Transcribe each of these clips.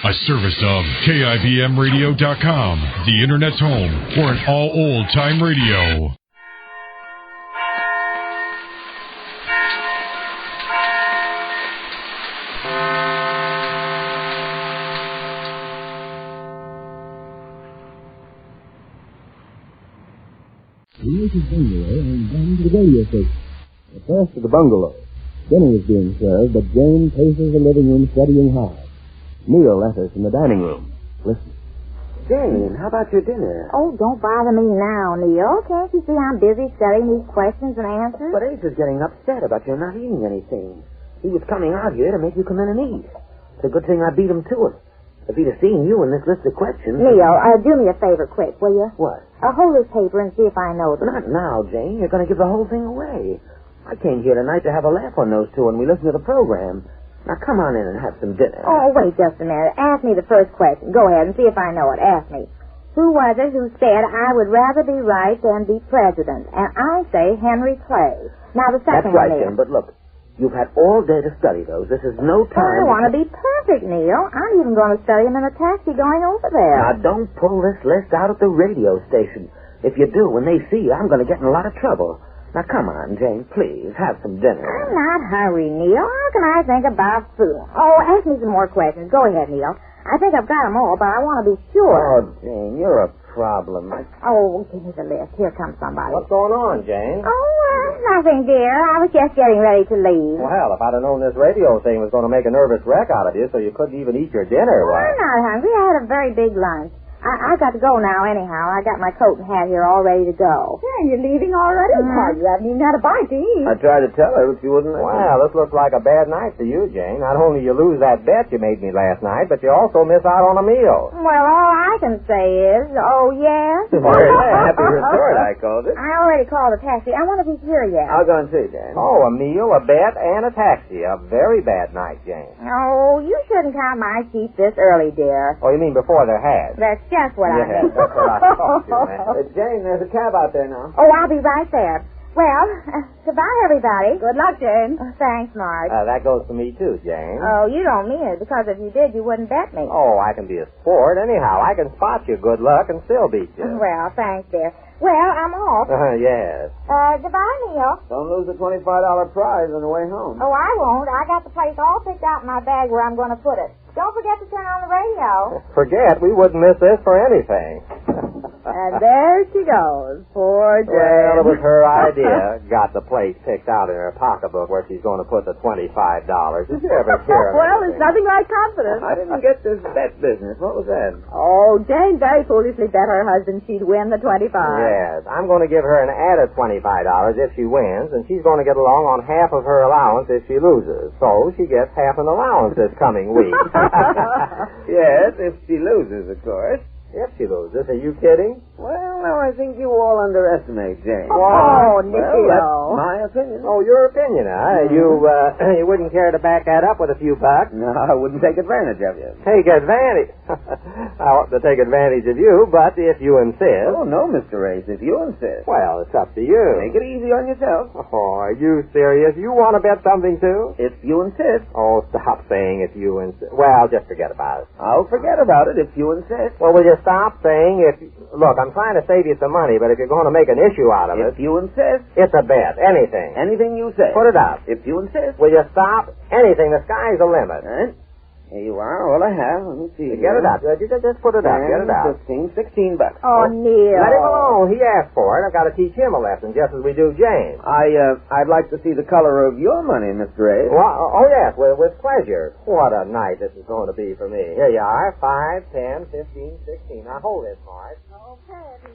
A service of KIBMradio.com, the Internet's home for an all old-time radio. Mrs. Bungalow and down to the radio station. First to the bungalow. Dinner is being served, but Jane paces the living room studying hard. Neil enters from the dining room. Listen. Jane, how about your dinner? Oh, don't bother me now, Neil. Can't you see I'm busy studying these questions and answers? But Ace is getting upset about your not eating anything. He was coming out here to make you come in and eat. It's a good thing I beat him to it. If he'd have seen you in this list of questions... Neil, do me a favor quick, will you? What? Hold this paper and see if I know them. Not now, Jane. You're going to give the whole thing away. I came here tonight to have a laugh on those two when we listened to the program. Now, come on in and have some dinner. Oh, wait just a minute. Ask me the first question. Go ahead and see if I know it. Ask me. Who was it who said, I would rather be right than be president? And I say Henry Clay. Now, the second one, That's right, Neil. Jim, but look, you've had all day to study those. This is no time... I want to be perfect, Neil. I'm even going to study them in a taxi going over there. Now, don't pull this list out at the radio station. If you do, when they see you, I'm going to get in a lot of trouble. Now, come on, Jane, please, have some dinner. I'm not hurry, Neil. How can I think about food? Oh, ask me some more questions. Go ahead, Neil. I think I've got them all, but I want to be sure. Oh, Jane, you're a problem. Oh, give me the list. Here comes somebody. What's going on, Jane? Oh, nothing, dear. I was just getting ready to leave. Well, if I'd have known this radio thing was going to make a nervous wreck out of you so you couldn't even eat your dinner, well, I'm not hungry. I had a very big lunch. I've got to go now anyhow. I got my coat and hat here all ready to go. Yeah, you're leaving already, Pug. You haven't even had a bite to eat. I tried to tell her, but she wouldn't let me. Well, this looks like a bad night for you, Jane. Not only you lose that bet you made me last night, but you also miss out on a meal. Well, all I can say is, oh, yes. Happy retort, I called it. I already called a taxi. I wonder if he's here yet. I'll go and see, Jane. Oh, a meal, a bet, and a taxi. A very bad night, Jane. Oh, you shouldn't count my sheep this early, dear. Oh, you mean before they're had? That's just what I mean. That's what I thought you meant. Jane, there's a cab out there now. Oh, I'll be right there. Well, goodbye, everybody. Good luck, Jane. Thanks, Marge. That goes for me, too, Jane. Oh, you don't mean it, because if you did, you wouldn't bet me. Oh, I can be a sport. Anyhow, I can spot you good luck and still beat you. Well, thanks, dear. Well, I'm off. Yes. Goodbye, Neil. Don't lose the $25 prize on the way home. Oh, I won't. I got the place all picked out in my bag where I'm going to put it. Don't forget to turn on the radio. Forget? We wouldn't miss this for anything. And there she goes. Poor Jane. Well, it was her idea. Got the place picked out in her pocketbook where she's going to put the $25. Did you ever hear of Well, it's nothing like confidence. I didn't get this bet business. What was that? Oh, Jane very foolishly bet her husband she'd win the 25. Yes. I'm going to give her an added $25 if she wins, and she's going to get along on half of her allowance if she loses. So she gets half an allowance this coming week. Yes, if she loses, of course. If she loses. Are you kidding? Well, no, I think you all underestimate Jane. Oh, Neil. Well, that's my opinion. Oh, your opinion, huh? Mm-hmm. You wouldn't care to back that up with a few bucks? No, I wouldn't take advantage of you. Take advantage? I ought to take advantage of you, but if you insist... Oh, no, Mr. Ace, if you insist. Well, it's up to you. Make it easy on yourself. Oh, are you serious? You want to bet something, too? If you insist. Oh, stop saying if you insist. Well, just forget about it. I'll forget about it if you insist. Well, will you stop saying if... Look, I'm trying to save you some money, but if you're going to make an issue out of it... If you insist. It's a bet. Anything. Anything you say. Put it up. If you insist. Will you stop? Anything. The sky's the limit. Right. Here you are. All I have. Let me see. Get it up. Just put it up. Get it up. 15, $16. Oh, Neil. Let him alone. He asked for it. I've got to teach him a lesson, just as we do James. I'd like to see the color of your money, Mr. A. Well, oh, yes, with pleasure. What a night this is going to be for me. Here you are. 5, 10, 15, 16. Now, hold this, Marge. Okay,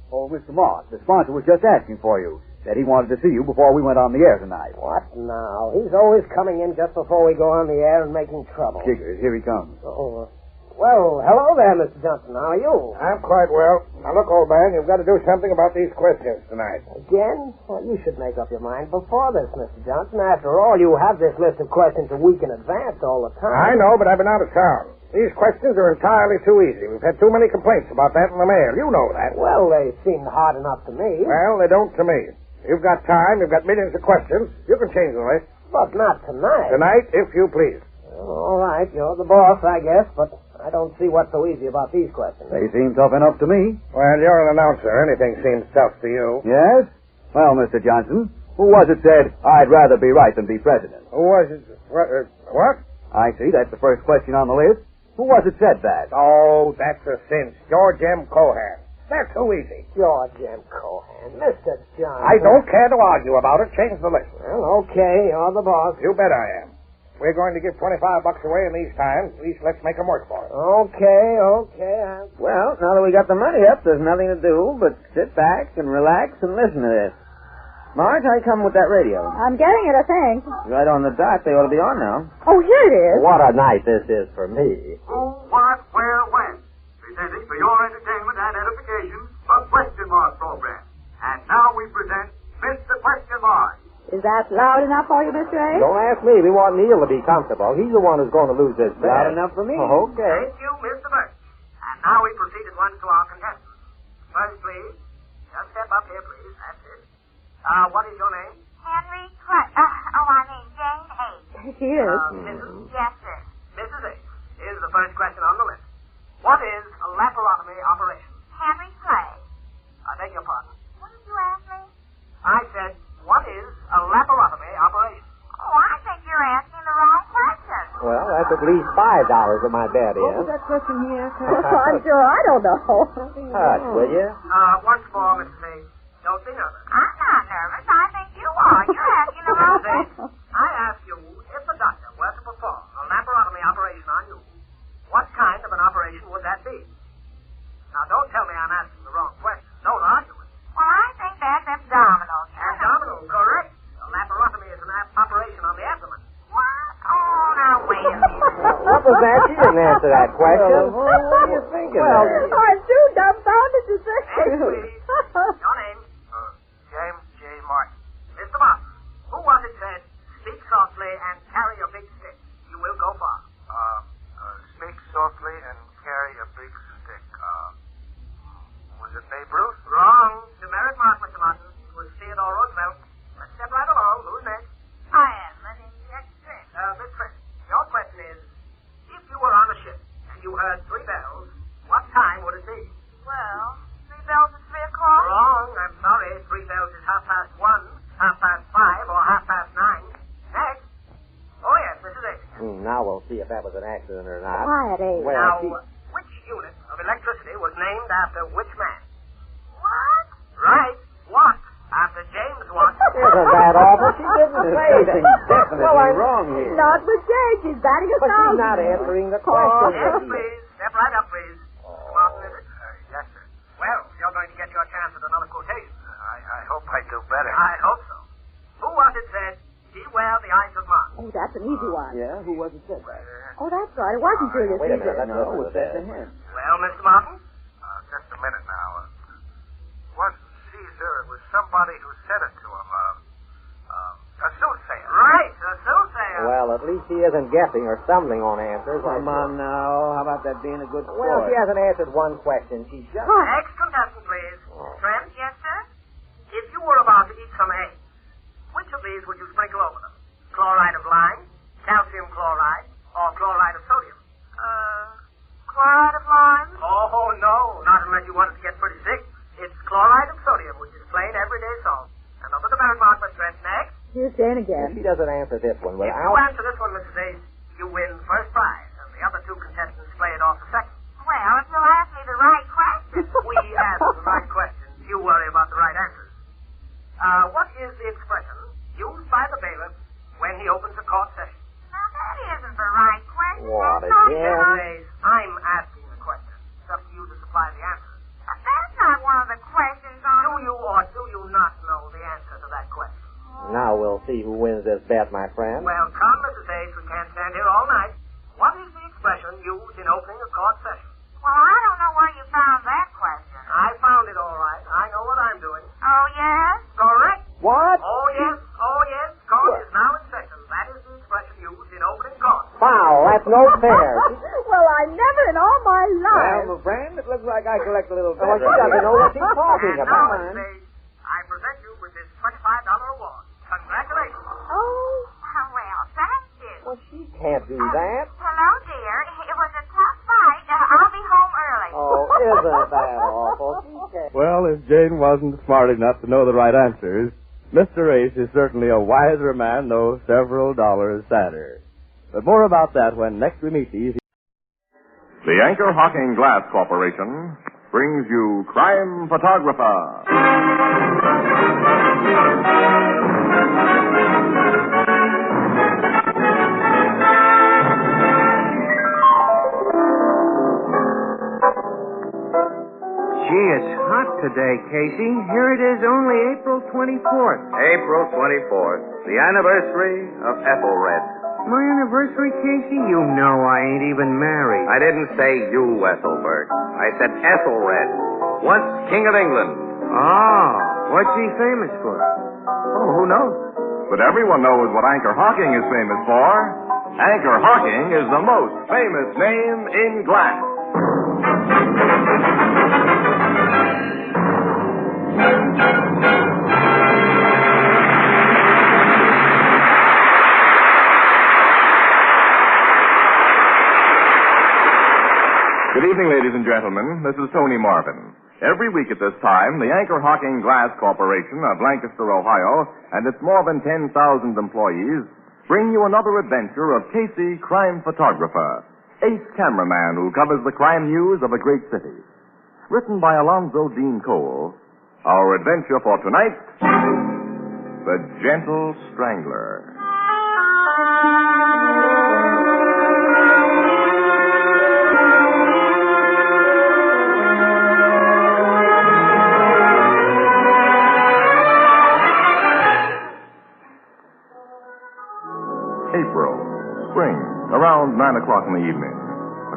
Oh, Mr. Moss, the sponsor was just asking for you. Said he wanted to see you before we went on the air tonight. What now? He's always coming in just before we go on the air and making trouble. Jiggers, here he comes. Oh, well, hello there, Mr. Johnson. How are you? I'm quite well. Now, look, old man, you've got to do something about these questions tonight. Again? Well, you should make up your mind before this, Mr. Johnson. After all, you have this list of questions a week in advance all the time. I know, but I've been out of town. These questions are entirely too easy. We've had too many complaints about that in the mail. You know that. Well, they seemed hard enough to me. Well, they don't to me. You've got time. You've got millions of questions. You can change the list. But not tonight. Tonight, if you please. All right, you're the boss, I guess, but I don't see what's so easy about these questions. They seem tough enough to me. Well, you're an announcer. Anything seems tough to you. Yes? Well, Mr. Johnson, who was it said, I'd rather be right than be president? Who was it? What? I see. That's the first question on the list. Who was it said that? Oh, that's a cinch. George M. Cohan. That's too easy. George M. Cohan. Mr. Johnson. I don't care to argue about it. Change the list. Well, okay, you're the boss. You bet I am. We're going to give $25 away in these times. At least let's make them work for it. Okay. Well, now that we got the money up, there's nothing to do but sit back and relax and listen to this. Marge, how you come with that radio? I'm getting it, I think. Right on the dot. They ought to be on now. Oh, here it is. What a night this is for me. Who, what, where, when? Presenting for your entertainment and edification, a question mark program. And now we present Mr. Question Mark. Is that loud enough for you, Mr. A? Don't ask me. We want Neil to be comfortable. He's the one who's going to lose this bet. Loud enough for me. Okay. Thank you, Mr. Burke. And now we proceed at once to our contestants. First, please. Just step up here, please. That's it. What is your name? Henry Clark. Jane A. She is. Mrs. Yes, sir. Mrs. A. Here's the first question on the list. What is a laparotomy operation? Henry Clay. I beg your pardon. What did you ask me? I said, what is a laparotomy operation? Oh, I think you're asking the wrong question. Well, that's at least $5 that my bet What was is. that question he asked her? I'm sure I don't know. Hush, will you? Once more, Mrs. A. Don't be nervous. I'm not nervous. I think you are. You're asking the wrong Mrs. A, question. I ask you, if the doctor were to perform a laparotomy operation on you, what kind of an operation would that be? Now, don't tell me I'm asking the wrong question. Don't argue with me. Well, I think that's abdominal. Abdominal, correct. A laparotomy is an operation on the abdomen. What? Oh, now wait a minute. What was that? She didn't answer that question. What are you thinking there? I'm too dumbfounded to say. Next, please. Your name? James J. Martin. Mr. Martin, who was it said, speak softly and carry a big stick? You will go far. Speak softly and carry a big stick. Was it Babe Ruth? Wrong. Demerit mark, Mr. Martin. It was Theodore Roosevelt. Let's step right along. Who's next? I am. My name's Trent. Miss Trent, your question is, if you were on a ship and you heard 3 bells, what time would it be? Well, 3 bells at 3 o'clock? Wrong. I'm sorry. 3 bells is 1:30, 5:30, or 9:30. Next. Oh, yes, Mrs. A. Now we'll see if that was an accident or not. Quiet, Abe. Well, Now, which unit of electricity was named after which man? What? Right. Watt. After James Watt. Isn't that awful? She didn't say that. Something's definitely Well, I'm wrong here. Not with Jane. She's batting a But she's thousand. not answering the question. Yes, please. Step right up, please. Martin, is it? Yes, sir. Well, you're going to get your chance at another quotation. I hope I do better. I hope so. Who was it said, beware the eyes of Mars? Oh, that's an easy one. Yeah, who was it said that? Oh, that's right. It wasn't Julius Wait a minute. Caesar. Let's No, listen it to was said to this. him. Well, Mr. Martin? Just a minute now. Wasn't Caesar, it was somebody who said it to him. A soothsayer. Right, a soothsayer. Well, at least she isn't guessing or stumbling on answers. Come on now. How about that being a good sport? Well, she hasn't answered one question. She's just... Next contestant, please. Trent? Yes, sir? If you were about to eat some eggs, which of these would you sprinkle over them? Chloride of lime, calcium chloride, or chloride of sodium? Chloride of lime? Oh, no, not unless you wanted to get pretty sick. It's chloride of sodium, which is plain everyday salt. Another demerit mark, Miss Trent. Next. Here's Jane If again. she doesn't answer this one If you without... answer this one, Mrs. Ace, you win first prize, and the other 2 contestants play it off the second. Well, if you'll ask me the right question. We ask the right questions. You worry about the right answers. What is the expression used by the bailiff when he opens a court session? Now, that isn't the right question. What That's not again? the- Mrs. Ace, I'm asking the question. It's up to you to supply the answer. That's not one of the questions on... Do you or do you not know the answer to that question? Now we'll see who wins this bet, my friend. Well, come, Mrs. Ace. We can't stand here all night. What is the expression used in opening a court session? Well, I don't know where you found that question. I found it all right. I know what I'm doing. Oh, yes? Correct. What? Oh, yes. Oh, yes. Court is now in session. That is the expression used in opening court. Foul. That's no fair. Well, I never in all my life. Well, my friend, it looks like I collect a little better. Well, she doesn't know what she's talking And now, about. Mrs. Ace, I present you with this $25 award. Congratulations. Oh. Well, thank you. Well, she can't do that. Hello, dear. It was a tough fight. I'll be home early. Oh, isn't that awful? Well, if Jane wasn't smart enough to know the right answers, Mr. Ace is certainly a wiser man, though several dollars sadder. But more about that when next we meet these. The Anchor Hocking Glass Corporation brings you Crime Photographer. Gee, it's hot today, Casey. Here it is, only April 24th. April 24th, the anniversary of Ethelred. My anniversary, Casey? You know I ain't even married. I didn't say you, Ethelbert. I said Ethelred, once King of England. Oh, what's he famous for? Oh, who knows? But everyone knows what Anchor Hocking is famous for. Anchor Hocking is the most famous name in glass. Good evening, ladies and gentlemen. This is Tony Marvin. Every week at this time, the Anchor Hocking Glass Corporation of Lancaster, Ohio, and its more than 10,000 employees bring you another adventure of Casey, crime photographer, ace cameraman who covers the crime news of a great city. Written by Alonzo Dean Cole, our adventure for tonight, The Gentle Strangler. April, spring, around 9 o'clock in the evening.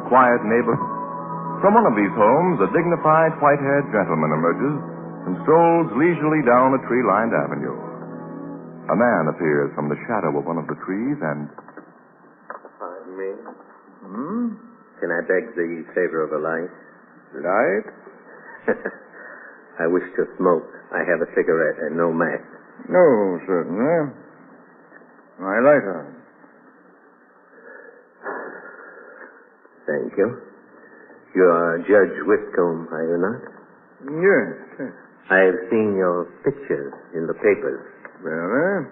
A quiet neighborhood. From one of these homes, a dignified, white-haired gentleman emerges and strolls leisurely down a tree-lined avenue. A man appears from the shadow of one of the trees and... Pardon me? Can I beg the favor of a light? Light? I wish to smoke. I have a cigarette and no match. No, certainly. My lighter. Thank you. You are Judge Whitcomb, are you not? Yes. I've seen your pictures in the papers. Well,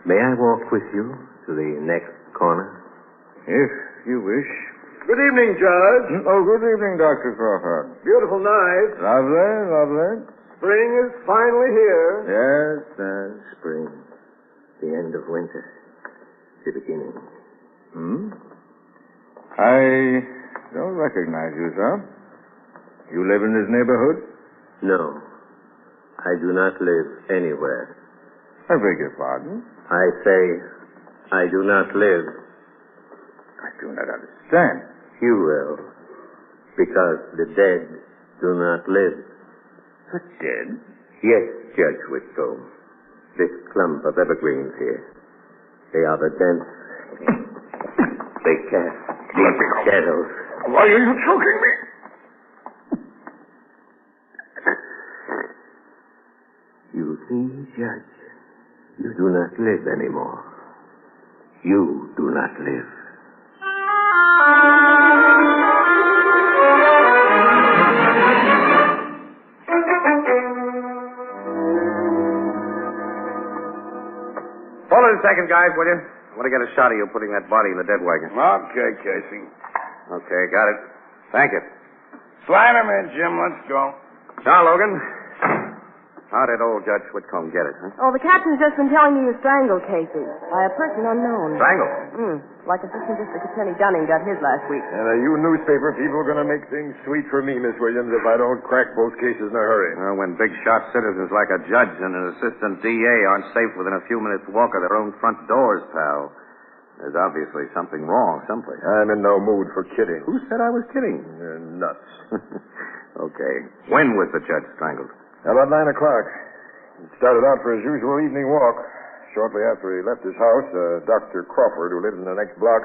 May I walk with you to the next corner? If you wish. Good evening, Judge. Oh, good evening, Dr. Crawford. Beautiful night. Lovely, lovely. Spring is finally here. Yes, spring. The end of winter. The beginning. I don't recognize you, sir. You live in this neighborhood? No. I do not live anywhere. I beg your pardon? I say, I do not live. I do not understand. You will. Because the dead do not live. The dead? Yes, Judge Whitcomb. This clump of evergreens here. They are the dense. They cast deep shadows. Why are you choking me? You see, Judge, you do not live anymore. You do not live. Hold it a second, guys, will you? I want to get a shot of you putting that body in the dead wagon. Okay, Casey. Okay, got it. Thank you. Slide him in, Jim. Let's go. Now, Logan, how did old Judge Whitcomb get it, huh? Oh, the captain's just been telling me you strangled Casey by a person unknown. Strangled? Like Assistant District Attorney Dunning got his last week. And are you newspaper people going to make things sweet for me, Miss Williams, if I don't crack both cases in a hurry? Well, when big shot citizens like a judge and an assistant DA aren't safe within a few minutes' walk of their own front doors, pal, there's obviously something wrong someplace. I'm in no mood for kidding. Who said I was kidding? You're nuts. Okay. When was the judge strangled? About 9 o'clock. He started out for his usual evening walk. Shortly after he left his house, Dr. Crawford, who lived in the next block,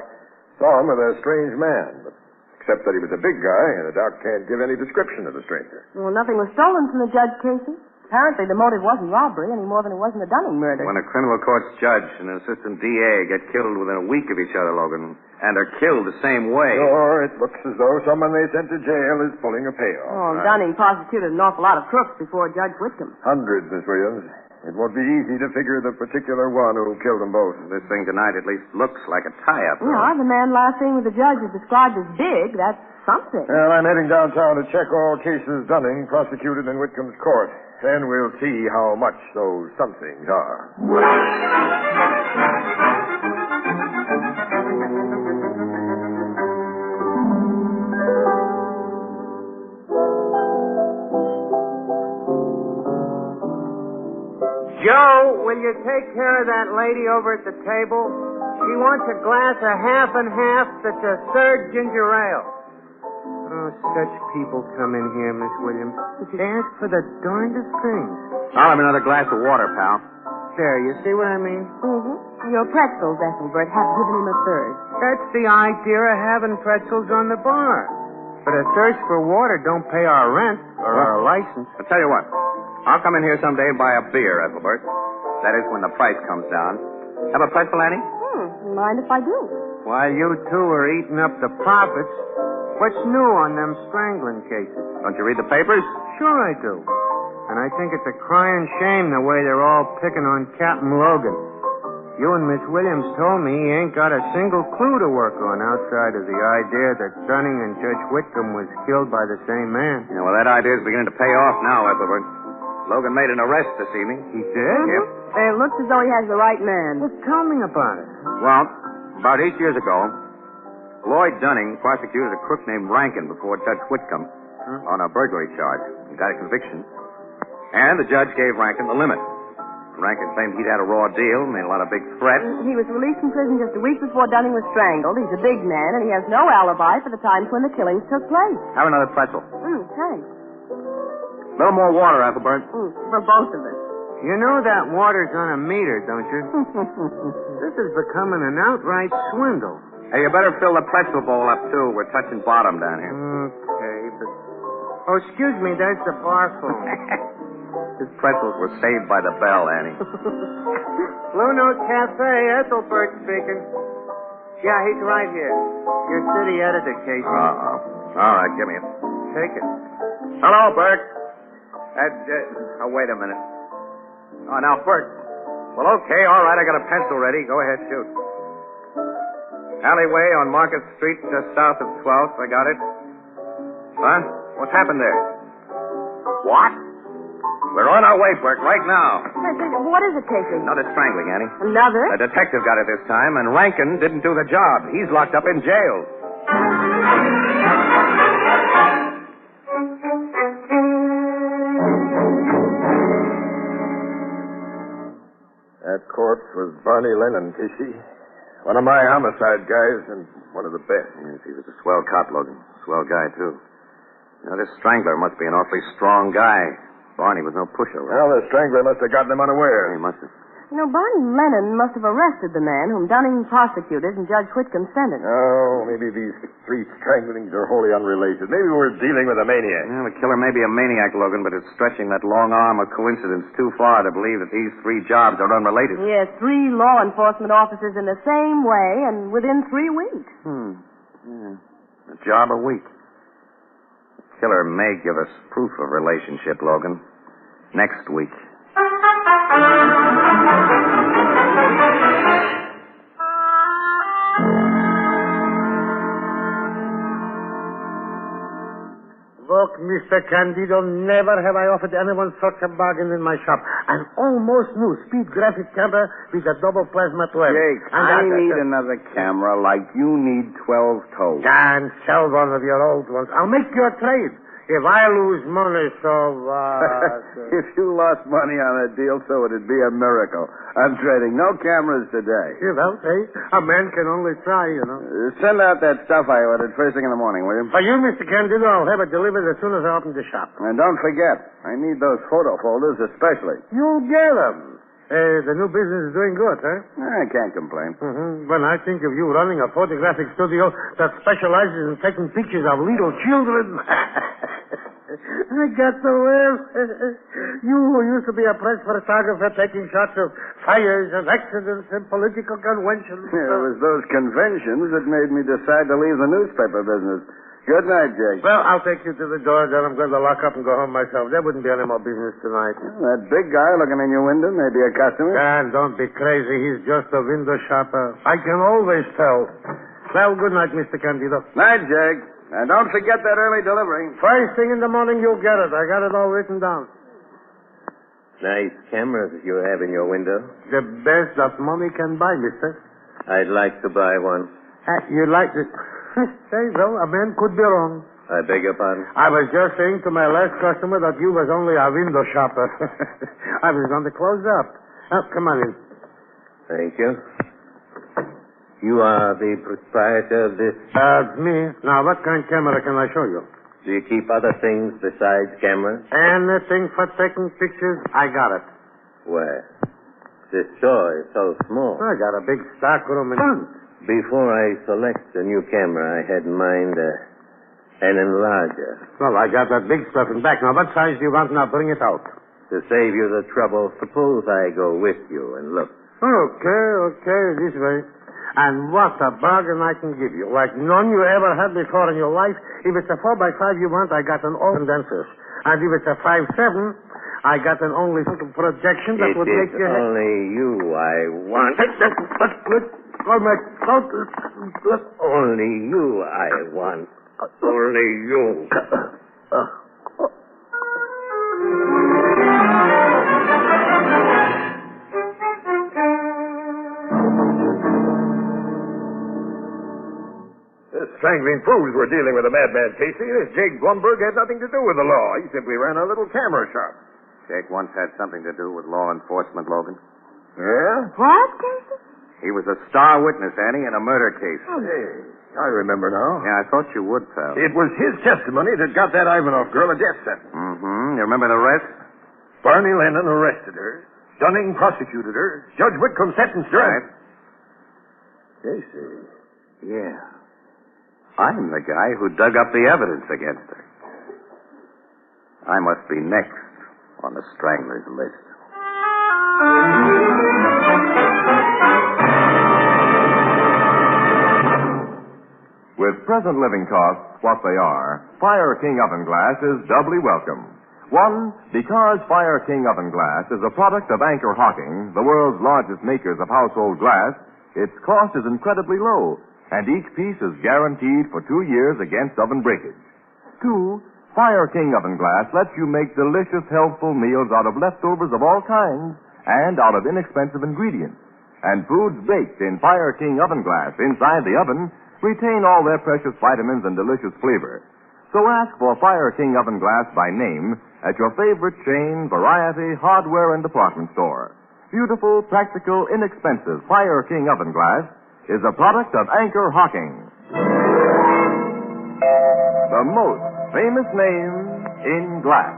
saw him with a strange man. But except that he was a big guy, and the doc can't give any description of the stranger. Well, nothing was stolen from the judge, Casey. Apparently, the motive wasn't robbery any more than it was in the Dunning murder. When a criminal court's judge and an assistant DA get killed within a week of each other, Logan, and are killed the same way. Sure, it looks as though someone they sent to jail is pulling a payoff. Oh, Dunning prosecuted an awful lot of crooks before Judge Whitcomb. Hundreds, Miss Williams. It won't be easy to figure the particular one who killed them both. This thing tonight at least looks like a tie-up. Yeah, the man last seen with the judge is described as big. That's something. Well, I'm heading downtown to check all cases Dunning prosecuted in Whitcomb's court. Then we'll see how much those somethings are. Joe, will you take care of that lady over at the table? She wants a glass of half and half that's a third ginger ale. Oh, such people come in here, Miss Williams. They ask for the darndest things. I'll have another glass of water, pal. There, you see what I mean? Mm-hmm. Your pretzels, Ethelbert, have given him a third. That's the idea of having pretzels on the bar. But a thirst for water don't pay our rent or our license. I'll tell you what. I'll come in here someday and buy a beer, Ethelbert. That is when the price comes down. Have a pretzel, Annie? Mind if I do? While you two are eating up the profits, what's new on them strangling cases? Don't you read the papers? Sure I do. And I think it's a crying shame the way they're all picking on Captain Logan. You and Miss Williams told me he ain't got a single clue to work on outside of the idea that Dunning and Judge Whitcomb was killed by the same man. Yeah, well, that idea's beginning to pay off now, Ethelbert. Logan made an arrest this evening. He did? Yep. It looks as though he has the right man. Well, tell me about it. Well, about 8 years ago, Lloyd Dunning prosecuted a crook named Rankin before Judge Whitcomb on a burglary charge. He got a conviction. And the judge gave Rankin the limit. Rankin claimed he'd had a raw deal, made a lot of big threats. He was released from prison just a week before Dunning was strangled. He's a big man, and he has no alibi for the times when the killings took place. Have another pretzel. Thanks. A little more water, Ethelbert. For both of us. You know that water's on a meter, don't you? This is becoming an outright swindle. Hey, you better fill the pretzel bowl up, too. We're touching bottom down here. Okay, but... Oh, excuse me, there's the bar phone. His pretzels were saved by the bell, Annie. Blue Note Cafe, Ethelbert speaking. Yeah, he's right here. Your city editor, Casey. Uh-oh. All right, give me it. Take it. Hello, Bert. Wait a minute. Oh, now, Bert. Well, okay, all right, I got a pencil ready. Go ahead, shoot. Alleyway on Market Street, just south of 12th. I got it. Huh? What's happened there? What? We're on our way, Bert, right now. What is it, Casey? Another strangling, Annie. Another? A detective got it this time, and Rankin didn't do the job. He's locked up in jail. That corpse was Barney Lennon, Casey. One of my homicide guys, and one of the best. Yes, he was a swell cop, Logan. Swell guy, too. Now, this strangler must be an awfully strong guy. Barney was no pusher, right? Well, the strangler must have gotten him unaware. He must have. You know, Barney Lennon must have arrested the man whom Dunning prosecuted and Judge Whitcomb sentenced. Oh, maybe these three stranglings are wholly unrelated. Maybe we're dealing with a maniac. Well, the killer may be a maniac, Logan, but it's stretching that long arm of coincidence too far to believe that these three jobs are unrelated. Yes, 3 law enforcement officers in the same way and within 3 weeks. Yeah. A job a week. The killer may give us proof of relationship, Logan. Next week. Look, Mr. Candido, never have I offered anyone such a bargain in my shop. An almost new speed graphic camera with a double plasma 12. Jake, I need another camera like you need 12 toes. And sell one of your old ones. I'll make you a trade. If I lose money, so If you lost money on a deal, so it'd be a miracle. I'm trading no cameras today. You know, hey, a man can only try, you know. Send out that stuff I ordered first thing in the morning, will you? For you, Mr. Candido, I'll have it delivered as soon as I open the shop. And don't forget, I need those photo folders especially. You'll get them. The new business is doing good, huh? I can't complain. When I think of you running a photographic studio that specializes in taking pictures of little children, I got the will. You who used to be a press photographer taking shots of fires and accidents and political conventions. Yeah, it was those conventions that made me decide to leave the newspaper business. Good night, Jake. Well, I'll take you to the door, then I'm going to lock up and go home myself. There wouldn't be any more business tonight. That big guy looking in your window may be a customer. Dan, don't be crazy. He's just a window shopper. I can always tell. Well, good night, Mr. Candido. Night, Jake. And don't forget that early delivery. First thing in the morning, you'll get it. I got it all written down. Nice cameras you have in your window. The best that money can buy, mister. I'd like to buy one. You like it? Say, well, a man could be wrong. I beg your pardon? I was just saying to my last customer that you was only a window shopper. I was going to close up. Oh, come on in. Thank you. You are the proprietor of this? Me. Now, what kind of camera can I show you? Do you keep other things besides cameras? Anything for taking pictures, I got it. Where? This store is so small. I got a big stock room in front. Before I select a new camera, I had in mind an enlarger. Well, I got that big stuff in back. Now, what size do you want? Now, bring it out. To save you the trouble, suppose I go with you and look. Okay, this way. And what a bargain I can give you. Like none you ever had before in your life. If it's a 4x5 you want, I got an open dentist. And if it's a 5.7, I got an only projection that would make your head... only you I want. Only you I want. Only you. Strangling proves we're dealing with a madman, Casey. This Jake Blumberg had nothing to do with the law. He simply ran a little camera shop. Jake once had something to do with law enforcement, Logan. Yeah? What, Casey? He was a star witness, Annie, in a murder case. Oh, hey, I remember now. Yeah, I thought you would, pal. It was his testimony that got that Ivanov girl a death sentence. Mm-hmm. You remember the rest? Barney Lennon arrested her. Dunning prosecuted her. Judge Whitcomb sentenced her. Right. Casey. Yeah. I'm the guy who dug up the evidence against her. I must be next on the Strangler's list. With present living costs what they are, Fire King Oven Glass is doubly welcome. One, because Fire King Oven Glass is a product of Anchor Hocking, the world's largest makers of household glass, its cost is incredibly low, and each piece is guaranteed for 2 years against oven breakage. Two, Fire King Oven Glass lets you make delicious, healthful meals out of leftovers of all kinds and out of inexpensive ingredients. And foods baked in Fire King Oven Glass inside the oven retain all their precious vitamins and delicious flavor. So ask for Fire King Oven Glass by name at your favorite chain, variety, hardware, and department store. Beautiful, practical, inexpensive Fire King Oven Glass is a product of Anchor Hocking. The most famous name in glass.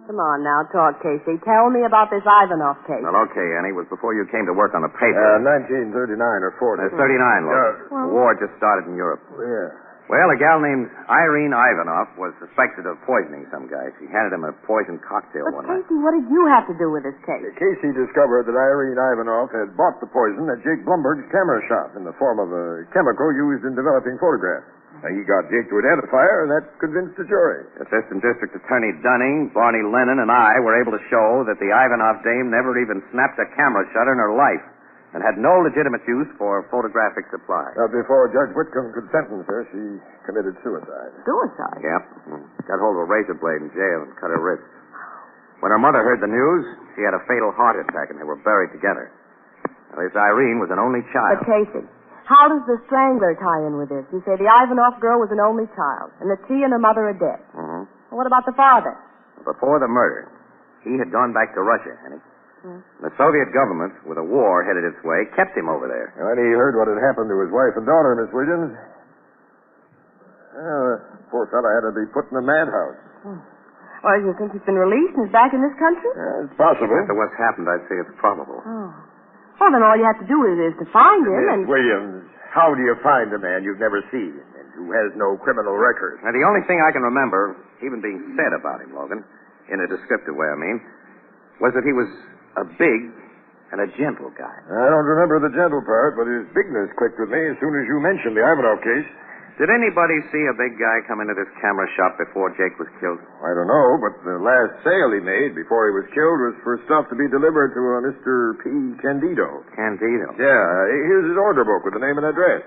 Come on now, talk, Casey. Tell me about this Ivanov case. Well, okay, Annie. It was before you came to work on the paper. 1939 or 40. 39, Logan. The war just started in Europe. Yeah. Well, a gal named Irene Ivanov was suspected of poisoning some guy. She handed him a poisoned cocktail But, one night. Casey, what did you have to do with this case? Casey discovered that Irene Ivanov had bought the poison at Jake Blumberg's camera shop in the form of a chemical used in developing photographs. Now, he got Jake to identify her, and that convinced the jury. Assistant District Attorney Dunning, Barney Lennon, and I were able to show that the Ivanov dame never even snapped a camera shutter in her life and had no legitimate use for photographic supply. Before Judge Whitcomb could sentence her, she committed suicide. Suicide? Yep. Got hold of a razor blade in jail and cut her wrist. When her mother heard the news, she had a fatal heart attack, and they were buried together. Now, this Irene was an only child. But, Casey, how does the Strangler tie in with this? You say the Ivanov girl was an only child, and that she and her mother are dead. Mm-hmm. Well, what about the father? Before the murder, he had gone back to Russia, Annie. The Soviet government, with a war headed its way, kept him over there. When he heard what had happened to his wife and daughter, Miss Williams, well, the poor fellow had to be put in a madhouse. Or do you think he's been released and is back in this country? It's possible. After what's happened, I'd say it's probable. Oh. Well, then all you have to do is to find him Miss and... Williams, how do you find a man you've never seen and who has no criminal record? Now, the only thing I can remember, even being said about him, Logan, in a descriptive way, I mean, was that he was a big and a gentle guy. I don't remember the gentle part, but his bigness clicked with me as soon as you mentioned the Ivanov case. Did anybody see a big guy come into this camera shop before Jake was killed? I don't know, but the last sale he made before he was killed was for stuff to be delivered to a Mr. P. Candido. Candido? Yeah, here's his order book with the name and address.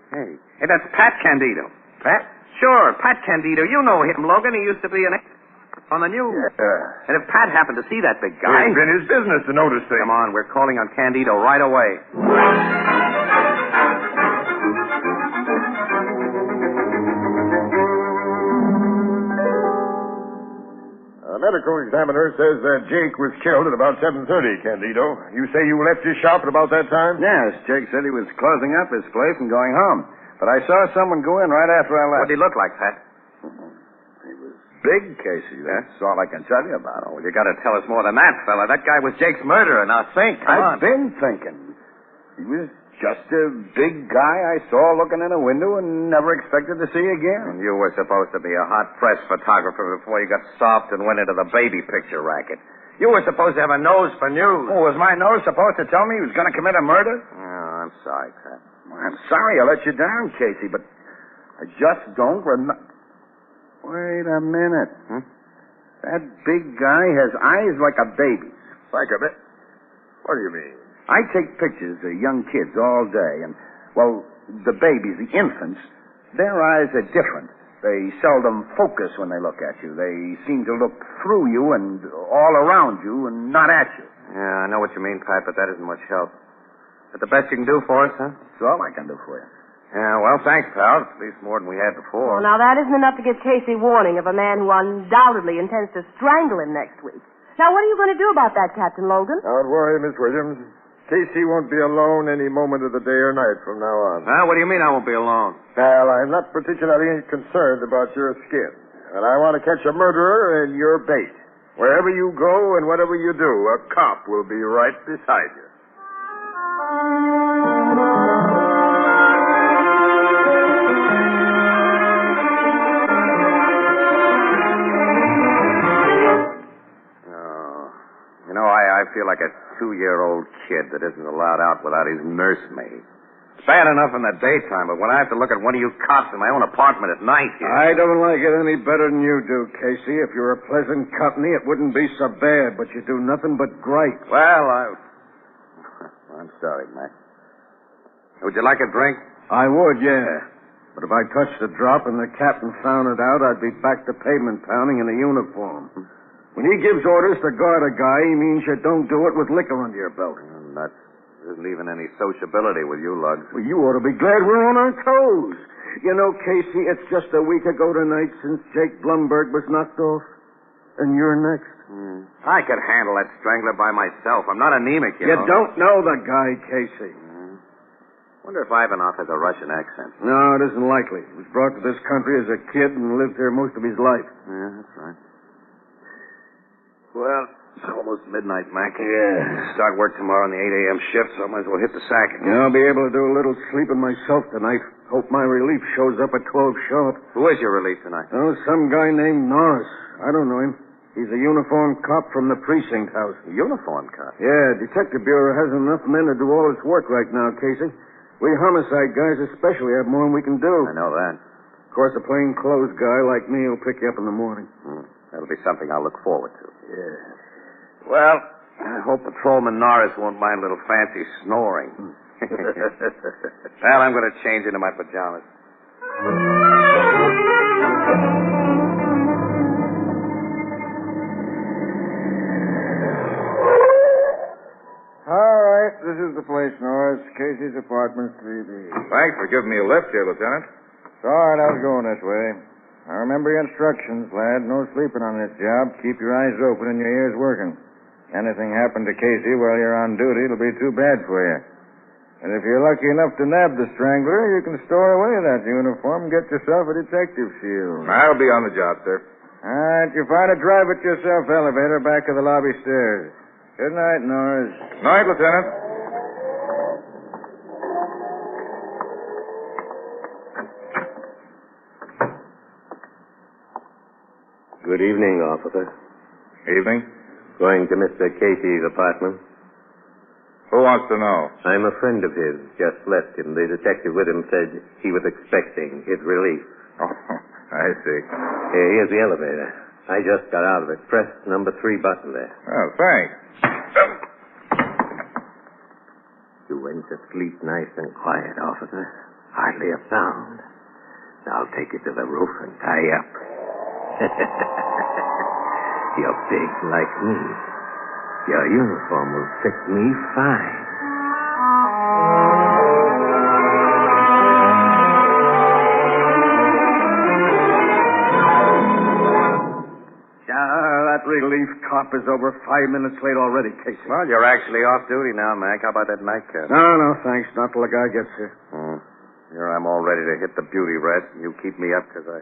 Hey, that's Pat Candido. Pat? Sure, Pat Candido. You know him, Logan. He used to be on the news. Yeah. And if Pat happened to see that big guy... It's been his business to notice things. Come on, we're calling on Candido right away. The medical examiner says that Jake was killed at about 7:30, Candido. You say you left his shop at about that time? Yes, Jake said he was closing up his place and going home. But I saw someone go in right after I left. What did he look like, Pat? He was big, Casey. That's all I can tell you about him. Oh, you got to tell us more than that, fella. That guy was Jake's murderer. Now think. I've been thinking. He was just a big guy I saw looking in a window and never expected to see again. And you were supposed to be a hot press photographer before you got soft and went into the baby picture racket. You were supposed to have a nose for news. Oh, was my nose supposed to tell me he was going to commit a murder? Oh, I'm sorry, Pat. I'm sorry I let you down, Casey, but I just don't remember. Wait a minute. That big guy has eyes like a baby's. Like a bit? What do you mean? I take pictures of young kids all day, and, well, the babies, the infants, their eyes are different. They seldom focus when they look at you. They seem to look through you and all around you and not at you. Yeah, I know what you mean, Pat, but that isn't much help. But the best you can do for us, huh? That's all I can do for you. Yeah, well, thanks, pal. At least more than we had before. Well, now, that isn't enough to give Casey warning of a man who undoubtedly intends to strangle him next week. Now, what are you going to do about that, Captain Logan? Don't worry, Miss Williams. Casey won't be alone any moment of the day or night from now on. Huh? What do you mean I won't be alone? Well, I'm not particularly concerned about your skin. And I want to catch a murderer in your bait. Wherever you go and whatever you do, a cop will be right beside you. You know, I feel like a 2-year-old kid that isn't allowed out without his nursemaid. It's bad enough in the daytime, but when I have to look at one of you cops in my own apartment at night here... I don't like it any better than you do, Casey. If you're a pleasant company, it wouldn't be so bad, but you do nothing but gripe. Well, I'm sorry, Mac. Would you like a drink? I would, yeah. But if I touched a drop and the captain found it out, I'd be back to pavement pounding in a uniform. When he gives orders to guard a guy, he means you don't do it with liquor under your belt. And that isn't even any sociability with you, Lugs. Well, you ought to be glad we're on our toes. You know, Casey, it's just a week ago tonight since Jake Blumberg was knocked off. And you're next. I could handle that strangler by myself. I'm not anemic, you know. You don't know the guy, Casey. Wonder if Ivanov has a Russian accent. No, it isn't likely. He was brought to this country as a kid and lived here most of his life. Yeah, that's right. Well, it's almost midnight, Mac. Yeah. Start work tomorrow on the 8 a.m. shift, so I might as well hit the sack again. Yeah, I'll be able to do a little sleeping myself tonight. Hope my relief shows up at 12 sharp. Who is your relief tonight? Oh, some guy named Norris. I don't know him. He's a uniformed cop from the precinct house. A uniformed cop? Yeah, Detective Bureau has enough men to do all its work right now, Casey. We homicide guys especially have more than we can do. I know that. Of course, a plainclothes guy like me will pick you up in the morning. That'll be something I'll look forward to. Yeah. Well, I hope Patrolman Norris won't mind a little fancy snoring. Well, I'm going to change into my pajamas. All right, this is the place, Norris. Casey's apartment, 3B. Thanks for giving me a lift here, Lieutenant. It's all right, I was going this way. Now, remember your instructions, lad. No sleeping on this job. Keep your eyes open and your ears working. Anything happened to Casey while you're on duty, it'll be too bad for you. And if you're lucky enough to nab the strangler, you can store away that uniform and get yourself a detective shield. I'll be on the job, sir. All right, you find a drive it yourself elevator back to the lobby stairs. Good night, Norris. Night, Lieutenant. Good evening, officer. Evening. Going to Mr. Casey's apartment. Who wants to know? I'm a friend of his. Just left him. The detective with him said he was expecting his relief. Oh, I see. Here's the elevator. I just got out of it. Press number 3 button there. Oh, thanks. You went to sleep nice and quiet, officer. Hardly a sound. I'll take you to the roof and tie you up. You're big like me. Your uniform will fit me fine. That relief cop is over 5 minutes late already, Casey. Well, you're actually off duty now, Mac. How about that nightcap? No, thanks. Not till the guy gets here. Here I'm all ready to hit the beauty rest, and you keep me up because I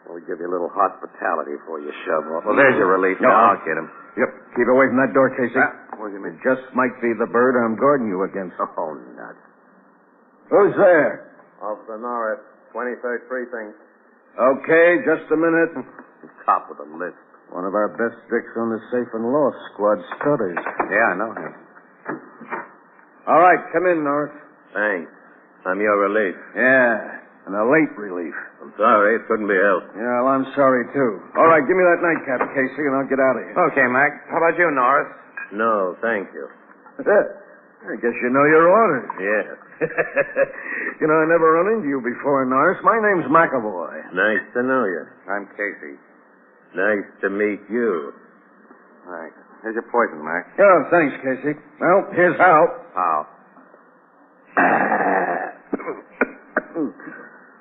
will give you a little hospitality before you shove off. Well, there's your relief. No. Now I'll get him. Yep. Keep away from that door, Casey. What do you mean? It just might be the bird I'm guarding you against. Oh, nuts. Who's there? Officer Norris, 23rd Precinct. Okay, just a minute. Cop with a list. One of our best dicks on the safe and loss squad, Stutters. Yeah, I know him. All right, come in, Norris. Thanks. I'm your relief. Yeah, and a late relief. I'm sorry. It couldn't be helped. Yeah, well, I'm sorry, too. All right, give me that nightcap, Casey, and I'll get out of here. Okay, Mac. How about you, Norris? No, thank you. I guess you know your orders. Yes. You know, I never run into you before, Norris. My name's McAvoy. Nice to know you. I'm Casey. Nice to meet you. All right. Here's your poison, Mac. Oh, thanks, Casey. Well, here's how. How?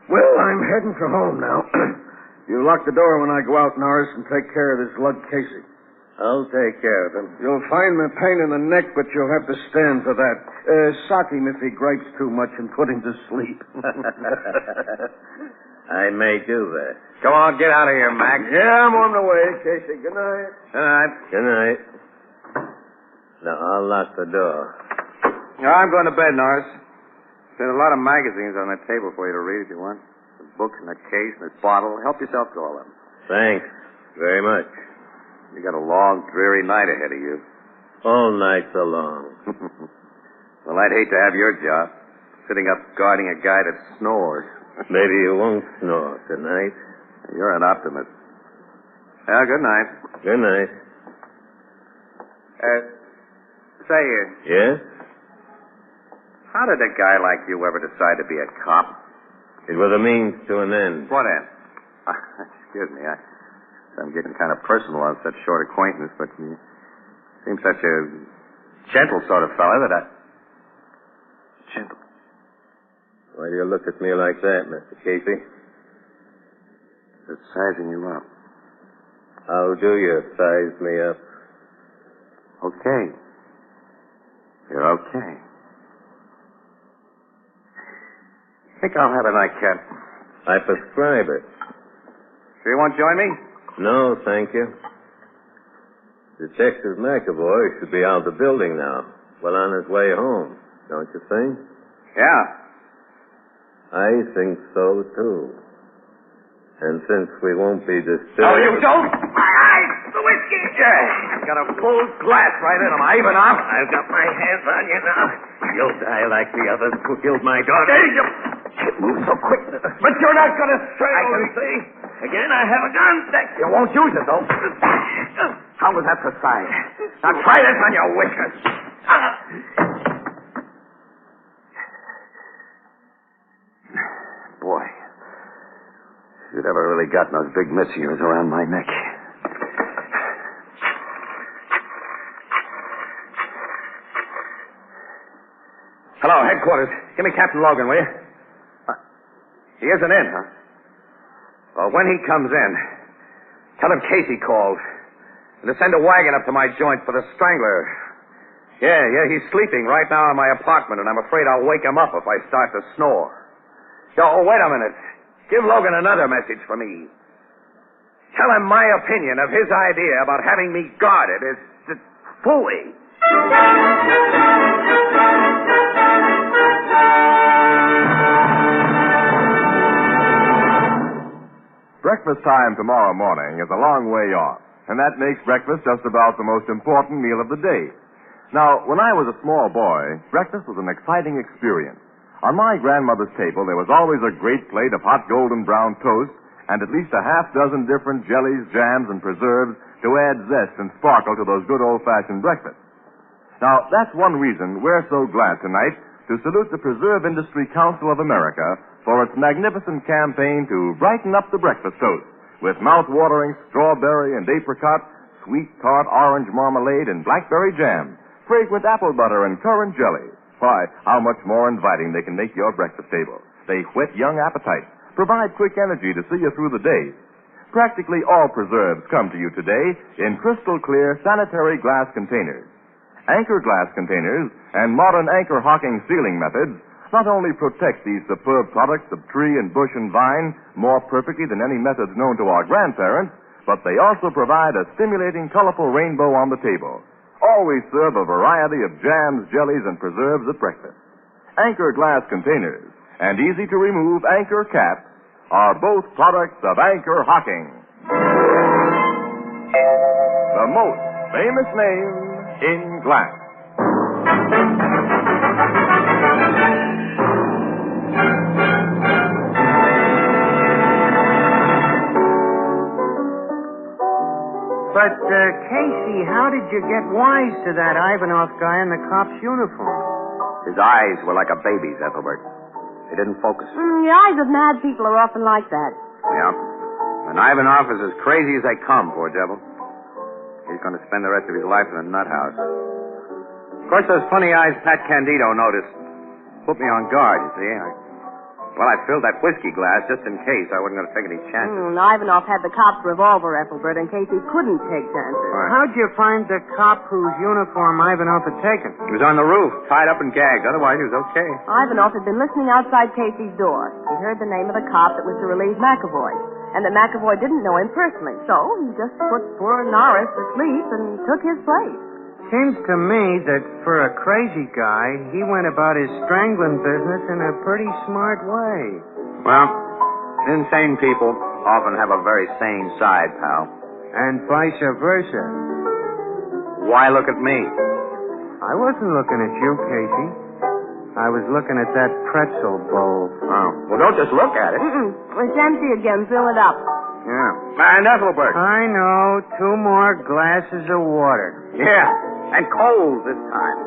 Well, I'm heading for home now. You lock the door when I go out, Norris, and take care of this lug Casey. I'll take care of him. You'll find me a pain in the neck, but you'll have to stand for that. Sock him if he gripes too much and put him to sleep. I may do that. Come on, get out of here, Mac. Yeah, I'm on the way, Casey. Good night. Good night. Good night. Now, I'll lock the door. I'm going to bed, Norris. There's a lot of magazines on that table for you to read if you want. The books and the case and this bottle. Help yourself to all of them. Thanks very much. You got a long, dreary night ahead of you. All nights are long. Well, I'd hate to have your job, sitting up guarding a guy that snores. Maybe you won't snore tonight. You're an optimist. Yeah, good night. Good night. Say, Yes? how did a guy like you ever decide to be a cop? It was a means to an end. What end? Excuse me, I'm getting kind of personal on such short acquaintance, but you seem such a gentle sort of fellow that I... Gentle? Why do you look at me like that, Mr. Casey? It's sizing you up. How do you size me up? Okay. You're okay. Think I'll have a nightcap. I prescribe it. Sure you won't join me? No, thank you. Detective McAvoy should be out of the building now. Well on his way home, don't you think? Yeah. I think so, too. And since we won't be disturbed... No, you don't! My eyes! The whiskey! I've got a full glass right in them. I even off. I've got my hands on you now. You'll die like the others who killed my daughter. Hey, you can't move so quick. But you're not going to strangle I can see. Again, I have a gun. You won't use it, though. How was that precise? Now try this on your whiskers. Boy, you'd ever really gotten those big mitts of yours around my neck. Hello, headquarters. Give me Captain Logan, will you? He isn't in, huh? Well, when he comes in, tell him Casey called. And to send a wagon up to my joint for the Strangler. Yeah, he's sleeping right now in my apartment, and I'm afraid I'll wake him up if I start to snore. Oh, wait a minute. Give Logan another message for me. Tell him my opinion of his idea about having me guarded is phooey. Breakfast time tomorrow morning is a long way off, and that makes breakfast just about the most important meal of the day. Now, when I was a small boy, breakfast was an exciting experience. On my grandmother's table, there was always a great plate of hot golden brown toast and at least a half dozen different jellies, jams, and preserves to add zest and sparkle to those good old-fashioned breakfasts. Now, that's one reason we're so glad tonight to salute the Preserve Industry Council of America for its magnificent campaign to brighten up the breakfast toast with mouth-watering strawberry and apricot, sweet tart orange marmalade, and blackberry jam, fragrant apple butter, and currant jelly. Why, how much more inviting they can make your breakfast table. They whet young appetites, provide quick energy to see you through the day. Practically all preserves come to you today in crystal-clear sanitary glass containers. Anchor glass containers and modern anchor hocking sealing methods not only protect these superb products of tree and bush and vine more perfectly than any methods known to our grandparents, but they also provide a stimulating, colorful rainbow on the table. Always serve a variety of jams, jellies, and preserves at breakfast. Anchor glass containers and easy-to-remove anchor caps are both products of Anchor Hocking. The most famous name in glass. But, Casey, how did you get wise to that Ivanov guy in the cop's uniform? His eyes were like a baby's, Ethelbert. They didn't focus. The eyes of mad people are often like that. Yeah. And Ivanov is as crazy as they come, poor devil. He's going to spend the rest of his life in a nut house. Of course, those funny eyes Pat Candido noticed put me on guard, you see. I filled that whiskey glass just in case. I wasn't going to take any chances. Ivanov had the cop's revolver, Ethelbert, in case he couldn't take chances. Right. How'd you find the cop whose uniform Ivanov had taken? He was on the roof, tied up and gagged. Otherwise, he was okay. Ivanov had been listening outside Casey's door. He heard the name of the cop that was to relieve McAvoy, and that McAvoy didn't know him personally. So he just put poor Norris to sleep and took his place. Seems to me that for a crazy guy, he went about his strangling business in a pretty smart way. Well, insane people often have a very sane side, pal. And vice versa. Why look at me? I wasn't looking at you, Casey. I was looking at that pretzel bowl. Oh. Well, don't just look at it. It's empty again. Fill it up. Yeah. And Ethelbert. I know. 2 more glasses of water. Yeah. And cold this time.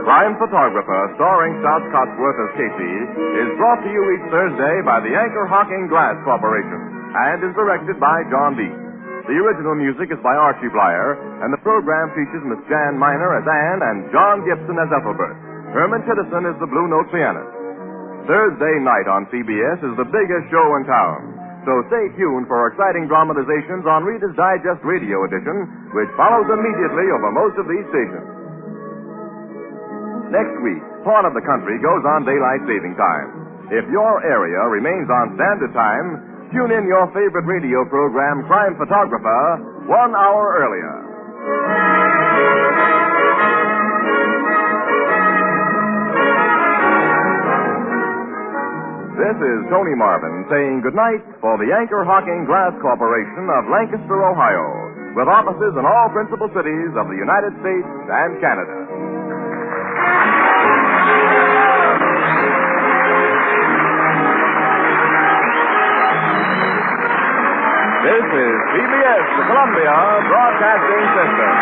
Crime Photographer, starring South Cotsworth as Casey, is brought to you each Thursday by the Anchor Hocking Glass Corporation and is directed by John Dean. The original music is by Archie Blyer, and the program features Miss Jan Miner as Anne and John Gibson as Ethelbert. Herman Chittison is the Blue Note pianist. Thursday night on CBS is the biggest show in town. So stay tuned for exciting dramatizations on Reader's Digest Radio Edition, which follows immediately over most of these stations. Next week, part of the country goes on daylight saving time. If your area remains on standard time, tune in your favorite radio program, Crime Photographer, 1 hour earlier. This is Tony Marvin saying goodnight for the Anchor Hocking Glass Corporation of Lancaster, Ohio, with offices in all principal cities of the United States and Canada. This is CBS, the Columbia Broadcasting System.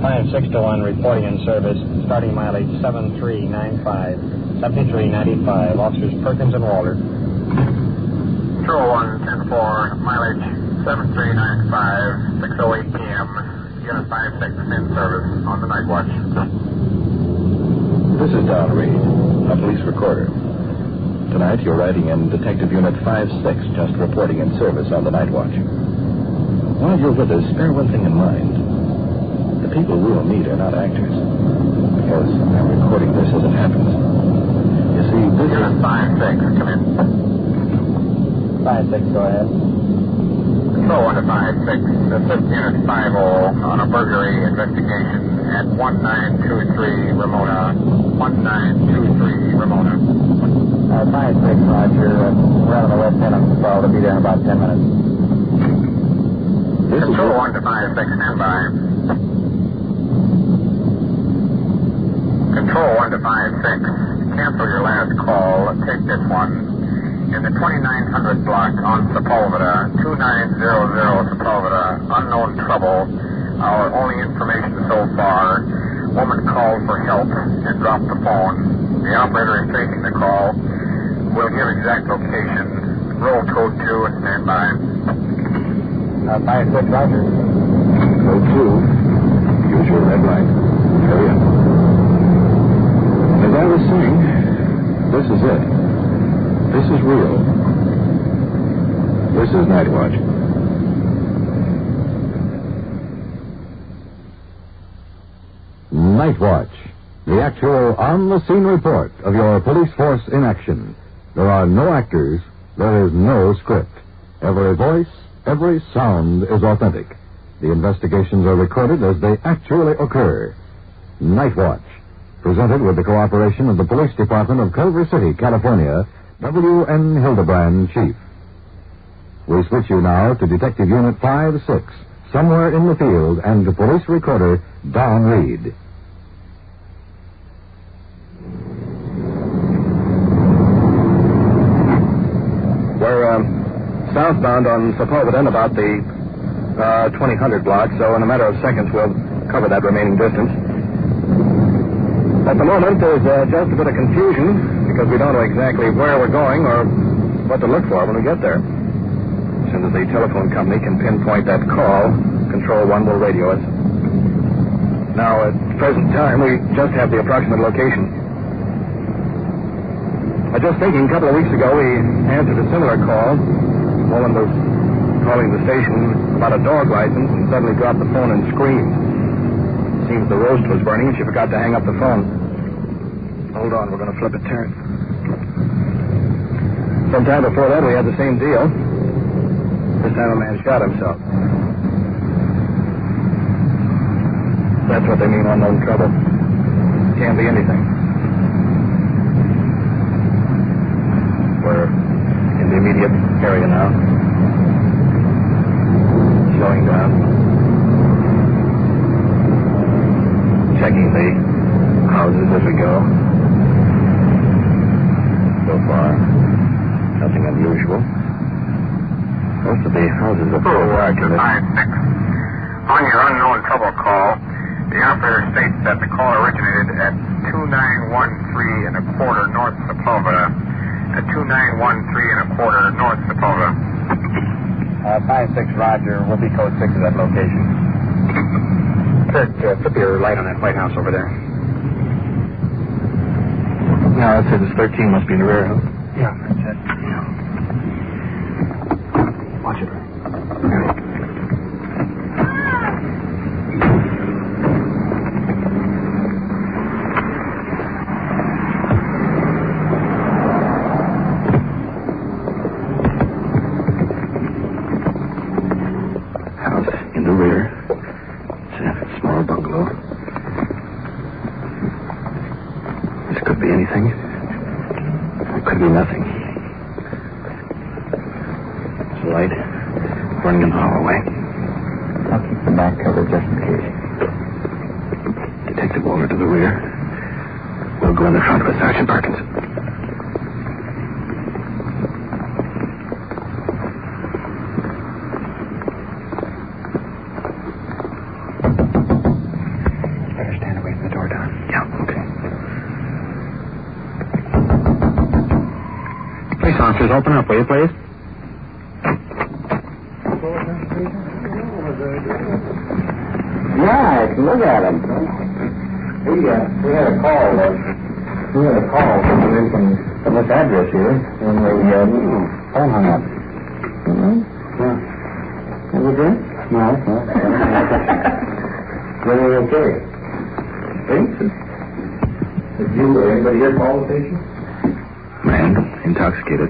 561 reporting in service, starting mileage 7395, 7395. Officers Perkins and Walter. 201-10-4, mileage 7395, 6:08 p.m. Unit 56 in service on the night watch. This is Don Reed, a police recorder. Tonight you're riding in Detective Unit 56, just reporting in service on the night watch. While you're with us, bear one thing in mind. The people we'll meet are not actors, because I'm recording this as it happens. You see, this Unit 56, come in. 56, go ahead. Control 1 to 56, assist Unit 50 on a burglary investigation at 1923 Ramona. 1923 Ramona. 56, Roger. We're out on the west end of the patrol. We'll be there in about 10 minutes. Control 1 to 56, stand by. Control 1 to 56, cancel your last call. Take this one. In the 2900 block on Sepulveda, 2900 Sepulveda, unknown trouble. Our only information so far, woman called for help and dropped the phone. The operator is taking the call. We'll give exact location. Roll code 2 and stand by. 56, Roger. Code 2. Use your red light. Hurry up. As I was saying, this is it. This is real. This is Night Watch. Night Watch, the actual on-the-scene report of your police force in action. There are no actors. There is no script. Every voice, every sound is authentic. The investigations are recorded as they actually occur. Night Watch, presented with the cooperation of the Police Department of Culver City, California, W.N. Hildebrand, Chief. We switch you now to Detective Unit 56, somewhere in the field, and to police recorder Don Reed. We're southbound on Sepulveda about the 2000 block, so in a matter of seconds we'll cover that remaining distance. At the moment, there's just a bit of confusion because we don't know exactly where we're going or what to look for when we get there. As soon as the telephone company can pinpoint that call, Control 1 will radio us. Now, at the present time, we just have the approximate location. I was just thinking, a couple of weeks ago, we answered a similar call. A woman was calling the station about a dog license and suddenly dropped the phone and screamed. Seems the roast was burning and she forgot to hang up the phone. Hold on, we're going to flip a turn. Sometime before that, we had the same deal. This time a man shot himself. That's what they mean, unknown trouble. Can't be anything. We're in the immediate area now. Slowing down. Checking the houses as we go. So far, nothing unusual. Most of the houses are full of Roger, 56. On your unknown trouble call, the operator states that the call originated at 2913 1/4 North Sepulveda. At 2913 1/4 North Sepulveda. 56, Roger. We'll be code 6 of that location. Kirk, flip your light on that White House over there. No, that's it. It's 13 must be in the rear, huh? Yeah, that's it. Yeah. Watch it. House in the rear. It's a small bungalow. This could be anything. It could be nothing. There's a light burning in the hallway. I'll keep the back covered just in case. Detective Walter to the rear. We'll go in the front with Sergeant Perkins. door down. Yeah, okay. Police officers, open up, will you, please? Nice. Look at him. We had a call. We had a call from this address here, and the phone hung up. Yeah. Have a drink? No. Really okay. Thanks. Did you or anybody here call the station? Man, intoxicated.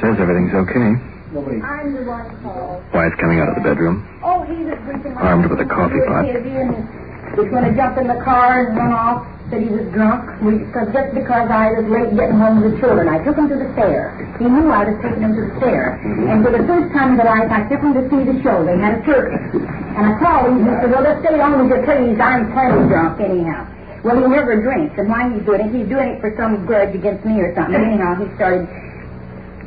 Says everything's okay. I'm the one called. Wife coming out of the bedroom, Oh, he was drinking my armed with a coffee pot. He's going to jump in the car and run off. Said he was drunk. Just because I was late getting home with the children, I took him to the fair. He knew I was taking him to the fair. And for the first time in their life, I took him to see the show. They had a circus. And I called him. He said, well, let's stay home with you, please. I'm plenty drunk anyhow. Well, he never drinks. And why he's doing it for some grudge against me or something. Anyhow, he started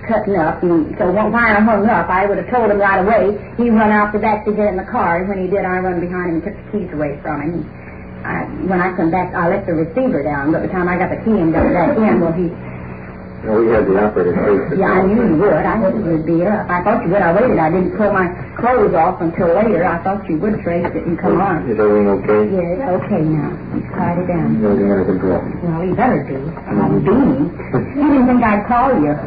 cutting up, and so when I hung up, I would have told him right away. He run out the back to get in the car, and when he did, I run behind him and took the keys away from him. When I come back, I left the receiver down, but by the time I got the key and got back in, well, he... Well, we had the operator trace. Yeah, I knew you would. I knew you would be up. I thought you would. I waited. I didn't pull my clothes off until later. I thought you would trace it and come on. Is everything okay? Yeah, it's okay now. He's quiet it down. Everything under control? Well, he better be. I'm beaming. You didn't think I'd call you.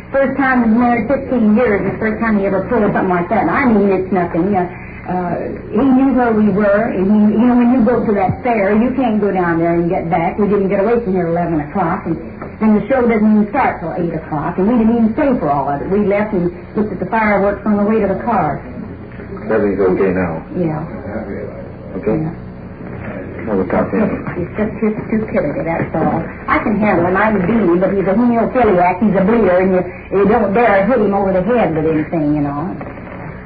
First time he's married 15 years, the first time he ever pulled something like that. And I mean, it's nothing. He knew where we were, and when you go to that fair, you can't go down there and get back. We didn't get away from here at 11 o'clock, and then the show doesn't even start till 8 o'clock, and we didn't even stay for all of it. We left and looked at the fireworks on the way to the car. Everything's okay now? Yeah. Okay? Yeah. Well, we'll talk to him. It's just his stupidity, that's all. I can handle him. I'm a beanie, but he's a hemophiliac. He's a bleeder, and you don't dare hit him over the head with anything, you know.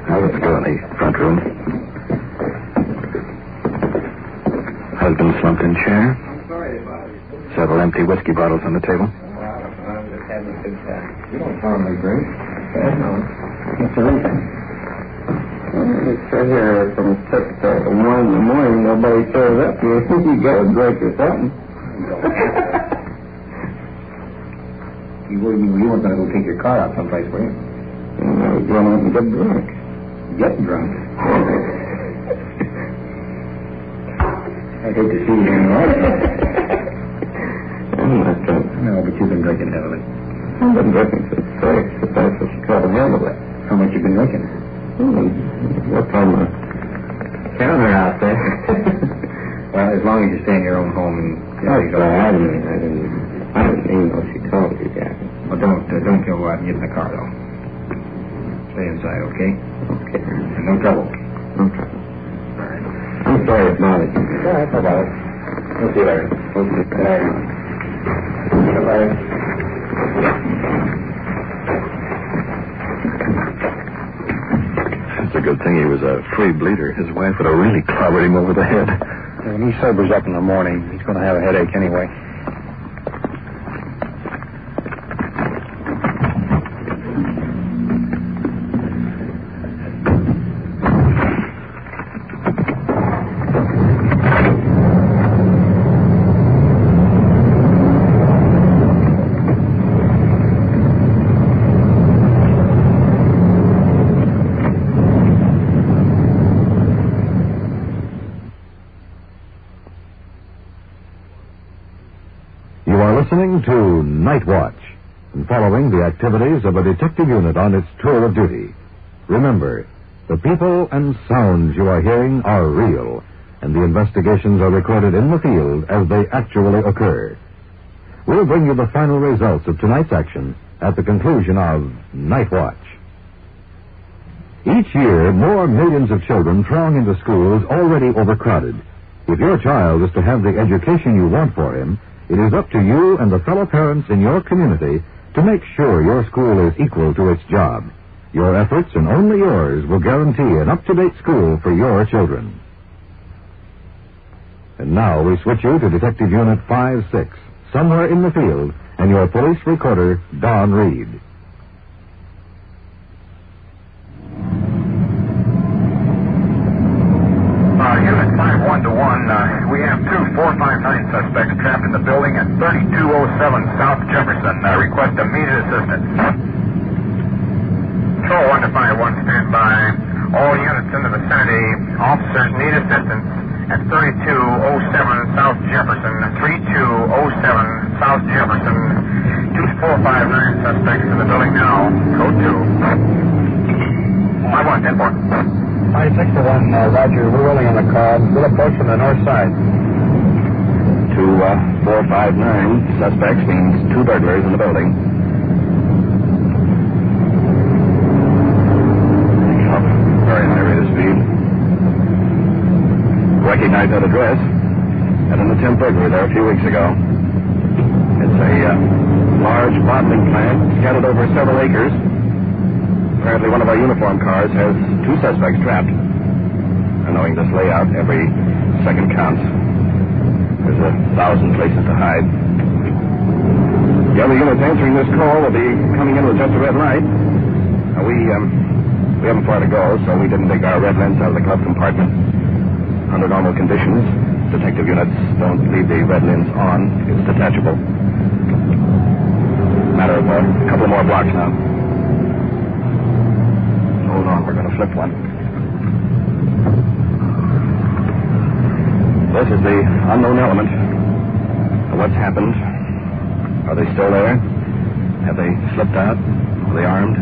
Now let's go in the front room. Husband slumped in chair. Several empty whiskey bottles on the table. I'm just having a good time. You don't normally drink. No. What's the reason? It's right here from 6 to 1 in the morning. Nobody shows up. You think you got a drink or something. You weren't going to go take your car out someplace, were you? I was going out and get drunk. Get drunk? I'd hate to see you in the I'm not drunk. No, but you've been drinking heavily. I've been drinking since 6, but that's what you call a handle it. How much you been drinking? What's on the counter out there? Well, as long as you stay in your own home and... I didn't mean what she told you, Jack. Well, don't go out and get in the car, though. Stay inside, okay? Okay. And no trouble. No trouble. All right. I'm sorry it's bothered you. All right, bye-bye. We'll see you later. Okay. Bye-bye. It's a good thing he was a free bleeder. His wife would have really clobbered him over the head. When he sobers up in the morning, he's going to have a headache anyway. Listening to Night Watch and following the activities of a detective unit on its tour of duty. Remember, the people and sounds you are hearing are real, and the investigations are recorded in the field as they actually occur. We'll bring you the final results of tonight's action at the conclusion of Night Watch. Each year, more millions of children throng into schools already overcrowded. If your child is to have the education you want for him, it is up to you and the fellow parents in your community to make sure your school is equal to its job. Your efforts, and only yours, will guarantee an up-to-date school for your children. And now we switch you to Detective Unit 5-6, somewhere in the field, and your police recorder, Don Reed. Unit 5-1 to 1. We have two 459 suspects trapped in the building at 3207 South Jefferson. Request immediate assistance. Control 1 to 5-1, stand by. All units in the vicinity. Officers need assistance at 3207 South Jefferson. 3207 South Jefferson. Two 459 suspects in the building now. Code 2. 5-1, 10-4. 5-6 to 1, Roger. We're rolling on the car. We'll approach from the north side. Two 459 suspects means two burglars in the building. Very high rate of speed. Recognize that address. Had an attempt burglary there a few weeks ago. It's a large bottling plant scattered over several acres. Apparently one of our uniform cars has two suspects trapped. And knowing this layout, every second counts. There's 1,000 places to hide. The other units answering this call will be coming in with just a red light. Now, we haven't far to go, so we didn't take our red lens out of the glove compartment. Under normal conditions, detective units don't leave the red lens on. It's detachable. Matter of a couple more blocks now. Hold on, we're going to flip one. This is the unknown element. What's happened? Are they still there? Have they slipped out? Are they armed?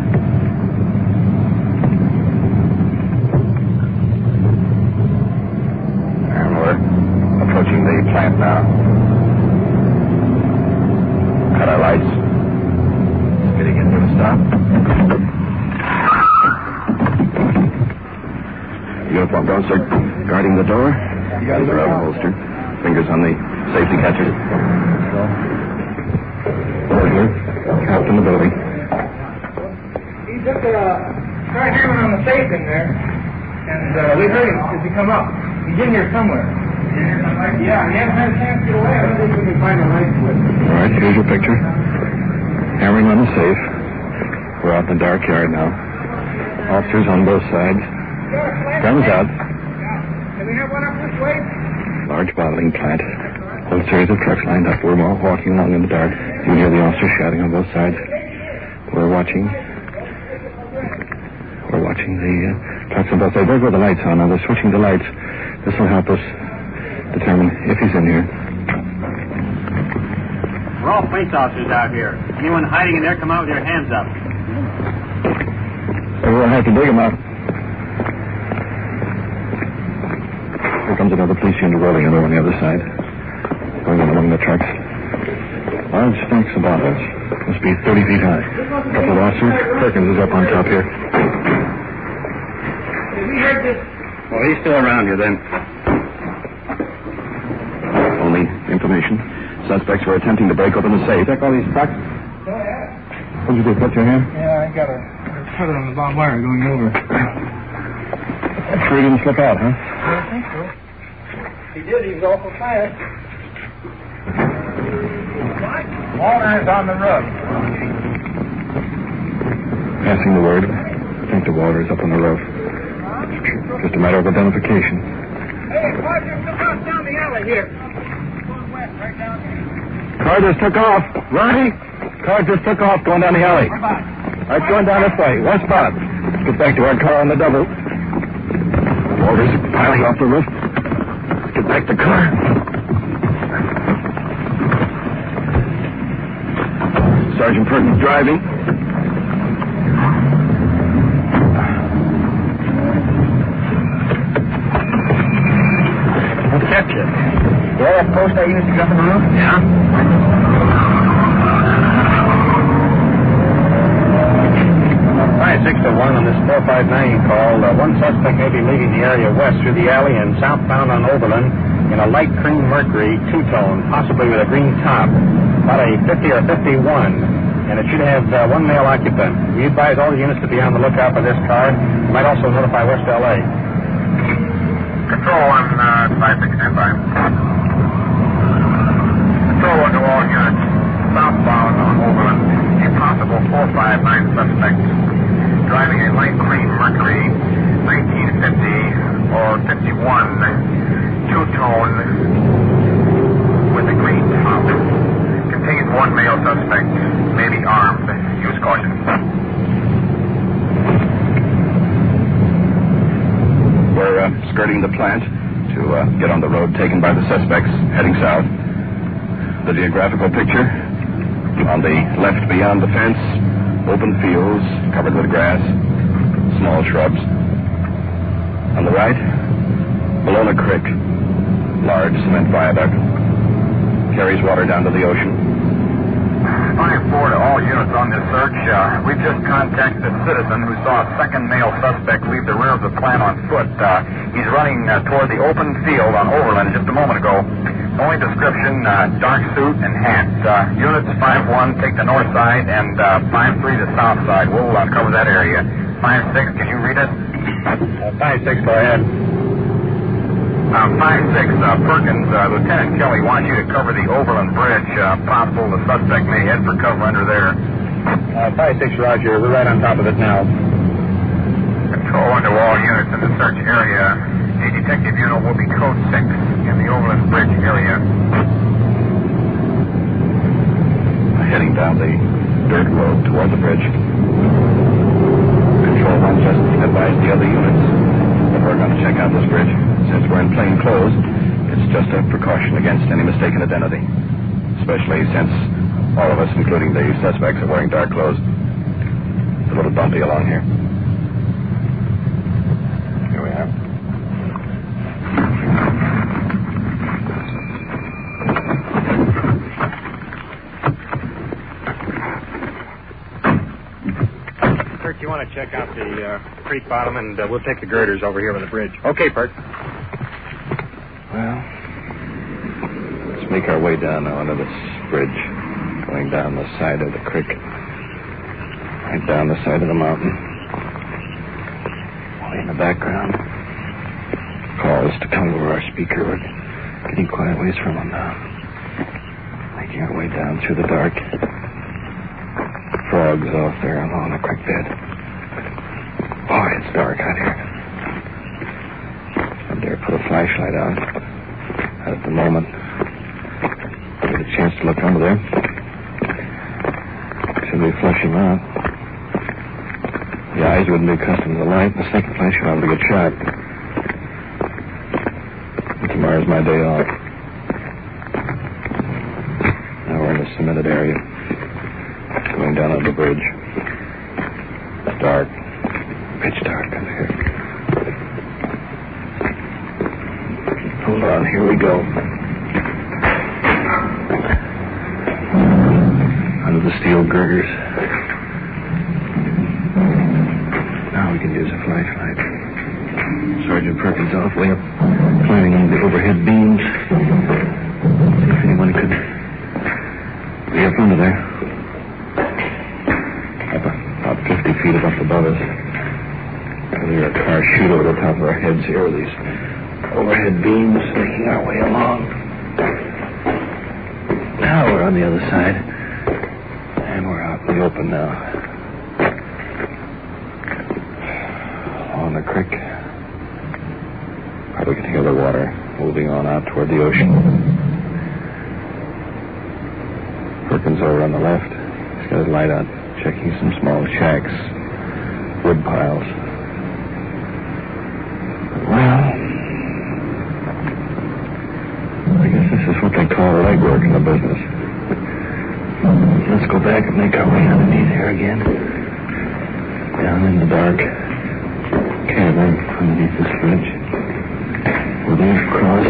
And we're approaching the plant now. Cut our lights. Getting into a stop. Uniformed officer guarding the door. Guns are out of holster. Fingers on the safety catches. Burglar. Trapped in the building. He just started hammering on the safe in there, and we heard him as he come up. He's in here somewhere. Yeah, he hasn't had a chance to get away. I don't think we can find a light switch. All right, here's your picture. Hammering on the safe. We're out in the dark yard now. Officers on both sides. Guns out. Can we have one up this way? Large bottling plant. Whole series of trucks lined up. We're all walking along in the dark. You can hear the officers shouting on both sides. We're watching the trucks on both sides. There's where the lights are now. They're switching the lights. This will help us determine if he's in here. We're all police officers out here. Anyone hiding in there, come out with your hands up. Everyone have to dig him out. Here comes another police unit rolling in on the other side. Going in among the trucks. Large stacks of bottles. Must be 30 feet high. A couple of officers. Perkins is up on top here. Did we hear this? Well, he's still around here then. Only information. Suspects were attempting to break open the safe. Check all these trucks. Oh, yeah. What'd you do, cut your hand? Yeah, I got a cutter on the barbed wire going over. That's sure he didn't slip out, huh? I don't think so. He did. He was awful fast. Water's on the roof. Passing the word. I think the water's up on the roof. Just a matter of identification. Hey, Roger, look out down the alley here. Going west, right down here. Car just took off. Ronnie? Car just took off going down the alley. Whereabouts? Right, going down this way. Westbound. Let's get back to our car on the double. Water's piling off the roof. Let's get back to the car. Sergeant Perkins driving. What's that, Chip? Yeah, that post I used to get up on the roof? Yeah? 5-6 to 1 on this 459 call. One suspect may be leaving the area west through the alley and southbound on Oberlin in a light cream Mercury two-tone, possibly with a green top. About a 50 or 51. And it should have one male occupant. We advise all the units to be on the lookout for this car. You might also notify West L.A. Control 1, 5-6, stand by. Control 1 to all units. Southbound on Oberlin. A possible 459 suspect. Driving a light cream Mercury 1950 or 51. two-tone with a green top. Contains one male suspect, maybe armed. Use caution. We're skirting the plant to get on the road taken by the suspects heading south. The geographical picture: on the left beyond the fence, open fields covered with grass, small shrubs. On the right, Bologna Creek, large cement viaduct, carries water down to the ocean. 5-4 to all units on this search. We've just contacted a citizen who saw a second male suspect leave the rear of the plant on foot. He's running toward the open field on Overland just a moment ago. Only description, dark suit and hat. Units 5-1 take the north side and 5-3 the south side. We'll cover that area. 5-6, can you read it? 5-6, go ahead. 5-6, Perkins, Lieutenant Kelly wants you to cover the Overland Bridge. Possible the suspect may head for cover under there. 5-6, Roger. We're right on top of it now. Control under all units in the search area. A detective unit will be code 6 in the Overland Bridge area. Heading down the dirt road toward the bridge. Control 1 just advised the other units that we're going to check out this bridge. Since we're in plain clothes, it's just a precaution against any mistaken identity. Especially since all of us, including the suspects, are wearing dark clothes. It's a little bumpy along here. Here we are. Perk, you want to check out the creek bottom, and we'll take the girders over here with the bridge. Okay, Perk. Well, let's make our way down now onto this bridge, going down the side of the creek, right down the side of the mountain. Way in the background, calls to come over our speaker. We're getting quite a ways from them now. Making our way down through the dark. Frogs off there along the creek bed. Boy, it's dark out here. I dare put a flashlight on. At the moment, get a chance to look under there. Should be flushing out. The eyes wouldn't be accustomed to the light. The second flash, you're liable to get shot. And tomorrow's my day off. Now we're in a cemented area, going down on the bridge. It's dark, pitch dark under here. Hold on, here we go. Under the steel girders. Now we can use a flashlight. Sergeant Perkins off way up, climbing into the overhead beams. See if anyone could be up under there. Up about 50 feet above us. We hear a car shoot over the top of our heads here with these overhead beams, making our way along. Now we're on the other side. And we're out in the open now. On the creek. Probably can hear the water moving on out toward the ocean. Perkins over on the left. He's got his light on, checking some small shacks, wood piles. Well, I guess this is what they call legwork in the business. Let's go back and make our way underneath here again. Down in the dark cavern underneath this bridge. We're going across.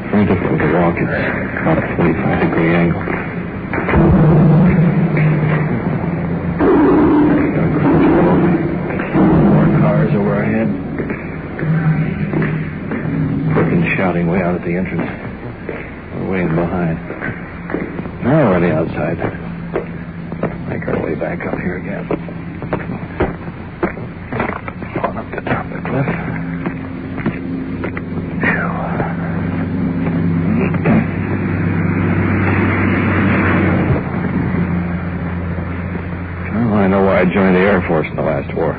Very difficult to walk. It's about a 45-degree angle. More cars over our head. Perkins shouting way out at the entrance. We're way in behind. Now we're on the outside. Make our way back up here again. On up the top of the cliff. Well, I know why I joined the Air Force in the last war.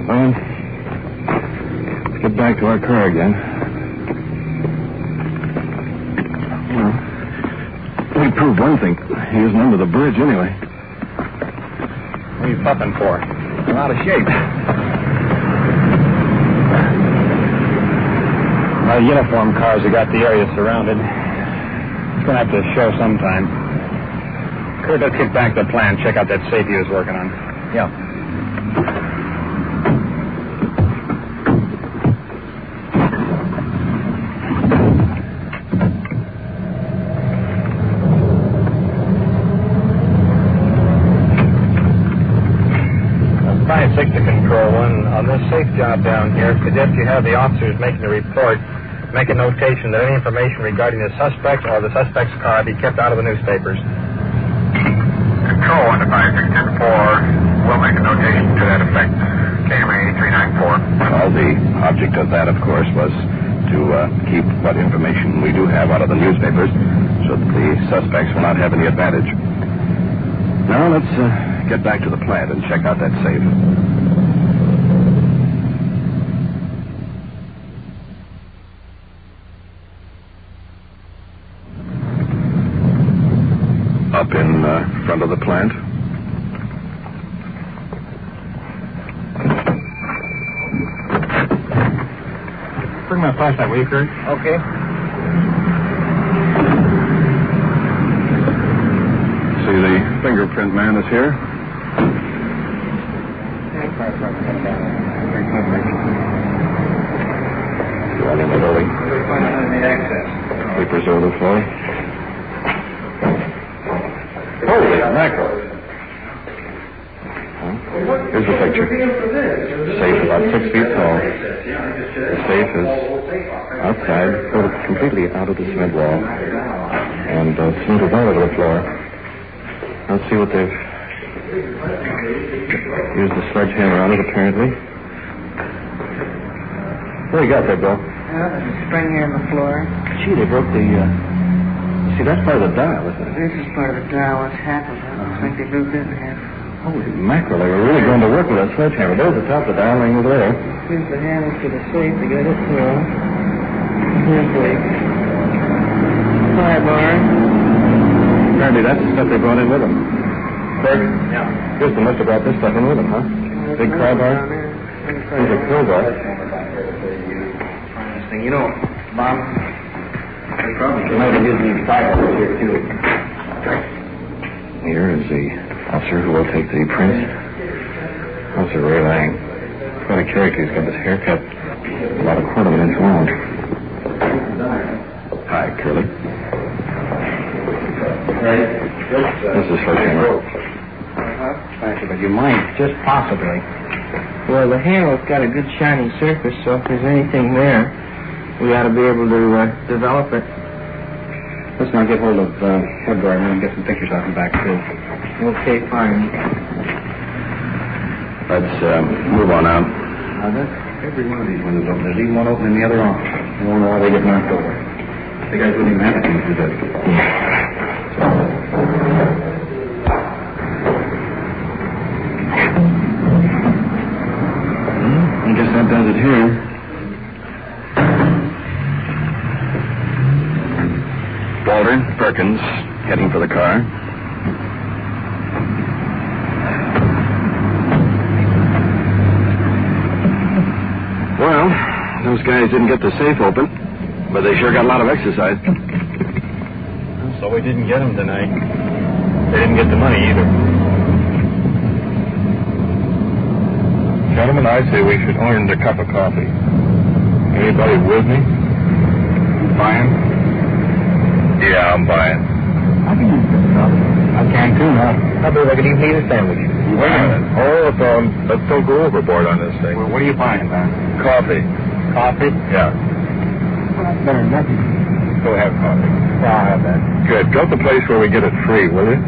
Well, back to our car again. Well, we proved one thing. He isn't under the bridge anyway. What are you puffing for? I'm out of shape. Well, uniform cars have got the area surrounded. It's going to have to show sometime. Kurt, let's get back to the plan. Check out that safe he was working on. Yeah. Six to Control 1. On this safe job down here, suggest you have the officers making the report make a notation that any information regarding the suspect or the suspect's car be kept out of the newspapers. Control 1 to 5610-4. We'll make a notation to that effect. KMA 394. Well, the object of that, of course, was to keep what information we do have out of the newspapers so that the suspects will not have any advantage. Now, let's get back to the plant and check out that safe. Up in front of the plant. Bring my flashlight, will you, Kurt? Okay. See, the fingerprint man is here. Right in the building. Papers over the floor. Holy mackerel. Here's the picture. Safe about 6 feet tall. The safe is outside, completely out of the cement wall. And cemented all over the floor. Let's see what they've used the sledgehammer on it, apparently. What do you got there, Bill? There's a spring here in the floor. Gee, they broke the, see, that's part of the dial, isn't it? This is part of the dial. It's half of it. Looks like they broke it in half. Holy mackerel, they were really going to work with that sledgehammer. There's the top of the dial ring over there. Here's the handle to the safe to get it through. Here's the pry bar. Apparently that's the stuff they brought in with them. Craig? Yeah. Houston must have brought this stuff in with them, huh? Big crowbar. Here's a crowbar. You know, Bob, they probably might have used these fibers here, too. Here is the officer who will take the prints. Officer Ray Lang. Quite a character. He's got his haircut about a quarter of an inch long. Hi, Curly. This is sledgehammer. But you might, just possibly. Well, the handle's got a good shiny surface, so if there's anything there, we ought to be able to develop it. Let's now get hold of Woodguard and get some pictures out and back, too. Okay, fine. Let's move on out. Now, that's every one of these windows open. There's even one open in the other office. I don't know how they get knocked over. The guys wouldn't even have to do that. I guess that does it here. Walter, Perkins, heading for the car. Well, those guys didn't get the safe open, but they sure got a lot of exercise. So we didn't get them tonight. They didn't get the money either. Gentlemen, I say we should orange a cup of coffee. Anybody with me? Buying? Yeah, I'm buying. I can use this stuff. I can too, huh? How about I could even eat a sandwich? Wait a minute. Let's don't go overboard on this thing. Well, what are you buying, man? Coffee. Coffee? Yeah. Well, that's better than nothing. Go have coffee. Yeah, I'll have that. Good. Go to the place where we get it free, will you?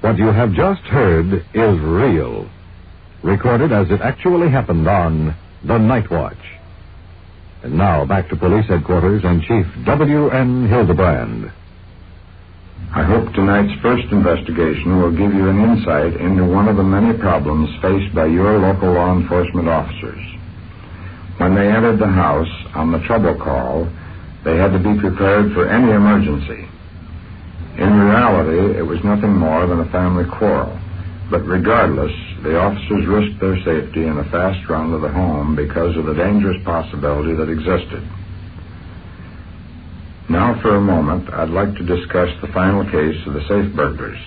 What you have just heard is real. Recorded as it actually happened on The Night Watch. And now back to police headquarters and Chief W.N. Hildebrand. I hope tonight's first investigation will give you an insight into one of the many problems faced by your local law enforcement officers. When they entered the house on the trouble call, they had to be prepared for any emergency. In reality, it was nothing more than a family quarrel. But regardless, the officers risked their safety in a fast run to the home because of the dangerous possibility that existed. Now, for a moment, I'd like to discuss the final case of the safe burglars.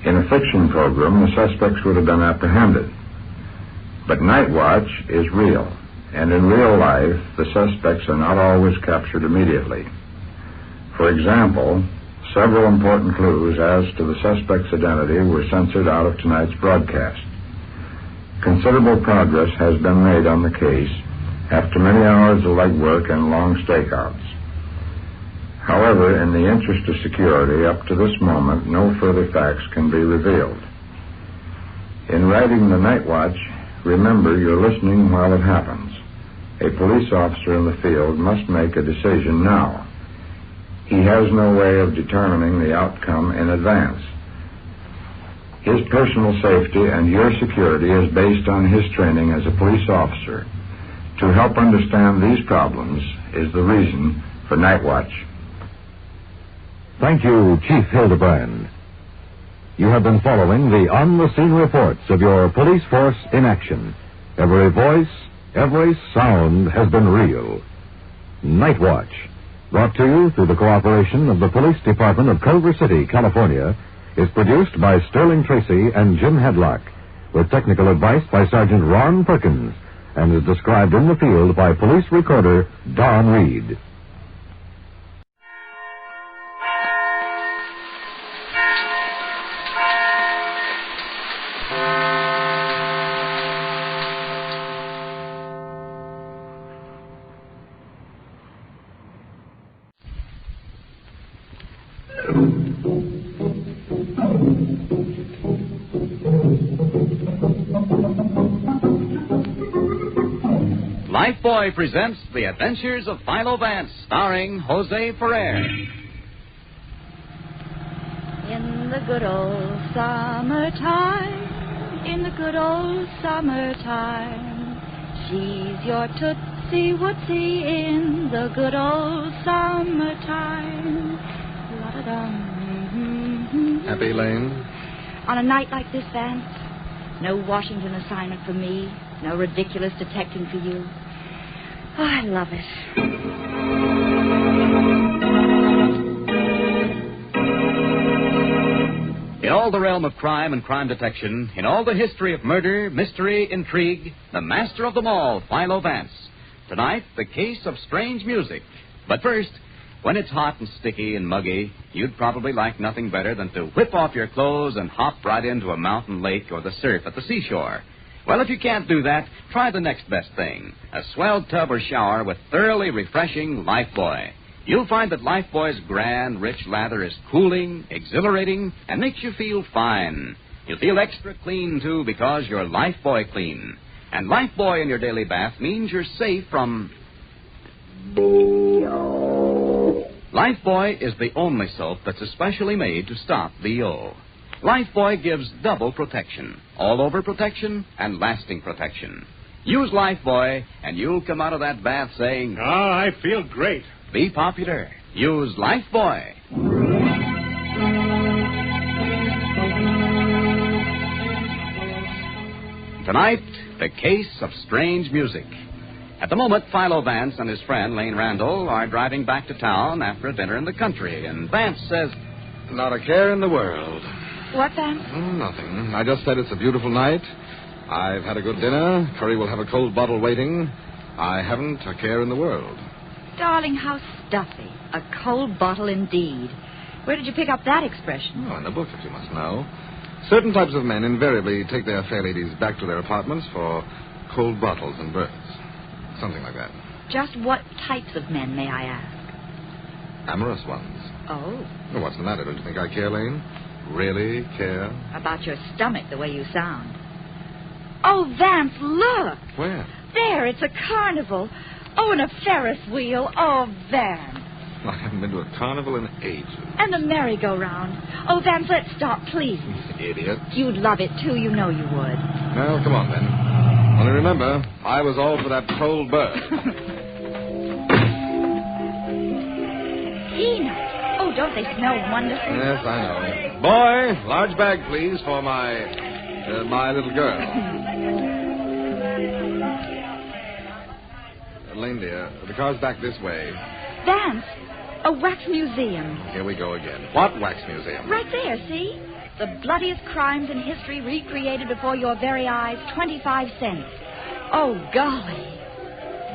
In a fiction program, the suspects would have been apprehended. But Night Watch is real, and in real life, the suspects are not always captured immediately. For example, several important clues as to the suspect's identity were censored out of tonight's broadcast. Considerable progress has been made on the case after many hours of legwork and long stakeouts. However, in the interest of security, up to this moment, no further facts can be revealed. In writing the Night Watch, remember you're listening while it happens. A police officer in the field must make a decision now. He has no way of determining the outcome in advance. His personal safety and your security is based on his training as a police officer. To help understand these problems is the reason for Night Watch. Thank you, Chief Hildebrand. You have been following the on-the-scene reports of your police force in action. Every voice, every sound has been real. Night Watch, brought to you through the cooperation of the Police Department of Culver City, California, is produced by Sterling Tracy and Jim Hadlock, with technical advice by Sergeant Ron Perkins, and is described in the field by police recorder Don Reed. Lifebuoy presents The Adventures of Philo Vance, starring Jose Ferrer. In the good old summertime, in the good old summertime, she's your Tootsie Wootsie in the good old summertime. La-da-dum. Happy Lane? On a night like this, Vance, no Washington assignment for me, no ridiculous detecting for you. Oh, I love it. In all the realm of crime and crime detection, in all the history of murder, mystery, intrigue, the master of them all, Philo Vance. Tonight, the case of strange music. But first, when it's hot and sticky and muggy, you'd probably like nothing better than to whip off your clothes and hop right into a mountain lake or the surf at the seashore. Well, if you can't do that, try the next best thing, a swell tub or shower with thoroughly refreshing Lifebuoy. You'll find that Lifebuoy's grand, rich lather is cooling, exhilarating, and makes you feel fine. You'll feel extra clean, too, because you're Lifebuoy clean. And Lifebuoy in your daily bath means you're safe from... Lifebuoy is the only soap that's especially made to stop BO. Lifebuoy gives double protection, all-over protection, and lasting protection. Use Lifebuoy, and you'll come out of that bath saying, "Oh, I feel great." Be popular. Use Lifebuoy. Tonight, the case of strange music. At the moment, Philo Vance and his friend, Lane Randall, are driving back to town after a dinner in the country, and Vance says, Not a care in the world. What, Vance? Nothing. I just said it's a beautiful night. I've had a good dinner. Curry will have a cold bottle waiting. I haven't a care in the world. Darling, how stuffy. A cold bottle indeed. Where did you pick up that expression? Oh, in the book, if you must know. Certain types of men invariably take their fair ladies back to their apartments for cold bottles and berths. Something like that. Just what types of men, may I ask? Amorous ones. Oh. Well, what's the matter? Don't you think I care, Lane? Really care? About your stomach, the way you sound. Oh, Vance, look! Where? There, it's a carnival. Oh, and a Ferris wheel. Oh, Vance. I haven't been to a carnival in ages. And a merry-go-round. Oh, Vance, let's stop, please. Idiot. You'd love it, too. You know you would. Well, come on, then. Only remember, I was all for that cold bird. Peanuts. Oh, don't they smell wonderful? Yes, I know. Boy, large bag, please, for my little girl. Elaine, dear, the car's back this way. Vance, a wax museum. Here we go again. What wax museum? Right there, see? The bloodiest crimes in history recreated before your very eyes, 25 cents. Oh, golly.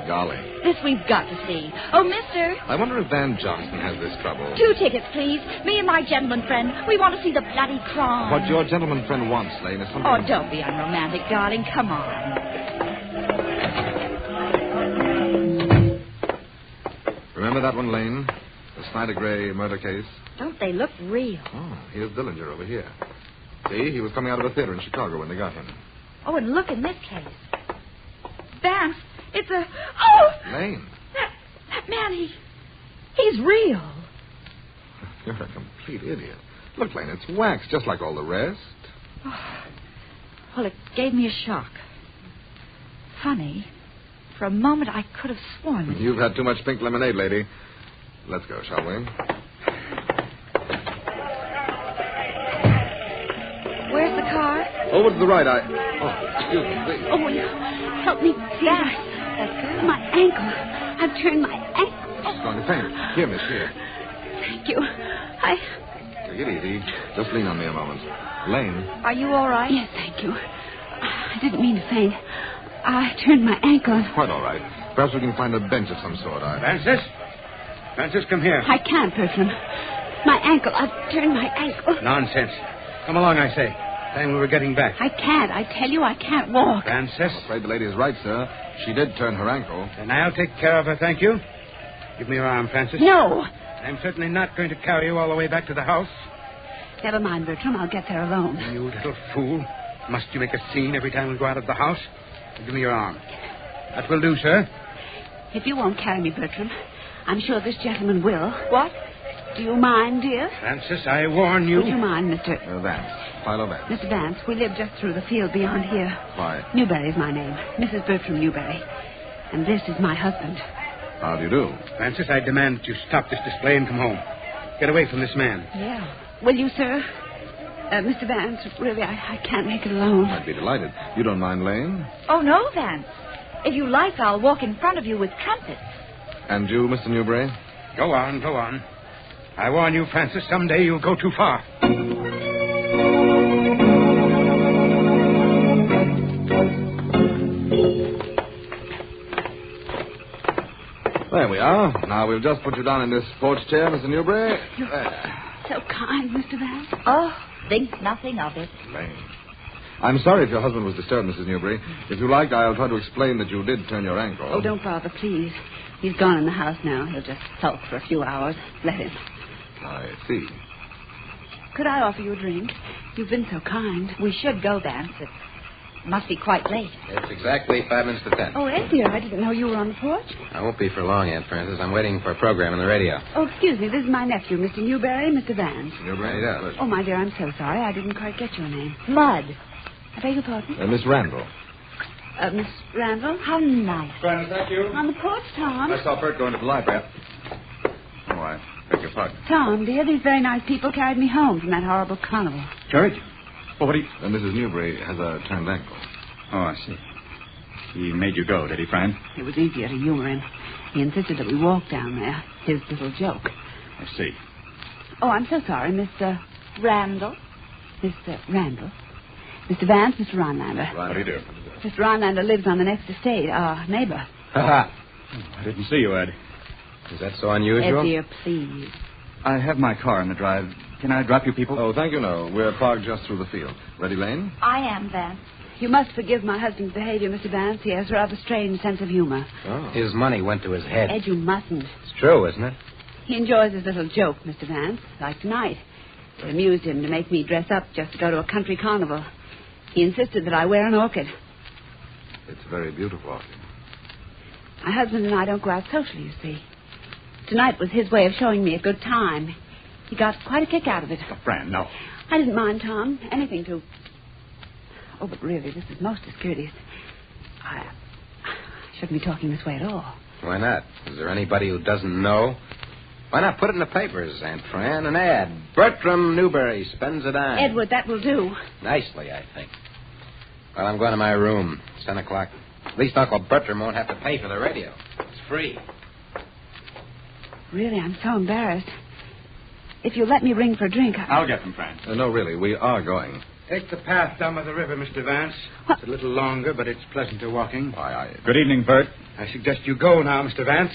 Golly. This we've got to see. Oh, mister. I wonder if Van Johnson has this trouble. 2 tickets, please. Me and my gentleman friend. We want to see the bloody crime. What your gentleman friend wants, Lane, is something... Oh, don't be unromantic, darling. Come on. Remember that one, Lane? The Snyder Gray murder case? Don't they look real? Oh, here's Dillinger over here. See, he was coming out of a theater in Chicago when they got him. Oh, and look in this case. Vance, it's a... Oh! Lane. That man, he's real. You're a complete idiot. Look, Lane, it's wax, just like all the rest. Oh. Well, it gave me a shock. Funny. For a moment, I could have sworn... You've had too much pink lemonade, lady. Let's go, shall we? Where's the car? Over to the right, Oh, excuse me, please. Oh, will you help me, please? My ankle. I've turned my ankle. She's going to faint. Here, miss, here. Thank you. Take it easy. Just lean on me a moment. Lane. Are you all right? Yes, thank you. I didn't mean to faint. I turned my ankle. Quite all right. Perhaps we can find a bench of some sort. Francis, come here. I can't, Bertram. My ankle. I've turned my ankle. Nonsense. Come along, I say. Time we were getting back. I can't. I tell you, I can't walk. Francis? I'm afraid the lady is right, sir. She did turn her ankle. And I'll take care of her, thank you. Give me your arm, Francis. No. I'm certainly not going to carry you all the way back to the house. Never mind, Bertram. I'll get there alone. You little fool. Must you make a scene every time we go out of the house? Give me your arm. That will do, sir. If you won't carry me, Bertram, I'm sure this gentleman will. What? Do you mind, dear? Francis, I warn you. Would you mind, Mr. Vance. Philo Vance. Mr. Vance, we live just through the field beyond here. Why? Newberry's my name. Mrs. Bertram Newberry. And this is my husband. How do you do? Francis, I demand that you stop this display and come home. Get away from this man. Yeah. Will you, sir? Mr. Vance, really, I can't make it alone. I'd be delighted. You don't mind, Lane? Oh, no, Vance. If you like, I'll walk in front of you with trumpets. And you, Mr. Newberry? Go on, go on. I warn you, Francis, someday you'll go too far. There we are. Now we'll just put you down in this porch chair, Mr. Newberry. So kind, Mr. Vance. Oh, think nothing of it. Lane. I'm sorry if your husband was disturbed, Mrs. Newberry. If you like, I'll try to explain that you did turn your ankle. Oh, don't bother, please. He's gone in the house now. He'll just sulk for a few hours. Let him. I see. Could I offer you a drink? You've been so kind. We should go, Vance. It must be quite late. It's exactly 5 minutes to 10. Oh, Ed, dear, I didn't know you were on the porch. I won't be for long, Aunt Frances. I'm waiting for a program on the radio. Oh, excuse me. This is my nephew, Mr. Newberry, Mr. Vance. Newberry, yeah. Oh, my dear, I'm so sorry. I didn't quite get your name. Mud. I beg your pardon? Miss Randall. Miss Randall? How nice. Francis, thank you. On the porch, Tom. I saw Bert going to the library. Oh, I beg your pardon. Tom, dear, these very nice people carried me home from that horrible carnival. Courage? Oh, what do you... Mrs. Newberry has a turned ankle. Oh, I see. He made you go, did he, Fran? It was easier to humor him. He insisted that we walk down there. His little joke. I see. Oh, I'm so sorry, Mr. Randall. Mr. Randall. Mr. Vance, Mr. Ronlander. How do you do? Mr. Ronlander lives on the next estate, our neighbor. Ha-ha. I didn't see you, Ed. Is that so unusual? Ed, dear, please. I have my car in the drive. Can I drop you people? Oh, thank you, no. We're parked just through the field. Ready, Lane? I am, Vance. You must forgive my husband's behavior, Mr. Vance. He has a rather strange sense of humor. Oh. His money went to his head. Ed, you mustn't. It's true, isn't it? He enjoys his little joke, Mr. Vance, like tonight. It amused him to make me dress up just to go to a country carnival. He insisted that I wear an orchid. It's very beautiful. My husband and I don't go out socially, you see. Tonight was his way of showing me a good time. He got quite a kick out of it. Fran, no. I didn't mind, Tom. Anything to... Oh, but really, this is most discourteous. I shouldn't be talking this way at all. Why not? Is there anybody who doesn't know? Why not put it in the papers, Aunt Fran? An ad. Bertram Newberry spends a dime. Edward, that will do. Nicely, I think. Well, I'm going to my room. It's 10 o'clock. At least Uncle Bertram won't have to pay for the radio. It's free. Really, I'm so embarrassed. If you'll let me ring for a drink, I'll get them, Fran. No, really, we are going. Take the path down by the river, Mr. Vance. What? It's a little longer, but it's pleasanter walking. Aye. Good evening, Bert. I suggest you go now, Mr. Vance.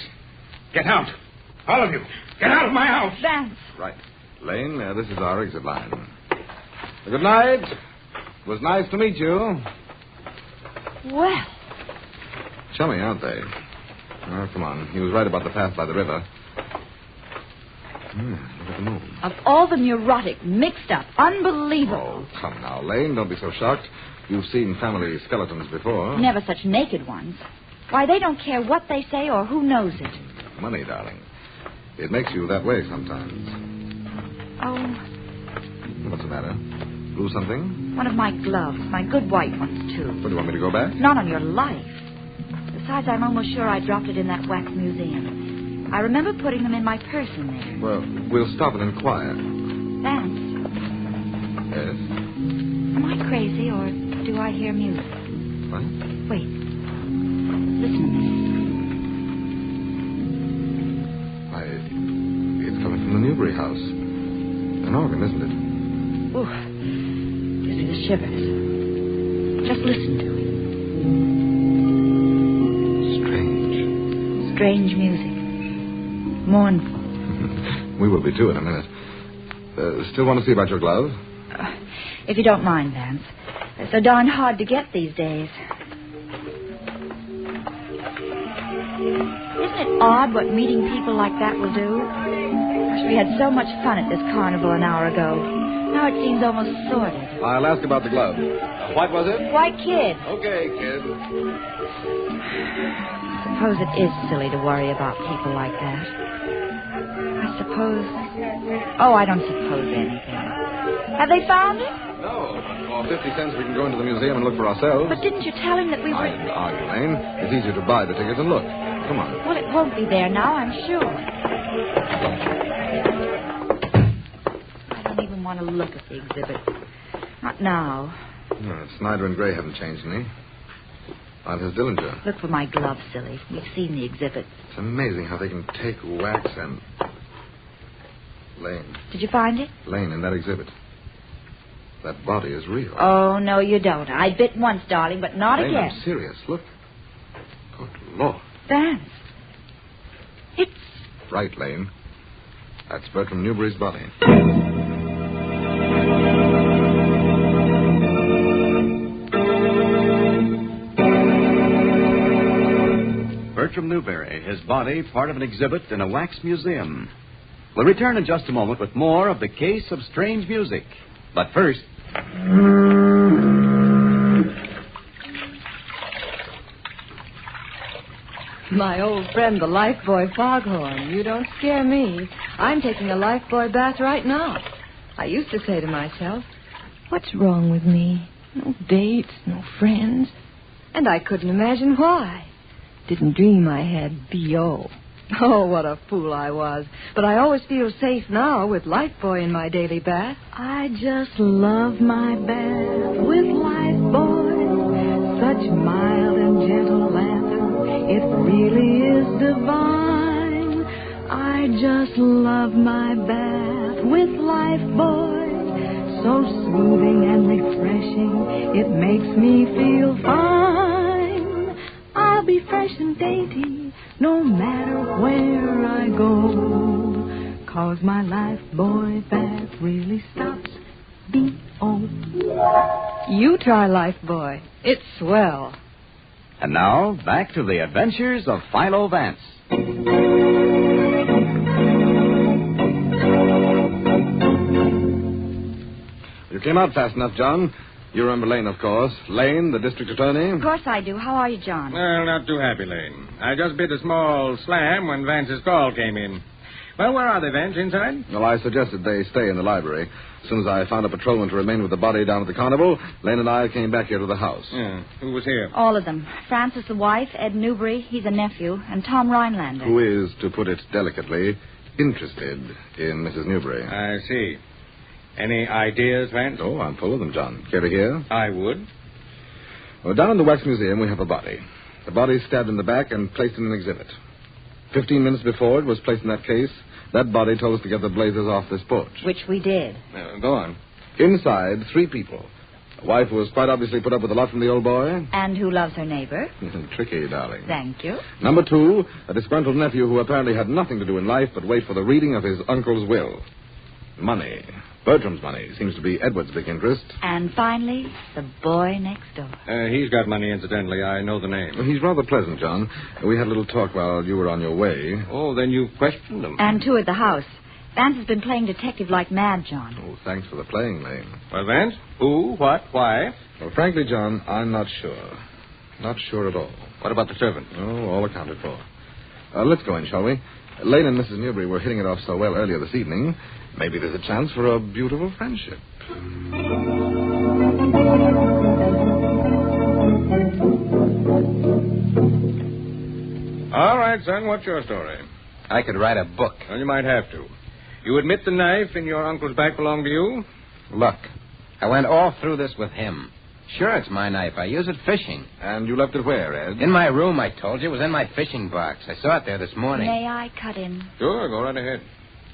Get out. All of you. Get out of my house. Vance. Right. Lane, this is our exit line. Good night. It was nice to meet you. Well. Chummy, aren't they? Oh, come on. He was right about the path by the river. Look at the moon. Of all the neurotic, mixed up, unbelievable. Oh, come now, Lane. Don't be so shocked. You've seen family skeletons before. Never such naked ones. Why, they don't care what they say or who knows it. Money, darling. It makes you that way sometimes. Oh. What's the matter? Lose something? One of my gloves. My good white ones, too. What, do you want me to go back? Not on your life. Besides, I'm almost sure I dropped it in that wax museum. I remember putting them in my purse in there. Well, we'll stop and inquire. Vance. Yes? Am I crazy or do I hear music? What? Wait. Listen to this. Why, it's coming from the Newbury house. An organ, isn't it? Ooh. Gives me the shivers. Just listen to it. Strange music. Mournful. We will be, too, in a minute. Still want to see about your glove? If you don't mind, Vance. They're so darn hard to get these days. Isn't it odd what meeting people like that will do? Gosh, we had so much fun at this carnival an hour ago. Now it seems almost sordid. I'll ask about the glove. What was it? White kid. Okay, kid. I suppose it is silly to worry about people like that. I suppose... Oh, I don't suppose anything. Have they found it? No. For 50 cents, we can go into the museum and look for ourselves. But didn't you tell him that we were... I didn't argue, Lane. It's easier to buy the tickets and look. Come on. Well, it won't be there now, I'm sure. I don't even want to look at the exhibit. Not now. No, Snyder and Gray haven't changed any. On his Dillinger. Look for my glove, silly. We've seen the exhibit. It's amazing how they can take wax and... Lane. Did you find it? Lane, in that exhibit. That body is real. Oh, no, you don't. I bit once, darling, but not Lane, again. I'm serious. Look. Good Lord. Vance. It's... Right, Lane. That's Bertram Newbury's body. Bertram Newberry, his body part of an exhibit in a wax museum. We'll return in just a moment with more of the case of strange music. But first... My old friend, the Lifebuoy Foghorn. You don't scare me. I'm taking a Lifebuoy bath right now. I used to say to myself, what's wrong with me? No dates, no friends. And I couldn't imagine why. Didn't dream I had B.O. Oh, what a fool I was. But I always feel safe now with Lifebuoy in my daily bath. I just love my bath with Lifebuoy. Such mild and gentle laughter. It really is divine. I just love my bath with Lifebuoy. So soothing and refreshing. It makes me feel fine. I'll be fresh and dainty no matter where I go. 'Cause my Lifebuoy bath really stops B.O. You try Lifebuoy. It's swell. And now, back to the adventures of Philo Vance. You came out fast enough, John. You remember Lane, of course. Lane, the district attorney. Of course I do. How are you, John? Well, not too happy, Lane. I just bit a small slam when Vance's call came in. Well, where are they, Vance? Inside? Well, I suggested they stay in the library. As soon as I found a patrolman to remain with the body down at the carnival, Lane and I came back here to the house. Yeah. Who was here? All of them. Francis, the wife, Ed Newbury, he's a nephew, and Tom Rhinelander. Who is, to put it delicately, interested in Mrs. Newbury. I see. Any ideas, Vance? Oh, I'm full of them, John. Care to hear? I would. Well, down in the Wax Museum, we have a body. The body is stabbed in the back and placed in an exhibit. 15 minutes before it was placed in that case, that body told us to get the blazers off this porch. Which we did. Go on. Inside, 3 people. A wife who was quite obviously put up with a lot from the old boy. And who loves her neighbor. Tricky, darling. Thank you. Number 2, a disgruntled nephew who apparently had nothing to do in life but wait for the reading of his uncle's will. Money. Bertram's money seems to be Edward's big interest. And finally, the boy next door. He's got money, incidentally. I know the name. Well, he's rather pleasant, John. We had a little talk while you were on your way. Oh, then you questioned him. And toured the house. Vance has been playing detective like mad, John. Oh, thanks for the playing, Lane. Well, Vance, who, what, why? Well, frankly, John, I'm not sure. Not sure at all. What about the servant? Oh, all accounted for. Let's go in, shall we? Lane and Mrs. Newbury were hitting it off so well earlier this evening. Maybe there's a chance for a beautiful friendship. All right, son, what's your story? I could write a book. Well, you might have to. You admit the knife in your uncle's back belonged to you? Look, I went all through this with him. Sure, it's my knife. I use it fishing. And you left it where, Ed? In my room, I told you. It was in my fishing box. I saw it there this morning. May I cut in? Sure, go right ahead.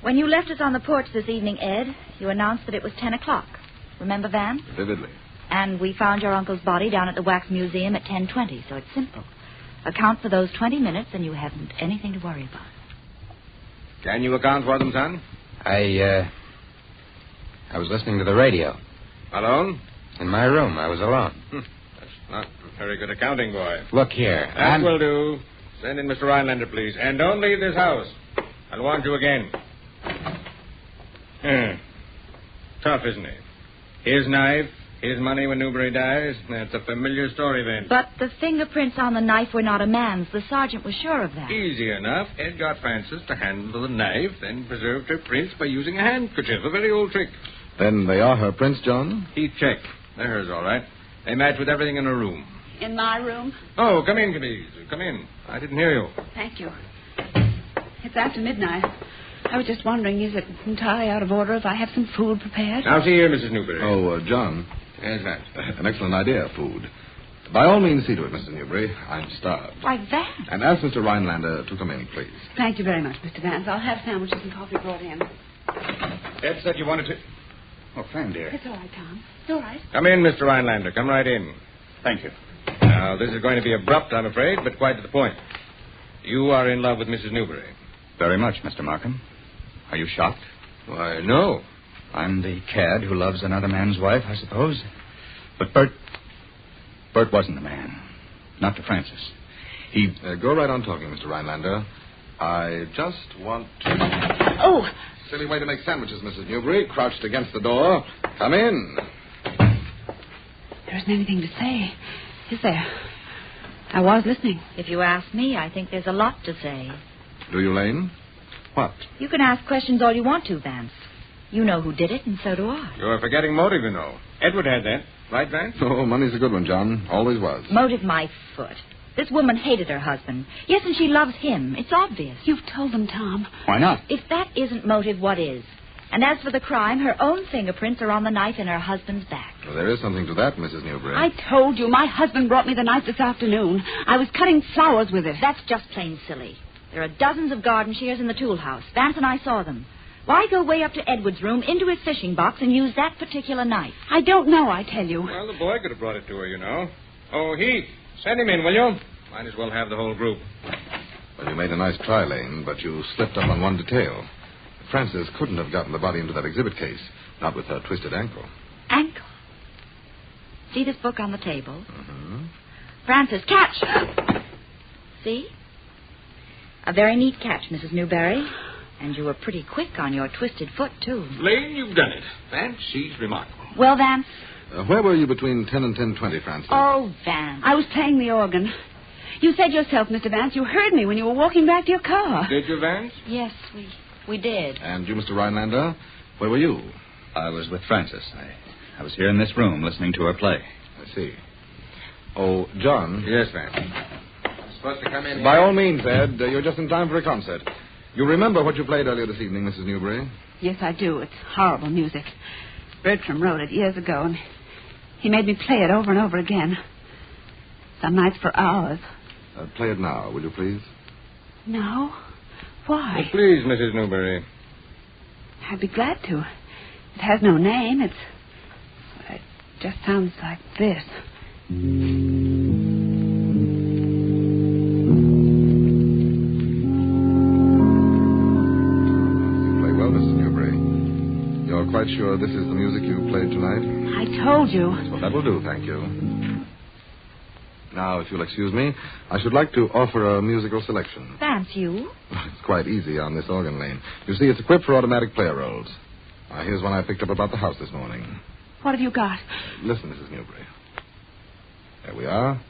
When you left us on the porch this evening, Ed, you announced that it was 10 o'clock. Remember, Vance? Vividly. And we found your uncle's body down at the Wax Museum at 10:20, so it's simple. Account for those 20 minutes, and you haven't anything to worry about. Can you account for them, son? I was listening to the radio. Alone? In my room. I was alone. That's not a very good accounting, boy. Look here. That will do. Send in Mr. Rhinelander, please. And don't leave this house. I'll want you again. Tough, isn't it? His knife, his money when Newbury dies. That's a familiar story, then. But the fingerprints on the knife were not a man's. The sergeant was sure of that. Easy enough. Ed got Francis to handle the knife, then preserved her prints by using a handkerchief. A very old trick. Then they are her prints, John? He checked. They're hers, all right. They match with everything in her room. In my room? Oh, come in, please. Come in. I didn't hear you. Thank you. It's after midnight. I was just wondering, is it entirely out of order if I have some food prepared? Now, see here, Mrs. Newbury. Oh, John. Yes, Vance. An excellent idea, food. By all means, see to it, Mr. Newbury. I'm starved. Why, Vance. And ask Mr. Rhinelander to come in, please. Thank you very much, Mr. Vance. I'll have sandwiches and coffee brought in. Ed said you wanted to... Oh, Fran, dear. It's all right, Tom. It's all right. Come in, Mr. Rhinelander. Come right in. Thank you. Now, this is going to be abrupt, I'm afraid, but quite to the point. You are in love with Mrs. Newbury. Very much, Mr. Markham. Are you shocked? Why, no. I'm the cad who loves another man's wife, I suppose. But Bert wasn't a man. Not to Francis. He... go right on talking, Mr. Rhinelander. I just want to... Oh! Silly way to make sandwiches, Mrs. Newbury. Crouched against the door. Come in. There isn't anything to say, is there? I was listening. If you ask me, I think there's a lot to say. Do you, Lane? What? You can ask questions all you want to, Vance. You know who did it, and so do I. You're forgetting motive, you know. Edward had that. Right, Vance? Oh, money's a good one, John. Always was. Motive, my foot. This woman hated her husband. Yes, and she loves him. It's obvious. You've told them, Tom. Why not? If that isn't motive, what is? And as for the crime, her own fingerprints are on the knife in her husband's back. Well, there is something to that, Mrs. Newbury. I told you. My husband brought me the knife this afternoon. I was cutting flowers with it. That's just plain silly. There are dozens of garden shears in the tool house. Vance and I saw them. Why go way up to Edward's room, into his fishing box, and use that particular knife? I don't know, I tell you. Well, the boy could have brought it to her, you know. Oh, Heath, send him in, will you? Might as well have the whole group. Well, you made a nice try, Lane, but you slipped up on one detail. Francis couldn't have gotten the body into that exhibit case, not with her twisted ankle. Ankle? See this book on the table? Mm-hmm. Francis, catch! See? A very neat catch, Mrs. Newbury. And you were pretty quick on your twisted foot, too. Lane, you've done it. Vance, she's remarkable. Well, Vance, Where were you between 10 and 10:20, Francis? Oh, Vance. I was playing the organ. You said yourself, Mr. Vance, you heard me when you were walking back to your car. Did you, Vance? Yes, we did. And you, Mr. Rhinelander, where were you? I was with Francis. I was here in this room listening to her play. I see. Oh, John. Yes, Vance. I'm supposed to come in here. By all means, Ed, you're just in time for a concert. You remember what you played earlier this evening, Mrs. Newbury? Yes, I do. It's horrible music. Bertram wrote it years ago, and he made me play it over and over again. Some nights for hours. Play it now, will you please? No? Why? Oh, please, Mrs. Newbury. I'd be glad to. It has no name. It just sounds like this. You're quite sure this is the music you played tonight? I told you. Well, that will do, thank you. Now, if you'll excuse me, I should like to offer a musical selection. Vance, you? It's quite easy on this organ lane. You see, it's equipped for automatic player rolls. Here's one I picked up about the house this morning. What have you got? Listen, Mrs. Newbury. There we are.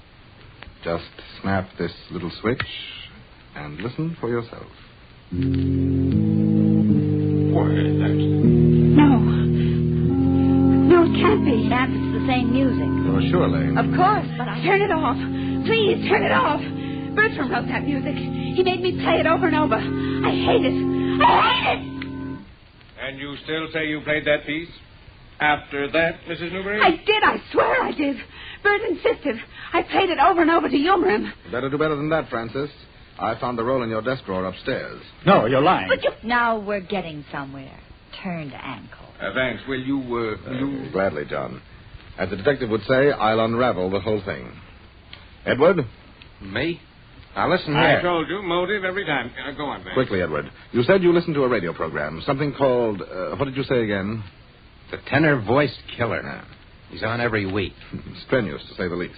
Just snap this little switch and listen for yourself. No, it can't be. Vance, it's the same music. Oh, surely. Of course, but Turn it off. Please, turn it off. Bertram wrote that music. He made me play it over and over. I hate it. I hate it! And you still say you played that piece? After that, Mrs. Newbury? I did. I swear I did. Bert insisted. I played it over and over to humor him. Better do better than that, Francis. I found the roll in your desk drawer upstairs. No, you're lying. But you... Now we're getting somewhere. Turned ankle. Vance, will you, Gladly, John. As the detective would say, I'll unravel the whole thing. Edward? Me? Now, listen here. I told you, motive every time. Go on, Vance. Quickly, Edward. You said you listened to a radio program. Something called, what did you say again? The tenor-voiced killer. He's on every week. Strenuous, to say the least.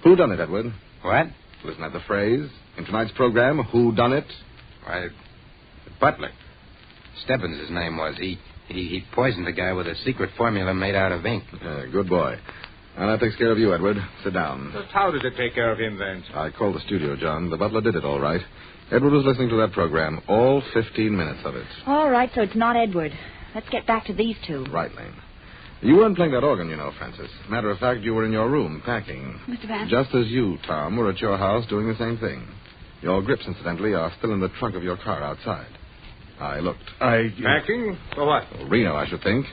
Who done it, Edward? What? Isn't that the phrase? In tonight's program, who done it? Why, Butler. Stebbins, his name was. He poisoned the guy with a secret formula made out of ink. Good boy. And that takes care of you, Edward. Sit down. Just how does it take care of him, Vance? I called the studio, John. The butler did it all right. Edward was listening to that program, all 15 minutes of it. All right, so it's not Edward. Let's get back to these two. Right, Lane. You weren't playing that organ, you know, Francis. Matter of fact, you were in your room, packing. Mr. Vance? Just as you, Tom, were at your house doing the same thing. Your grips, incidentally, are still in the trunk of your car outside. I looked. Packing? For what? Well, Reno, I should think.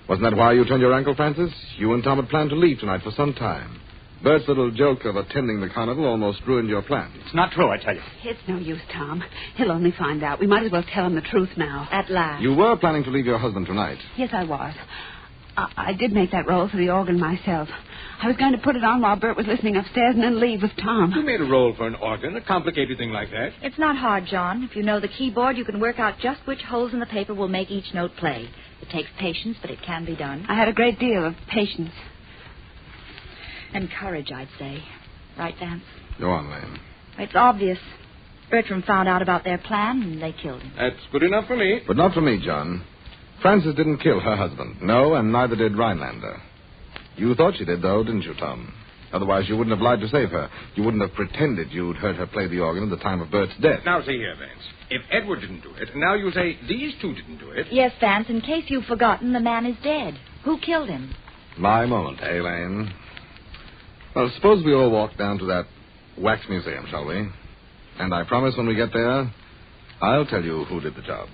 Wasn't that why you turned your ankle, Francis? You and Tom had planned to leave tonight for some time. Bert's little joke of attending the carnival almost ruined your plans. It's not true, I tell you. It's no use, Tom. He'll only find out. We might as well tell him the truth now. At last. You were planning to leave your husband tonight. Yes, I was. I did make that roll for the organ myself. I was going to put it on while Bert was listening upstairs and then leave with Tom. You made a roll for an organ, a complicated thing like that. It's not hard, John. If you know the keyboard, you can work out just which holes in the paper will make each note play. It takes patience, but it can be done. I had a great deal of patience. And courage, I'd say. Right, Vance? Go on, Lane. It's obvious. Bertram found out about their plan, and they killed him. That's good enough for me. But not for me, John. Frances didn't kill her husband. No, and neither did Rhinelander. You thought she did, though, didn't you, Tom? Otherwise, you wouldn't have lied to save her. You wouldn't have pretended you'd heard her play the organ at the time of Bert's death. Now, see here, Vance. If Edward didn't do it, now you say these two didn't do it. Yes, Vance, in case you've forgotten, the man is dead. Who killed him? My moment, eh, Lane? Well, suppose we all walk down to that wax museum, shall we? And I promise when we get there, I'll tell you who did the job.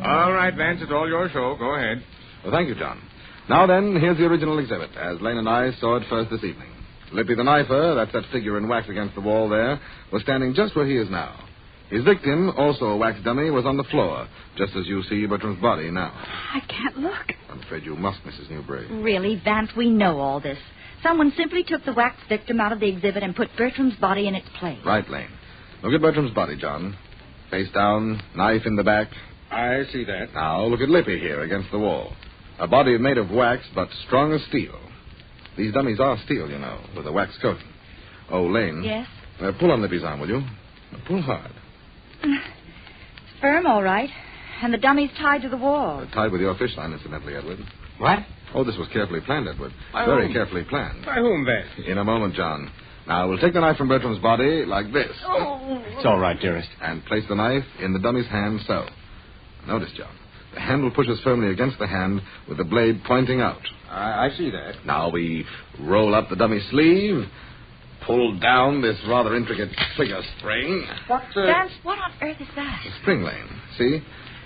All right, Vance, it's all your show. Go ahead. Well, thank you, John. Now then, here's the original exhibit, as Lane and I saw it first this evening. Lippy the knifer, that's that figure in wax against the wall there, was standing just where he is now. His victim, also a wax dummy, was on the floor, just as you see Bertram's body now. I can't look. I'm afraid you must, Mrs. Newbury. Really, Vance, we know all this. Someone simply took the wax victim out of the exhibit and put Bertram's body in its place. Right, Lane. Look at Bertram's body, John. Face down, knife in the back. I see that. Now, look at Lippy here against the wall. A body made of wax, but strong as steel. These dummies are steel, you know, with a wax coating. Oh, Lane. Yes? Pull on Lippy's arm, will you? Pull hard. It's firm, all right. And the dummy's tied to the wall. Tied with your fish line, incidentally, Edward. What? Oh, this was carefully planned, Edward. By Very whom? carefully planned. By whom, Vance? In a moment, John. Now, we'll take the knife from Bertram's body like this. Oh. It's all right, dearest. And place the knife in the dummy's hand so. Notice, John. The handle pushes firmly against the hand with the blade pointing out. I see that. Now we roll up the dummy sleeve, pull down this rather intricate figure spring. Vance, what on earth is that? A spring, Lane. See?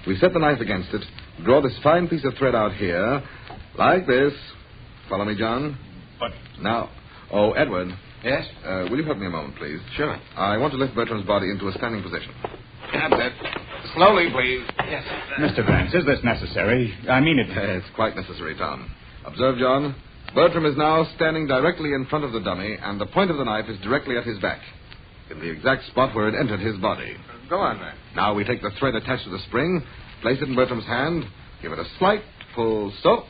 We set the knife against it, draw this fine piece of thread out here, like this. Follow me, John? But... Now, oh, Edward. Yes? Will you help me a moment, please? Sure. I want to lift Bertram's body into a standing position. That's it. Slowly, please. Yes. Mr. Vance, is this necessary? I mean it. It's quite necessary, Tom. Observe, John. Bertram is now standing directly in front of the dummy, and the point of the knife is directly at his back, in the exact spot where it entered his body. Go on, then. Now we take the thread attached to the spring, place it in Bertram's hand, give it a slight pull, so.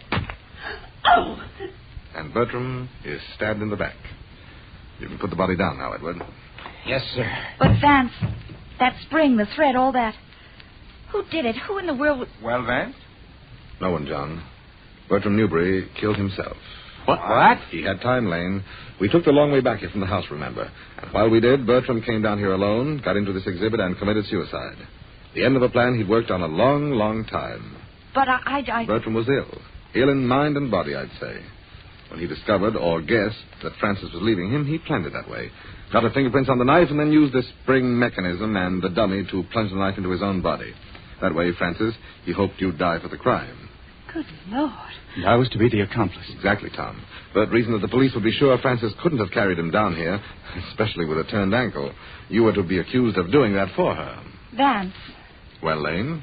Oh! And Bertram is stabbed in the back. You can put the body down now, Edward. Yes, sir. But Vance, that spring, the thread, all that. Who did it? Who in the world... Well, Vance? No one, John. Bertram Newbury killed himself. What? He had time, Lane. We took the long way back here from the house, remember. And while we did, Bertram came down here alone, got into this exhibit, and committed suicide. The end of a plan he'd worked on a long, long time. But I... Bertram was ill. Ill in mind and body, I'd say. When he discovered or guessed that Francis was leaving him, he planned it that way. Got her fingerprints on the knife and then used this spring mechanism and the dummy to plunge the knife into his own body. That way, Francis, he hoped you'd die for the crime. Good Lord. I was to be the accomplice. Exactly, Tom. But reason that the police would be sure Francis couldn't have carried him down here, especially with a turned ankle. You were to be accused of doing that for her. Vance. Well, Lane?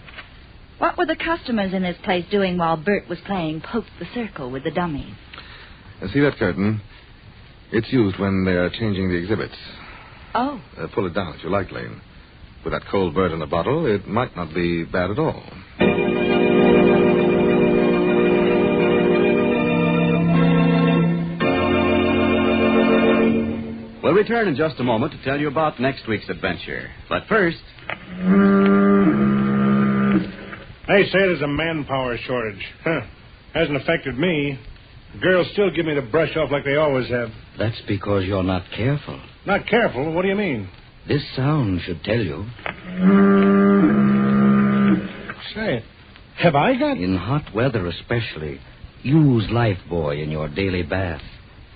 What were the customers in this place doing while Bert was playing Poke the Circle with the dummies? See that curtain? It's used when they're changing the exhibits. Oh. Pull it down if you like, Lane. With that cold bird in a bottle, it might not be bad at all. We'll return in just a moment to tell you about next week's adventure. But first... They say there's a manpower shortage. Hasn't affected me. Girls still give me the brush off like they always have. That's because you're not careful. Not careful? What do you mean? This sound should tell you. Say, have I got... In hot weather especially, use Lifebuoy in your daily bath.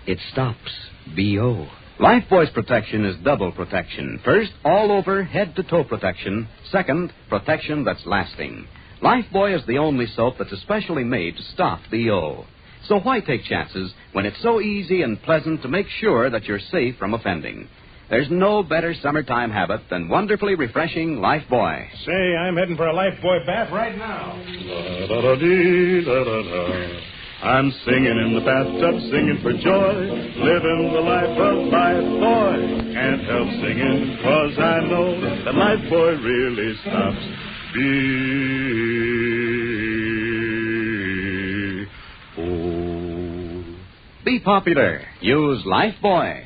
It stops BO. Lifebuoy's protection is double protection. First, all over head-to-toe protection. Second, protection that's lasting. Lifebuoy is the only soap that's especially made to stop BO. So why take chances when it's so easy and pleasant to make sure that you're safe from offending? There's no better summertime habit than wonderfully refreshing Lifebuoy. Say, I'm heading for a Lifebuoy bath right now. I'm singing in the bathtub, singing for joy, living the life of Lifebuoy. Can't help singing, 'cause I know that Lifebuoy really stops Be popular. Use Lifebuoy.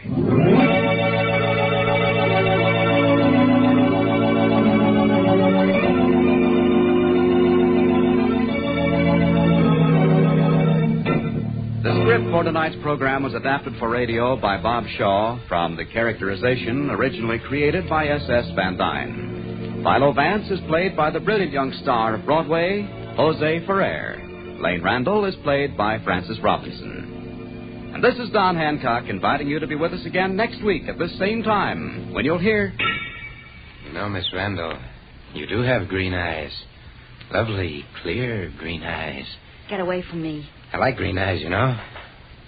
The script for tonight's program was adapted for radio by Bob Shaw from the characterization originally created by S.S. Van Dyne. Philo Vance is played by the brilliant young star of Broadway, Jose Ferrer. Lane Randall is played by Francis Robinson. And this is Don Hancock inviting you to be with us again next week at this same time when you'll hear... You know, Miss Randall, you do have green eyes. Lovely, clear green eyes. Get away from me. I like green eyes, you know.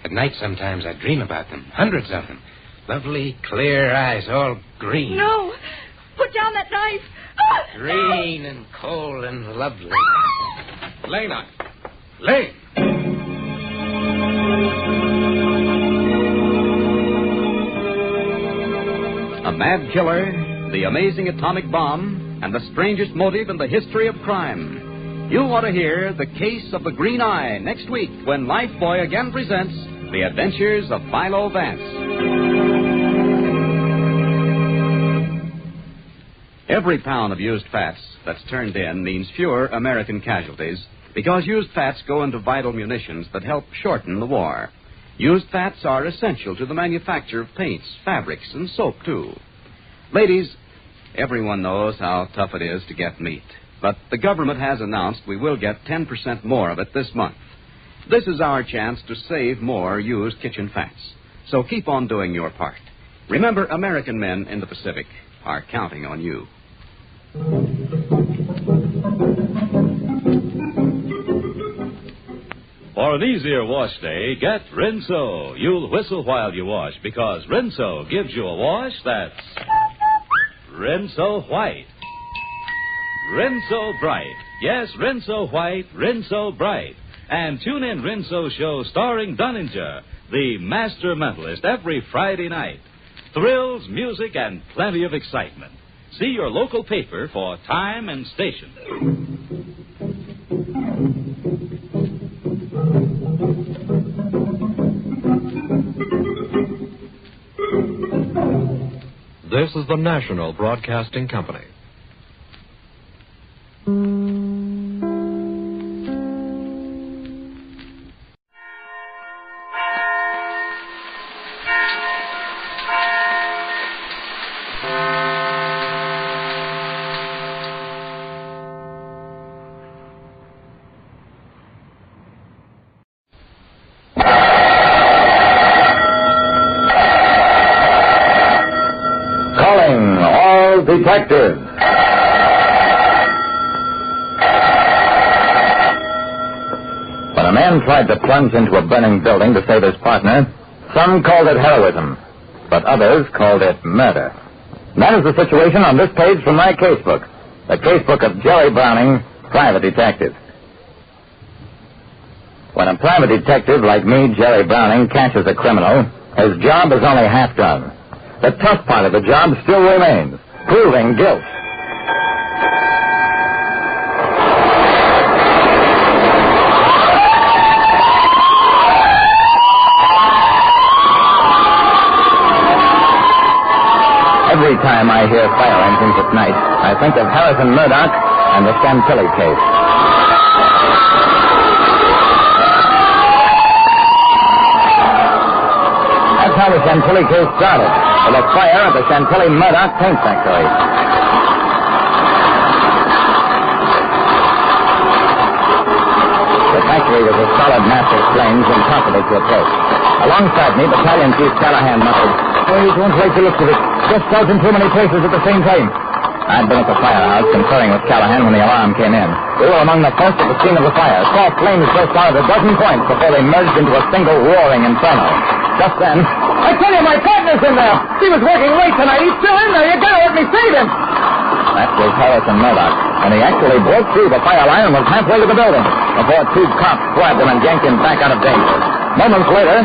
At night sometimes I dream about them. Hundreds of them. Lovely, clear eyes, all green. No! Put down that knife! Green and cold and lovely. Lena! Lane! A mad killer, the amazing atomic bomb, and the strangest motive in the history of crime. You'll want to hear The Case of the Green Eye next week when Lifebuoy again presents The Adventures of Philo Vance. Every pound of used fats that's turned in means fewer American casualties because used fats go into vital munitions that help shorten the war. Used fats are essential to the manufacture of paints, fabrics, and soap, too. Ladies, everyone knows how tough it is to get meat, but the government has announced we will get 10% more of it this month. This is our chance to save more used kitchen fats. So keep on doing your part. Remember, American men in the Pacific are counting on you. For an easier wash day, get Rinso. You'll whistle while you wash because Rinso gives you a wash that's Rinso white. Rinso bright. Yes, Rinso white, Rinso bright. And tune in Rinso show starring Dunninger, the master mentalist, every Friday night. Thrills, music, and plenty of excitement. See your local paper for time and station. This is the National Broadcasting Company. Detective. When a man tried to plunge into a burning building to save his partner, some called it heroism, but others called it murder. That is the situation on this page from my casebook, the casebook of Jerry Browning, private detective. When a private detective like me, Jerry Browning, catches a criminal, his job is only half done. The tough part of the job still remains. Proving guilt. Every time I hear fire engines at night, I think of Harrison Murdoch and the Chantilly case. That's how the Chantilly case started. With a fire at the Chantilly Murdoch paint factory. The factory was a solid mass of flames impossible to approach. Alongside me, Battalion Chief Callahan muttered, "Please don't wait to look at it. Just out in too many places at the same time." I'd been at the firehouse conferring with Callahan when the alarm came in. We were among the first at the scene of the fire. Saw flames burst out at a dozen points before they merged into a single roaring inferno. Just then, "I tell you, my partner's in there. He was working late tonight. He's still in there. You gotta let me save him." That was Harrison Murdoch, and he actually broke through the fire line and was halfway to the building before two cops grabbed him and yanked him back out of danger. Moments later...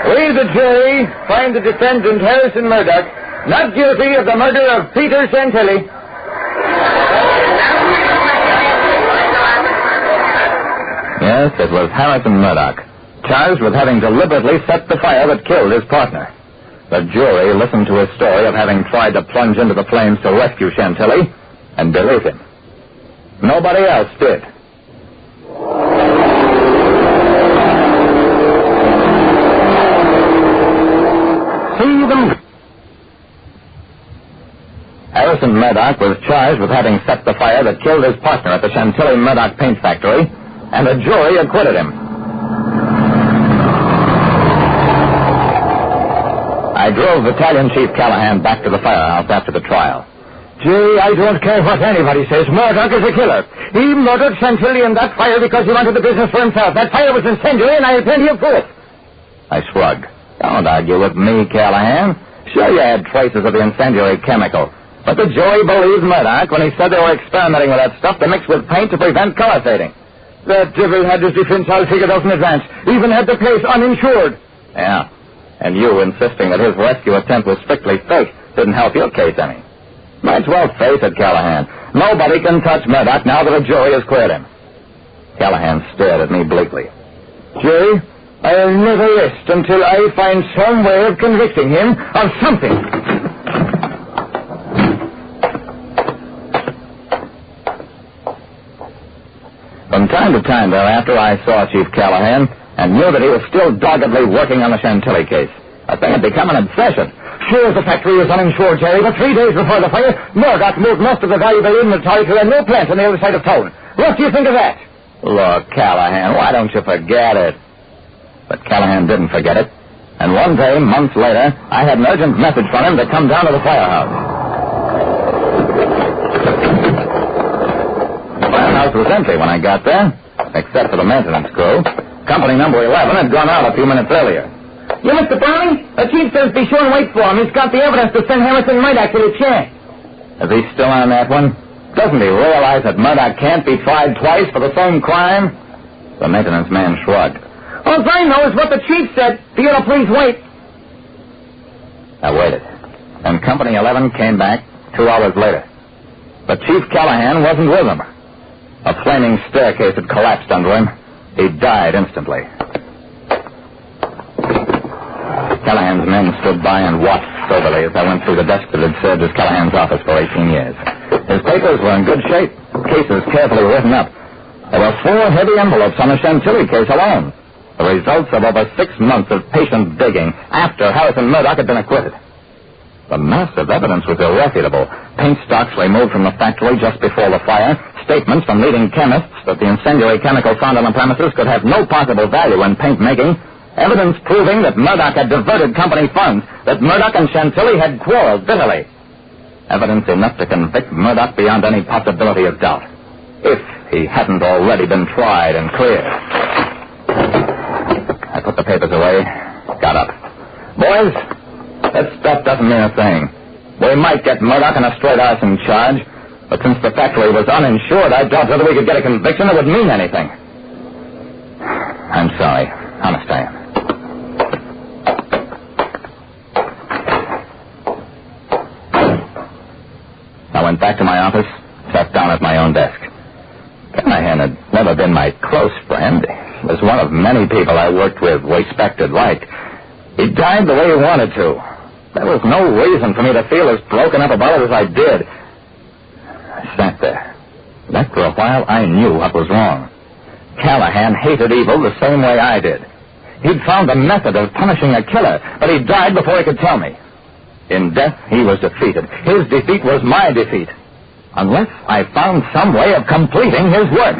We, the jury, find the defendant, Harrison Murdoch, not guilty of the murder of Peter Chantilly. Yes, it was Harrison Murdoch, charged with having deliberately set the fire that killed his partner. The jury listened to his story of having tried to plunge into the flames to rescue Chantilly and believed him. Nobody else did. Harrison Murdoch was charged with having set the fire that killed his partner at the Chantilly Murdoch paint factory, and the jury acquitted him. I drove Battalion Chief Callahan back to the firehouse after the trial. "Gee, I don't care what anybody says. Murdoch is a killer. He murdered Chantilly in that fire because he wanted the business for himself. That fire was incendiary, and I had plenty of proof." I shrugged. "Don't argue with me, Callahan. Sure, you had traces of the incendiary chemical. But the jury believed Murdoch when he said they were experimenting with that stuff to mix with paint to prevent color fading." "That devil had his defense all figured out in advance. Even had the place uninsured." "Yeah. And you insisting that his rescue attempt was strictly fake didn't help your case any." "Might well face it, Callahan. Nobody can touch Murdoch now that a jury has cleared him. Callahan stared at me bleakly. Jury, I'll never rest until I find some way of convicting him of something. From time to time thereafter, I saw Chief Callahan and knew that he was still doggedly working on the Chantilly case. A thing had become an obsession. Sure, the factory was uninsured, Jerry, but 3 days before the fire, Murdoch moved most of the valuable inventory to a new plant on the other side of town. What do you think of that? Look, Callahan, why don't you forget it? But Callahan didn't forget it. And one day, months later, I had an urgent message from him to come down to the firehouse. The firehouse was empty when I got there, except for the maintenance crew. Company number 11 had gone out a few minutes earlier. You, Mr. Browning? The chief says be sure and wait for him. He's got the evidence to send Harrison Murdoch to the chair. Is he still on that one? Doesn't he realize that Murdoch can't be tried twice for the same crime? The maintenance man shrugged. All I know is what the chief said. For you to please wait. I waited. And Company 11 came back 2 hours later. But Chief Callahan wasn't with him. A flaming staircase had collapsed under him. He died instantly. Callahan's men stood by and watched soberly as I went through the desk that had served as Callahan's office for 18 years. His papers were in good shape, cases carefully written up. There were 4 heavy envelopes on the Chantilly case alone, the results of over 6 months of patient digging after Harrison Murdoch had been acquitted. The mass of evidence was irrefutable. Paint stocks removed from the factory just before the fire, statements from leading chemists that the incendiary chemical found on the premises could have no possible value in paint making, evidence proving that Murdoch had diverted company funds, that Murdoch and Chantilly had quarreled bitterly. Evidence enough to convict Murdoch beyond any possibility of doubt, if he hadn't already been tried and cleared. I put the papers away, got up. Boys, that stuff doesn't mean a thing. We might get Murdoch on a straight arson charge, but since the factory was uninsured, I doubt whether we could get a conviction that would mean anything. I'm sorry. Honest, I am. I went back to my office, sat down at my own desk. Callahan had never been my close friend. He was one of many people I worked with, respected, liked. He died the way he wanted to. There was no reason for me to feel as broken up about it as I did. I sat there. And after a while, I knew what was wrong. Callahan hated evil the same way I did. He'd found a method of punishing a killer, but he died before he could tell me. In death, he was defeated. His defeat was my defeat. Unless I found some way of completing his work.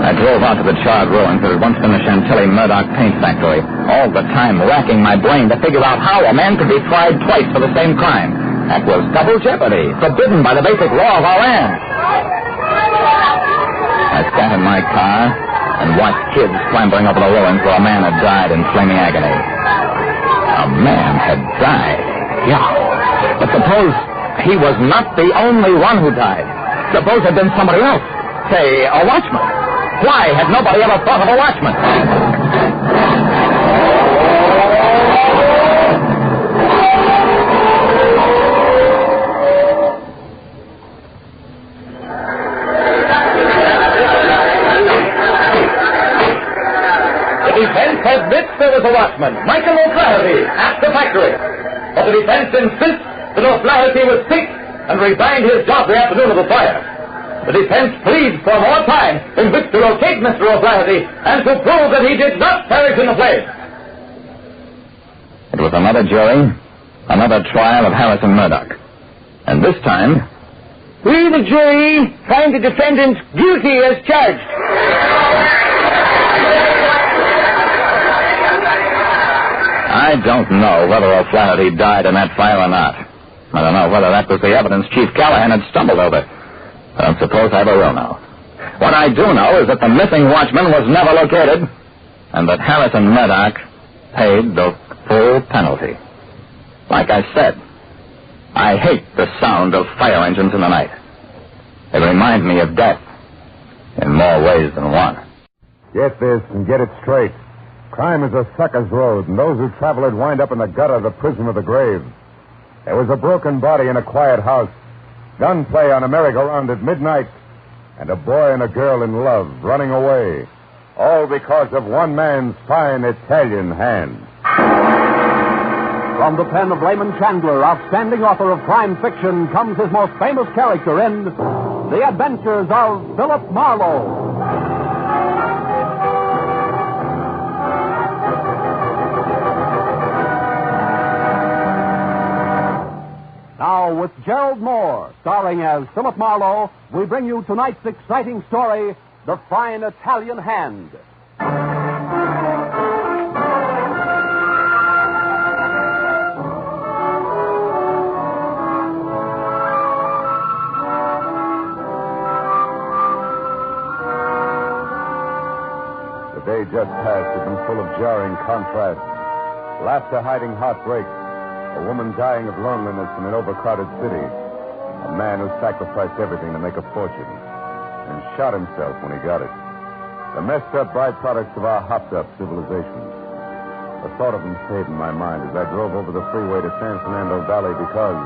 I drove out to the charred ruins that had once been the Chantilly Murdoch paint factory, all the time racking my brain to figure out how a man could be tried twice for the same crime. That was double jeopardy, forbidden by the basic law of our land. I sat in my car and watched kids clambering over the ruins where a man had died in flaming agony. A man had died. Yeah. But suppose he was not the only one who died. Suppose it had been somebody else. Say, a watchman. Why had nobody ever thought of a watchman? The defense admits there was a watchman, Michael O'Flaherty, at the factory. But the defense insists that O'Flaherty was sick and resigned his job the afternoon of the fire. The defense pleads for more time in which to locate Mr. O'Flaherty and to prove that he did not perish in the flames. It was another jury, another trial of Harrison Murdoch. And this time, we, the jury, find the defendant guilty as charged. I don't know whether O'Flaherty died in that fire or not. I don't know whether that was the evidence Chief Callahan had stumbled over. I don't suppose I ever will know. What I do know is that the missing watchman was never located, and that Harrison Murdoch paid the full penalty. Like I said, I hate the sound of fire engines in the night. They remind me of death in more ways than one. Get this and get it straight. Crime is a sucker's road, and those who travel it wind up in the gutter, the prison, or the grave. There was a broken body in a quiet house, gunplay on a merry-go-round at midnight, and a boy and a girl in love running away, all because of one man's fine Italian hand. From the pen of Raymond Chandler, outstanding author of crime fiction, comes his most famous character in The Adventures of Philip Marlowe. Now, with Gerald Moore, starring as Philip Marlowe, we bring you tonight's exciting story, The Fine Italian Hand. The day just past had been full of jarring contrasts, laughter hiding heartbreak, a woman dying of loneliness in an overcrowded city, a man who sacrificed everything to make a fortune and shot himself when he got it. The messed up byproducts of our hopped-up civilization. The thought of them stayed in my mind as I drove over the freeway to San Fernando Valley because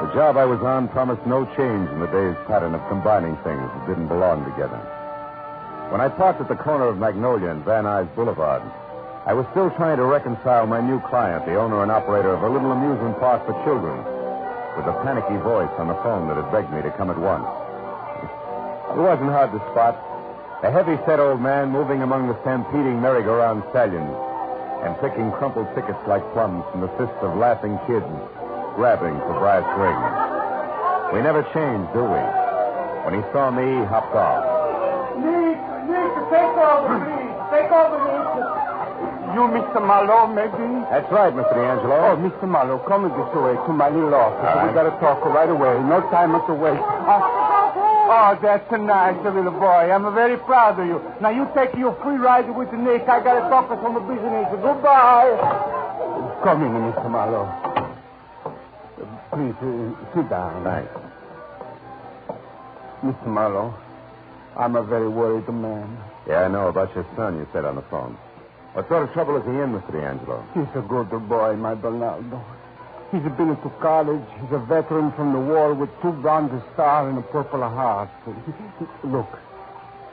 the job I was on promised no change in the day's pattern of combining things that didn't belong together. When I parked at the corner of Magnolia and Van Nuys Boulevard, I was still trying to reconcile my new client, the owner and operator of a little amusement park for children, with a panicky voice on the phone that had begged me to come at once. It wasn't hard to spot. A heavy-set old man moving among the stampeding merry-go-round stallions and picking crumpled tickets like plums from the fists of laughing kids grabbing for brass rings. We never changed, do we? When he saw me, he hopped off. Nick, take over, please. Take over, Nick. You, Mr. Marlowe, maybe? That's right, Mr. D'Angelo. Oh, Mr. Marlowe, come this way to my little office. We got to talk right away. No time to waste. Oh, that's a nice little boy. I'm very proud of you. Now, you take your free ride with Nick. I got to talk to some business. Goodbye. Come in, Mr. Marlowe. Please, sit down. Thanks. Mr. Marlowe, I'm a very worried man. Yeah, I know about your son, you said on the phone. What sort of trouble is he in, Mr. D'Angelo? He's a good boy, my Bernardo. He's been to college. He's a veteran from the war with 2 bronze stars and a purple heart. Look,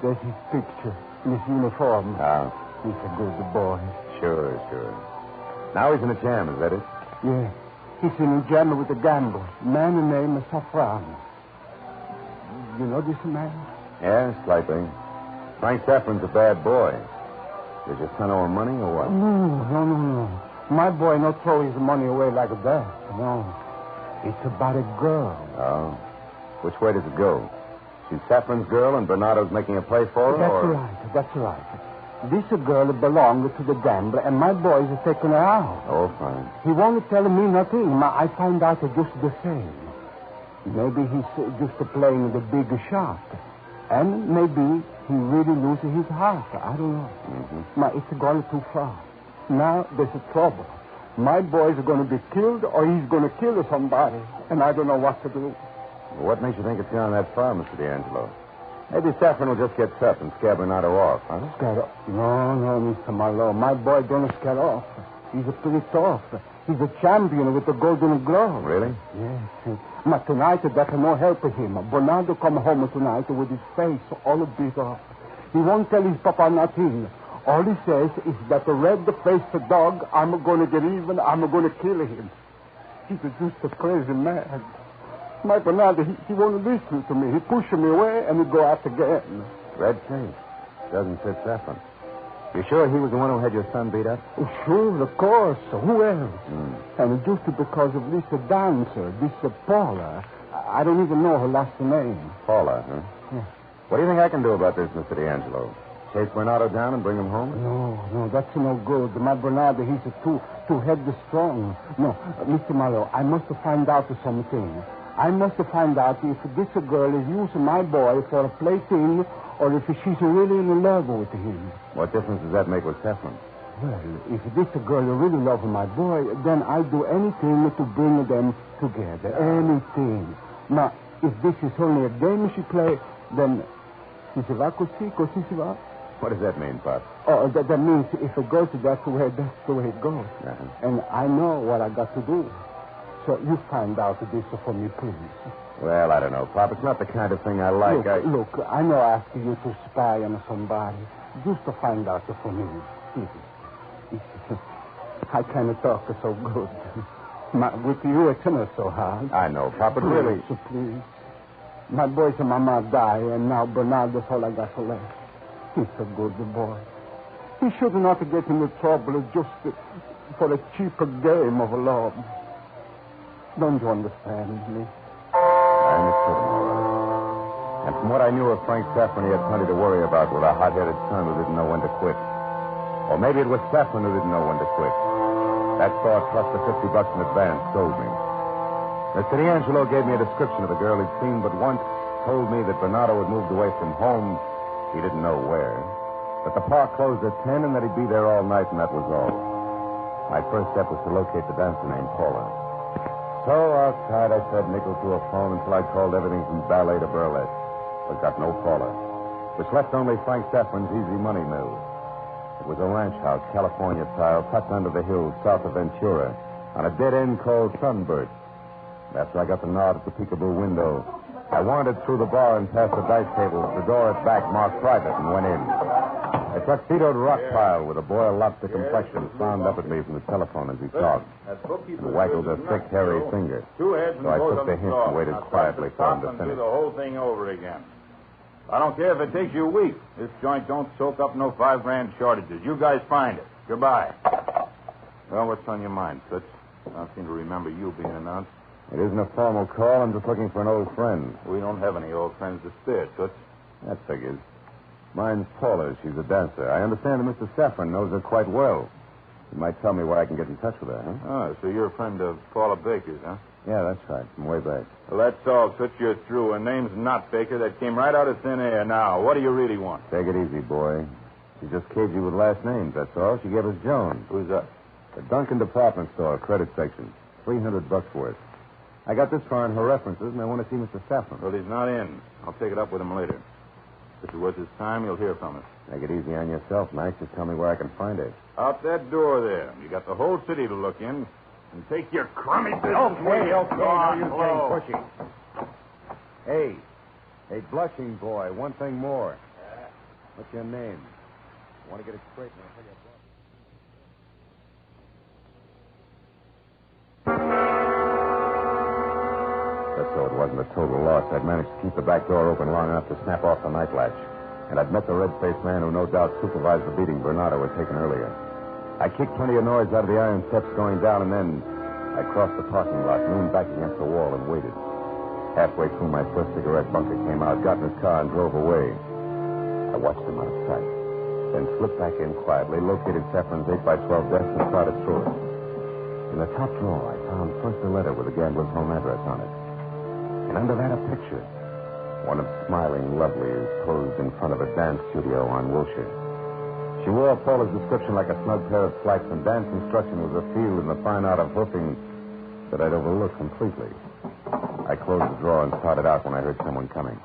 there's his picture, his uniform. Ah. He's a good boy. Sure. Now he's in a jam, is that it? Yeah. He's in a jam with a gambler, man named Safran. You know this man? Yeah, slightly. Frank Safran's a bad boy. Does your son owe him money or what? No. My boy not throw his money away like that. No. It's about a girl. Oh. Which way does it go? She's Safran's girl and Bernardo's making a play for her? That's right. This girl belonged to the gambler, and my boy is taking her out. Oh, fine. He won't tell me nothing. I find out just the same. Maybe he's just playing the big shot. And maybe he really loses his heart. I don't know. Mm-hmm. It's gone too far. Now there's a trouble. My boy's going to be killed or he's going to kill somebody. And I don't know what to do. Well, what makes you think it's gone that far, Mr. D'Angelo? Maybe Safran will just get tough and scare Bernardo off, huh? Scare off? No, Mr. Marlowe. My boy don't scare off. He's pretty tough. He's a champion with the Golden Glove. Really? Yes. But tonight, that no help him. Bernardo come home tonight with his face all beat up. He won't tell his papa nothing. All he says is that the red-faced dog, I'm going to get even, I'm going to kill him. He's just a crazy man. My Bernardo, he won't listen to me. He pushes me away and he go out again. Red face. Doesn't fit Safran. You sure he was the one who had your son beat up? Oh, sure, of course. Who else? And just because of this dancer, this Paula, I don't even know her last name. Paula, huh? Yeah. What do you think I can do about this, Mr. D'Angelo? Chase Bernardo down and bring him home? No, that's no good. My Bernardo, he's too headstrong. No, Mr. Marlowe, I must find out something. I must find out if this girl is using my boy for a plaything or if she's really in love with him. What difference does that make with Safran? Well, if this girl really loves my boy, then I'll do anything to bring them together. Anything. Now, if this is only a game she play, then si se va così si va. What does that mean, Pop? Oh, that means if it goes that way, that's the way it goes. Uh-huh. And I know what I got to do. you find out this for me, please. Well, I don't know, Pop. It's not the kind of thing I like. Look, I know asking you to spy on somebody. Just to find out for me, please. I can't talk so good. With you, it's not so hard. I know, Pop, but really... So please. My boys and mama die, and now Bernardo's all I got left. He's a good boy. He should not get into trouble just for a cheaper game of love. Don't you understand me? I understood him, all right. And from what I knew of Frank Saffron, he had plenty to worry about with a hot-headed son who didn't know when to quit. Or maybe it was Saffron who didn't know when to quit. That thought, plus the $50 in advance, sold me. Mr. D'Angelo gave me a description of the girl he'd seen, but once told me that Bernardo had moved away from home. He didn't know where. That the park closed at 10 and that he'd be there all night, and that was all. My first step was to locate the dancer named Paula. So outside I said nickel to a phone until I called everything from ballet to burlesque, but got no Paula, which left only Frank Saffron's Easy Money Mill. It was a ranch house, California style, tucked under the hills south of Ventura, on a dead end called Sunburst. After I got the nod at the peekaboo window, I wandered through the bar and past the dice table, the door at back marked private, and went in. A tuxedoed rock pile with a boiled lobster complexion frowned up at me from the telephone as he talked, and waggled a thick, hairy finger. Two heads and So I both took of the them hint soft. and waited Now quietly for him to do finish. the whole thing over again. I don't care if it takes you a week. This joint don't soak up no $5,000 shortages. You guys find it. Goodbye. Well, what's on your mind, Toots? I don't seem to remember you being announced. It isn't a formal call. I'm just looking for an old friend. We don't have any old friends to spare, Toots. That figures. Mine's Paula. She's a dancer. I understand that Mr. Saffron knows her quite well. You might tell me where I can get in touch with her, huh? Oh, so you're a friend of Paula Baker's, huh? Yeah, that's right. From way back. Well, that's all, Toots. You're through. Her name's not Baker. That came right out of thin air. Now, what do you really want? Take it easy, boy. She just caged you with last names, that's all. She gave us Jones. Who's that? The Duncan Department Store, credit section. $300 worth. I got this far in her references, and I want to see Mr. Saffron. Well, he's not in. I'll take it up with him later. If it's worth his time, you'll hear from us. Take it easy on yourself, Max. Just tell me where I can find her. Out that door there. You got the whole city to look in. And take your crummy business. Okay. Go on, No use hello. getting pushy. Hey, blushing boy, one thing more. What's your name? I want to get it straight, and I'll tell you So it wasn't a total loss. I'd managed to keep the back door open long enough to snap off the night latch. And I'd met the red-faced man who no doubt supervised the beating Bernardo had taken earlier. I kicked plenty of noise out of the iron steps going down, and then I crossed the parking lot, leaned back against the wall, and waited. Halfway through, my first cigarette bunker came out, got in his car, and drove away. I watched him out of sight, then slipped back in quietly, located Saffron's 8x12 desk, and started through it. In the top drawer, I found first a letter with the gambler's home address on it. And under that, a picture. One of smiling lovelies posed in front of a dance studio on Wilshire. She wore Paula's description like a snug pair of slacks, and dance instruction was a field in the fine art of hoofing that I'd overlooked completely. I closed the drawer and started out when I heard someone coming.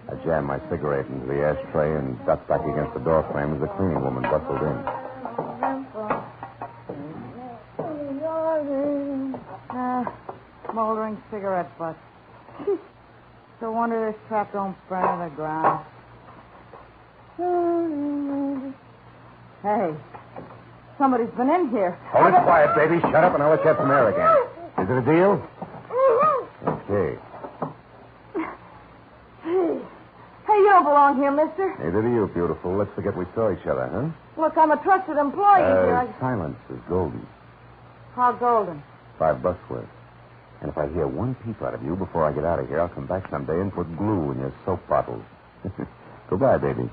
I jammed my cigarette into the ashtray and ducked back against the door frame as the cleaning woman bustled in. Smoldering cigarette butt. No wonder this trap don't burn to the ground. Hey, somebody's been in here. Hold it quiet, baby. Shut up and I'll let you have some air again. Is it a deal? Okay. Hey, you don't belong here, mister. Neither do you, beautiful. Let's forget we saw each other, huh? Look, I'm a trusted employee here. Silence is golden. How golden? $5 worth. And if I hear one peep out of you before I get out of here, I'll come back someday and put glue in your soap bottles. Goodbye, baby.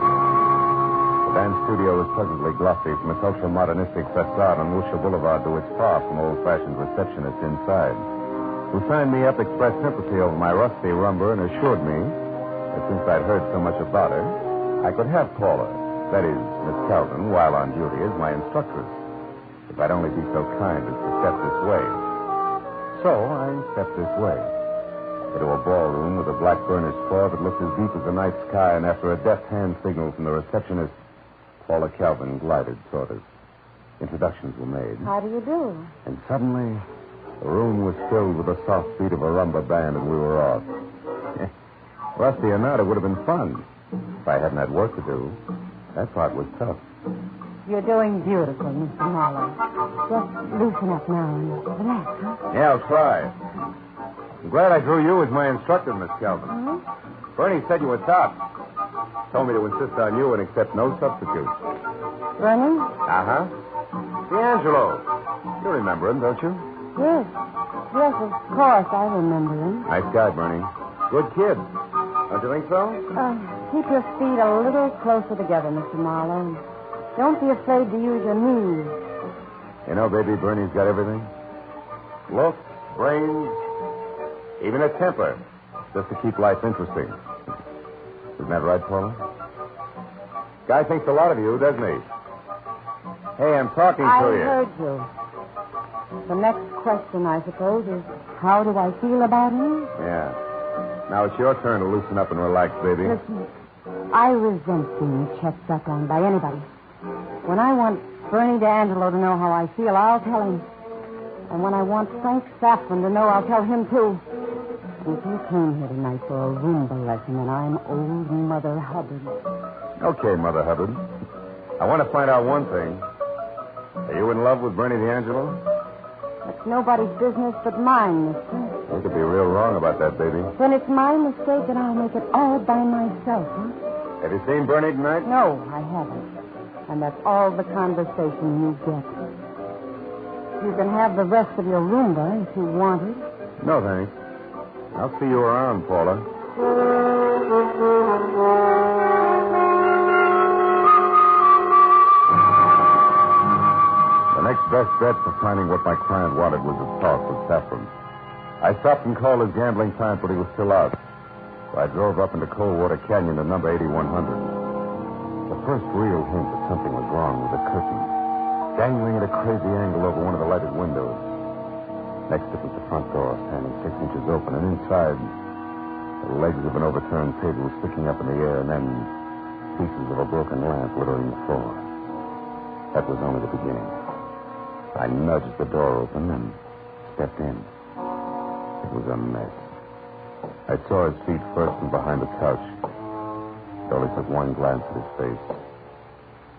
The dance studio was pleasantly glossy from its ultra-modernistic facade on Wilshire Boulevard to its far from old-fashioned receptionist inside, who signed me up, expressed sympathy over my rusty rumber, and assured me that since I'd heard so much about her, I could have Paula, that is, Miss Calvin, while on duty as my instructress, if I'd only be so kind as to step this way. So I stepped this way. into a ballroom with a black burnished floor that looked as deep as the night sky, and after a deft hand signal from the receptionist, Paula Calvin glided toward us. Introductions were made. How do you do? And suddenly, the room was filled with the soft beat of a rumba band, and we were off. Rusty or not, it would have been fun. If I hadn't had work to do. That part was tough. You're doing beautiful, Mr. Marlowe. Just loosen up now and relax, huh? Yeah, I'll try. I'm glad I drew you as my instructor, Miss Calvin. Mm-hmm. Bernie said you were top. Told me to insist on you and accept no substitutes. Bernie? Uh-huh. D'Angelo. You remember him, don't you? Yes. Yes, of course, I remember him. Nice guy, Bernie. Good kid. Don't you think so? Keep your feet a little closer together, Mr. Marlowe. Don't be afraid to use your knees. You know, baby, Bernie's got everything. Looks, brains, even a temper. Just to keep life interesting. Isn't that right, Paula? Guy thinks a lot of you, doesn't he? Hey, I'm talking to you. I heard you. The next question, I suppose, is how do I feel about him? Yeah. Now it's your turn to loosen up and relax, baby. Listen, I resent being checked up on by anybody. When I want Bernie D'Angelo to know how I feel, I'll tell him. And when I want Frank Saffron to know, I'll tell him, too. And if you came here tonight for a Roomba lesson, then I'm old Mother Hubbard. Okay, Mother Hubbard. I want to find out one thing. Are you in love with Bernie D'Angelo? That's nobody's business but mine, mister. You could be real wrong about that, baby. When it's my mistake, then I'll make it all by myself, huh? Have you seen Bernie tonight? No, I haven't. And that's all the conversation you get. You can have the rest of your Roomba if you want it. No, thanks. I'll see you around, Paula. The next best bet for finding what my client wanted was a talk with Saffron. I stopped and called his gambling client, but he was still out. So I drove up into Coldwater Canyon to number 8100. The first real hint that something was wrong was a curtain, dangling at a crazy angle over one of the lighted windows. Next it was the front door, standing 6 inches open, and inside, the legs of an overturned table sticking up in the air, and then pieces of a broken lamp littering the floor. That was only the beginning. I nudged the door open and stepped in. It was a mess. I saw his feet first and behind the couch. I only took one glance at his face.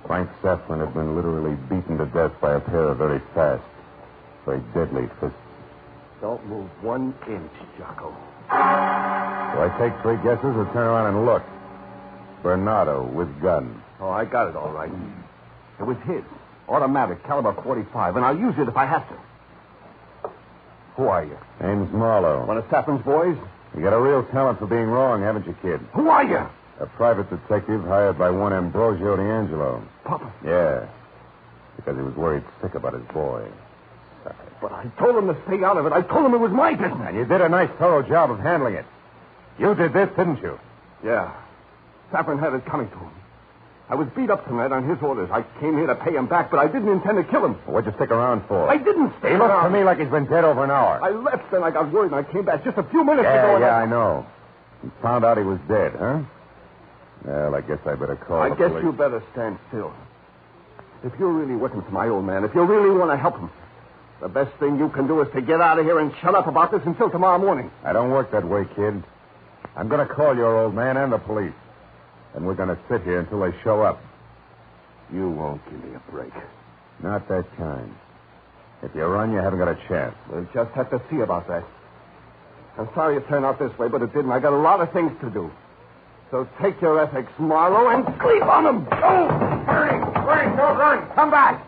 Frank Saffron had been literally beaten to death by a pair of very fast, very deadly fists. Don't move 1 inch, Jocko. Do I take 3 guesses or turn around and look? Bernardo with gun. Oh, I got it all right. It was his. Automatic, caliber .45, and I'll use it if I have to. Who are you? Name's Marlowe. One of Saffron's boys? You got a real talent for being wrong, haven't you, kid? Who are you? A private detective hired by one Ambrosio D'Angelo. Papa? Yeah. Because he was worried sick about his boy. But I told him to stay out of it. I told him it was my business. And you did a nice, thorough job of handling it. You did this, didn't you? Yeah. Saffron had it coming to him. I was beat up tonight on his orders. I came here to pay him back, but I didn't intend to kill him. Well, what'd you stick around for? I didn't stay He looks around. to me like he's been dead over an hour. I left, then I got word, and I came back just a few minutes ago. Yeah, I know. You found out he was dead, huh? Well, I guess I better call I the guess police. you better stand still. If you're really working for my old man, if you really want to help him, the best thing you can do is to get out of here and shut up about this until tomorrow morning. I don't work that way, kid. I'm going to call your old man and the police. And we're going to sit here until they show up. You won't give me a break. Not that kind. If you run, you haven't got a chance. We'll just have to see about that. I'm sorry it turned out this way, but it didn't. I got a lot of things to do. So take your ethics, Marlowe, and sleep on them. Go! Hurry, don't run. Come back.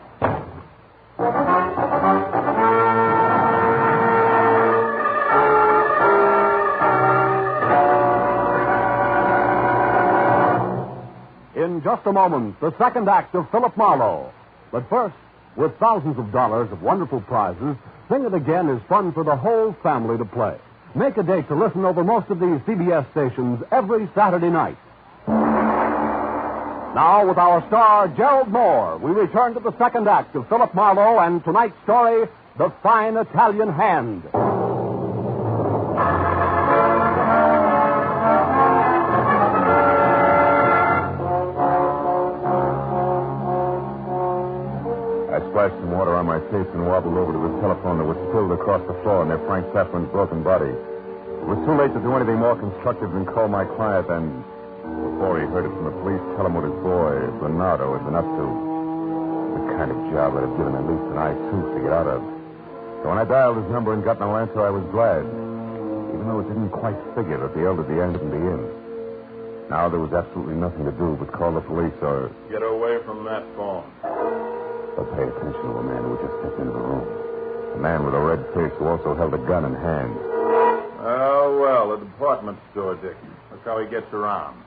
In just a moment, the second act of Philip Marlowe. But first, with thousands of dollars of wonderful prizes, Sing It Again is fun for the whole family to play. Make a date to listen over most of these CBS stations every Saturday night. Now, with our star, Gerald Moore, we return to the second act of Philip Marlowe and tonight's story, The Fine Italian Hand. splashed some water on my face and wobbled over to the telephone that was spilled across the floor near Frank Saffron's broken body. It was too late to do anything more constructive than call my client and, before he heard it from the police, tell him what his boy, Bernardo, had been up to. The kind of job that had given at least an eye tooth to get out of. So when I dialed his number and got no answer, I was glad. Even though it didn't quite figure that the elder DeAnne wouldn't be in. Now there was absolutely nothing to do but call the police or... Get away from that phone. But pay attention to a man who just stepped into the room. A man with a red face who also held a gun in hand. Oh, well, a department store, Dick. That's how he gets around.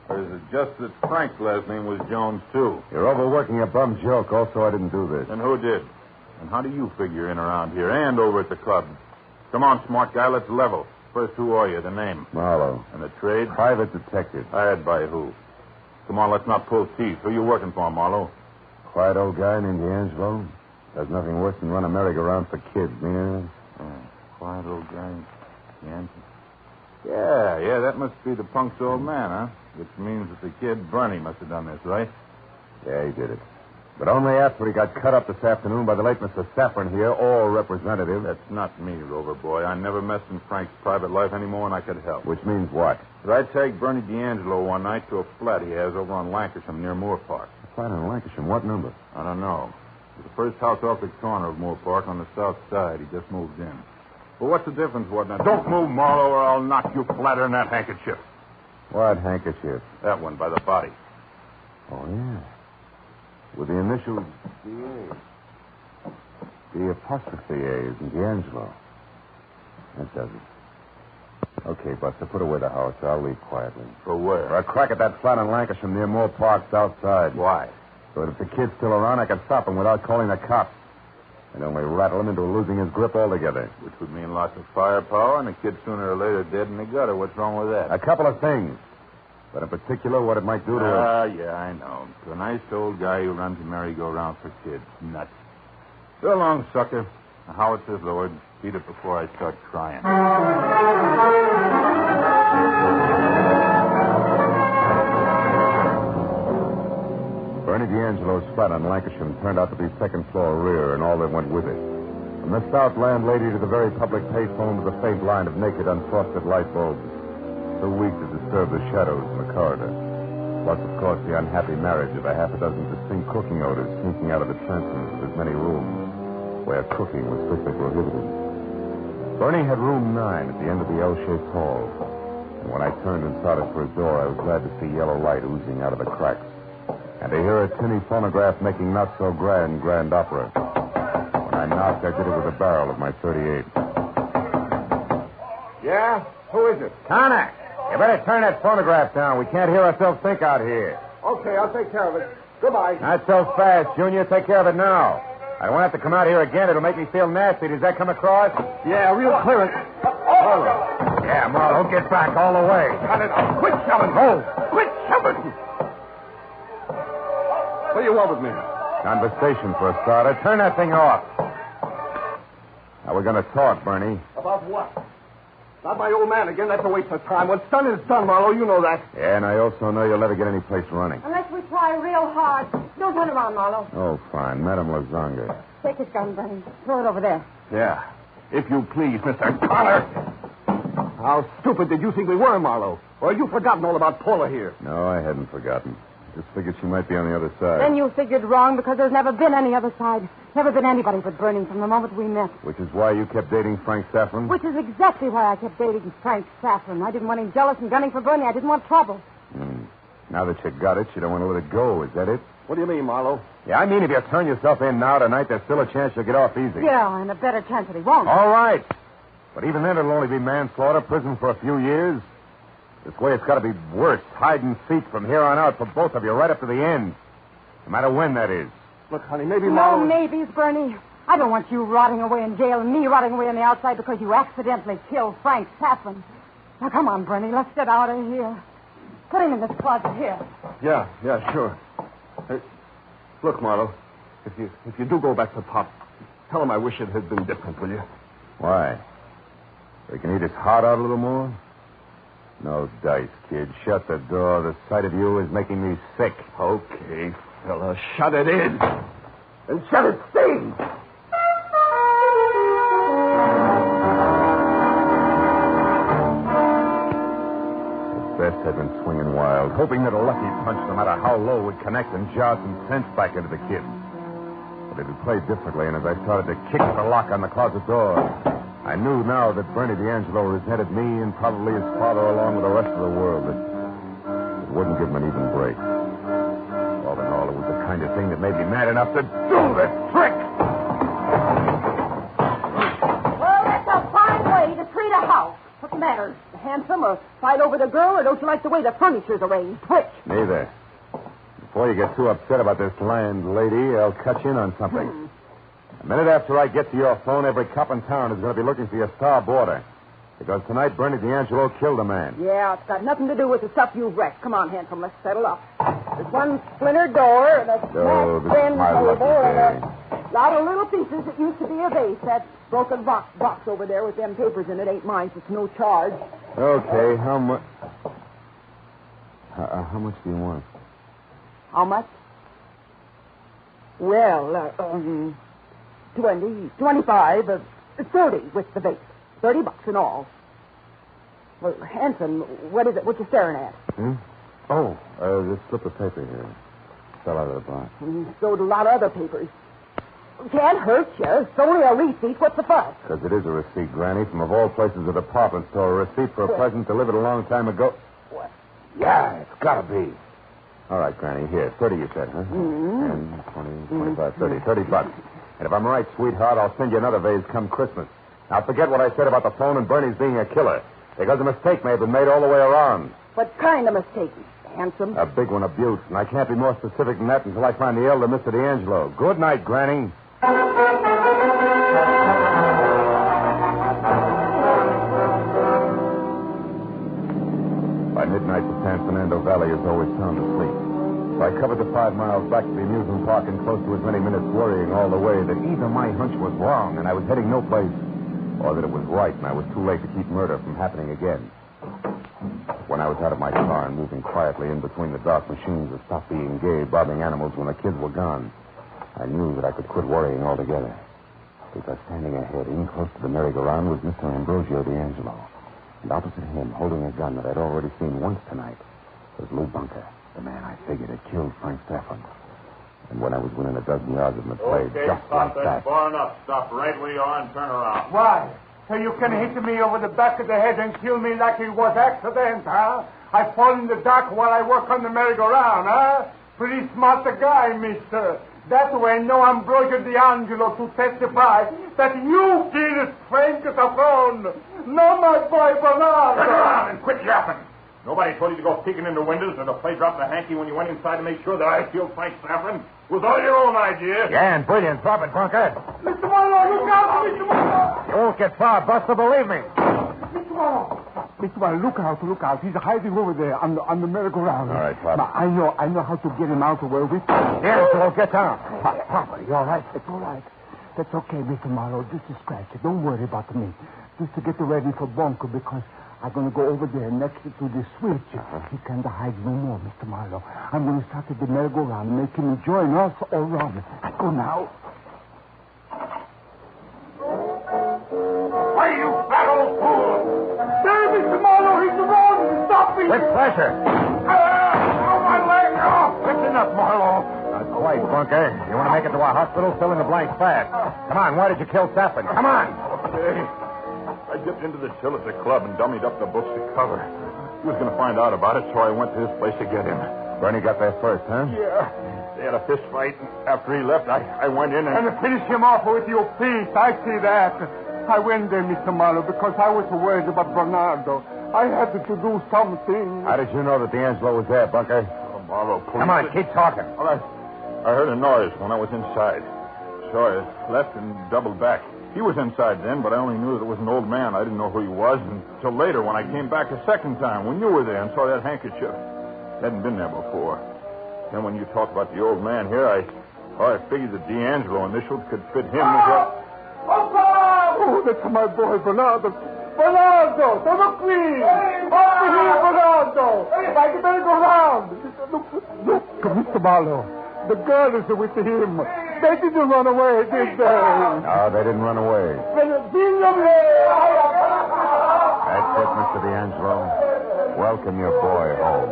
Or is it just that Frank's last name was Jones, too? You're overworking a bum joke. Also, I didn't do this. And who did? And how do you figure in around here and over at the club? Come on, smart guy, let's level. First, who are you? The name? Marlowe. And the trade? Private detective. Hired by who? Come on, let's not pull teeth. Who you working for, Marlowe? Quiet old guy named D'Angelo. Does nothing worse than run a merry-go-round for kids. Mean anything? Quiet old guy. Yeah, that must be the punk's old man, huh? Which means that the kid, Bernie, must have done this, right? Yeah, he did it. But only after he got cut up this afternoon by the late Mr. Saffron here, or representative. That's not me, Rover boy. I never messed in Frank's private life any more than I could help. Which means what? But I tagged Bernie D'Angelo one night to a flat he has over on Lancashire near Moore Park. A flat on Lancashire? What number? I don't know. It's the first house off the corner of Moore Park on the south side. He just moved in. Well, what's the difference, what now? Don't move, Marlowe, or I'll knock you flatter in that handkerchief. What handkerchief? That one by the body. Oh, yeah. With the initials D.A. The apostrophe A is in D'Angelo. That does it. Okay, Buster, put away the house. I'll leave quietly. For where? For a crack at that flat in Lancashire near Moore Park, south side. Why? So that if the kid's still around, I can stop him without calling the cops. And only rattle him into losing his grip altogether. Which would mean lots of firepower and the kid sooner or later dead in the gutter. What's wrong with that? A couple of things. But in particular, what it might do to him. Yeah, I know. To a nice old guy who runs a merry-go-round for kids. Nuts. So long, sucker. The howitzers lowered. Beat it before I start crying. Bernie D'Angelo's flat on Lancashire turned out to be second floor rear and all that went with it. From the stout landlady to the very public payphone to the faint line of naked, unfrosted light bulbs. Too weak to disturb the shadows in the corridor. Plus, of course, the unhappy marriage of a half a dozen distinct cooking odors sneaking out of the transoms of as many rooms where cooking was strictly prohibited. Bernie had room 9 at the end of the L-shaped hall. And when I turned and started for his door, I was glad to see yellow light oozing out of the cracks. And to hear a tinny phonograph making not-so-grand opera. When I knocked, I did it with the barrel of my .38. Yeah? Who is it? Connor! You better turn that phonograph down. We can't hear ourselves think out here. Okay, I'll take care of it. Goodbye. Not so fast, Junior. Take care of it now. I won't have to come out here again. It'll make me feel nasty. Does that come across? Yeah, real clear. Marlowe. Yeah, Marlowe, get back all the way. Got it. Quit shoving. Oh. Quit shoving. What do you want with me? Conversation for a starter. Turn that thing off. Now, we're going to talk, Bernie. About what? Not my old man again. That's a waste of time. What's done is done, Marlowe. You know that. Yeah, and I also know you'll never get any place running. Unless we try real hard. Don't turn around, Marlowe. Oh, fine. Madame Lazanga. Take his gun, Bernie. Throw it over there. Yeah. If you please, Mr. Connor. How stupid did you think we were, Marlowe? Or had you forgotten all about Paula here? No, I hadn't forgotten. Just figured she might be on the other side. Then you figured wrong because there's never been any other side. Never been anybody but Bernie from the moment we met. Which is why you kept dating Frank Saffron? Which is exactly why I kept dating Frank Saffron. I didn't want him jealous and gunning for Bernie. I didn't want trouble. Now that you got it, you don't want to let it go. Is that it? What do you mean, Marlowe? Yeah, I mean if you turn yourself in now tonight, there's still a chance you'll get off easy. Yeah, and a better chance that he won't. All right. But even then, it'll only be manslaughter, prison for a few years. This way, it's got to be worse. Hide and seek from here on out for both of you, right up to the end. No matter when that is. Look, honey, maybe Marlowe... No maybes, Bernie. I don't want you rotting away in jail and me rotting away on the outside because you accidentally killed Frank Saffron. Now, come on, Bernie. Let's get out of here. Put him in this closet here. Yeah, sure. Hey, look, Marlowe, if you do go back to Pop, tell him I wish it had been different, will you? Why? So he can eat his heart out a little more? No dice, kid. Shut the door. The sight of you is making me sick. Okay, fella. Shut it in. and shall it stay. Best had been swinging wild, hoping that a lucky punch, no matter how low, would connect and jar some sense back into the kid. But it had played differently, and as I started to kick the lock on the closet door, I knew now that Bernie D'Angelo resented me and probably his father along with the rest of the world. It wouldn't give him an even break. All in all, it was the kind of thing that made me mad enough to do the trick. Well, that's a fine way to treat a house. What's the matter? Handsome or fight over the girl, or don't you like the way the furniture's arranged? Which? Neither. Before you get too upset about this landlady, I'll cut you in on something. A minute after I get to your phone, every cop in town is going to be looking for your star boarder. Because tonight, Bernie D'Angelo killed a man. Yeah, it's got nothing to do with the stuff you've wrecked. Come on, Handsome, let's settle up. There's one splintered door and a smashed thin table and a lot of little pieces that used to be a vase. That broken box over there with them papers in it ain't mine, so it's no charge. Okay, how much... How much do you want? How much? Well, 20, 25, 30 with the vase. $30 in all. Well, Hanson, what is it? What you staring at? Oh, this slip of paper here. Fell out of the box. So did a lot of other papers. Can't hurt you. It's only a receipt. What's the fuss? Because it is a receipt, Granny, from of all places a department store. A receipt for a present delivered a long time ago. What? Yeah, it's got to be. All right, Granny, here. 30 you said, huh? 10, 20, 25, 30. $30. And if I'm right, sweetheart, I'll send you another vase come Christmas. Now, forget what I said about the phone and Bernie's being a killer. Because a mistake may have been made all the way around. What kind of mistake, Handsome? A big one, Butte. And I can't be more specific than that until I find the elder Mr. D'Angelo. Good night, Granny. By midnight, the San Fernando Valley is always sound asleep. So I covered the 5 miles back to the amusement park in close to as many minutes worrying all the way that either my hunch was wrong and I was heading no place, or that it was right and I was too late to keep murder from happening again. When I was out of my car and moving quietly in between the dark machines that stopped being gay, bobbing animals when the kids were gone, I knew that I could quit worrying altogether. Because standing ahead, in close to the merry-go-round, was Mr. Ambrosio D'Angelo. And opposite him, holding a gun that I'd already seen once tonight, was Lou Bunker, the man I figured had killed Frank Stafford. And when I was within a dozen yards of him, it played just like that. Far enough. Stop right where you are and turn around. Why? So you can hit me over the back of the head and kill me like it was accident, huh? I fall in the dark while I work on the merry-go-round, huh? Pretty smart guy, mister. That way, no Ambrosio D'Angelo to testify that you killed Frank Stafford. No, my boy Bernardo. Turn around and quit yapping. Nobody told you to go peeking into windows or to play drop the hanky when you went inside to make sure that I killed Frank Stafford. It was all your own idea. Yeah, and brilliant. Drop it, Bunker. Mr. Marlowe, look out, Mr. Marlowe. You won't get far, Buster, believe me. Mr. Marlowe. Mr. Marlowe, look out. He's hiding over there on the merry-go-round. All right, Pop. Now, I know how to get him out of where we... Yeah, so get down. Papa, you all right? It's all right. That's okay, Mr. Marlowe. Just a scratch. Don't worry about me. Just to get ready for Bunker, because I'm going to go over there next to the switch. He can't hide no more, Mr. Marlowe. I'm going to start at the merry-go-round and make him join us all around. I go now. Why, you fat old fool! There, Mr. Marlowe, he's around. Stop me! With pleasure. My leg off! Listen up, Marlowe. Not quite, Bunker. You want to make it to our hospital? Fill in the blank fast. Come on, why did you kill Stafford? Come on! Okay. I dipped into the till at the club and dummied up the books to cover. He was going to find out about it, so I went to his place to get him. Bernie got there first, huh? Yeah. They had a fist fight, and after he left, I went in and... And finish him off with your piece. I see that. I went there, Mr. Marlowe, because I was worried about Bernardo. I had to do something. How did you know that D'Angelo was there, Bunker? Oh, Marlowe, please. Come on, keep talking. Well, I heard a noise when I was inside. So I left and doubled back. He was inside then, but I only knew that it was an old man. I didn't know who he was until later when I came back a second time, when you were there and saw that handkerchief. Hadn't been there before. Then when you talked about the old man here, I figured that D'Angelo initials could fit him as well. Oh, that's my boy, Bernardo. Bernardo, come up, please. Up here, Bernardo. I better go round. Look, Mr. Marlowe. The girl is with him. They didn't run away, did they? No, they didn't run away. That's it, Mr. D'Angelo. Welcome your boy home.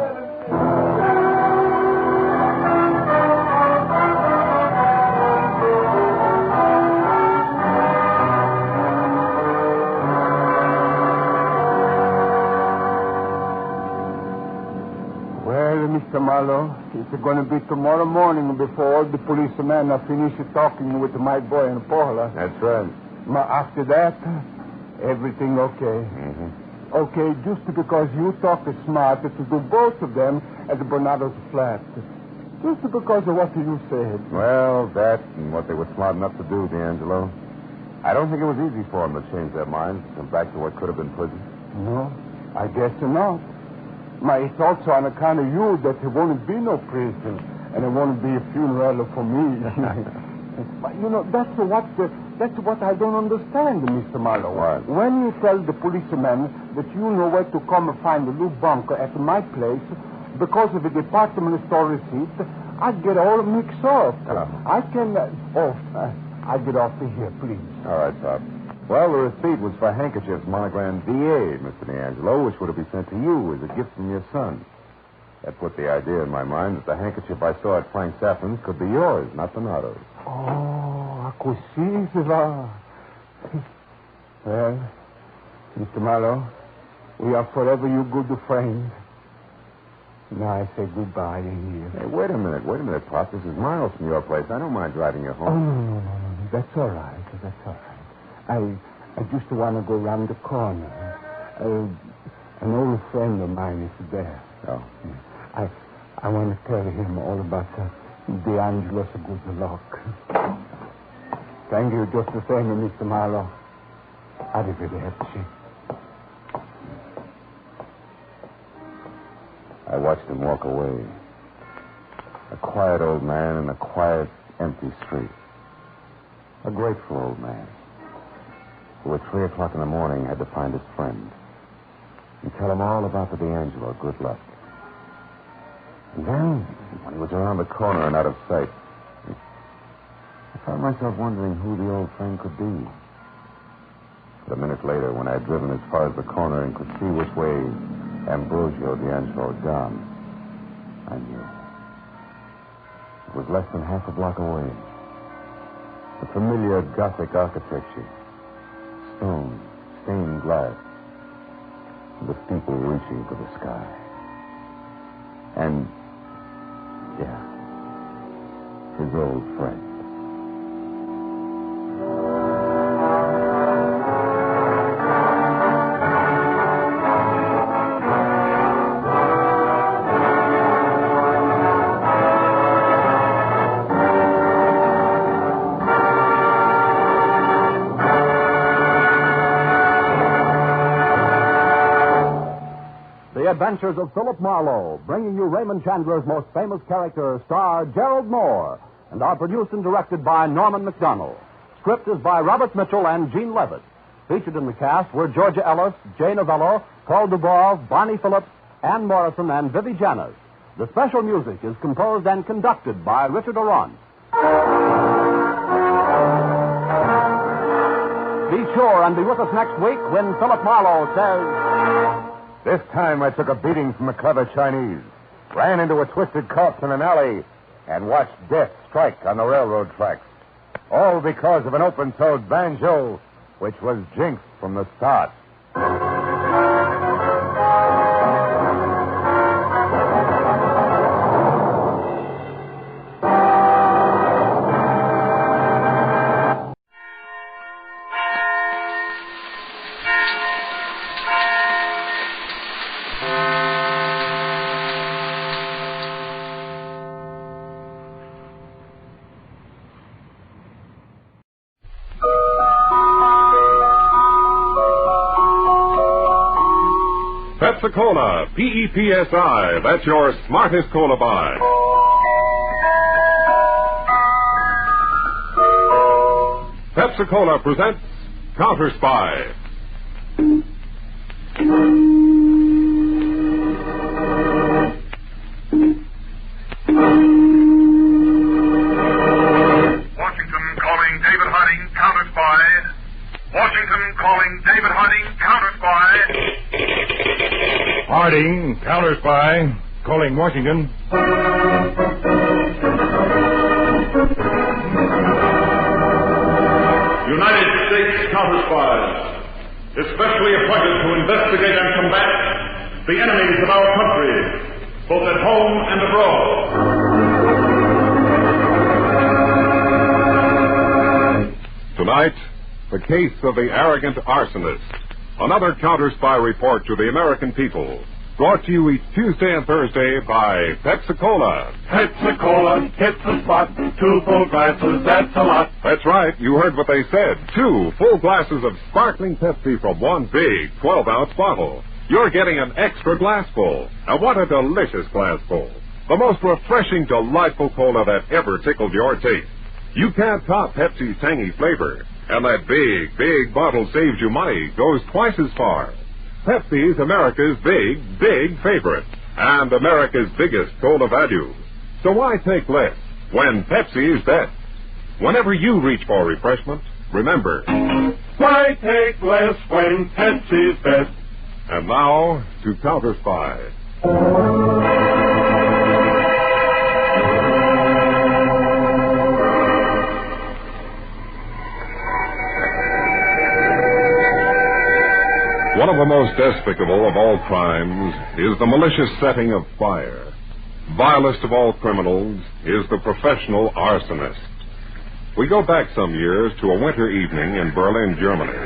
Mr. Marlowe, it's going to be tomorrow morning before all the policemen are finished talking with my boy and Paula. That's right. After that, everything okay. Mm-hmm. Okay, just because you talk smart to do both of them at Bernardo's flat. Just because of what you said. Well, that and what they were smart enough to do, D'Angelo. I don't think it was easy for them to change their minds and come back to what could have been prison. No, I guess not. It's also on account of you that there won't be no prison, and there won't be a funeral for me. But, that's what I don't understand, Mr. Marlowe. What? When you tell the policeman that you know where to come and find a new bunker at my place because of a department store receipt, I get all mixed up. I can... I get off to here, please. All right, Bob. Well, the receipt was for handkerchiefs monogrammed D.A., Mr. D'Angelo, which would have been sent to you as a gift from your son. That put the idea in my mind that the handkerchief I saw at Frank Saffron's could be yours, not Bernardo's. Oh, così si va. Well, Mr. Marlowe, we are forever your good friends. Now I say goodbye here. Hey, wait a minute, Pop. This is miles from your place. I don't mind driving you home. Oh, no. That's all right. I just want to go around the corner. An old friend of mine is there. Oh. I want to tell him all about D'Angelo's good luck. Thank you just the same, Mr. Marlowe. Arrivederci. I watched him walk away. A quiet old man in a quiet, empty street. A grateful old man who at 3 o'clock in the morning had to find his friend and tell him all about the D'Angelo good luck. And then, when he was around the corner and out of sight, I found myself wondering who the old friend could be. But a minute later, when I had driven as far as the corner and could see which way Ambrosio D'Angelo had gone, I knew. It was less than half a block away. The familiar Gothic architecture, stone, stained glass, and the steeple reaching for the sky. And, his old friend. The Adventures of Philip Marlowe, bringing you Raymond Chandler's most famous character, star Gerald Moore, and are produced and directed by Norman McDonald. Script is by Robert Mitchell and Gene Levitt. Featured in the cast were Georgia Ellis, Jay Novello, Paul Dubov, Bonnie Phillips, Ann Morrison, and Vivi Janis. The special music is composed and conducted by Richard Arson. Be sure and be with us next week when Philip Marlowe says... This time I took a beating from a clever Chinese, ran into a twisted corpse in an alley, and watched death strike on the railroad tracks. All because of an open-toed banjo, which was jinxed from the start. Pepsi-Cola, P-E-P-S-I. That's your smartest cola buy. Pepsi-Cola presents Counterspy. calling David Harding, Counterspy. Harding, Counterspy, calling Washington. United States Counterspies, especially appointed to investigate and combat the enemies of our country, both at home and abroad. Tonight, the case of the arrogant arsonist. Another Counterspy report to the American people. Brought to you each Tuesday and Thursday by Pepsi-Cola. Pepsi-Cola hits the spot. 2 full glasses, that's a lot. That's right. You heard what they said. 2 full glasses of sparkling Pepsi from one big 12-ounce bottle. You're getting an extra glassful. And what a delicious glassful. The most refreshing, delightful cola that ever tickled your taste. You can't top Pepsi's tangy flavor. And that big, big bottle saves you money, goes twice as far. Pepsi's America's big, big favorite. And America's biggest cola value. So why take less when Pepsi is best? Whenever you reach for refreshment, remember, why take less when Pepsi's best? And now, to Counterspy. One of the most despicable of all crimes is the malicious setting of fire. Vilest of all criminals is the professional arsonist. We go back some years to a winter evening in Berlin, Germany.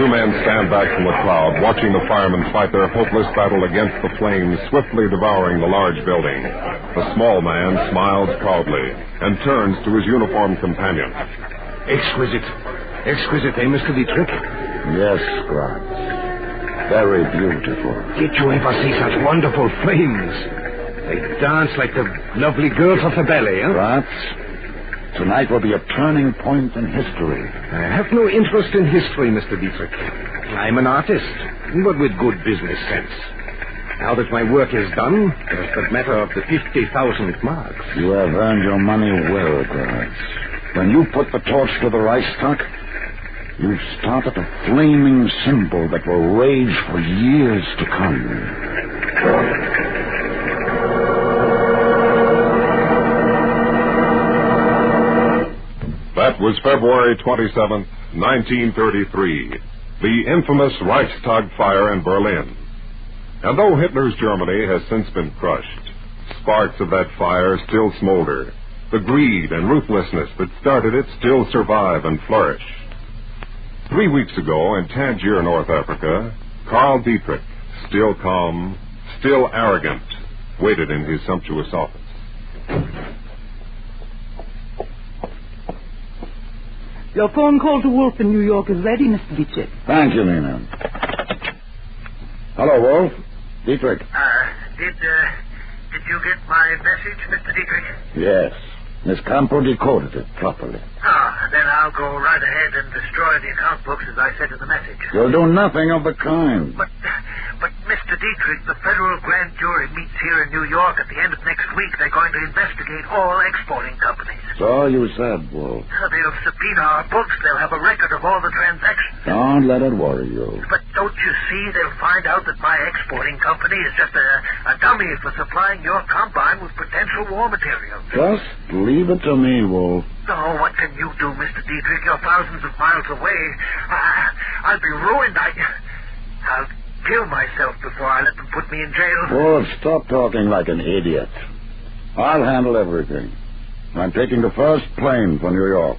2 men stand back from the crowd, watching the firemen fight their hopeless battle against the flames swiftly devouring the large building. The small man smiles proudly and turns to his uniformed companion. Exquisite. Exquisite, eh, Mr. Dietrich? Yes, Grant. Very beautiful. Did you ever see such wonderful flames? They dance like the lovely girls of the ballet, eh? Grant, tonight will be a turning point in history. I have no interest in history, Mr. Dietrich. I'm an artist, but with good business sense. Now that my work is done, it's the matter of the 50,000 marks. You have earned your money well, Grant. When you put the torch to the Reichstag, you've started a flaming symbol that will rage for years to come. That was February 27th, 1933, the infamous Reichstag fire in Berlin. And though Hitler's Germany has since been crushed, sparks of that fire still smolder. The greed and ruthlessness that started it still survive and flourish. 3 weeks ago in Tangier, North Africa, Karl Dietrich, still calm, still arrogant, waited in his sumptuous office. Your phone call to Wolf in New York is ready, Mr. Dietrich. Thank you, Nina. Hello, Wolf. Dietrich. Did you get my message, Mr. Dietrich? Yes. Miss Campo decoded it properly. Then I'll go right ahead and destroy the account books as I said in the message. You'll do nothing of the kind. But Mr. Dietrich, the federal grand jury meets here in New York at the end of next week. They're going to investigate all exporting companies. So you said, Wolf. They'll subpoena our books. They'll have a record of all the transactions. Don't let it worry you. But don't you see, they'll find out that my exporting company is just a dummy for supplying your combine with potential war material. Just leave it to me, Wolf. Oh, what can you do, Mr. Dietrich? You're thousands of miles away. I'll be ruined. I'll kill myself before I let them put me in jail. Wolf, stop talking like an idiot. I'll handle everything. I'm taking the first plane for New York.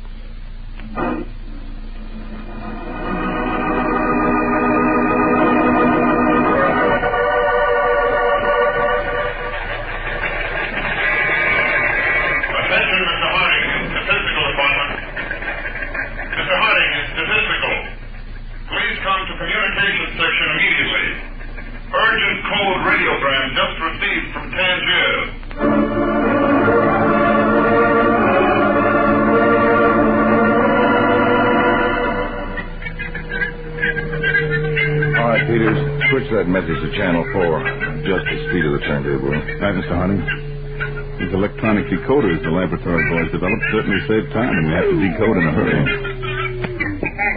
That message to Channel 4. Just the speed of the turntable. Right, Mr. Harding. These electronic decoders the laboratory boys developed certainly save time, and we have to decode in a hurry.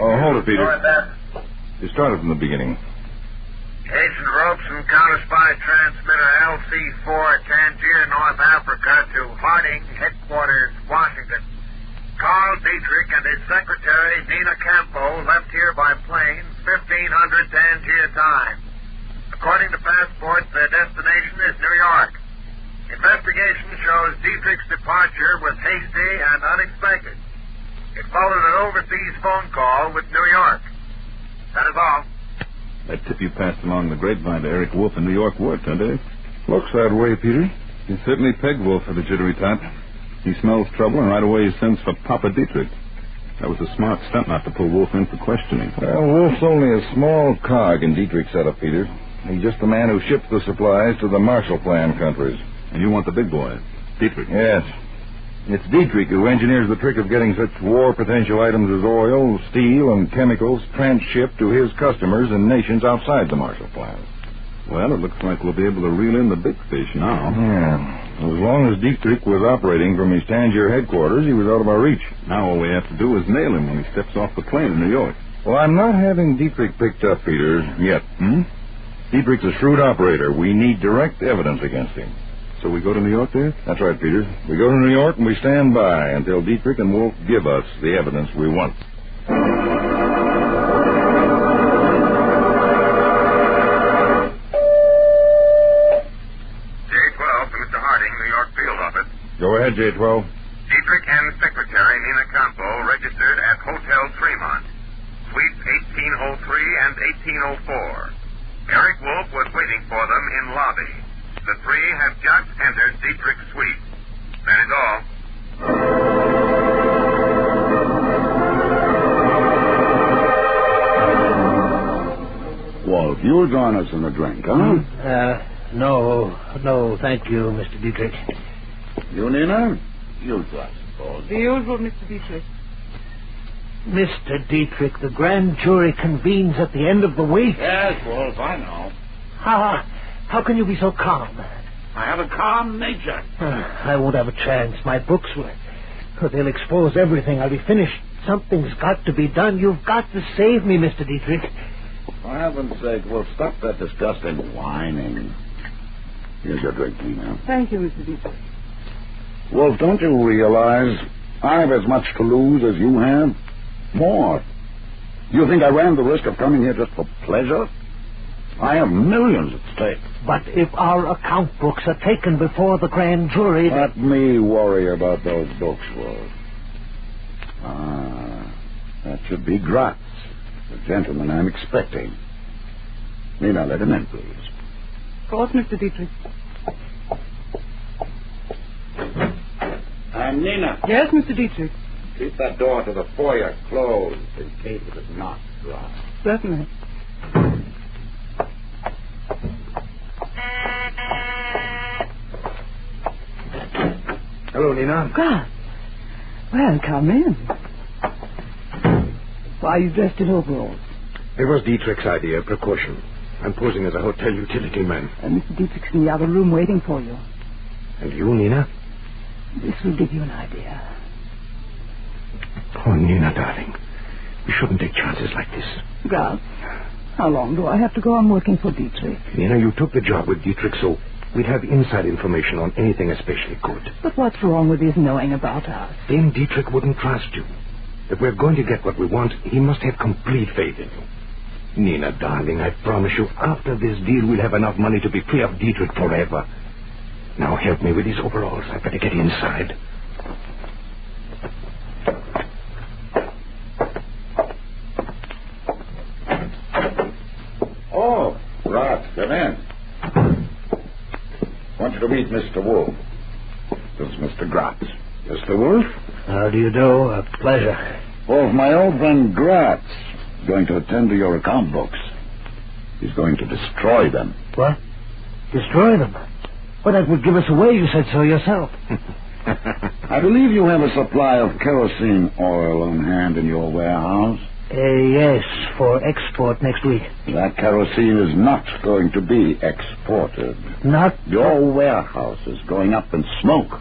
Oh, hold it, Peter. You started from the beginning. Agent Robeson, Counterspy transmitter LC4, Tangier, North Africa to Harding, headquarters, Washington. Carl Dietrich and his secretary, Nina Campo, left here by plane, 1500 Tangier time. According to passports, their destination is New York. Investigation shows Dietrich's departure was hasty and unexpected. It followed an overseas phone call with New York. That is all. That tip you passed along the grapevine to Eric Wolf in New York worked, huh, Dave? Looks that way, Peter. You certainly pegged Wolf for the jittery type. He smells trouble, and right away he sends for Papa Dietrich. That was a smart stunt not to pull Wolf in for questioning. Well, Wolf's only a small cog in Dietrich's setup, Peter. He's just the man who ships the supplies to the Marshall Plan countries. And you want the big boy, Dietrich? Yes. It's Dietrich who engineers the trick of getting such war potential items as oil, steel, and chemicals transshipped to his customers in nations outside the Marshall Plan. Well, it looks like we'll be able to reel in the big fish now. Yeah. As long as Dietrich was operating from his Tangier headquarters, he was out of our reach. Now all we have to do is nail him when he steps off the plane in New York. Well, I'm not having Dietrich picked up, Peter, yet. Dietrich's a shrewd operator. We need direct evidence against him. So we go to New York there? That's right, Peter. We go to New York and we stand by until Dietrich and Wolf give us the evidence we want. J-12 to Mr. Harding, New York field office. Go ahead, J-12. Dietrich and secretary Nina Campo registered at Hotel Tremont, suites 1803 and 1804. Eric Wolf was waiting for them in lobby. The three have just entered Dietrich's suite. That is all. Wolf, you'll join us in a drink, huh? No, thank you, Mr. Dietrich. You, Nina? Usual, I suppose. The usual, Mr. Dietrich. Mr. Dietrich, the grand jury convenes at the end of the week. Yes, Wolf, I know. How can you be so calm? I have a calm nature. I won't have a chance. My books they'll expose everything. I'll be finished. Something's got to be done. You've got to save me, Mr. Dietrich. For heaven's sake, Wolf, stop that disgusting whining. Here's your drink, Nina. Thank you, Mr. Dietrich. Wolf, don't you realize I've as much to lose as you have? More. You think I ran the risk of coming here just for pleasure? I have millions at stake. But if our account books are taken before the grand jury... Let me worry about those books, Wolf. That should be Gratz, the gentleman I'm expecting. Nina, let him in, please. Of course, Mr. Dietrich. Nina. Yes, Mr. Dietrich. Keep that door to the foyer closed in case it is not locked. Certainly. Hello, Nina. God. Well, come in. Why are you dressed in overalls? It was Dietrich's idea, precaution. I'm posing as a hotel utility man. Mr. Dietrich's in the other room waiting for you. And you, Nina? This will give you an idea. Oh, Nina, darling. We shouldn't take chances like this. Graz, how long do I have to go on working for Dietrich? Nina, you took the job with Dietrich, so we'd have inside information on anything especially good. But what's wrong with his knowing about us? Then Dietrich wouldn't trust you. If we're going to get what we want, he must have complete faith in you. Nina, darling, I promise you, after this deal, we'll have enough money to be free of Dietrich forever. Now help me with these overalls. I've got to get inside. Oh, right. Come in. I want you to meet Mr. Wolf. This is Mr. Gratz. Mr. Wolf? How do you do? A pleasure. Wolf, my old friend Gratz is going to attend to your account books. He's going to destroy them. What? Destroy them? Well, that would give us away. You said so yourself. I believe you have a supply of kerosene oil on hand in your warehouse. Yes, for export next week. That kerosene is not going to be exported. Not? Your warehouse is going up in smoke.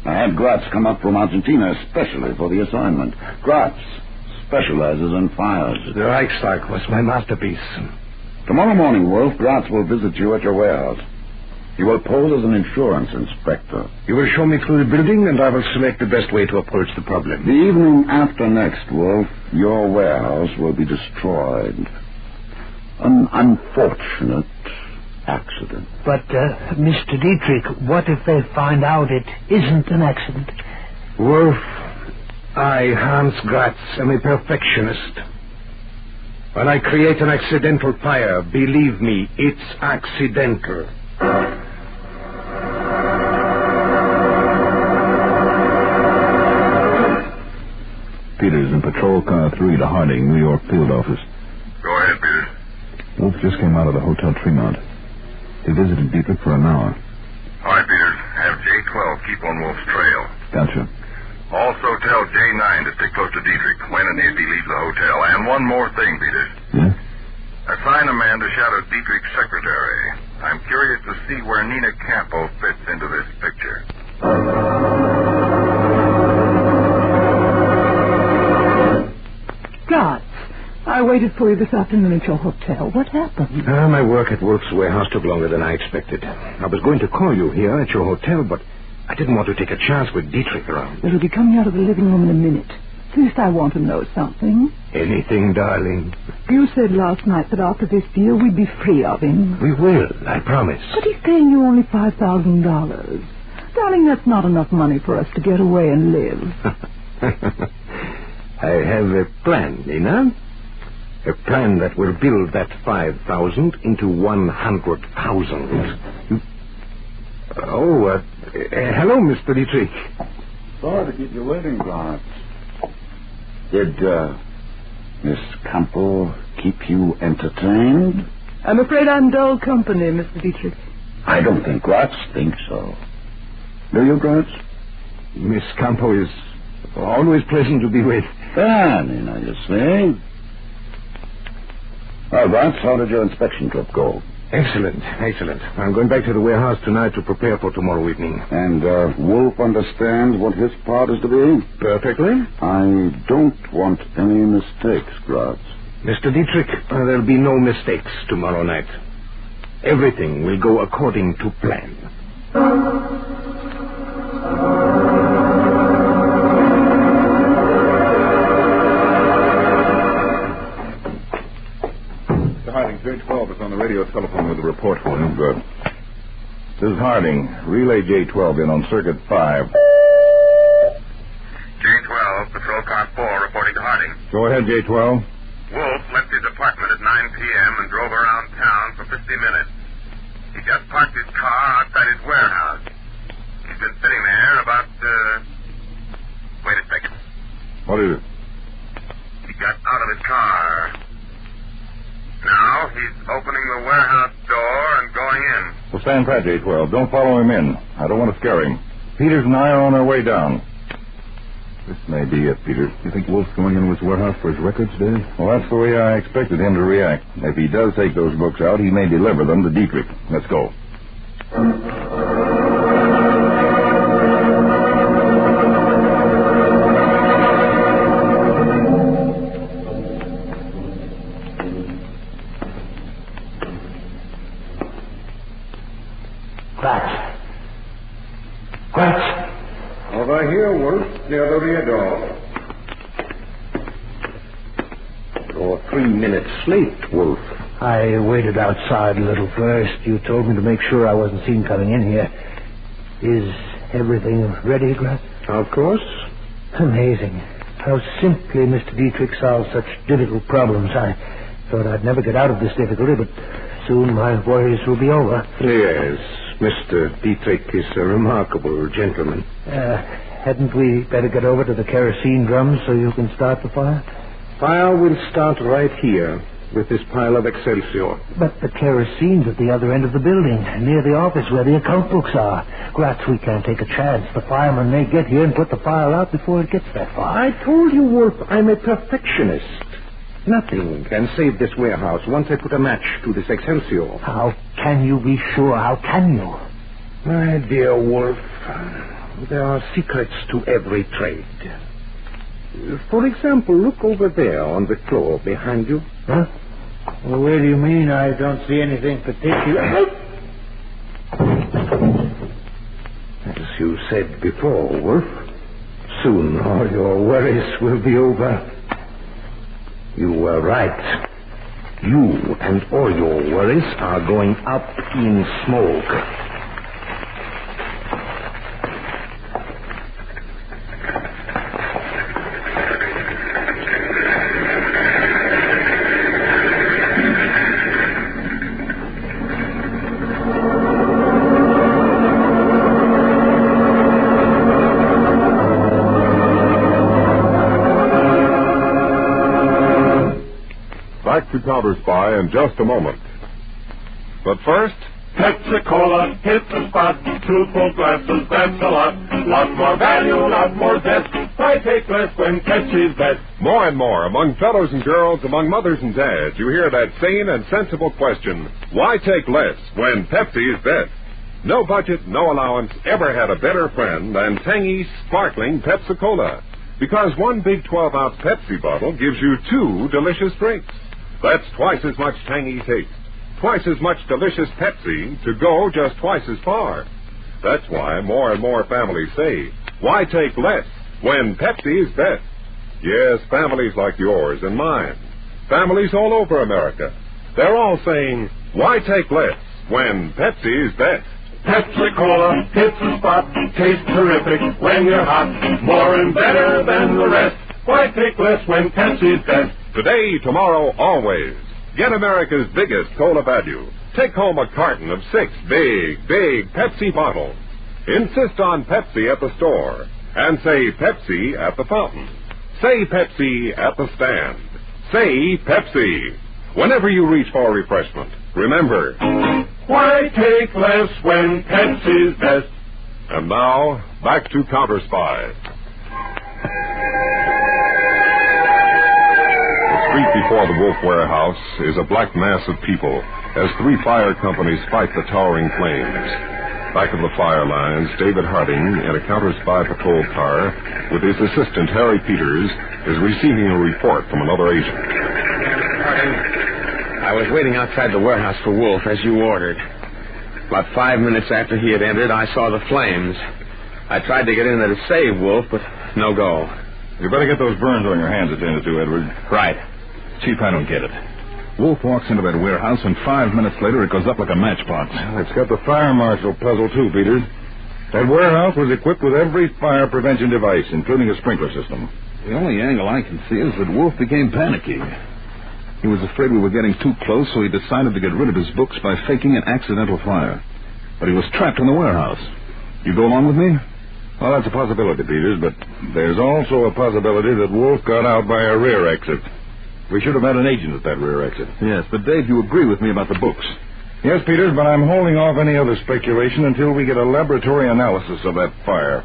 I had Gratz come up from Argentina especially for the assignment. Gratz specializes in fires. The Reichstag was my masterpiece. Tomorrow morning, Wolf, Gratz will visit you at your warehouse. He will pose as an insurance inspector. You will show me through the building, and I will select the best way to approach the problem. The evening after next, Wolf, your warehouse will be destroyed. An unfortunate accident. But, Mr. Dietrich, what if they find out it isn't an accident? Wolf, I, Hans Gratz, am a perfectionist. When I create an accidental fire, believe me, it's accidental. Peters in Patrol Car 3 to Harding, New York Field Office. Go ahead, Peters. Wolf just came out of the Hotel Tremont. He visited Dietrich for an hour. All right, Peters. Have J12 keep on Wolf's trail. Gotcha. Also tell J9 to stick close to Dietrich when and if he leaves the hotel. And one more thing, Peters. Yeah? Assign a man to shadow Dietrich's secretary. I'm curious to see where Nina Campo fits into this picture. Gratz, I waited for you this afternoon at your hotel. What happened? My work at Wolf's warehouse took longer than I expected. I was going to call you here at your hotel, but I didn't want to take a chance with Dietrich around. It'll be coming out of the living room in a minute. First, I want to know something. Anything, darling. You said last night that after this deal, we'd be free of him. We will, I promise. But he's paying you only $5,000. Darling, that's not enough money for us to get away and live. I have a plan, Nina. A plan that will build that 5,000 into 100,000. Hello, Mr. Dietrich. Sorry to keep you waiting, Gratz. Did, Miss Campo keep you entertained? I'm afraid I'm dull company, Mr. Dietrich. I don't think Gratz thinks so. Do you, Gratz? Miss Campo is always pleasant to be with. Nina, you see. Well, Gratz, how did your inspection trip go? Excellent, excellent. I'm going back to the warehouse tonight to prepare for tomorrow evening. And Wolf understands what his part is to be? Perfectly. I don't want any mistakes, Gratz. Mr. Dietrich, there'll be no mistakes tomorrow night. Everything will go according to plan. Harding, J12 is on the radio telephone with a report for him. Good. This is Harding. Relay J12 in on Circuit 5. J12, Patrol Car 4, reporting to Harding. Go ahead, J12. Wolf left his apartment at 9 p.m. and drove around town for 50 minutes. He just parked his car outside his warehouse. He's been sitting there about, wait a second. What is it? He got out of his car. Now he's opening the warehouse door and going in. Well, stand pat, J12. Don't follow him in. I don't want to scare him. Peters and I are on our way down. This may be it, Peters. You think Wolf's going into his warehouse for his records, Dave? Well, that's the way I expected him to react. If he does take those books out, he may deliver them to Dietrich. Let's go. Over here, Wolf, near the rear door. You're 3 minutes late, Wolf. I waited outside a little first. You told me to make sure I wasn't seen coming in here. Is everything ready, Gratz? Of course. Amazing. How simply Mr. Dietrich solves such difficult problems. I thought I'd never get out of this difficulty, but soon my worries will be over. Yes, Mr. Dietrich is a remarkable gentleman. Hadn't we better get over to the kerosene drums so you can start the fire? Fire will start right here. with this pile of Excelsior. But the kerosene's at the other end of the building, near the office where the account books are. Rats, we can't take a chance. The fireman may get here and put the fire out before it gets that far. I told you, Wolf, I'm a perfectionist. Nothing can save this warehouse once I put a match to this Excelsior. How can you be sure? How can you? My dear Wolf, there are secrets to every trade. For example, look over there on the floor behind you. Huh? Well, where do you mean? I don't see anything particular. As you said before, Wolf, soon all your worries will be over. You were right. You and all your worries are going up in smoke. Back to Counterspy in just a moment. But first, Pepsi-Cola hits the spot. 2 full glasses, that's a lot. Lot more value, lot more zest. Why take less when Pepsi's best? More and more, among fellows and girls, among mothers and dads, you hear that sane and sensible question, why take less when Pepsi is best? No budget, no allowance ever had a better friend than tangy, sparkling Pepsi-Cola. Because one big 12-ounce Pepsi bottle gives you 2 delicious drinks. That's twice as much tangy taste, twice as much delicious Pepsi to go just twice as far. That's why more and more families say, why take less when Pepsi is best? Yes, families like yours and mine, families all over America, they're all saying, why take less when Pepsi is best? Pepsi-Cola hits the spot. Tastes terrific when you're hot. More and better than the rest. Why take less when Pepsi's best? Today, tomorrow, always. Get America's biggest cola value. Take home a carton of 6 big Pepsi bottles. Insist on Pepsi at the store. And say Pepsi at the fountain. Say Pepsi at the stand. Say Pepsi. Whenever you reach for refreshment, remember, why take less when Pepsi's best? And now, back to Counterspy. The street before the Wolf Warehouse is a black mass of people as 3 fire companies fight the towering flames. Back of the fire lines, David Harding, in a Counterspy patrol car, with his assistant Harry Peters, is receiving a report from another agent. Harding, I was waiting outside the warehouse for Wolf, as you ordered. About 5 minutes after he had entered, I saw the flames. I tried to get in there to save Wolf, but no go. You better get those burns on your hands attended to, Edward. Right. Chief, I don't get it. Wolf walks into that warehouse, and 5 minutes later it goes up like a matchbox. Well, it's got the fire marshal puzzle, too, Peters. That warehouse was equipped with every fire prevention device, including a sprinkler system. The only angle I can see is that Wolf became panicky. He was afraid we were getting too close, so he decided to get rid of his books by faking an accidental fire. But he was trapped in the warehouse. You go along with me? Well, that's a possibility, Peters, but there's also a possibility that Wolf got out by a rear exit. We should have had an agent at that rear exit. Yes, but Dave, you agree with me about the books. Yes, Peters, but I'm holding off any other speculation until we get a laboratory analysis of that fire.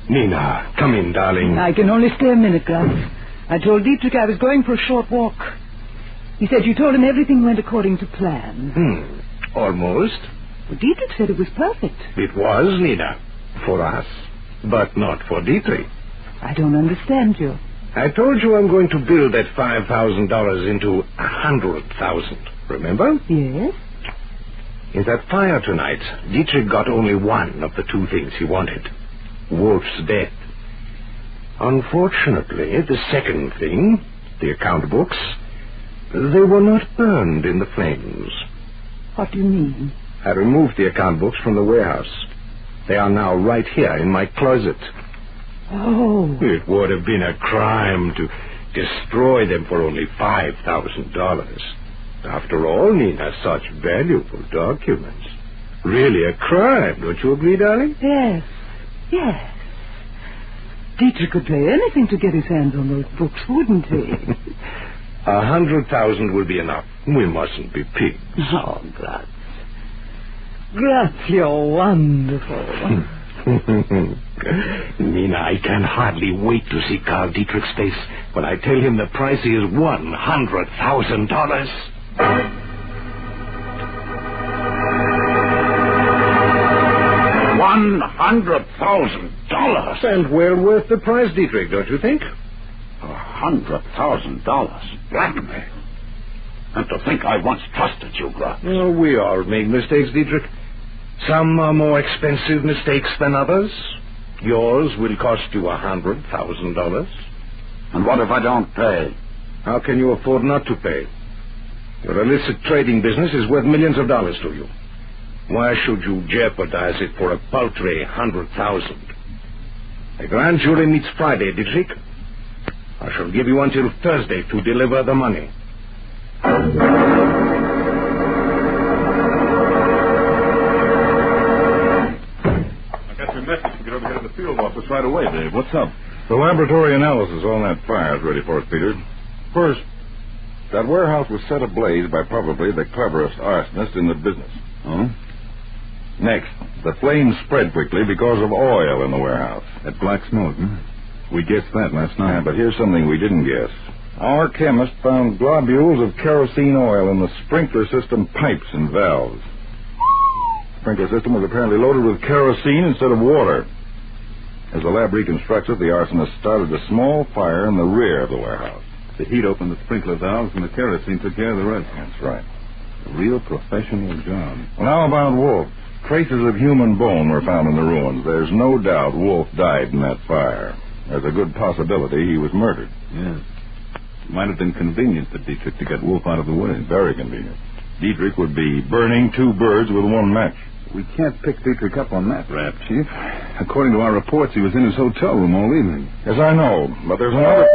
Nina, come in, darling. I can only stay a minute, Gus. I told Dietrich I was going for a short walk. He said you told him everything went according to plan. Almost. Well, Dietrich said it was perfect. It was, Nina. For us. But not for Dietrich. I don't understand you. I told you I'm going to build that $5,000 into $100,000. Remember? Yes. In that fire tonight, Dietrich got only one of the 2 things he wanted. Wolf's death. Unfortunately, the second thing, the account books, they were not burned in the flames. What do you mean? I removed the account books from the warehouse. They are now right here in my closet. Oh. It would have been a crime to destroy them for only $5,000. After all, Nina, such valuable documents. Really a crime, don't you agree, darling? Yes. Dietrich could pay anything to get his hands on those books, wouldn't he? 100,000 will be enough. We mustn't be pigs. Oh, Graz. Graz, you're wonderful. Nina, I can hardly wait to see Carl Dietrich's face when I tell him the price is $100,000. $100,000. And well worth the price, Dietrich, don't you think? $100,000. Blackmail. And to think I once trusted you, Graz. Oh, we all make mistakes, Dietrich. Some are more expensive mistakes than others. Yours will cost you $100,000. And what if I don't pay? How can you afford not to pay? Your illicit trading business is worth millions of dollars to you. Why should you jeopardize it for a paltry 100,000? The grand jury meets Friday, Dietrich. I shall give you until Thursday to deliver the money. I got your message to get over here to the field office right away, Dave. What's up? The laboratory analysis on that fire is ready for us, Peter. First, that warehouse was set ablaze by probably the cleverest arsonist in the business. Oh? Next, the flames spread quickly because of oil in the warehouse. That black smoke, huh? We guessed that last night. Yeah, but here's something we didn't guess. Our chemist found globules of kerosene oil in the sprinkler system pipes and valves. The sprinkler system was apparently loaded with kerosene instead of water. As the lab reconstructs it, the arsonist started a small fire in the rear of the warehouse. The heat opened the sprinkler valves and the kerosene took care of the rest. That's right. A real professional job. Well, how about Wolf? Traces of human bone were found in the ruins. There's no doubt Wolf died in that fire. There's a good possibility he was murdered. Yes. It might have been convenient for Dietrich to get Wolf out of the way. Very convenient. Dietrich would be burning two birds with one match. We can't pick Dietrich up on that rap, Chief. According to our reports, he was in his hotel room all evening. Yes, I know, but there's another...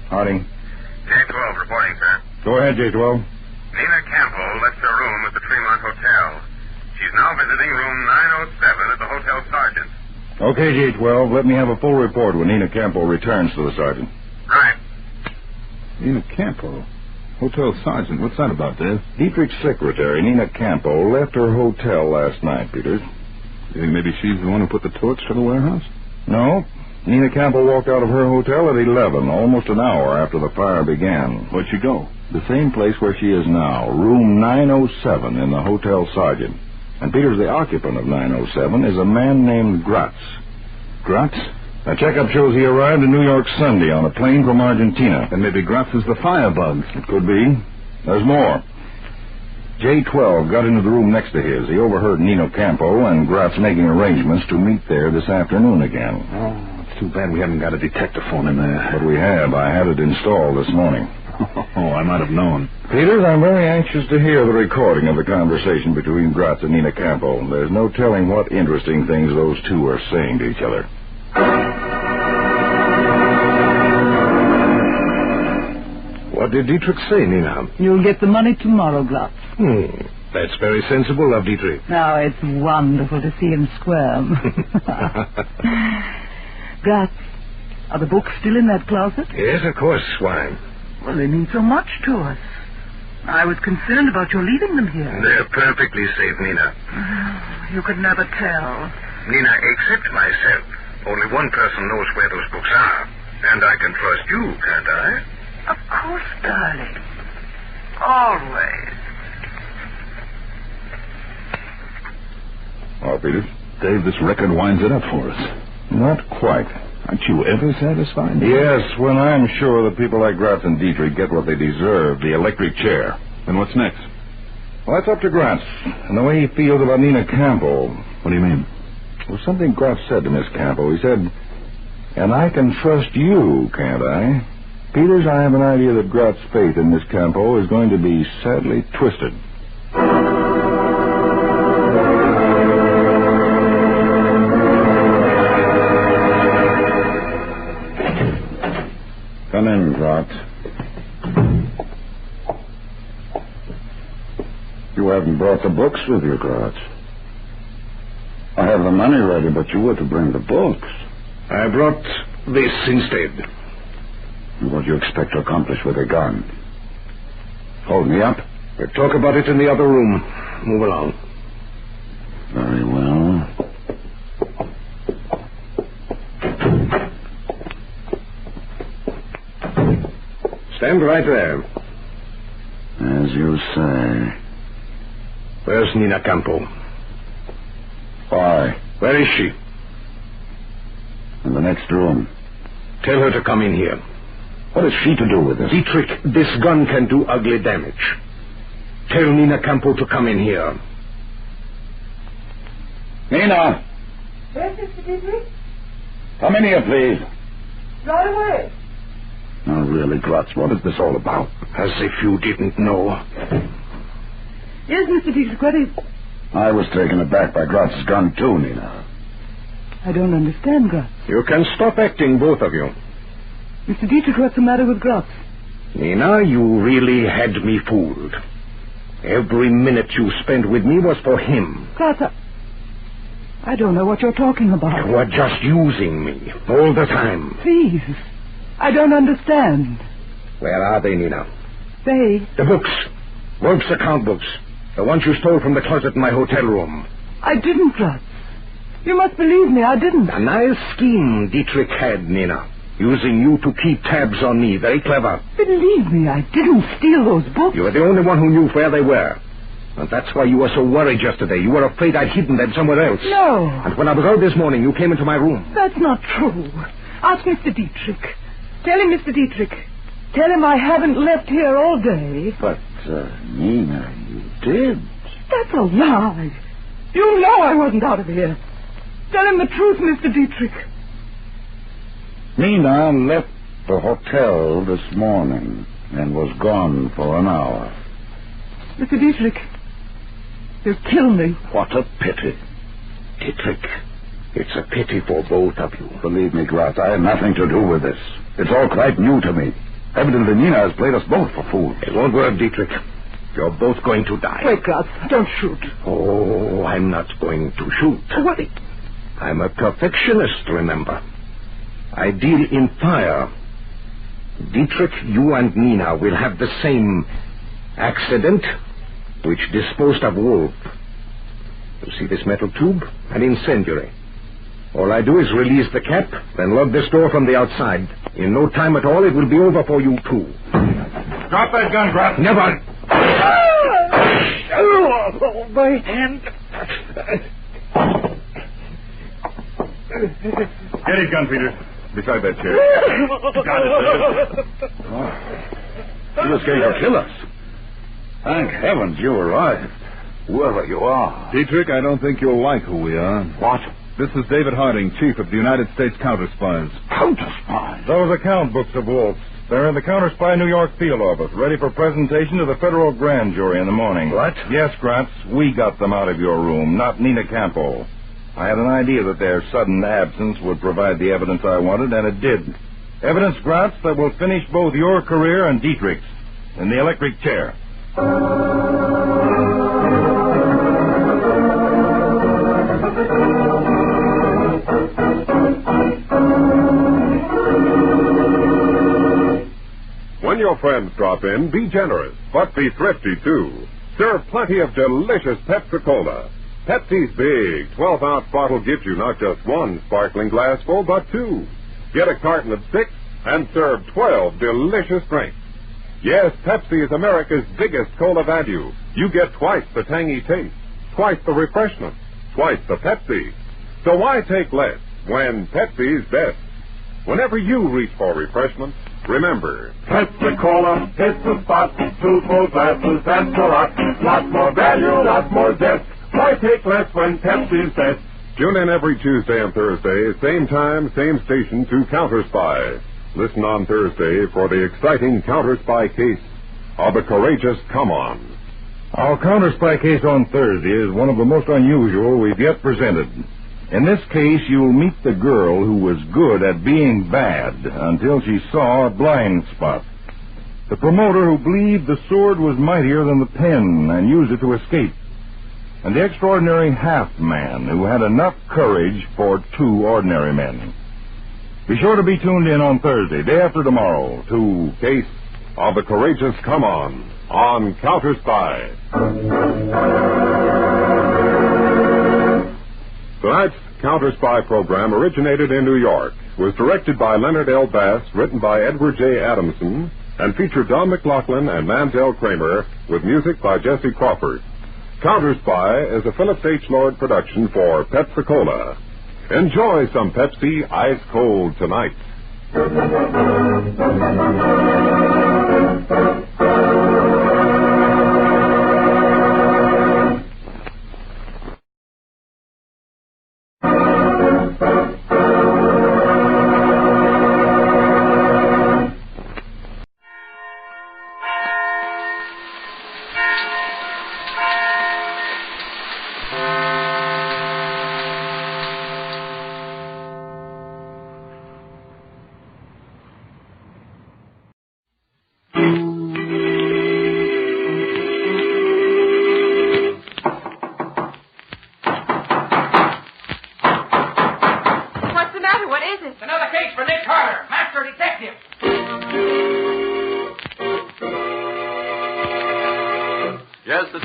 Harding. J-12 reporting, sir. Go ahead, J-12. Nina Campbell left her room at the Tremont Hotel. She's now visiting room 907 at the Hotel Sergeant. Okay, J-12, let me have a full report when Nina Campbell returns to the sergeant. Right. Nina Campbell? Hotel Sergeant, what's that about, Dave? Dietrich's secretary, Nina Campbell, left her hotel last night, Peters. You think maybe she's the one who put the torch to the warehouse? No. Nina Campbell walked out of her hotel at 11, almost an hour after the fire began. Where'd she go? The same place where she is now, room 907 in the Hotel Sergeant. And Peters, the occupant of 907, is a man named Gratz. Gratz? A checkup shows he arrived in New York Sunday on a plane from Argentina. And maybe Gratz is the firebug. It could be. There's more. J-12 got into the room next to his. He overheard Nina Campbell and Gratz making arrangements to meet there this afternoon again. Oh, it's too bad we haven't got a detector phone in there. But we have. I had it installed this morning. Oh, I might have known. Peters, I'm very anxious to hear the recording of the conversation between Gratz and Nina Campbell. There's no telling what interesting things those two are saying to each other. What did Dietrich say, Nina? You'll get the money tomorrow, Glatz. That's very sensible of Dietrich. Now, it's wonderful to see him squirm. Glatz, are the books still in that closet? Yes, of course, Swine. Well, they mean so much to us. I was concerned about your leaving them here. They're perfectly safe, Nina. You could never tell. Nina, except myself, only one person knows where those books are. And I can trust you, can't I? Of course, darling. Always. Oh, Peters? Dave, this record winds it up for us. Not quite. Aren't you ever satisfied? Yes, when I'm sure that people like Gratz and Dietrich get what they deserve, the electric chair. And what's next? Well, that's up to Gratz. And the way he feels about Nina Campbell. What do you mean? Well, something Gratz said to Miss Campbell. He said, and I can trust you, can't I? Peters, I have an idea that Gratz's faith in Miss Campbell is going to be sadly twisted. Come in, Gratz. haven't brought the books with you, Gratz. I have the money ready, but you were to bring the books. I brought this instead. What do you expect to accomplish with a gun? Hold me up? We'll talk about it in the other room. Move along. Very well. Stand right there. As you say. Where's Nina Campo? Why? Where is she? In the next room. Tell her to come in here. What has she to do with this? Dietrich, this gun can do ugly damage. Tell Nina Campo to come in here. Nina! Yes, Mr. Dietrich? Come in here, please. Right away. Now, really, Gratz, what is this all about? As if you didn't know. Yes, Mr. Dietrich, what is... I was taken aback by Gratz's gun, too, Nina. I don't understand, Gratz. You can stop acting, both of you. Mr. Dietrich, what's the matter with Gratz? Nina, you really had me fooled. Every minute you spent with me was for him. Gratz, I don't know what you're talking about. You are just using me all the time. Please. I don't understand. Where are they, Nina? They... The books. Wolf's account books. The ones you stole from the closet in my hotel room. I didn't, Gratz. You must believe me, I didn't. A nice scheme Dietrich had, Nina. Using you to keep tabs on me. Very clever. Believe me, I didn't steal those books. You were the only one who knew where they were. And that's why you were so worried yesterday. You were afraid I'd hidden them somewhere else. No. And when I was out this morning, you came into my room. That's not true. Ask Mr. Dietrich. Tell him, Mr. Dietrich. Tell him I haven't left here all day. But, Nina, you did. That's a lie. You know I wasn't out of here. Tell him the truth, Mr. Dietrich. Nina left the hotel this morning and was gone for an hour. Mr. Dietrich, you'll kill me. What a pity. Dietrich, it's a pity for both of you. Believe me, Gratz, I had nothing to do with this. It's all quite new to me. Evidently, Nina has played us both for fools. It won't work, Dietrich. You're both going to die. Wait, Gratz, don't shoot. Oh, I'm not going to shoot. What? I'm a perfectionist, remember. I deal in fire. Dietrich, you and Nina will have the same accident which disposed of Wolf. You see this metal tube? An incendiary. All I do is release the cap, then lock this door from the outside. In no time at all, it will be over for you, too. Drop that gun, Gratz. Never. Oh, my hand. Get his gun, Peter. Beside that chair. Got it, He was going to kill us. Thank heavens you arrived. Whoever you are. Dietrich, I don't think you'll like who we are. What? This is David Harding, chief of the United States Counterspies. Counterspies? Those account books of Wolf's. They're in the Counterspy New York field office, ready for presentation to the federal grand jury in the morning. What? Yes, Gratz, we got them out of your room, not Nina Campo. I had an idea that their sudden absence would provide the evidence I wanted, and it did. Evidence, Gratz, that will finish both your career and Dietrich's in the electric chair. When your friends drop in, be generous, but be thrifty, too. Serve plenty of delicious Pepsi-Cola. Pepsi's big 12-ounce bottle gives you not just one sparkling glassful, but two. Get a carton of 6 and serve 12 delicious drinks. Yes, Pepsi is America's biggest cola value. You get twice the tangy taste, twice the refreshment, twice the Pepsi. So why take less when Pepsi's best? Whenever you reach for refreshment, remember, Pepsi-Cola, it's the spot. 2 full glasses, that's a lot. Lots more value, lots more zest. Why take less when Pepsi's best? Tune in every Tuesday and Thursday, same time, same station, to Counterspy. Listen on Thursday for the exciting Counterspy case of the courageous Come On. Our Counterspy case on Thursday is one of the most unusual we've yet presented. In this case, you'll meet the girl who was good at being bad until she saw a blind spot. The promoter who believed the sword was mightier than the pen and used it to escape. And the extraordinary half-man who had enough courage for two ordinary men. Be sure to be tuned in on Thursday, day after tomorrow, to Case of the Courageous Come on Counterspy. Tonight's Counterspy program originated in New York, was directed by Leonard L. Bass, written by Edward J. Adamson, and featured Don McLaughlin and Mansell Kramer, with music by Jesse Crawford. Counterspy is a Phillips H. Lord production for Pepsi-Cola. Enjoy some Pepsi ice cold tonight.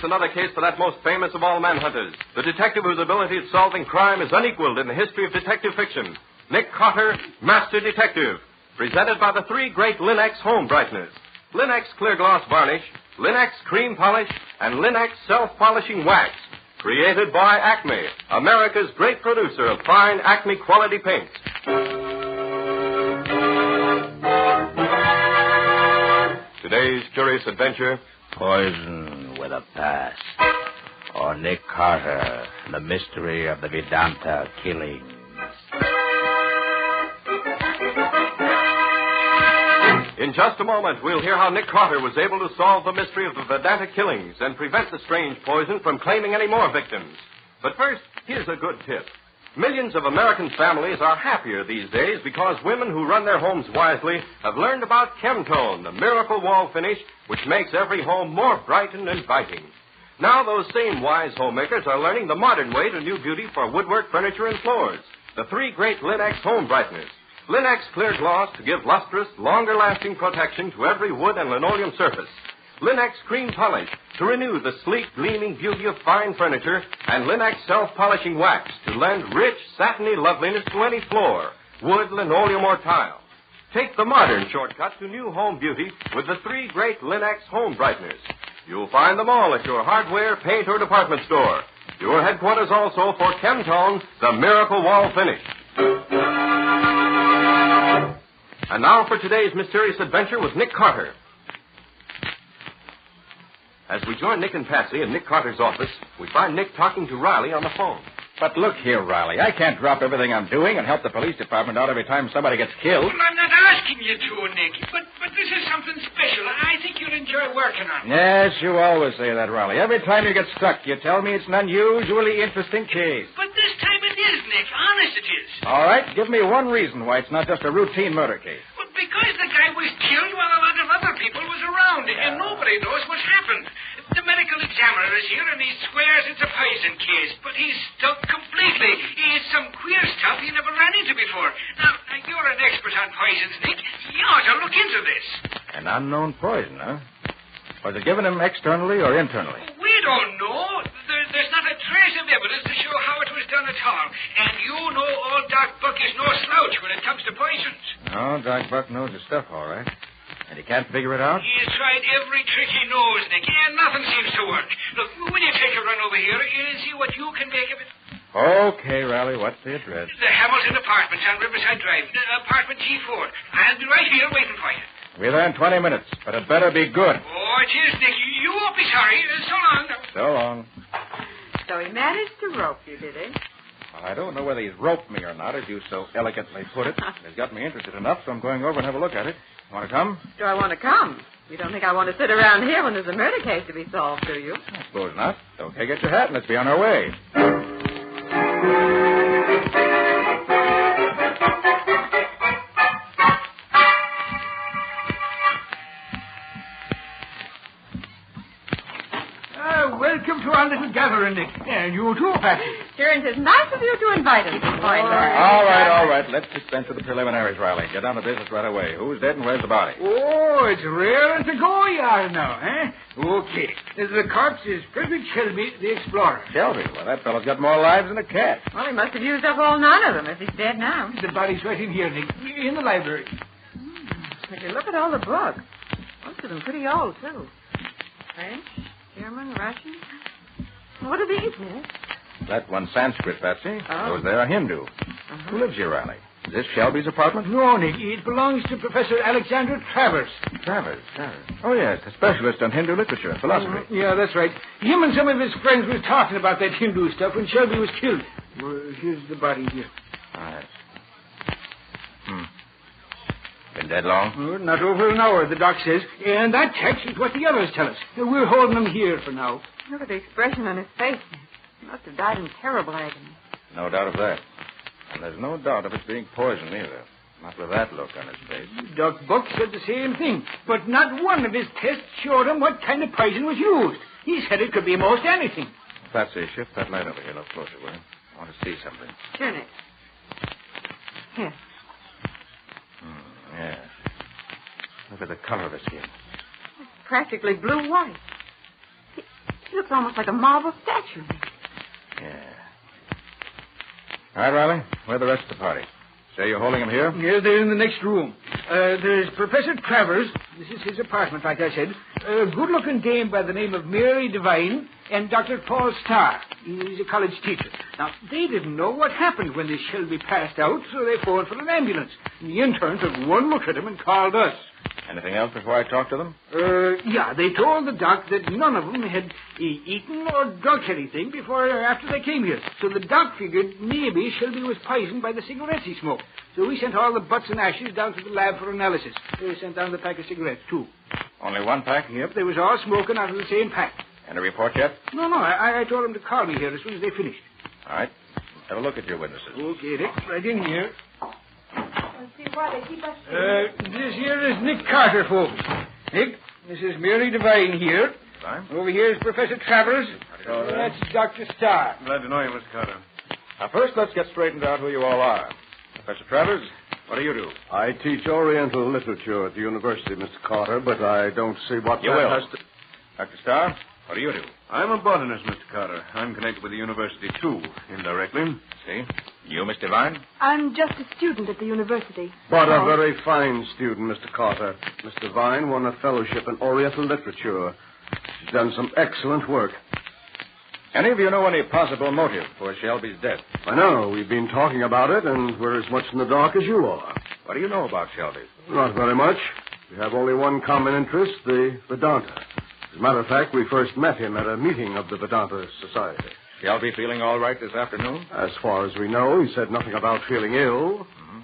Another case for that most famous of all manhunters, the detective whose ability at solving crime is unequaled in the history of detective fiction, Nick Carter, Master Detective, presented by the three great Linex home brighteners, Linex Clear Gloss Varnish, Linex Cream Polish, and Linex Self-Polishing Wax, created by Acme, America's great producer of fine Acme quality paints. Today's curious adventure, Poison with a Past, or Nick Carter, the mystery of the Vedanta killings. In just a moment, we'll hear how Nick Carter was able to solve the mystery of the Vedanta killings and prevent the strange poison from claiming any more victims. But first, here's a good tip. Millions of American families are happier these days because women who run their homes wisely have learned about Chemtone, the miracle wall finish which makes every home more bright and inviting. Now those same wise homemakers are learning the modern way to new beauty for woodwork, furniture, and floors. The three great Linex home brighteners. Linex Clear Gloss to give lustrous, longer-lasting protection to every wood and linoleum surface. Linex Cream Polish to renew the sleek, gleaming beauty of fine furniture, and Linex Self-Polishing Wax to lend rich, satiny loveliness to any floor, wood, linoleum, or tile. Take the modern shortcut to new home beauty with the three great Linex home brighteners. You'll find them all at your hardware, paint, or department store. Your headquarters also for Chemtone, the miracle wall finish. And now for today's mysterious adventure with Nick Carter. As we join Nick and Patsy in Nick Carter's office, we find Nick talking to Riley on the phone. But look here, Riley. I can't drop everything I'm doing and help the police department out every time somebody gets killed. Well, I'm not asking you to, Nick. But this is something special. I think you'll enjoy working on it. Yes, you always say that, Riley. Every time you get stuck, you tell me it's an unusually interesting case. But this time it is, Nick. Honest it is. All right, give me one reason why it's not just a routine murder case. Well, because the guy was killed while a lot of other people was around, and nobody knows what happened. The medical examiner is here, and he swears it's a poison case, but he's stuck completely. It's some queer stuff he never ran into before. Now, you're an expert on poisons, Nick. You ought to look into this. An unknown poison, huh? Was it given him externally or internally? We don't know. There's not a trace of evidence to show how it was done at all. And you know old Doc Buck is no slouch when it comes to poisons. No, Doc Buck knows his stuff, all right. And he can't figure it out? He's tried every trick he knows, Nick, and nothing seems to work. Look, will you take a run over here and see what you can make of it? Okay, Riley, what's the address? The Hamilton Apartments on Riverside Drive, apartment G4. I'll be right here waiting for you. We're there in 20 minutes, but it better be good. Oh, it is, Nick. You won't be sorry. So long. So long. So he managed to rope you, did he? I don't know whether he's roped me or not, as you so elegantly put it. He's got me interested enough, so I'm going over and have a look at it. Want to come? Do I want to come? You don't think I want to sit around here when there's a murder case to be solved, do you? I suppose not. Okay, get your hat and let's be on our way. gathering, Nick. And you too, Patsy. Sure, and it's nice of you to invite us. All right. Let's dispense with the preliminaries, Riley. Get down to business right away. Who's dead and where's the body? Oh, it's raring to go you are now, eh? Okay. The corpse is Frederick Shelby, the explorer. Shelby? Well, that fellow's got more lives than a cat. Well, he must have used up all 9 of them if he's dead now. The body's right in here, Nick, in the library. If you look at all the books, most of them pretty old, too. French, German, Russian. What are these, Nick? That one's Sanskrit, Patsy. Oh. Those there are Hindu. Who lives here, Riley? Is this Shelby's apartment? No, Nick. It belongs to Professor Alexander Travers. Travers. Oh, yes, a specialist on Hindu literature and philosophy. Yeah, that's right. Him and some of his friends was talking about that Hindu stuff when Shelby was killed. Well, here's the body here. All right. Been dead long? Oh, not over an hour, the doc says. And that text is what the others tell us. We're holding him here for now. Look at the expression on his face. He must have died in terrible agony. No doubt of that. And there's no doubt of it being poison either. Not with that look on his face. Doc Buck said the same thing. But not one of his tests showed him what kind of poison was used. He said it could be most anything. Patsy, shift that light over here a little closer, will you? I want to see something. Sure, Nick. Here. Yes. Look at the color of his skin. It's practically blue-white. He looks almost like a marble statue. Yeah. All right, Riley. Where are the rest of the party? Say you're holding him here? Yes, they're in the next room. There's Professor Travers. This is his apartment, like I said. A good-looking dame by the name of Mary Devine and Dr. Paul Starr. He's a college teacher. Now, they didn't know what happened when this Shelby passed out, so they phoned for an ambulance. And the intern took one look at him and called us. Anything else before I talk to them? Yeah, they told the doc that none of them had eaten or drunk anything before or after they came here. So the doc figured maybe Shelby was poisoned by the cigarettes he smoked. So we sent all the butts and ashes down to the lab for analysis. They sent down the pack of cigarettes, too. Only one pack? Yep, they was all smoking out of the same pack. Any report yet? No, I told them to call me here as soon as they finished. All right. Have a look at your witnesses. Okay, Dick, right in here. Let's see why they keep us... This here is Nick Carter, folks. Nick, this is Mary Devine here. Fine. Over here is Professor Travers. That's Dr. Starr. Glad to know you, Mr. Carter. Now, first, let's get straightened out who you all are. Professor Travers, what do you do? I teach Oriental literature at the university, Mr. Carter, but I don't see what You that will. has to... Dr. Starr, what do you do? I'm a botanist, Mr. Carter. I'm connected with the university, too, indirectly. See? You, Miss Devine? I'm just a student at the university. But a very fine student, Mr. Carter. Miss Devine won a fellowship in Oriental literature. She's done some excellent work. Any of you know any possible motive for Shelby's death? I know. We've been talking about it, and we're as much in the dark as you are. What do you know about Shelby? Not very much. We have only one common interest, the Vedanta. As a matter of fact, we first met him at a meeting of the Vedanta Society. Shelby feeling all right this afternoon? As far as we know, he said nothing about feeling ill. Mm-hmm.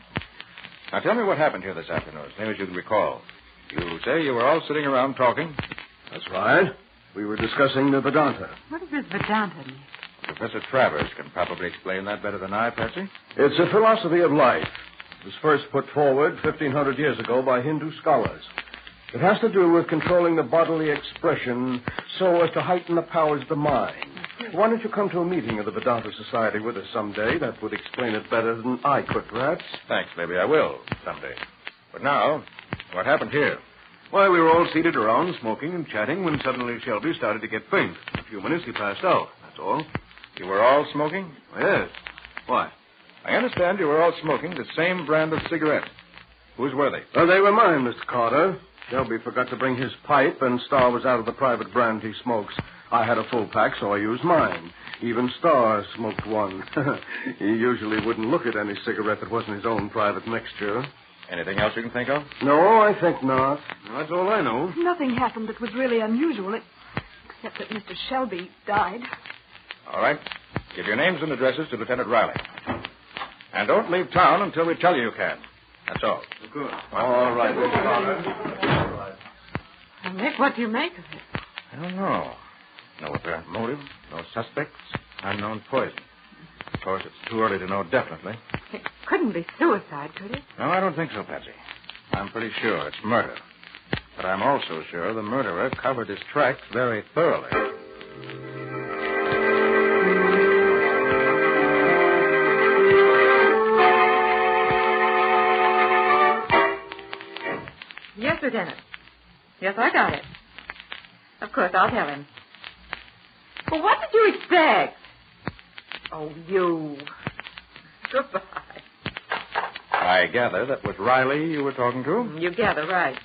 Now, tell me what happened here this afternoon, as near as you can recall. You say you were all sitting around talking? That's right. We were discussing the Vedanta. What is this Vedanta mean? Professor Travers can probably explain that better than I, Patsy. It's a philosophy of life. It was first put forward 1,500 years ago by Hindu scholars. It has to do with controlling the bodily expression so as to heighten the powers of the mind. Why don't you come to a meeting of the Vedanta Society with us someday? That would explain it better than I could, perhaps. Thanks. Maybe I will someday. But now, what happened here? Why, we were all seated around, smoking and chatting, when suddenly Shelby started to get faint. In a few minutes, he passed out. That's all. You were all smoking? Yes. Why? I understand you were all smoking the same brand of cigarette. Whose were they? They were mine, Mr. Carter. Shelby forgot to bring his pipe, and Starr was out of the private brand he smokes. I had a full pack, so I used mine. Even Starr smoked one. He usually wouldn't look at any cigarette that wasn't his own private mixture. Anything else you can think of? No, I think not. Well, that's all I know. Nothing happened that was really unusual, except that Mr. Shelby died. All right. Give your names and addresses to Lieutenant Riley. And don't leave town until we tell you you can. That's all. Good. All right, Mr. Carter. Well, Nick, what do you make of it? I don't know. No apparent motive, no suspects, unknown poison. Of course, it's too early to know definitely. It couldn't be suicide, could it? No, I don't think so, Patsy. I'm pretty sure it's murder. But I'm also sure the murderer covered his tracks very thoroughly. Yes, Lieutenant. Yes, I got it. Of course, I'll tell him. Well, what did you expect? Oh, you. Goodbye. I gather that was Riley you were talking to? You gather right.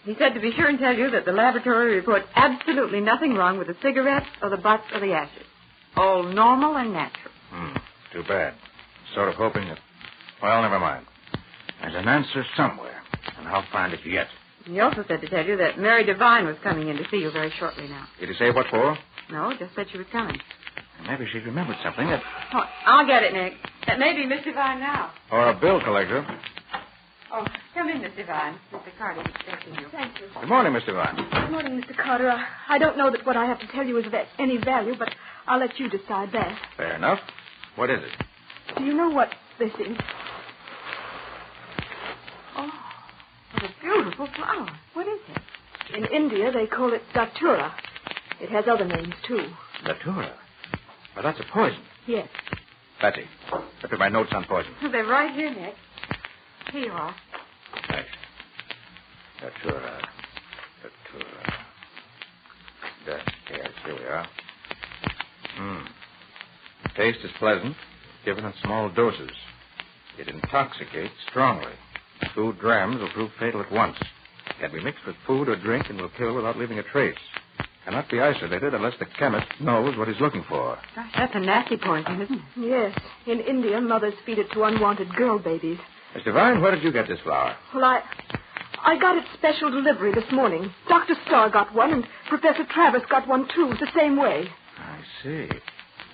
He said to be sure and tell you that the laboratory reports absolutely nothing wrong with the cigarettes or the butts or the ashes. All normal and natural. Too bad. Sort of hoping that... Well, never mind. There's an answer somewhere, and I'll find it yet. He also said to tell you that Mary Devine was coming in to see you very shortly now. Did he say what for? No, just said she was coming. Maybe she remembered something that... Oh, I'll get it, Nick. That may be Miss Devine now. Or a bill collector. Oh, come in, Miss Devine. Mr. Carter is expecting you. Thank you. Good morning, Miss Devine. Good morning, Mr. Carter. I don't know that what I have to tell you is of any value, but I'll let you decide that. Fair enough. What is it? Do you know what this is? Oh, what a beautiful flower. What is it? In India, they call it datura. It has other names, too. Datura? Well, that's a poison. Yes. Patsy, look at my notes on poison. They're right here, Nick. Here you are. Thanks. Datura. Yes, here we are. Taste is pleasant, given in small doses. It intoxicates strongly. 2 grams will prove fatal at once. Can be mixed with food or drink and will kill without leaving a trace. Cannot be isolated unless the chemist knows what he's looking for. Gosh, that's a nasty poison, isn't it? Yes. In India, mothers feed it to unwanted girl babies. Miss Devine, where did you get this flower? Well, I got it special delivery this morning. Dr. Starr got one, and Professor Travis got one, too, the same way. I see.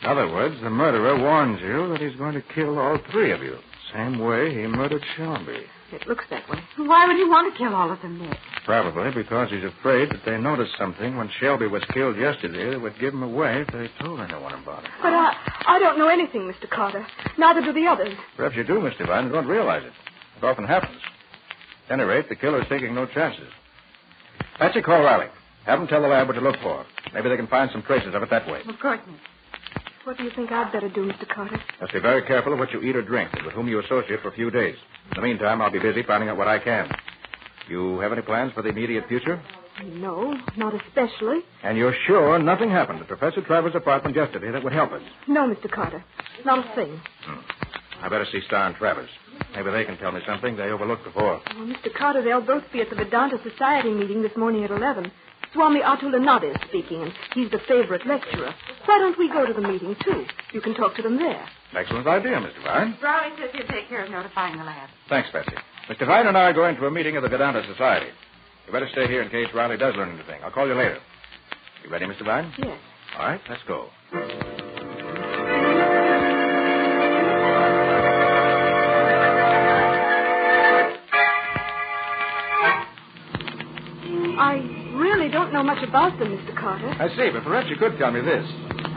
In other words, the murderer warns you that he's going to kill all 3 of you. Same way he murdered Shelby. It looks that way. Why would he want to kill all of them, Nick? Probably because he's afraid that they noticed something when Shelby was killed yesterday that would give him away if they told anyone about it. But I don't know anything, Mr. Carter. Neither do the others. Perhaps you do, Miss Devine, and don't realize it. It often happens. At any rate, the killer's taking no chances. Patsy, call Riley. Have him tell the lab what to look for. Maybe they can find some traces of it that way. Of course, Nick. What do you think I'd better do, Mr. Carter? Just be very careful of what you eat or drink and with whom you associate for a few days. In the meantime, I'll be busy finding out what I can. You have any plans for the immediate future? No, not especially. And you're sure nothing happened at Professor Travers' apartment yesterday that would help us? No, Mr. Carter. Not a thing. I better see Starr and Travers. Maybe they can tell me something they overlooked before. Well, Mr. Carter, they'll both be at the Vedanta Society meeting this morning at 11. Swami Atulanada is speaking, and he's the favorite lecturer. Why don't we go to the meeting, too? You can talk to them there. Excellent idea, Mr. Devine. Riley says he'll take care of notifying the lab. Thanks, Betsy. Mr. Devine and I are going to a meeting of the Vedanta Society. You better stay here in case Riley does learn anything. I'll call you later. You ready, Mr. Devine? Yes. All right, let's go. I really don't know much about them, Mr. Carter. I see, but perhaps you could tell me this.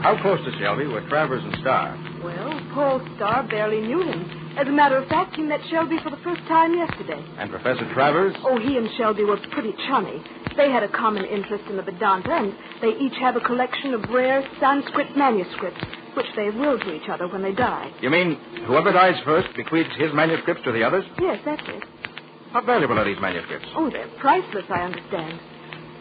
How close to Shelby were Travers and Starr? Well, Paul Starr barely knew him. As a matter of fact, he met Shelby for the first time yesterday. And Professor Travers? Oh, he and Shelby were pretty chummy. They had a common interest in the Vedanta, and they each have a collection of rare Sanskrit manuscripts, which they will to each other when they die. You mean whoever dies first bequeaths his manuscripts to the others? Yes, that's it. How valuable are these manuscripts? Oh, they're priceless, I understand.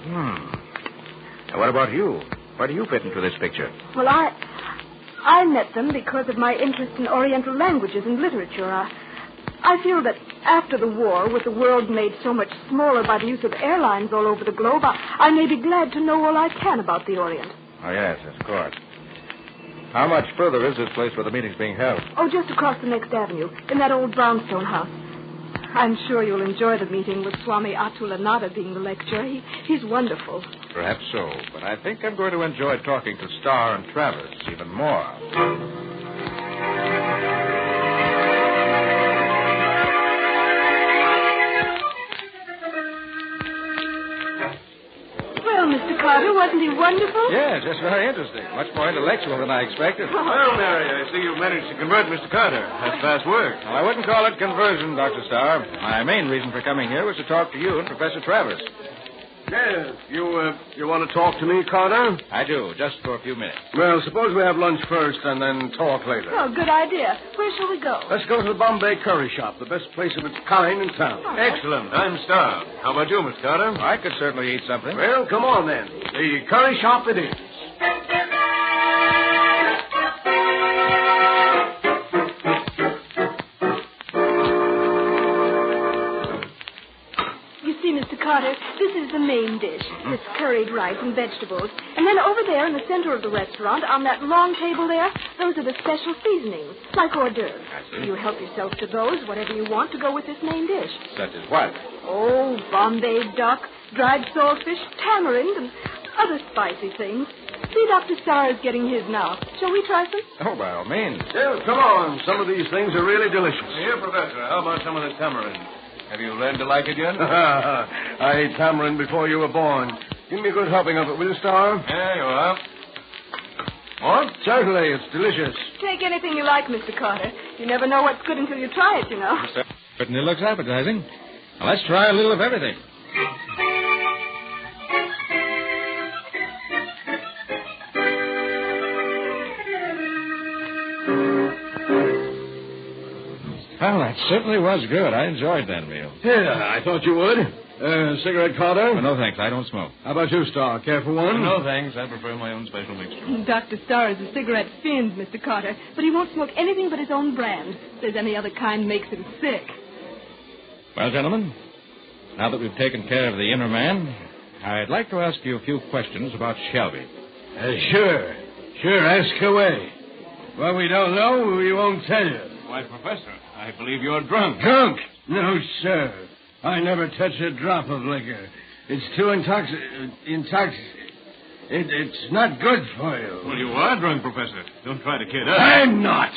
Now, what about you? Where do you fit into this picture? Well, I met them because of my interest in Oriental languages and literature. I feel that after the war, with the world made so much smaller by the use of airlines all over the globe, I may be glad to know all I can about the Orient. Oh, yes, of course. How much further is this place where the meeting's being held? Oh, just across the next avenue, in that old brownstone house. I'm sure you'll enjoy the meeting with Swami Atulanada being the lecturer. He's wonderful. Perhaps so, but I think I'm going to enjoy talking to Starr and Travers even more. Well, Mr. Carter, wasn't he wonderful? Yes, that's very interesting. Much more intellectual than I expected. Well, Mary, I see you've managed to convert Mr. Carter. That's fast work. Well, I wouldn't call it conversion, Dr. Starr. My main reason for coming here was to talk to you and Professor Travers. Yes. You want to talk to me, Carter? I do, just for a few minutes. Well, suppose we have lunch first and then talk later. Oh, good idea. Where shall we go? Let's go to the Bombay Curry Shop, the best place of its kind in town. Excellent. I'm starved. How about you, Miss Carter? I could certainly eat something. Well, come on then. The Curry Shop it is. Mr. Carter, this is the main dish. It's curried rice and vegetables. And then over there in the center of the restaurant, on that long table there, those are the special seasonings, like hors d'oeuvres. You help yourself to those, whatever you want to go with this main dish. Such as what? Oh, Bombay duck, dried saltfish, tamarind, and other spicy things. See, Dr. Starr is getting his now. Shall we try some? Oh, by all means. Well, come on. Some of these things are really delicious. Here, Professor, how about some of the tamarind? Have you learned to like it yet? I ate tamarind before you were born. Give me a good helping of it, will you, Star? There you are. What? Certainly, it's delicious. Take anything you like, Mr. Carter. You never know what's good until you try it, you know. Certainly looks appetizing. Now, let's try a little of everything. Well, that certainly was good. I enjoyed that meal. Yeah, I thought you would. Cigarette, Carter? Well, no, thanks. I don't smoke. How about you, Star? Care for one? No, thanks. I prefer my own special mixture. Dr. Starr is a cigarette fiend, Mr. Carter, but he won't smoke anything but his own brand. Says any other kind makes him sick. Well, gentlemen, now that we've taken care of the inner man, I'd like to ask you a few questions about Shelby. Sure. Sure, ask away. What we don't know, we won't tell you. Why, Professor, I believe you're drunk. Drunk? No, sir. I never touch a drop of liquor. It's too It's not good for you. Well, you are drunk, Professor. Don't try to kid us. I'm not.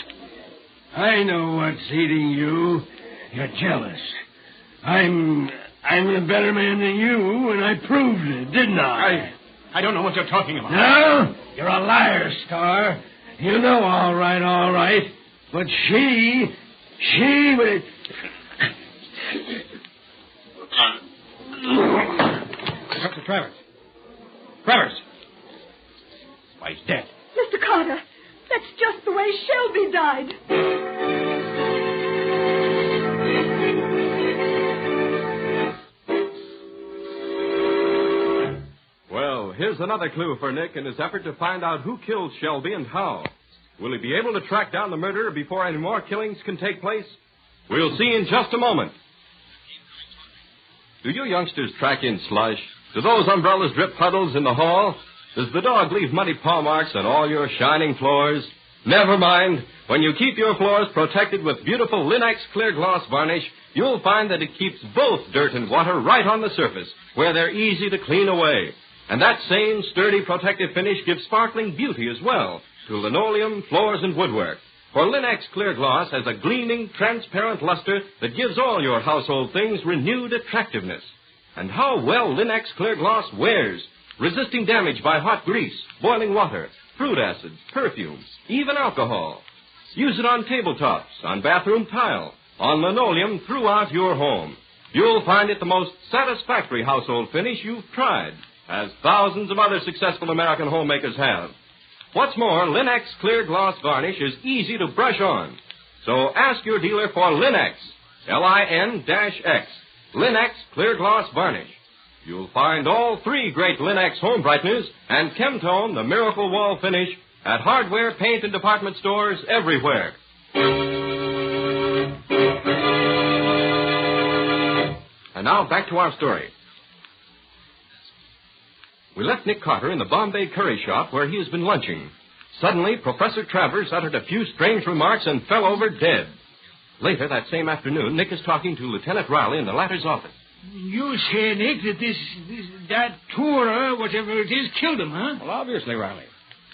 I know what's eating you. You're jealous. I'm a better man than you, and I proved it, didn't I? I don't know what you're talking about. No? You're a liar, Star. You know all right. But she would... Dr. Travers. Travers! Why, he's dead. Mr. Carter, that's just the way Shelby died. Well, here's another clue for Nick in his effort to find out who killed Shelby and how. Will he be able to track down the murderer before any more killings can take place? We'll see in just a moment. Do you youngsters track in slush? Do those umbrellas drip puddles in the hall? Does the dog leave muddy paw marks on all your shining floors? Never mind. When you keep your floors protected with beautiful Linex clear gloss varnish, you'll find that it keeps both dirt and water right on the surface, where they're easy to clean away. And that same sturdy protective finish gives sparkling beauty as well to linoleum, floors, and woodwork. For Linex Clear Gloss has a gleaming, transparent luster that gives all your household things renewed attractiveness. And how well Linex Clear Gloss wears, resisting damage by hot grease, boiling water, fruit acids, perfumes, even alcohol. Use it on tabletops, on bathroom tile, on linoleum throughout your home. You'll find it the most satisfactory household finish you've tried, as thousands of other successful American homemakers have. What's more, Linex Clear Gloss Varnish is easy to brush on. So ask your dealer for Linex, Lin-X, Linex Clear Gloss Varnish. You'll find all three great Linex home brighteners and Chemtone, the miracle wall finish, at hardware, paint, and department stores everywhere. And now back to our story. We left Nick Carter in the Bombay Curry Shop where he has been lunching. Suddenly, Professor Travers uttered a few strange remarks and fell over dead. Later that same afternoon, Nick is talking to Lieutenant Riley in the latter's office. You say, Nick, that that tour, whatever it is, killed him, huh? Well, obviously, Riley.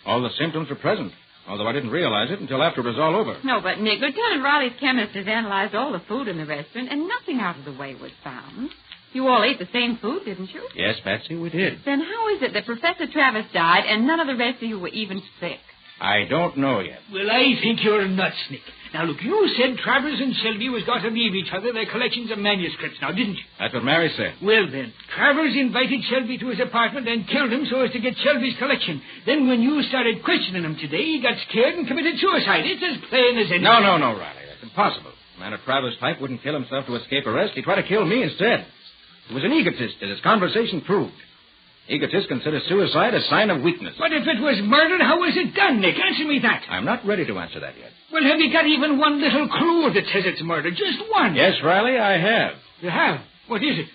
All the symptoms are present, although I didn't realize it until after it was all over. No, but, Nick, Lieutenant Riley's chemist has analyzed all the food in the restaurant, and nothing out of the way was found. You all ate the same food, didn't you? Yes, Patsy, we did. Then how is it that Professor Travers died and none of the rest of you were even sick? I don't know yet. Well, I think you're nuts, Nick. Now, look, you said Travers and Shelby was going to leave each other their collections of manuscripts now, didn't you? That's what Mary said. Well, then, Travers invited Shelby to his apartment and killed him so as to get Shelby's collection. Then when you started questioning him today, he got scared and committed suicide. It's as plain as anything. No, Riley. That's impossible. A man of Travers' type wouldn't kill himself to escape arrest. He tried to kill me instead. He was an egotist, as his conversation proved. Egotists consider suicide a sign of weakness. But if it was murder, how was it done, Nick? Answer me that. I'm not ready to answer that yet. Well, have you got even one little clue that says it's murder? Just one. Yes, Riley, I have. You have? What is it?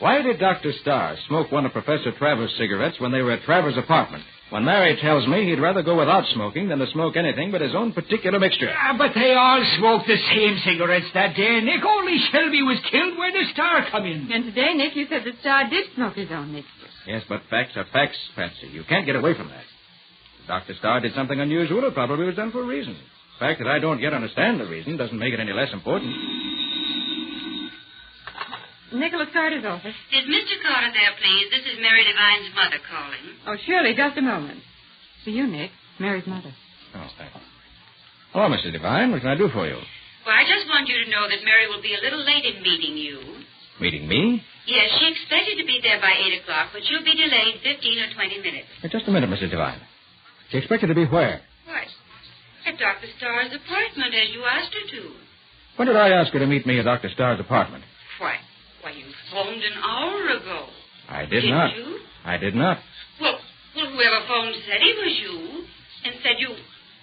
Why did Dr. Starr smoke one of Professor Travers' cigarettes when they were at Travers' apartment? When Mary tells me he'd rather go without smoking than to smoke anything but his own particular mixture. But they all smoked the same cigarettes that day, Nick. Only Shelby was killed where the Starr come in. And today, Nick, you said the Starr did smoke his own mixture. Yes, but facts are facts, Patsy. You can't get away from that. If Dr. Starr did something unusual, it probably was done for a reason. The fact that I don't yet understand the reason doesn't make it any less important. Nicholas Carter's office. Is Mr. Carter there, please? This is Mary Devine's mother calling. Oh, surely. Just a moment. For you, Nick. Mary's mother. Oh, thank you. Hello, Mrs. Devine. What can I do for you? Well, I just want you to know that Mary will be a little late in meeting you. Meeting me? Yes, she expects you to be there by 8 o'clock, but she'll be delayed 15 or 20 minutes. Just a minute, Mrs. Devine. She expected to be where? What? At Dr. Starr's apartment, as you asked her to. When did I ask her to meet me at Dr. Starr's apartment? Why, you phoned an hour ago. I did not. Didn't you? I did not. Well, whoever phoned said it was you, and said you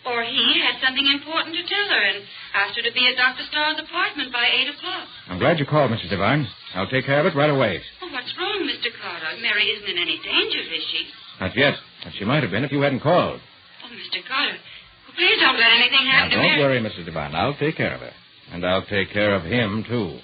or he had something important to tell her, and asked her to be at Dr. Starr's apartment by 8 o'clock. I'm glad you called, Mrs. Devine. I'll take care of it right away. Oh, what's wrong, Mr. Carter? Mary isn't in any danger, is she? Not yet, but she might have been if you hadn't called. Oh, Mr. Carter, please don't let anything happen to Now, don't Mary. worry, Mrs. Devine. I'll take care of her. And I'll take care of him, too.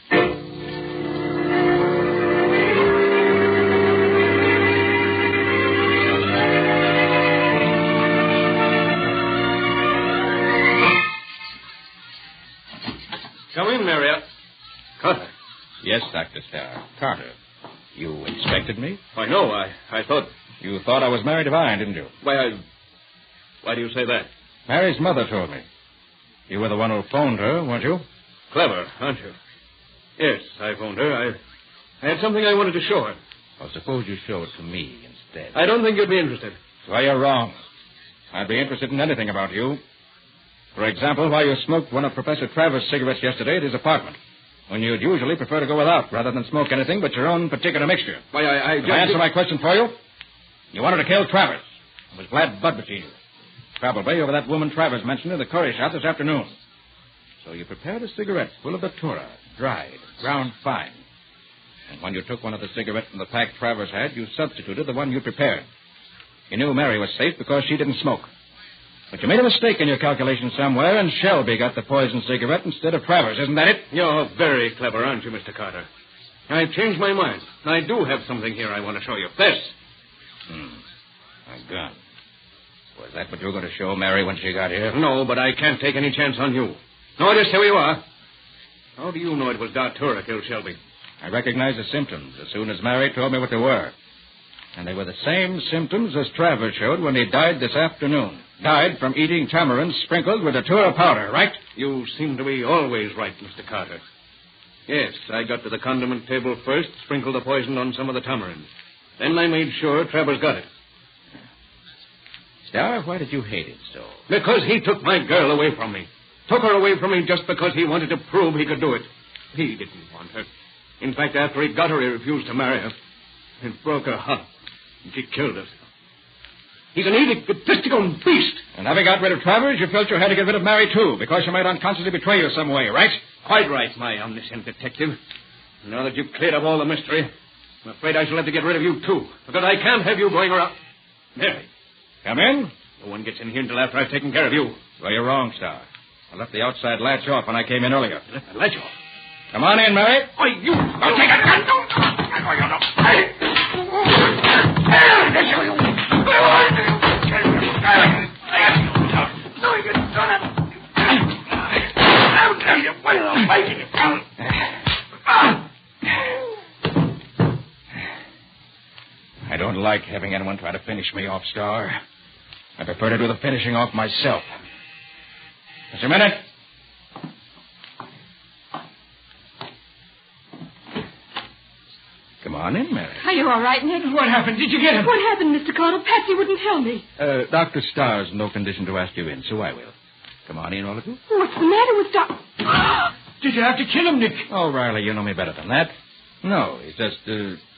Come in, Marriott. Carter. Yes, Dr. Starr. Carter. You expected me? Why, no, I thought... You thought I was Mary Devine, didn't you? Why do you say that? Mary's mother told me. You were the one who phoned her, weren't you? Clever, aren't you? Yes, I phoned her. I had something I wanted to show her. Well, suppose you show it to me instead. I don't think you'd be interested. Well, you're wrong. I'd be interested in anything about you. For example, why you smoked one of Professor Travers' cigarettes yesterday at his apartment, when you'd usually prefer to go without rather than smoke anything but your own particular mixture. Why, I Can I answer my question for you? You wanted to kill Travers. It was glad blood between you. Probably over that woman Travers mentioned in the curry shop this afternoon. So you prepared a cigarette full of datura, dried, ground fine. And when you took one of the cigarettes from the pack Travers had, you substituted the one you prepared. You knew Mary was safe because she didn't smoke. But you made a mistake in your calculation somewhere, and Shelby got the poisoned cigarette instead of Travers. Isn't that it? You're very clever, aren't you, Mr. Carter? I've changed my mind. I do have something here I want to show you. This. A gun. Was that what you were going to show Mary when she got here? No, but I can't take any chance on you. No, just here you are. How do you know it was datura killed Shelby? I recognized the symptoms as soon as Mary told me what they were. And they were the same symptoms as Travers showed when he died this afternoon. Died from eating tamarind sprinkled with datura powder, right? You seem to be always right, Mr. Carter. Yes, I got to the condiment table first, sprinkled the poison on some of the tamarind. Then I made sure Travers got it. Starr, why did you hate him so? Because he took my girl away from me. Took her away from me just because he wanted to prove he could do it. He didn't want her. In fact, after he got her, he refused to marry her. It broke her heart. And she killed herself. He's an egotistical beast. And having got rid of Travers, you felt you had to get rid of Mary, too, because she might unconsciously betray you some way, right? Quite right, my omniscient detective. Now that you've cleared up all the mystery, I'm afraid I shall have to get rid of you, too, because I can't have you going around. Mary. Come in. No one gets in here until after I've taken care of you. Well, you're wrong, Starr. I left the outside latch off when I came in earlier. You left the latch off? Come on in, Mary. Why, you... Don't take it. I don't like having anyone try to finish me off, Starr. I prefer to do the finishing off myself. Just a minute. Come on in, Mary. Are you all right, Nick? What happened? Did you get him? What happened, Mr. Carter? Patsy wouldn't tell me. Dr. Starr's in no condition to ask you in, so I will. Come on in, all of you. What's the matter with Doc? Did you have to kill him, Nick? Oh, Riley, you know me better than that. No, he's just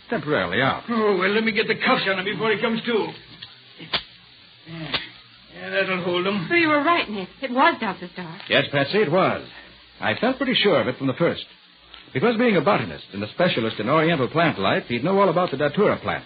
temporarily out. Oh, well, let me get the cuffs on him before he comes to. Yeah, that'll hold him. So you were right, Nick. It was Dr. Starr. Yes, Patsy, it was. I felt pretty sure of it from the first. Because being a botanist and a specialist in Oriental plant life, he'd know all about the Datura plant.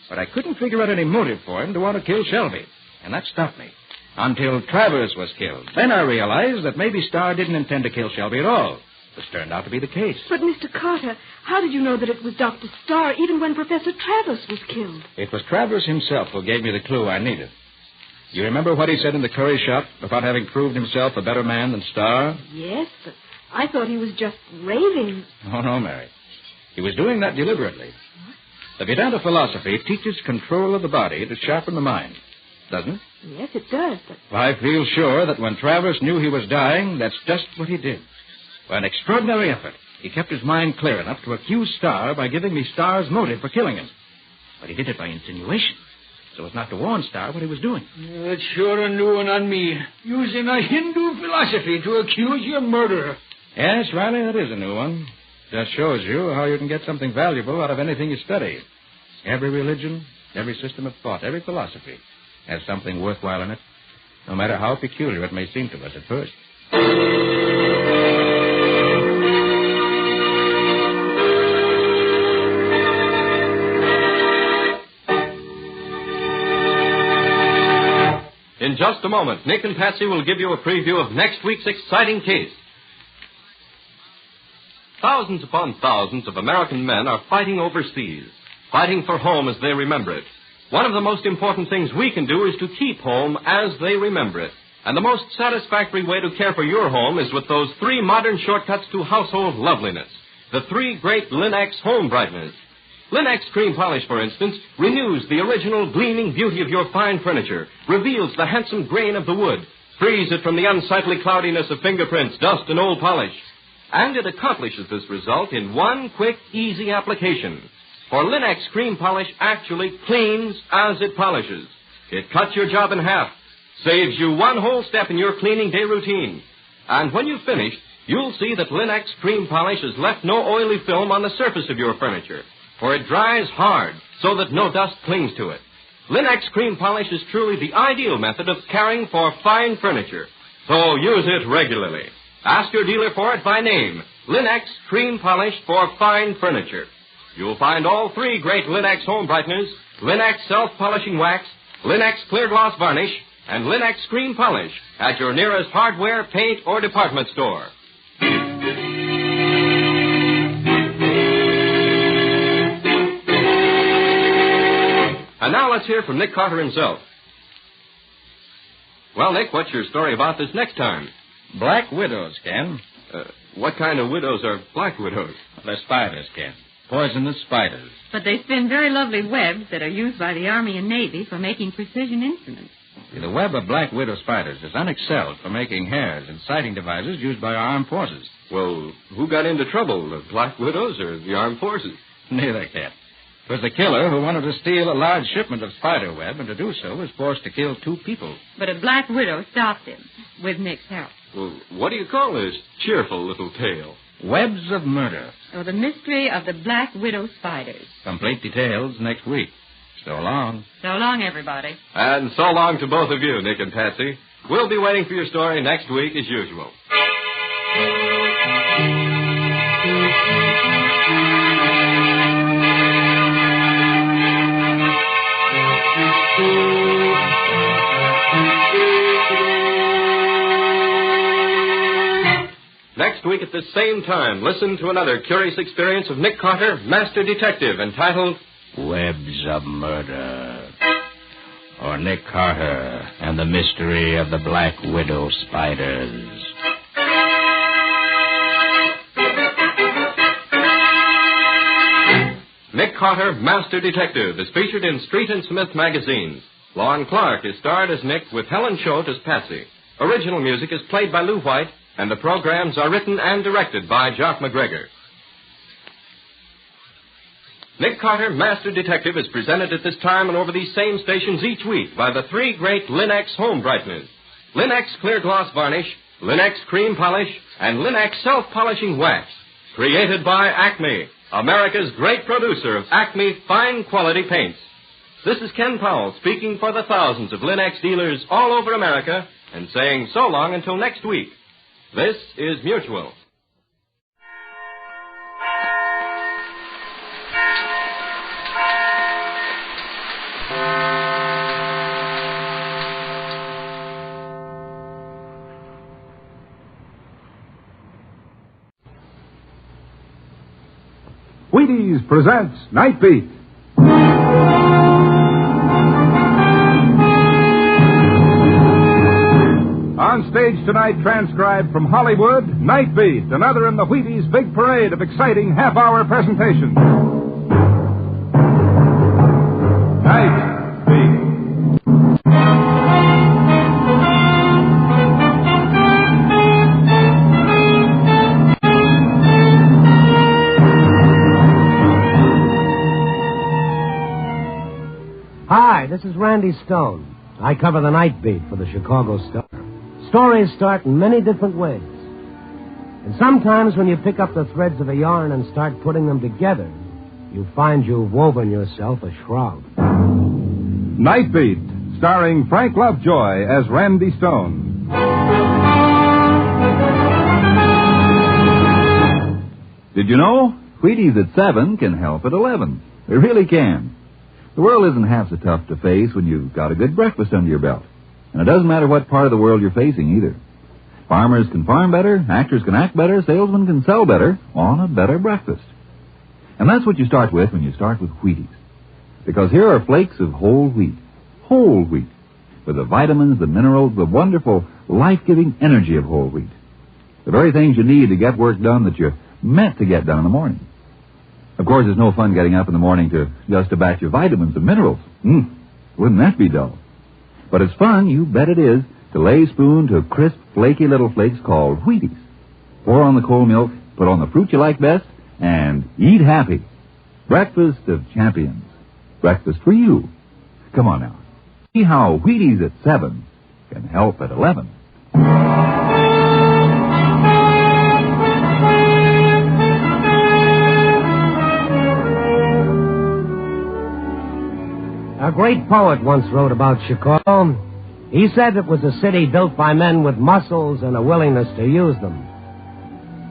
But I couldn't figure out any motive for him to want to kill Shelby. And that stopped me. Until Travers was killed. Then I realized that maybe Starr didn't intend to kill Shelby at all. This turned out to be the case. But, Mr. Carter, how did you know that it was Dr. Starr even when Professor Travers was killed? It was Travers himself who gave me the clue I needed. You remember what he said in the curry shop about having proved himself a better man than Starr? Yes, but I thought he was just raving. Oh, no, Mary. He was doing that deliberately. The Vedanta philosophy teaches control of the body to sharpen the mind, doesn't it? Yes, it does, but... I feel sure that when Travers knew he was dying, that's just what he did. By an extraordinary effort, he kept his mind clear enough to accuse Starr by giving me Starr's motive for killing him. But he did it by insinuation, so as not to warn Starr what he was doing. That's sure a new one on me. Using a Hindu philosophy to accuse your murderer. Yes, Riley, that is a new one. Just shows you how you can get something valuable out of anything you study. Every religion, every system of thought, every philosophy has something worthwhile in it, no matter how peculiar it may seem to us at first. In just a moment, Nick and Patsy will give you a preview of next week's exciting case. Thousands upon thousands of American men are fighting overseas, fighting for home as they remember it. One of the most important things we can do is to keep home as they remember it. And the most satisfactory way to care for your home is with those 3 modern shortcuts to household loveliness. The 3 great Linex home brighteners. Linex cream polish, for instance, renews the original gleaming beauty of your fine furniture, reveals the handsome grain of the wood, frees it from the unsightly cloudiness of fingerprints, dust, and old polish. And it accomplishes this result in one quick, easy application. For Linex cream polish actually cleans as it polishes. It cuts your job in half, saves you one whole step in your cleaning day routine. And when you've finished, you'll see that Linex cream polish has left no oily film on the surface of your furniture, for it dries hard so that no dust clings to it. Linex cream polish is truly the ideal method of caring for fine furniture. So use it regularly. Ask your dealer for it by name. Linex cream polish for fine furniture. You'll find all 3 great Linex home brighteners, Linex self-polishing wax, Linex clear gloss varnish, and Linex cream polish at your nearest hardware, paint, or department store. And now let's hear from Nick Carter himself. Well, Nick, what's your story about this next time? Black widows, Ken. What kind of widows are black widows? They're spiders, Ken. Poisonous spiders. But they spin very lovely webs that are used by the Army and Navy for making precision instruments. See, the web of black widow spiders is unexcelled for making hairs and sighting devices used by our armed forces. Well, who got into trouble, the black widows or the armed forces? Neither, Ken. It was the killer who wanted to steal a large shipment of spider web, and to do so was forced to kill 2 people. But a black widow stopped him, with Nick's help. Well, what do you call this cheerful little tale? Webs of Murder. Or the mystery of the black widow spiders. Complete details next week. So long. So long, everybody. And so long to both of you, Nick and Patsy. We'll be waiting for your story next week as usual. Next week at this same time, listen to another curious experience of Nick Carter, Master Detective, entitled Webs of Murder. Or Nick Carter and the Mystery of the Black Widow Spiders. Nick Carter, Master Detective, is featured in Street and Smith magazines. Lon Clark is starred as Nick with Helen Choate as Patsy. Original music is played by Lou White, and the programs are written and directed by Jock McGregor. Nick Carter, Master Detective, is presented at this time and over these same stations each week by the three great Linex home brighteners. Linex Clear Gloss Varnish, Linex Cream Polish, and Linex Self-Polishing Wax. Created by Acme, America's great producer of Acme fine quality paints. This is Ken Powell speaking for the thousands of Linex dealers all over America and saying so long until next week. This is Mutual. Wheaties presents Night Beat. On stage tonight, transcribed from Hollywood, Night Beat, another in the Wheaties' big parade of exciting half-hour presentations. Night Beat. Hi, this is Randy Stone. I cover the Night Beat for the Chicago Star. Stories start in many different ways. And sometimes when you pick up the threads of a yarn and start putting them together, you find you've woven yourself a shroud. Night Beat, starring Frank Lovejoy as Randy Stone. Did you know? Wheaties at 7 can help at 11. They really can. The world isn't half so tough to face when you've got a good breakfast under your belt. And it doesn't matter what part of the world you're facing either. Farmers can farm better, actors can act better, salesmen can sell better on a better breakfast. And that's what you start with when you start with Wheaties. Because here are flakes of whole wheat, with the vitamins, the minerals, the wonderful, life-giving energy of whole wheat. The very things you need to get work done that you're meant to get done in the morning. Of course, it's no fun getting up in the morning to just a batch of vitamins and minerals. Wouldn't that be dull? But it's fun, you bet it is, to lay spoon to crisp, flaky little flakes called Wheaties. Pour on the cold milk, put on the fruit you like best, and eat happy. Breakfast of champions. Breakfast for you. Come on now. See how Wheaties at 7 can help at 11. A great poet once wrote about Chicago. He said it was a city built by men with muscles and a willingness to use them.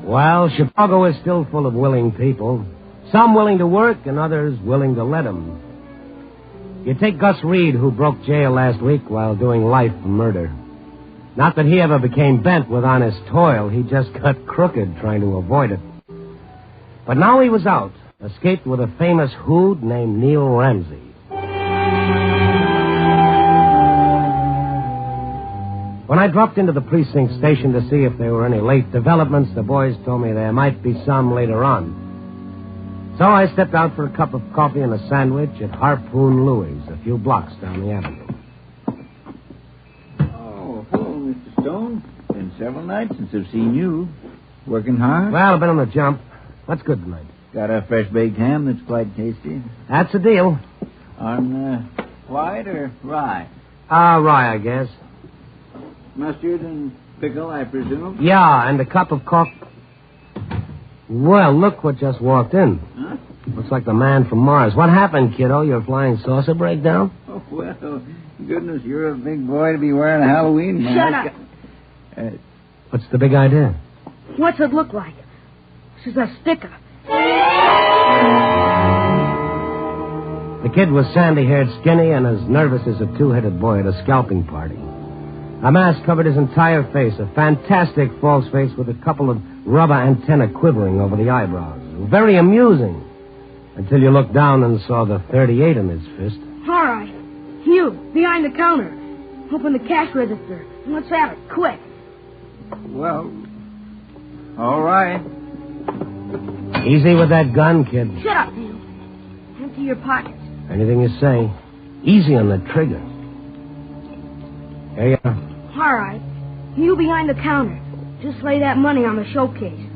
Well, Chicago is still full of willing people. Some willing to work and others willing to let them. You take Gus Reed, who broke jail last week while doing life for murder. Not that he ever became bent with honest toil. He just got crooked trying to avoid it. But now he was out, escaped with a famous hood named Neil Ramsey. When I dropped into the precinct station to see if there were any late developments, the boys told me there might be some later on. So I stepped out for a cup of coffee and a sandwich at Harpoon Louie's, a few blocks down the avenue. Oh, hello, Mr. Stone. Been several nights since I've seen you. Working hard? Well, I've been on the jump. What's good tonight? Got a fresh baked ham that's quite tasty. That's a deal. On white or rye? Rye, I guess. Mustard and pickle, I presume? Yeah, and a cup of coffee. Well, look what just walked in. Huh? Looks like the man from Mars. What happened, kiddo? Your flying saucer breakdown? Oh, well, goodness, you're a big boy to be wearing a Halloween mask. Shut up. What's the big idea? What's it look like? This is a sticker. The kid was sandy-haired, skinny, and as nervous as a two-headed boy at a scalping party. A mask covered his entire face, a fantastic false face with a couple of rubber antennae quivering over the eyebrows. Very amusing, until you looked down and saw the .38 in his fist. All right. You, behind the counter. Open the cash register. And let's have it, quick. Well, all right. Easy with that gun, kid. Shut up, Neil. Empty your pockets. Anything you say. Easy on the trigger. Here you are. All right. You behind the counter. Just lay that money on the showcase.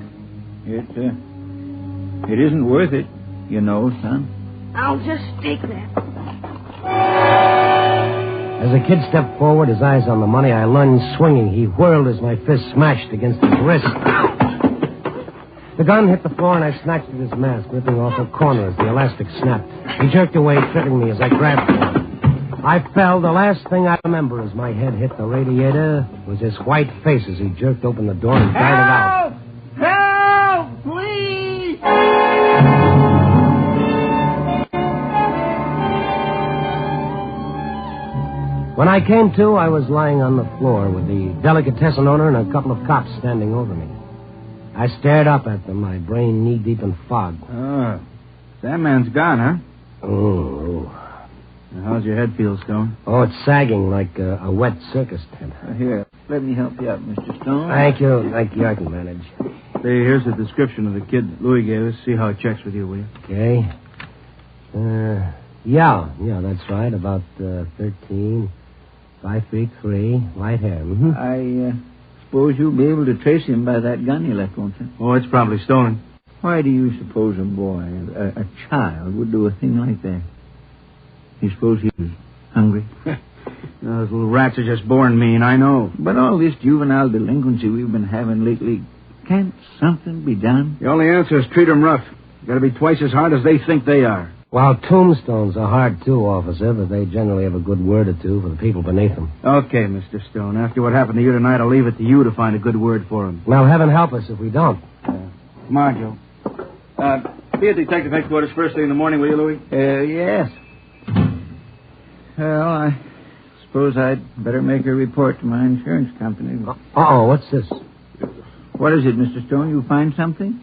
It isn't worth it, you know, son. I'll just stake that. As the kid stepped forward, his eyes on the money, I lunged swinging. He whirled as my fist smashed against his wrist. The gun hit the floor, and I snatched at his mask, ripping off a corner as the elastic snapped. He jerked away, tripping me as I grabbed him. I fell. The last thing I remember as my head hit the radiator was his white face as he jerked open the door and darted out. Help! Please! When I came to, I was lying on the floor with the delicatessen owner and a couple of cops standing over me. I stared up at them, my brain knee-deep in fog. Oh, that man's gone, huh? Oh. How's your head feel, Stone? Oh, it's sagging like a wet circus tent. Here, let me help you out, Mr. Stone. Thank you. I can manage. Say, here's the description of the kid that Louis gave us. See how it checks with you, will you? Okay. Yeah, that's right. About 13, 5'3", light hair. Mm-hmm. I suppose you'll be able to trace him by that gun you left, won't you? Oh, it's probably stolen. Why do you suppose a boy, a child, would do a thing like that? You suppose he was hungry? Those little rats are just born mean, I know. But all this juvenile delinquency we've been having lately, can't something be done? The only answer is treat them rough. You gotta be twice as hard as they think they are. Well, tombstones are hard too, officer, but they generally have a good word or two for the people beneath them. Okay, Mr. Stone. After what happened to you tonight, I'll leave it to you to find a good word for him. Well, heaven help us if we don't. Come on, Joe. Be at Detective Headquarters first thing in the morning, will you, Louis? Yes. Well, I suppose I'd better make a report to my insurance company. Uh-oh, what's this? What is it, Mr. Stone? You find something?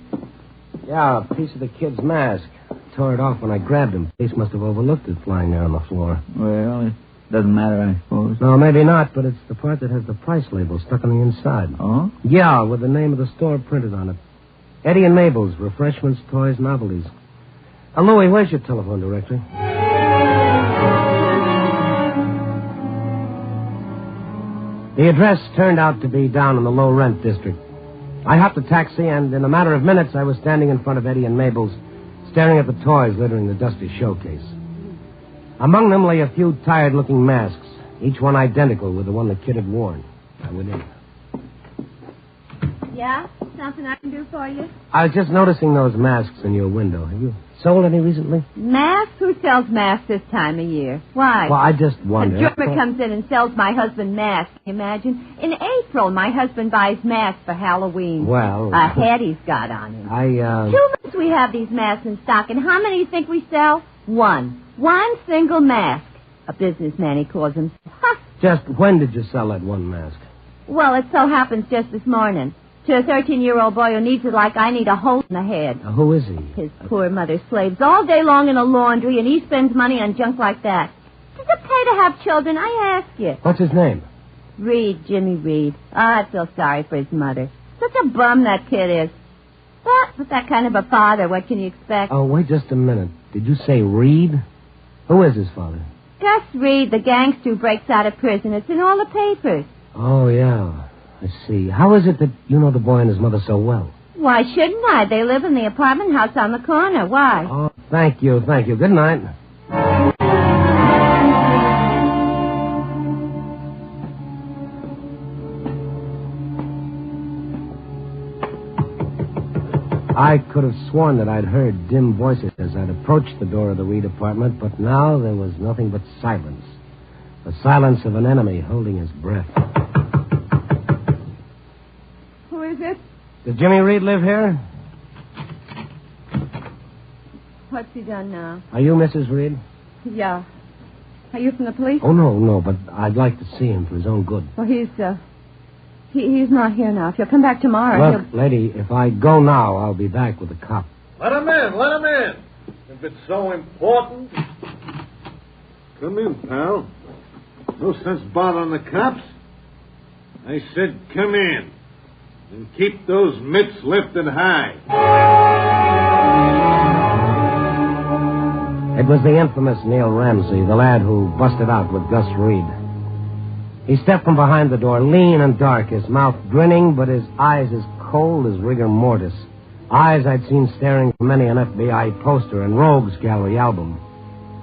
Yeah, a piece of the kid's mask. Tore it off when I grabbed him. Police must have overlooked it flying there on the floor. Well, it doesn't matter, I suppose. No, maybe not, but it's the part that has the price label stuck on the inside. Oh? Yeah, with the name of the store printed on it. Eddie and Mabel's, refreshments, toys, novelties. Louis, where's your telephone directory? The address turned out to be down in the low-rent district. I hopped a taxi, and in a matter of minutes, I was standing in front of Eddie and Mabel's, staring at the toys littering the dusty showcase. Among them lay a few tired-looking masks, each one identical with the one the kid had worn. I went in. Yeah? Something I can do for you? I was just noticing those masks in your window. Have you sold any recently? Masks? Who sells masks this time of year? Why? Well, I just wondered. A drummer comes in and sells my husband masks. Imagine. In April, my husband buys masks for Halloween. Well... A hat he's got on him. 2 months we have these masks in stock, and how many do you think we sell? One. One single mask. A businessman, he calls him. Just when did you sell that one mask? Well, it so happens just this morning. To a 13-year-old boy who needs it like I need a hole in the head. Who is he? His poor mother slaves all day long in a laundry, and he spends money on junk like that. Does it pay to have children, I ask you? What's his name? Reed, Jimmy Reed. Oh, I feel sorry for his mother. Such a bum that kid is. But with that kind of a father, what can you expect? Oh, wait just a minute. Did you say Reed? Who is his father? Gus Reed, the gangster who breaks out of prison. It's in all the papers. Oh, yeah. I see. How is it that you know the boy and his mother so well? Why shouldn't I? They live in the apartment house on the corner. Why? Oh, thank you. Good night. I could have sworn that I'd heard dim voices as I'd approached the door of the Reed apartment, but now there was nothing but silence. The silence of an enemy holding his breath. Who is it? Does Jimmy Reed live here? What's he done now? Are you Mrs. Reed? Yeah. Are you from the police? Oh, no, but I'd like to see him for his own good. Well, he's not here now. If you'll come back tomorrow, Look, lady, if I go now, I'll be back with a cop. Let him in. If it's so important. Come in, pal. No sense bothering the cops. I said come in. And keep those mitts lifted high. It was the infamous Neil Ramsey, the lad who busted out with Gus Reed. He stepped from behind the door, lean and dark, his mouth grinning, but his eyes as cold as rigor mortis. Eyes I'd seen staring from many an FBI poster and Rogues Gallery album.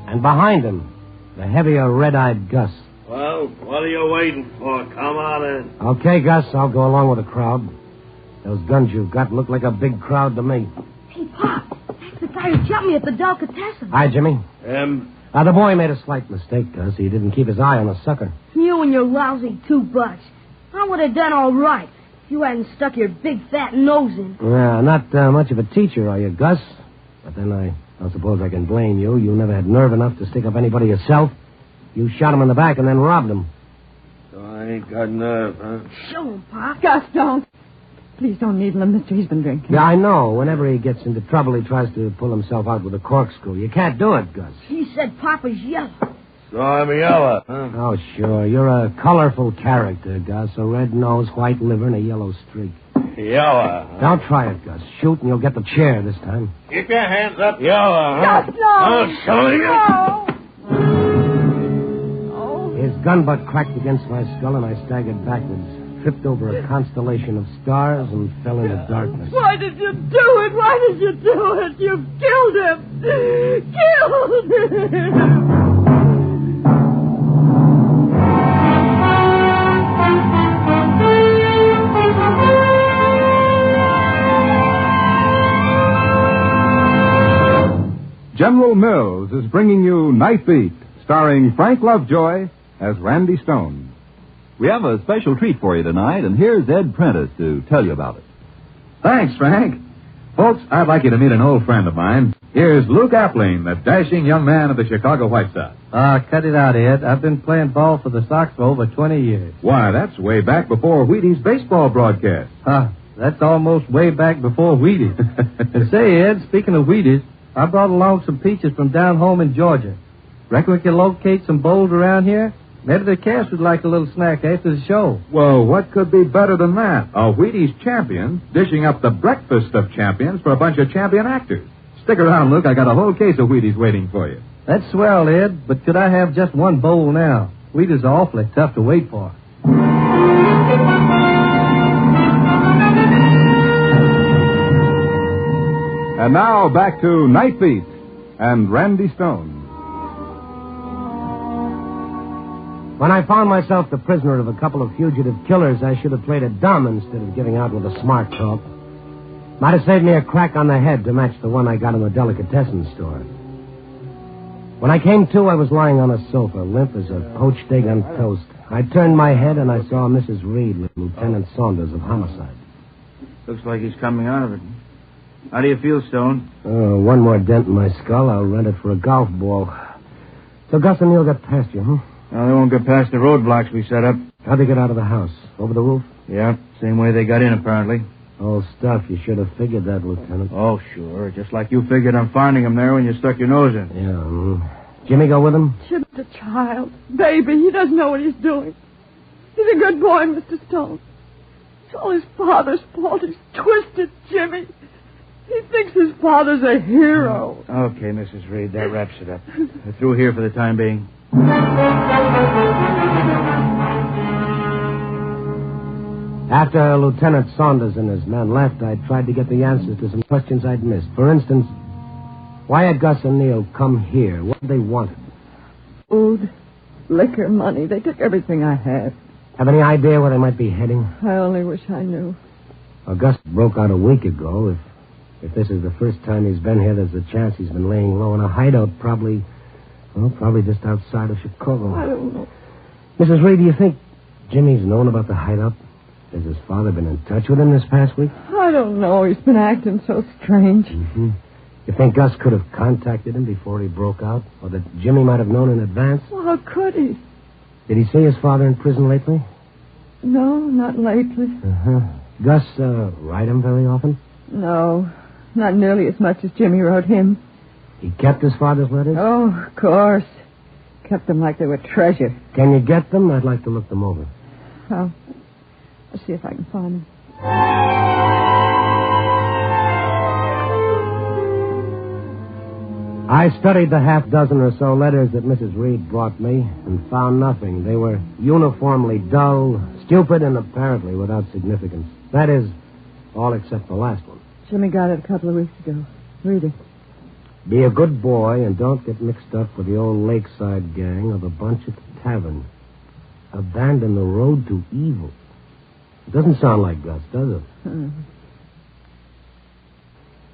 And behind him, the heavier, red-eyed Gus. Well, what are you waiting for? Come on in. Okay, Gus, I'll go along with the crowd. Those guns you've got look like a big crowd to me. Hey, Pop, that's the guy who jumped me at the delicatessen. Hi, Jimmy. The boy made a slight mistake, Gus. He didn't keep his eye on the sucker. You and your lousy $2. I would have done all right if you hadn't stuck your big fat nose in. Yeah, not much of a teacher, are you, Gus? But then I don't suppose I can blame you. You never had nerve enough to stick up anybody yourself. You shot him in the back and then robbed him. So I ain't got nerve, huh? Show him, Pop. Gus, don't. Please don't needle him, mister. He's been drinking. Yeah, I know. Whenever he gets into trouble, he tries to pull himself out with a corkscrew. You can't do it, Gus. He said Papa's yellow. So I'm yellow, huh? Oh, sure. You're a colorful character, Gus. A red nose, white liver, and a yellow streak. Yellow, huh? Don't try it, Gus. Shoot, and you'll get the chair this time. Keep your hands up, yellow, huh? Gus, no! I'll show you. No! His gun butt cracked against my skull, and I staggered backwards, tripped over a constellation of stars, and fell into darkness. Why did you do it? Why did you do it? You've killed him! Killed him! General Mills is bringing you Night Beat, starring Frank Lovejoy as Randy Stone. We have a special treat for you tonight, and here's Ed Prentice to tell you about it. Thanks, Frank. Folks, I'd like you to meet an old friend of mine. Here's Luke Appling, the dashing young man of the Chicago White Sox. Cut it out, Ed. I've been playing ball for the Sox for over 20 years. Why, that's way back before Wheaties baseball broadcast. That's almost way back before Wheaties. Say, Ed, speaking of Wheaties, I brought along some peaches from down home in Georgia. Reckon we can locate some bowls around here? Maybe the cast would like a little snack after the show. Well, what could be better than that? A Wheaties champion dishing up the breakfast of champions for a bunch of champion actors. Stick around, Luke. I got a whole case of Wheaties waiting for you. That's swell, Ed, but could I have just one bowl now? Wheaties are awfully tough to wait for. And now back to Night Beat and Randy Stone. When I found myself the prisoner of a couple of fugitive killers, I should have played it dumb instead of giving out with a smart talk. Might have saved me a crack on the head to match the one I got in the delicatessen store. When I came to, I was lying on a sofa, limp as a poached egg on toast. I turned my head and I saw Mrs. Reed with Lieutenant Saunders of Homicide. Looks like he's coming out of it. How do you feel, Stone? One more dent in my skull. I'll rent it for a golf ball. So Gus and Neil got past you, huh? Well, they won't get past the roadblocks we set up. How'd they get out of the house? Over the roof? Yeah, same way they got in, apparently. Old stuff. You should have figured that, Lieutenant. Oh, sure. Just like you figured on finding him there when you stuck your nose in. Yeah. Jimmy go with him? Jim's a child. Baby, he doesn't know what he's doing. He's a good boy, Mr. Stone. It's all his father's fault. He's twisted Jimmy. He thinks his father's a hero. Okay, Mrs. Reed, that wraps it up. We're through here for the time being. After Lieutenant Saunders and his men left, I tried to get the answers to some questions I'd missed. For instance, why had Gus and Neil come here? What did they want? Food, liquor, money. They took everything I had. Have any idea where they might be heading? I only wish I knew. Well, Gus broke out a week ago. If this is the first time he's been here, there's a chance he's been laying low in a hideout, probably just outside of Chicago. I don't know. Mrs. Reed, do you think Jimmy's known about the hideout? Has his father been in touch with him this past week? I don't know. He's been acting so strange. Mm-hmm. You think Gus could have contacted him before he broke out? Or that Jimmy might have known in advance? Well, how could he? Did he see his father in prison lately? No, not lately. Uh-huh. Gus write him very often? No, not nearly as much as Jimmy wrote him. He kept his father's letters? Oh, of course. Kept them like they were treasure. Can you get them? I'd like to look them over. I'll see if I can find them. I studied the half dozen or so letters that Mrs. Reed brought me and found nothing. They were uniformly dull, stupid, and apparently without significance. That is, all except the last one. Jimmy got it a couple of weeks ago. Read it. Be a good boy and don't get mixed up with the old Lakeside gang or the bunch at the tavern. Abandon the road to evil. It doesn't sound like Gus, does it?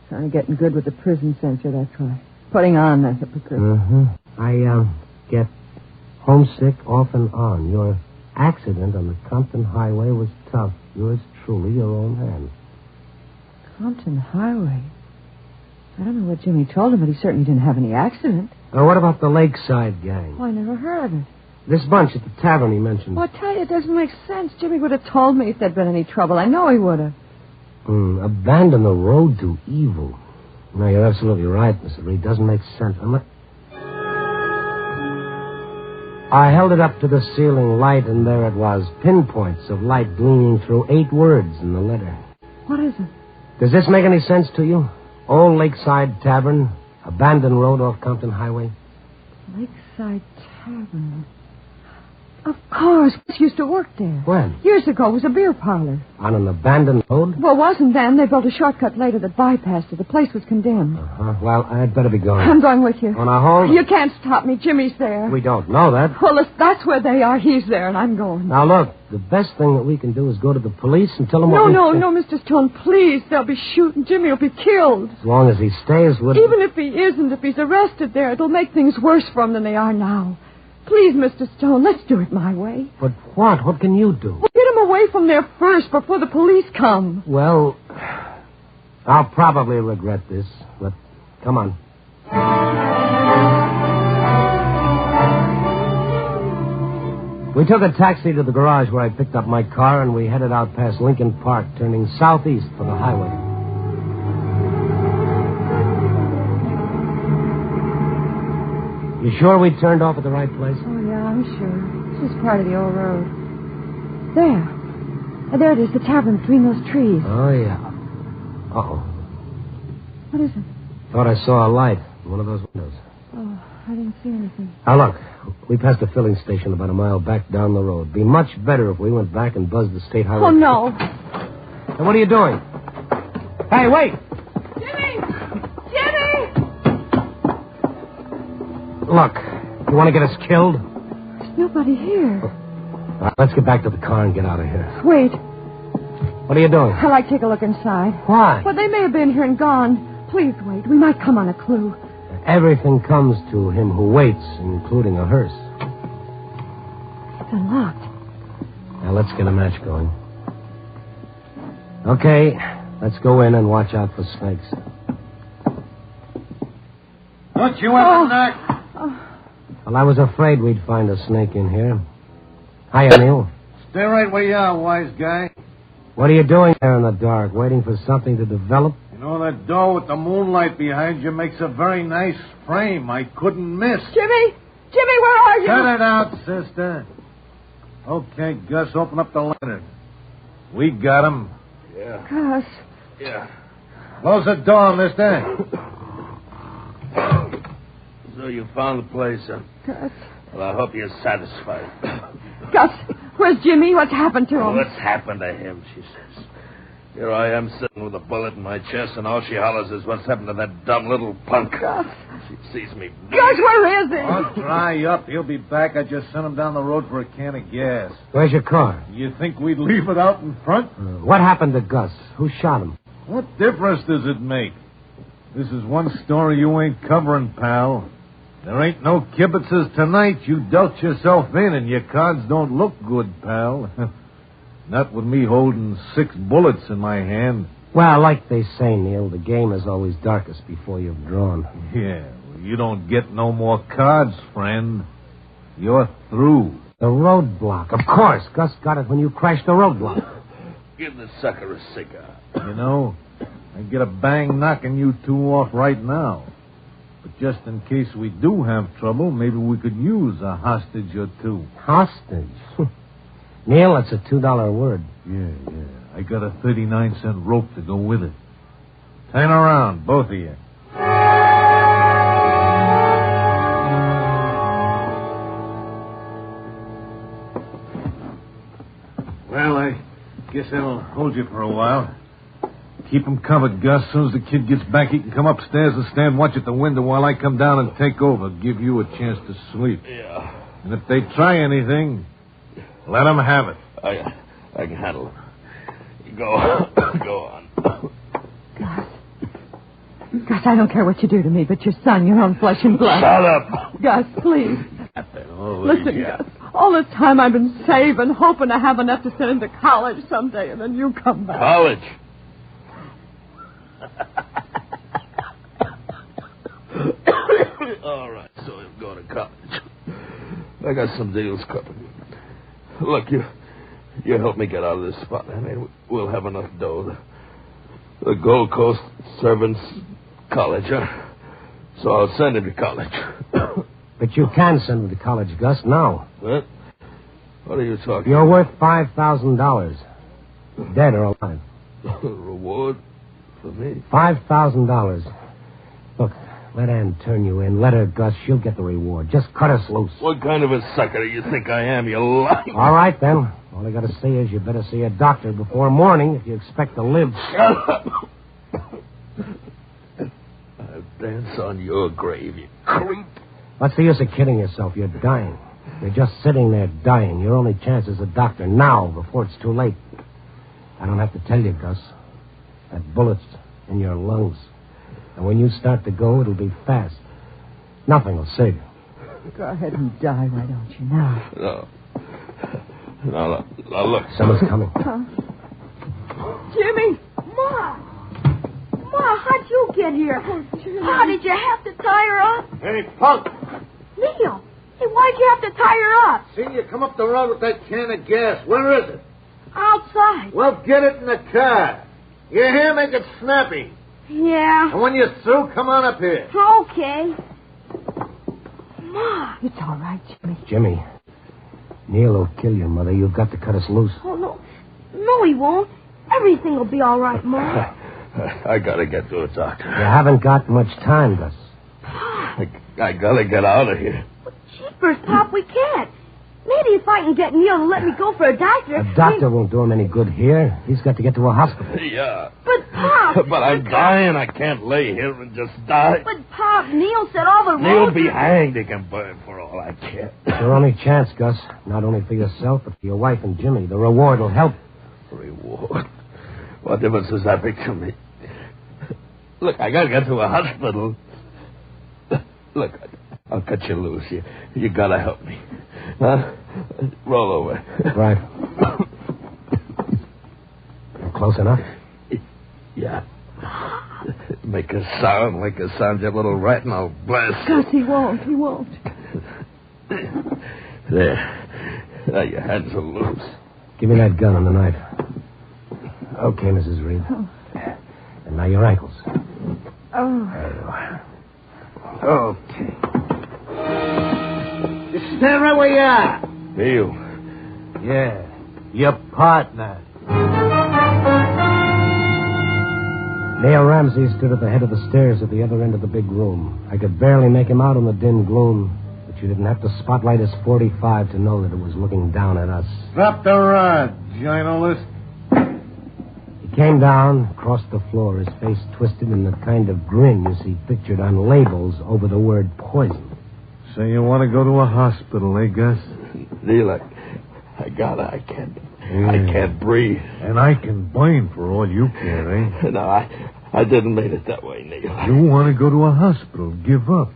Trying to get good with the prison censor, that's why. Putting on that hypocrite. I get homesick off and on. Your accident on the Compton Highway was tough. Yours truly, your own hand. Compton Highway? I don't know what Jimmy told him, but he certainly didn't have any accident. What about the Lakeside gang? Oh, I never heard of it. This bunch at the tavern he mentioned. Well, I tell you, it doesn't make sense. Jimmy would have told me if there'd been any trouble. I know he would have. Abandon the road to evil. No, you're absolutely right, Mr. Reed. Doesn't make sense. I held it up to the ceiling light, and there it was. Pinpoints of light gleaming through 8 words in the letter. What is it? Does this make any sense to you? Old Lakeside Tavern, abandoned road off Compton Highway. Lakeside Tavern. Of course. Gus used to work there. When? Years ago. It was a beer parlor. On an abandoned road? Well, it wasn't then. They built a shortcut later that bypassed it. The place was condemned. Well, I'd better be going. I'm going with you. On a hold? You can't stop me. Jimmy's there. We don't know that. Well, if that's where they are, he's there, and I'm going. Now, look, the best thing that we can do is go to the police and tell them what No, Mr. Stone, please. They'll be shooting. Jimmy will be killed. As long as he stays with... Even if he isn't, if he's arrested there, it'll make things worse for him than they are now. Please, Mr. Stone, let's do it my way. But what? What can you do? Well, get him away from there first before the police come. Well, I'll probably regret this, but come on. We took a taxi to the garage where I picked up my car, and we headed out past Lincoln Park, turning southeast for the highway. You sure we turned off at the right place? Oh, yeah, I'm sure. This is part of the old road. There it is, the tavern between those trees. Oh, yeah. Uh-oh. What is it? Thought I saw a light in one of those windows. Oh, I didn't see anything. Now, look, we passed a filling station about a mile back down the road. Be much better if we went back and buzzed the state highway. Oh, no. And what are you doing? Hey, wait! Jimmy! Look, you want to get us killed? There's nobody here. All right, let's get back to the car and get out of here. Wait. What are you doing? I'd like to take a look inside. Why? Well, they may have been here and gone. Please wait. We might come on a clue. Everything comes to him who waits, including a hearse. It's unlocked. Now, let's get a match going. Okay, let's go in and watch out for snakes. Don't you ever knock? Well, I was afraid we'd find a snake in here. Hiya, Neil. Stay right where you are, wise guy. What are you doing there in the dark, waiting for something to develop? You know, that door with the moonlight behind you makes a very nice frame. I couldn't miss. Jimmy! Jimmy, where are you? Cut it out, sister. Okay, Gus, open up the lantern. We got him. Yeah. Gus. Yeah. Close the door, mister. So you found the place, huh? Gus. Well, I hope you're satisfied. Gus, where's Jimmy? What's happened to him? What's happened to him, she says. Here I am sitting with a bullet in my chest, and all she hollers is what's happened to that dumb little punk. Gus. She sees me. Gus, where is he? Oh, dry up. He'll be back. I just sent him down the road for a can of gas. Where's your car? You think we'd leave it out in front? What happened to Gus? Who shot him? What difference does it make? This is one story you ain't covering, pal. There ain't no kibitzes tonight. You dealt yourself in, and your cards don't look good, pal. Not with me holding 6 bullets in my hand. Well, like they say, Neil, the game is always darkest before you've drawn. Yeah, well, you don't get no more cards, friend. You're through. The roadblock. Of course. Gus got it when you crashed the roadblock. Give the sucker a cigar. You know, I'd get a bang knocking you two off right now. But just in case we do have trouble, maybe we could use a hostage or two. Hostage? Neil, that's a $2 word. Yeah. I got a 39-cent rope to go with it. Turn around, both of you. guess that'll hold you for a while. Keep him covered, Gus. As soon as the kid gets back, he can come upstairs and stand watch at the window while I come down and take over. Give you a chance to sleep. Yeah. And if they try anything, let them have it. I can handle it. Go on. Gus, I don't care what you do to me, but your son, your own flesh and blood. Shut up. Gus, please. Listen, Gus. All this time I've been saving, hoping to have enough to send him to college someday, and then you come back. College? All right, so I'm going to college. I got some deals covered. Look, you help me get out of this spot. I mean, we'll have enough dough. The Gold Coast Servants College, huh? So I'll send him to college. But you can send him to college, Gus, now. What? What are you talking You're about? worth $5,000. Dead or alive. Reward for me? $5,000. Look, let Ann turn you in. Let her, Gus. She'll get the reward. Just cut us loose. What kind of a sucker do you think I am, you lying? All right, then. All I got to say is you better see a doctor before morning if you expect to live. Shut up. I'll dance on your grave, you creep. What's the use of kidding yourself? You're dying. You're just sitting there dying. Your only chance is a doctor now before it's too late. I don't have to tell you, Gus. That bullet's in your lungs. And when you start to go, it'll be fast. Nothing will save you. Go ahead and die, why don't you, now? No, look. Someone's coming. Jimmy! Ma! Ma, how'd you get here? Pa, did you have to tie her up? Hey, punk! Neil! Hey, why'd you have to tie her up? Seen you come up the road with that can of gas. Where is it? Outside. Well, get it in the car. You hear? Make it snappy. Yeah. And when you're through, come on up here. Okay. Ma. It's all right, Jimmy. Jimmy, Neil will kill your mother. You've got to cut us loose. Oh, no. No, he won't. Everything will be all right, Ma. I gotta get to a doctor. You haven't got much time, Gus. I gotta get out of here. Jeepers, Pop, we can't. Maybe if I can get Neil to let me go for a doctor. A doctor won't do him any good here. He's got to get to a hospital. Yeah. But, Pop... But I'm dying. I can't lay here and just die. But, Pop, Neil said all the Neil roads... be hanged. He can burn for all I care. It's your only chance, Gus. Not only for yourself, but for your wife and Jimmy. The reward will help. Reward? What difference does that make to me? Look, I gotta get to a hospital. Look, I'll cut you loose. You gotta help me. Huh? Roll over. Right. Close enough? Yeah. Make a sound, you little rat, and I'll blast. Gus, he won't. There. Now your hands are loose. Give me that gun and the knife. Okay, Mrs. Reed. Oh. And now your ankles. Oh. There you are. Okay. Just stand right where you are. Neil. Yeah. Your partner. Neil Ramsey stood at the head of the stairs at the other end of the big room. I could barely make him out in the dim gloom, but you didn't have to spotlight his .45 to know that it was looking down at us. Drop the rod, journalist. He came down, crossed the floor, his face twisted in the kind of grin you see pictured on labels over the word poison. So you want to go to a hospital, eh, Gus? Neil, I can't breathe. And I can blame for all you care, eh? No, I didn't mean it that way, Neil. You want to go to a hospital, give up.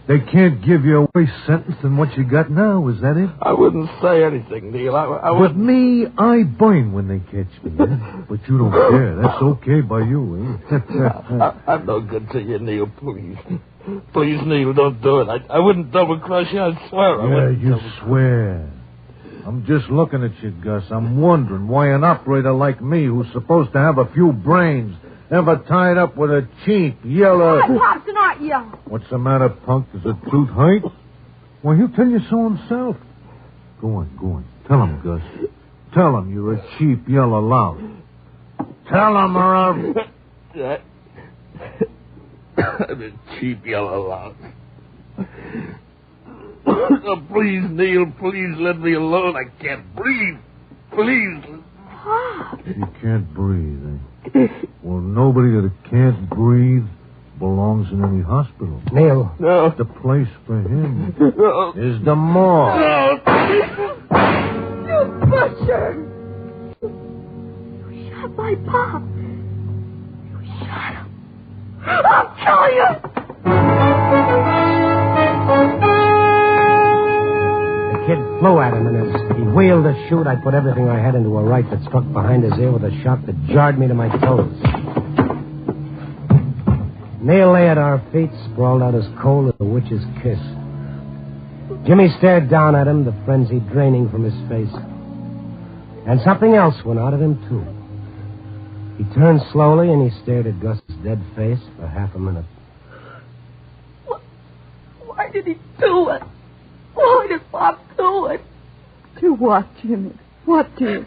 They can't give you a worse sentence than what you got now, is that it? I wouldn't say anything, Neil. I But wouldn't... me, I burn when they catch me. Eh? But you don't care. That's okay by you, eh? I'm no good to you, Neil, please. Please, Neil, don't do it. I wouldn't double-cross you, I swear. Yeah, you swear. I'm just looking at you, Gus. I'm wondering why an operator like me, who's supposed to have a few brains, ever tied up with a cheap, yellow... Hi, Pops, not you. What's the matter, punk? Does the truth hurt? Well, he'll tell you so himself. Go on. Tell him, Gus. Tell him you're a cheap, yellow lout. Tell him, or I'll... I'm a cheap yellow lout. Oh, please, Neil, please let me alone. I can't breathe. Please. Pop. He can't breathe, eh? Well, nobody that can't breathe belongs in any hospital. Neil. No. The place for him is the morgue. You butcher! You shot my Pop. You shot him. I'll kill you! The kid flew at him, and as he wheeled to shoot, I put everything I had into a right that struck behind his ear with a shock that jarred me to my toes. Neil lay at our feet, sprawled out as cold as a witch's kiss. Jimmy stared down at him, the frenzy draining from his face. And something else went out of him, too. He turned slowly, and he stared at Gus's dead face for half a minute. Why did he do it? Why did Pop do it? To what, Jimmy? What, dear?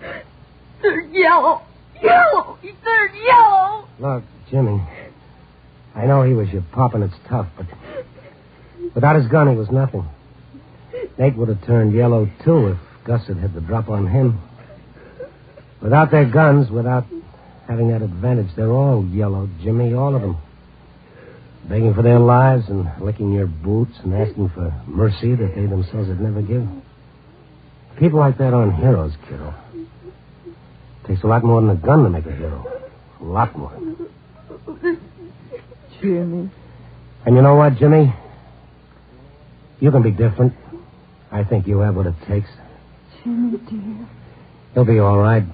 They're yellow. Yellow! He turned yellow! Look, Jimmy, I know he was your pop, and it's tough, but without his gun, he was nothing. Nate would have turned yellow, too, if Gus had hit the drop on him. Without their guns, without having that advantage, they're all yellow, Jimmy, all of them. Begging for their lives and licking your boots and asking for mercy that they themselves would never give. People like that aren't heroes, kiddo. It takes a lot more than a gun to make a hero. A lot more. Jimmy. And you know what, Jimmy? You can be different. I think you have what it takes. Jimmy, dear. You'll be all right,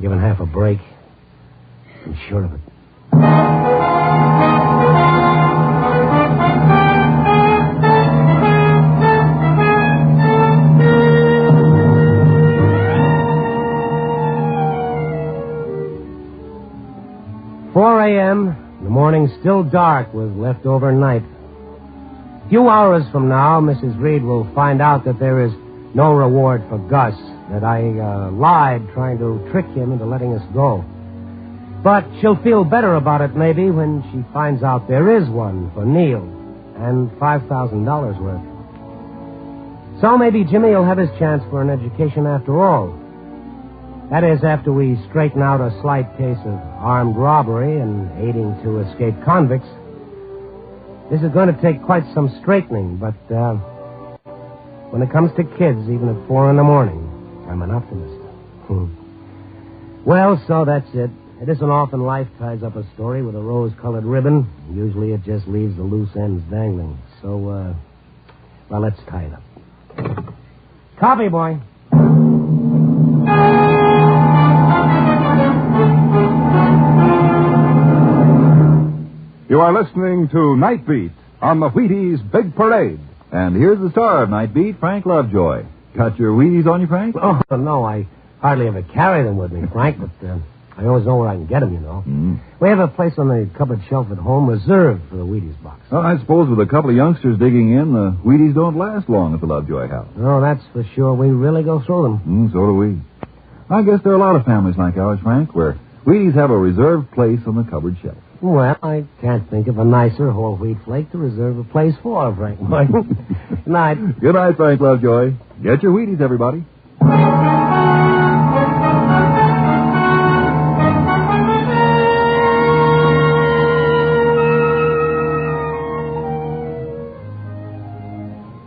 given half a break. I'm sure of it. 4 a.m., the morning still dark with leftover night. A few hours from now, Mrs. Reed will find out that there is no reward for Gus, that I lied trying to trick him into letting us go. But she'll feel better about it, maybe, when she finds out there is one for Neil and $5,000 worth. So maybe Jimmy will have his chance for an education after all. That is, after we straighten out a slight case of armed robbery and aiding to escape convicts. This is going to take quite some straightening, but when it comes to kids, even at 4 a.m, I'm an optimist. Well, so that's it. It isn't often life ties up a story with a rose-colored ribbon. Usually it just leaves the loose ends dangling. So, well, let's tie it up. Copy, boy. You are listening to Night Beat on the Wheaties Big Parade. And here's the star of Night Beat, Frank Lovejoy. Got your Wheaties on you, Frank? Oh, no, I hardly ever carry them with me, Frank, but I always know where I can get them, you know. We have a place on the cupboard shelf at home reserved for the Wheaties box. Well, I suppose with a couple of youngsters digging in, the Wheaties don't last long at the Lovejoy house. No, that's for sure. We really go through them. So do we. I guess there are a lot of families like ours, Frank, where Wheaties have a reserved place on the cupboard shelf. Well, I can't think of a nicer whole wheat flake to reserve a place for, Frank. Good night. Good night, Frank Lovejoy. Get your Wheaties, everybody.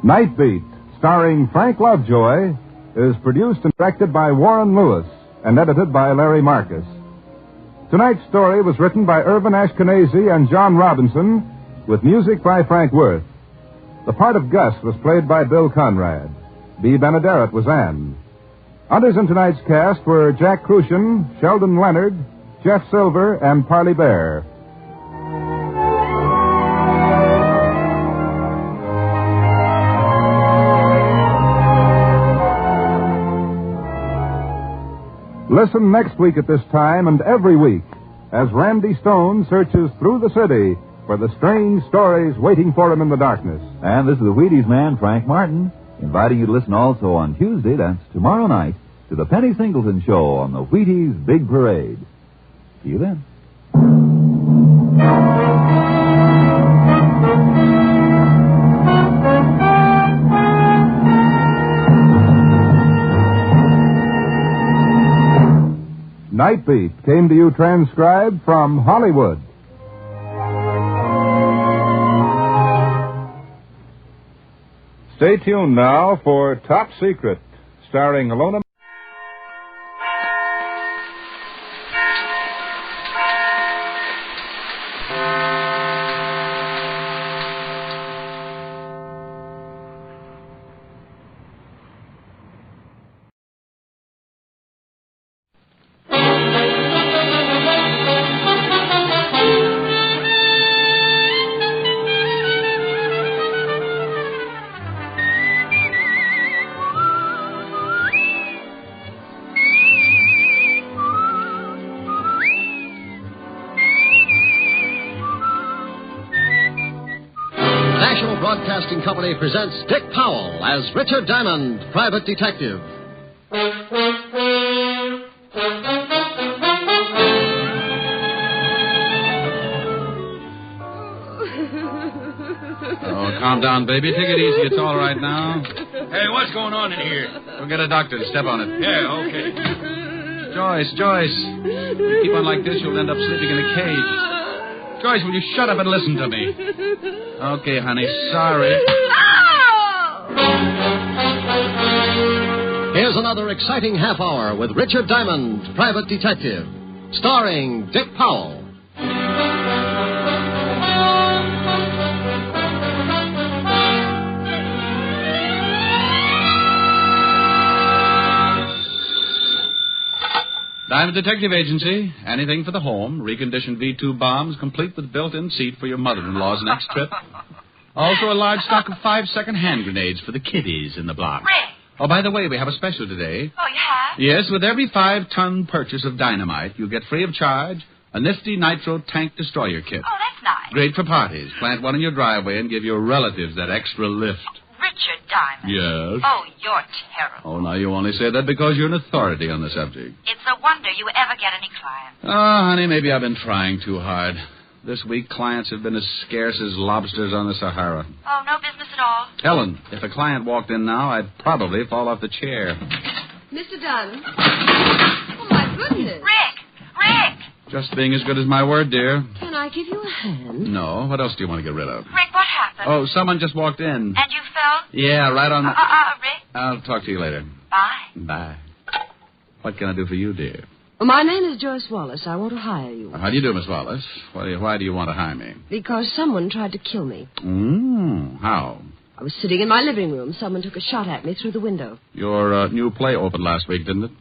Night Beat, starring Frank Lovejoy, is produced and directed by Warren Lewis and edited by Larry Marcus. Tonight's story was written by Irvin Ashkenazi and John Robinson, with music by Frank Worth. The part of Gus was played by Bill Conrad. Bea Benaderet was Anne. Others in tonight's cast were Jack Crucian, Sheldon Leonard, Jeff Silver, and Parley Bear. Listen next week at this time and every week as Randy Stone searches through the city for the strange stories waiting for him in the darkness. And this is the Wheaties man, Frank Martin, inviting you to listen also on Tuesday, that's tomorrow night, to the Penny Singleton Show on the Wheaties Big Parade. See you then. Night Beat came to you transcribed from Hollywood. Stay tuned now for Top Secret, starring Alona. National Broadcasting Company presents Dick Powell as Richard Diamond, private detective. Oh, calm down, baby. Take it easy. It's all right now. Hey, what's going on in here? Go get a doctor to step on it. Yeah, okay. Joyce. If you keep on like this, you'll end up sleeping in a cage. Joyce, will you shut up and listen to me? Okay, honey, sorry. Here's another exciting half hour with Richard Diamond, private detective, starring Dick Powell. Diamond Detective Agency. Anything for the home. Reconditioned V2 bombs, complete with built-in seat for your mother-in-law's next trip. Also a large stock of 5-second hand grenades for the kiddies in the block. Rick. Oh, by the way, we have a special today. Oh, you have? Yes, with every 5-ton purchase of dynamite, you get free of charge a nifty nitro tank destroyer kit. Oh, that's nice. Great for parties. Plant one in your driveway and give your relatives that extra lift. Richard Diamond. Yes? Oh, you're terrible. Oh, now you only say that because you're an authority on the subject. It's a wonder you ever get any clients. Oh, honey, maybe I've been trying too hard. This week, clients have been as scarce as lobsters on the Sahara. Oh, no business at all? Helen, if a client walked in now, I'd probably fall off the chair. Mr. Diamond. Oh, my goodness. Rick! Just being as good as my word, dear. Can I give you a hand? No. What else do you want to get rid of? Rick, what happened? Oh, someone just walked in. And you fell? Yeah, right on the... Rick? I'll talk to you later. Bye. Bye. What can I do for you, dear? Well, my name is Joyce Wallace. I want to hire you. How do you do, Miss Wallace? Why do you want to hire me? Because someone tried to kill me. How? I was sitting in my living room. Someone took a shot at me through the window. Your new play opened last week, didn't it?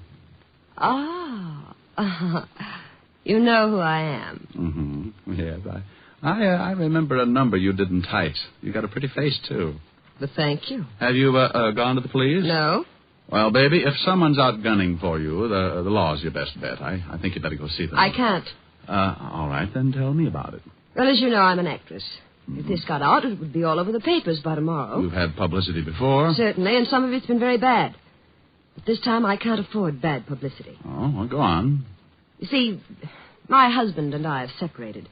You know who I am. Mm-hmm. Yes, I remember a number you didn't type. You got a pretty face, too. Well, thank you. Have you gone to the police? No. Well, baby, if someone's out gunning for you, the law's your best bet. I think you better go see them. I can't. All right, then tell me about it. Well, as you know, I'm an actress. If this got out, it would be all over the papers by tomorrow. You've had publicity before? Certainly, and some of it's been very bad. But this time I can't afford bad publicity. Oh, well, go on. You see, my husband and I have separated.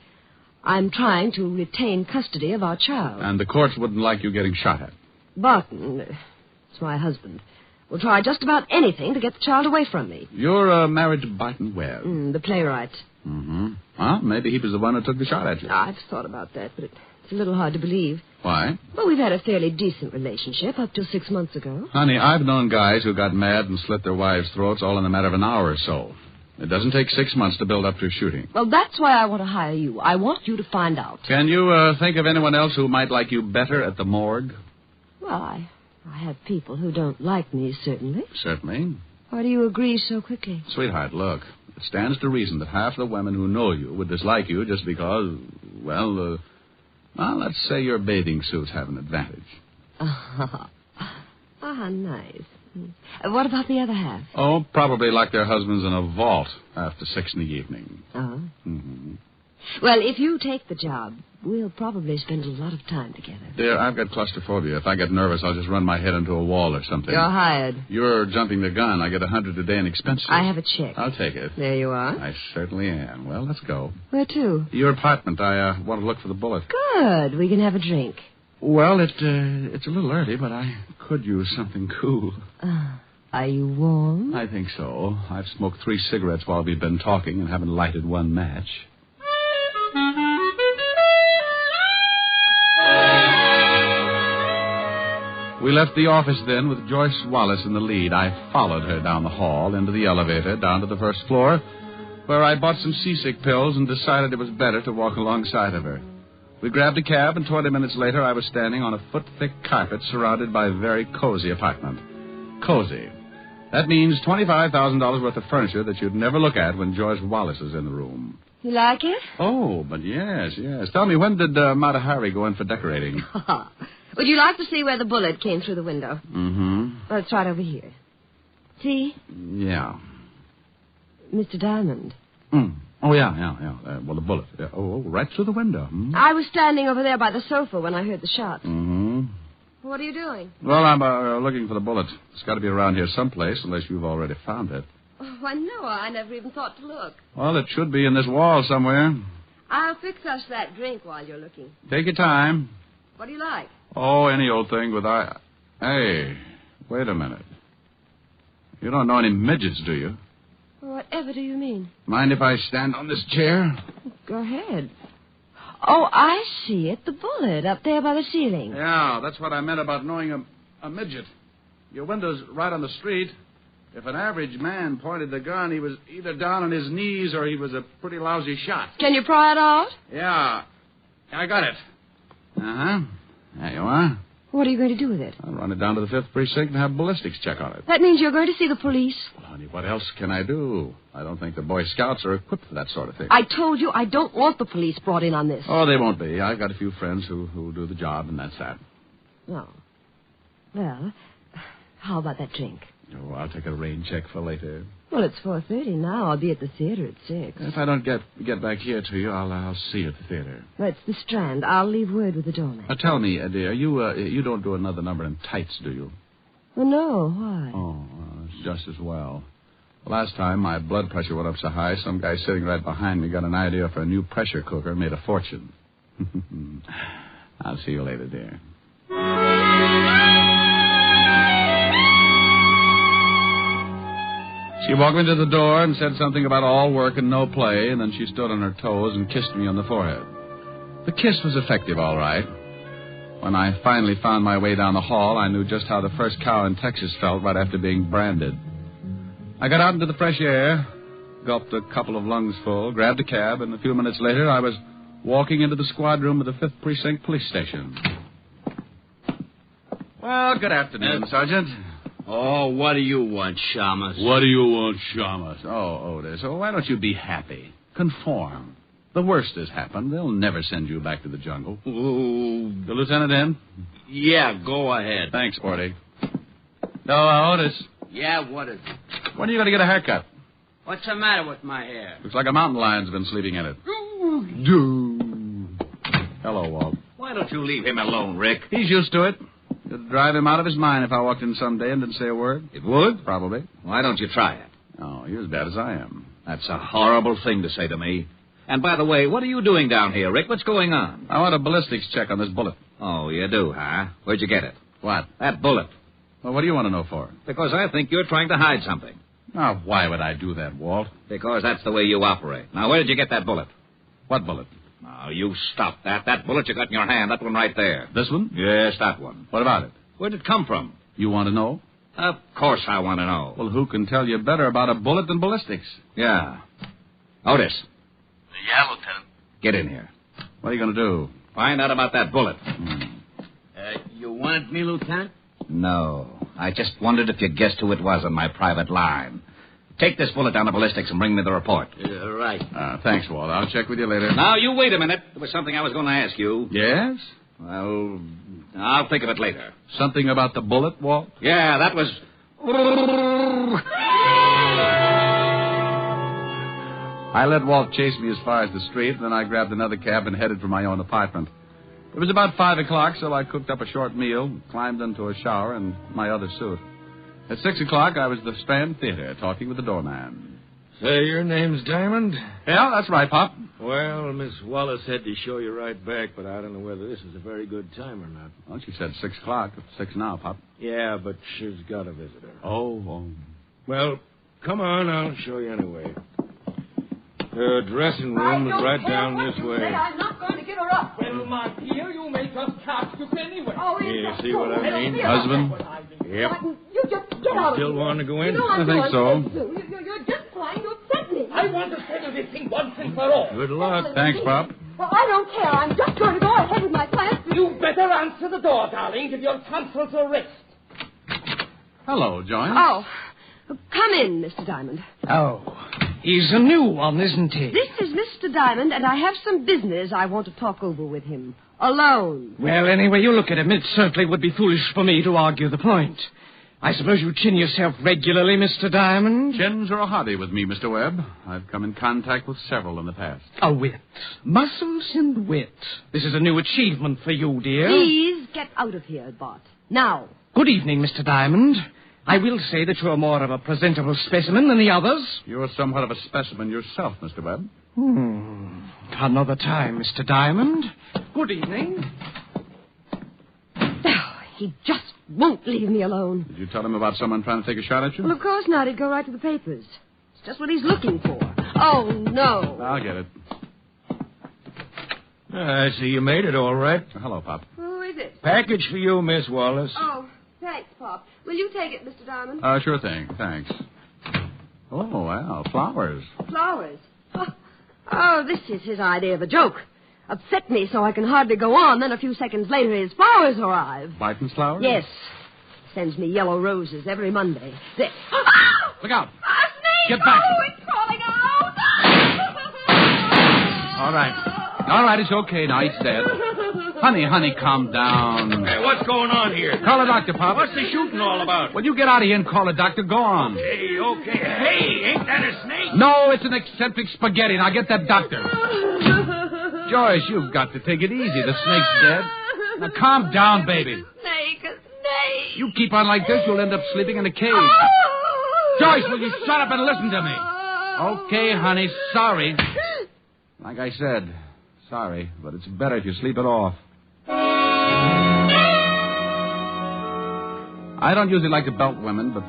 I'm trying to retain custody of our child. And the courts wouldn't like you getting shot at? Barton, it's my husband, will try just about anything to get the child away from me. You're married to Barton Webb? The playwright. Mm-hmm. Well, maybe he was the one who took the shot at you. I've thought about that, but it's a little hard to believe. Why? Well, we've had a fairly decent relationship up till 6 months ago. Honey, I've known guys who got mad and slit their wives' throats all in a matter of an hour or so. It doesn't take 6 months to build up to a shooting. Well, that's why I want to hire you. I want you to find out. Can you think of anyone else who might like you better at the morgue? Well, I have people who don't like me, certainly. Certainly. Why do you agree so quickly? Sweetheart, look. It stands to reason that half the women who know you would dislike you just because, well, let's say your bathing suits have an advantage. Nice. What about the other half? Oh, probably like their husbands in a vault after 6 in the evening. Oh? Mm-hmm. Well, if you take the job, we'll probably spend a lot of time together. Dear, I've got claustrophobia. If I get nervous, I'll just run my head into a wall or something. You're hired. You're jumping the gun. I get $100 a day in expenses. I have a check. I'll take it. There you are. I certainly am. Well, let's go. Where to? Your apartment. I want to look for the bullet. Good. We can have a drink. Well, it's a little early, but I could use something cool. Are you warm? I think so. I've smoked 3 cigarettes while we've been talking and haven't lighted one match. We left the office then with Joyce Wallace in the lead. I followed her down the hall, into the elevator, down to the first floor, where I bought some seasick pills and decided it was better to walk alongside of her. We grabbed a cab, and 20 minutes later I was standing on a foot-thick carpet surrounded by a very cozy apartment. Cozy. That means $25,000 worth of furniture that you'd never look at when Joyce Wallace is in the room. You like it? Oh, but yes. Tell me, when did Mata Hari go in for decorating? Would you like to see where the bullet came through the window? Mm-hmm. Well, it's right over here. See? Yeah. Mr. Diamond. Oh, yeah. Well, the bullet. Right through the window. I was standing over there by the sofa when I heard the shots. Mm-hmm. What are you doing? Well, I'm looking for the bullet. It's got to be around here someplace, unless you've already found it. Oh, I know. I never even thought to look. Well, it should be in this wall somewhere. I'll fix us that drink while you're looking. Take your time. What do you like? Oh, any old thing with Hey, wait a minute. You don't know any midgets, do you? Whatever do you mean? Mind if I stand on this chair? Go ahead. Oh, I see it. The bullet up there by the ceiling. Yeah, that's what I meant about knowing a midget. Your window's right on the street. If an average man pointed the gun, he was either down on his knees or he was a pretty lousy shot. Can you pry it out? Yeah. I got it. Uh-huh. There you are. What are you going to do with it? I'll run it down to the 5th precinct and have ballistics check on it. That means you're going to see the police. Well, honey, what else can I do? I don't think the Boy Scouts are equipped for that sort of thing. I told you I don't want the police brought in on this. Oh, they won't be. I've got a few friends who'll do the job, and that's that. Oh. Well, how about that drink? Oh, I'll take a rain check for later. Well, it's 4:30 now. I'll be at the theater at 6. If I don't get back here to you, I'll see you at the theater. That's the Strand. I'll leave word with the doorman. Tell me, dear, you don't do another number in tights, do you? Oh, no. Why? Oh, it's just as well. Last time my blood pressure went up so high, some guy sitting right behind me got an idea for a new pressure cooker and made a fortune. I'll see you later, dear. She walked me to the door and said something about all work and no play, and then she stood on her toes and kissed me on the forehead. The kiss was effective, all right. When I finally found my way down the hall, I knew just how the first cow in Texas felt right after being branded. I got out into the fresh air, gulped a couple of lungs full, grabbed a cab, and a few minutes later I was walking into the squad room of the 5th Precinct Police Station. Well, good afternoon, Sergeant. Oh, what do you want, Shamus? What do you want, Shamus? Oh, Otis. Oh, why don't you be happy? Conform. The worst has happened. They'll never send you back to the jungle. Ooh. The lieutenant in? Yeah, go ahead. Thanks, Sporty. No, Otis. Yeah, what is it? When are you going to get a haircut? What's the matter with my hair? Looks like a mountain lion's been sleeping in it. Hello, Walt. Why don't you leave him alone, Rick? He's used to it. It'd drive him out of his mind if I walked in someday and didn't say a word. It would? Probably. Why don't you try it? Oh, you're as bad as I am. That's a horrible thing to say to me. And by the way, what are you doing down here, Rick? What's going on? I want a ballistics check on this bullet. Oh, you do, huh? Where'd you get it? What? That bullet. Well, what do you want to know for? Because I think you're trying to hide something. Now, why would I do that, Walt? Because that's the way you operate. Now, where did you get that bullet? What bullet? Now, you stop that. That bullet you got in your hand, that one right there. This one? Yes, that one. What about it? Where'd it come from? You want to know? Of course I want to know. Well, who can tell you better about a bullet than ballistics? Yeah. Otis. Yeah, Lieutenant. Get in here. What are you going to do? Find out about that bullet. You wanted me, Lieutenant? No. I just wondered if you guessed who it was on my private line. Take this bullet down to ballistics and bring me the report. Right. Thanks, Walt. I'll check with you later. Now, you wait a minute. There was something I was going to ask you. Yes? Well, I'll think of it later. Something about the bullet, Walt? Yeah, that was... I let Walt chase me as far as the street, and then I grabbed another cab and headed for my own apartment. It was about 5 o'clock, so I cooked up a short meal, climbed into a shower, and my other suit. At 6 o'clock, I was at the Strand Theater, talking with the doorman. Say, your name's Diamond? Yeah, that's right, Pop. Well, Miss Wallace said to show you right back, but I don't know whether this is a very good time or not. Well, she said 6 o'clock. It's 6 now, Pop. Yeah, but she's got a visitor. Oh. Well, come on. I'll show you anyway. The dressing room is right down this way. I'm not going to give her up. Well, my dear, you may just cast us anyway. Oh, You see what I mean? Husband? Yep. You just get out of Still here. want to go in? You know I I'm think going so. to. You're just trying to upset me. I want to settle this thing once and for all. Good luck. Thanks, Pop. Well, I don't care. I'm just going to go ahead with my plans. You better answer the door, darling. Give your tonsils a rest. Hello, Joyce. Oh, come in, Mr. Diamond. Oh, he's a new one, isn't he? This is Mr. Diamond, and I have some business I want to talk over with him. Alone. Well, anyway, you look at him. It certainly would be foolish for me to argue the point. I suppose you chin yourself regularly, Mr. Diamond? Chins are a hobby with me, Mr. Webb. I've come in contact with several in the past. A wit. Muscles and wit. This is a new achievement for you, dear. Please get out of here, Bart. Now. Good evening, Mr. Diamond. I will say that you're more of a presentable specimen than the others. You're somewhat of a specimen yourself, Mr. Webb. Another time, Mr. Diamond. Good evening. Oh, he just won't leave me alone. Did you tell him about someone trying to take a shot at you? Well, of course not. He'd go right to the papers. It's just what he's looking for. Oh, no. I'll get it. I see you made it all right. Hello, Pop. Who is it? Package for you, Miss Wallace. Oh, thanks, Pop. Will you take it, Mr. Diamond? Sure thing. Thanks. Oh, well, flowers. Flowers. Oh, this is his idea of a joke. Upset me so I can hardly go on, then a few seconds later his flowers arrive. Whiten's flowers? Yes. Sends me yellow roses every Monday. There. Look out. A snake! Get back. Oh, it's crawling out! All right, it's okay now. He's dead. Honey, calm down. Hey, what's going on here? Call a doctor, Pop. What's the shooting all about? Well, you get out of here and call a doctor. Go on. Okay. Hey, ain't that a snake? No, it's an eccentric spaghetti. Now get that doctor. Joyce, you've got to take it easy. The snake's dead. Now calm down, baby. A snake. You keep on like this, you'll end up sleeping in a cage. Joyce, will you shut up and listen to me? Okay, honey, sorry. Like I said, sorry, but it's better if you sleep it off. I don't usually like to belt women, but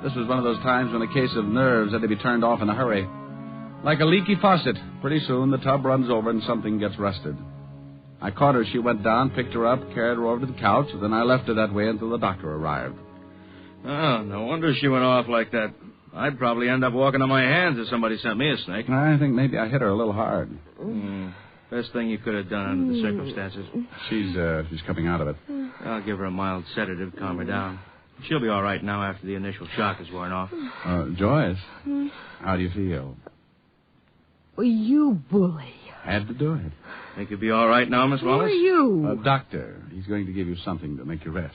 this was one of those times when a case of nerves had to be turned off in a hurry. Like a leaky faucet. Pretty soon the tub runs over and something gets rusted. I caught her as she went down, picked her up, carried her over to the couch, and then I left her that way until the doctor arrived. Oh, no wonder she went off like that. I'd probably end up walking on my hands if somebody sent me a snake. I think maybe I hit her a little hard. Best thing you could have done under the circumstances. She's coming out of it. I'll give her a mild sedative, calm her down. She'll be all right now after the initial shock has worn off. Joyce, how do you feel? Well, you bully. Had to do it. Think you'll be all right now, Miss Wallace? Who are you? A doctor. He's going to give you something to make you rest.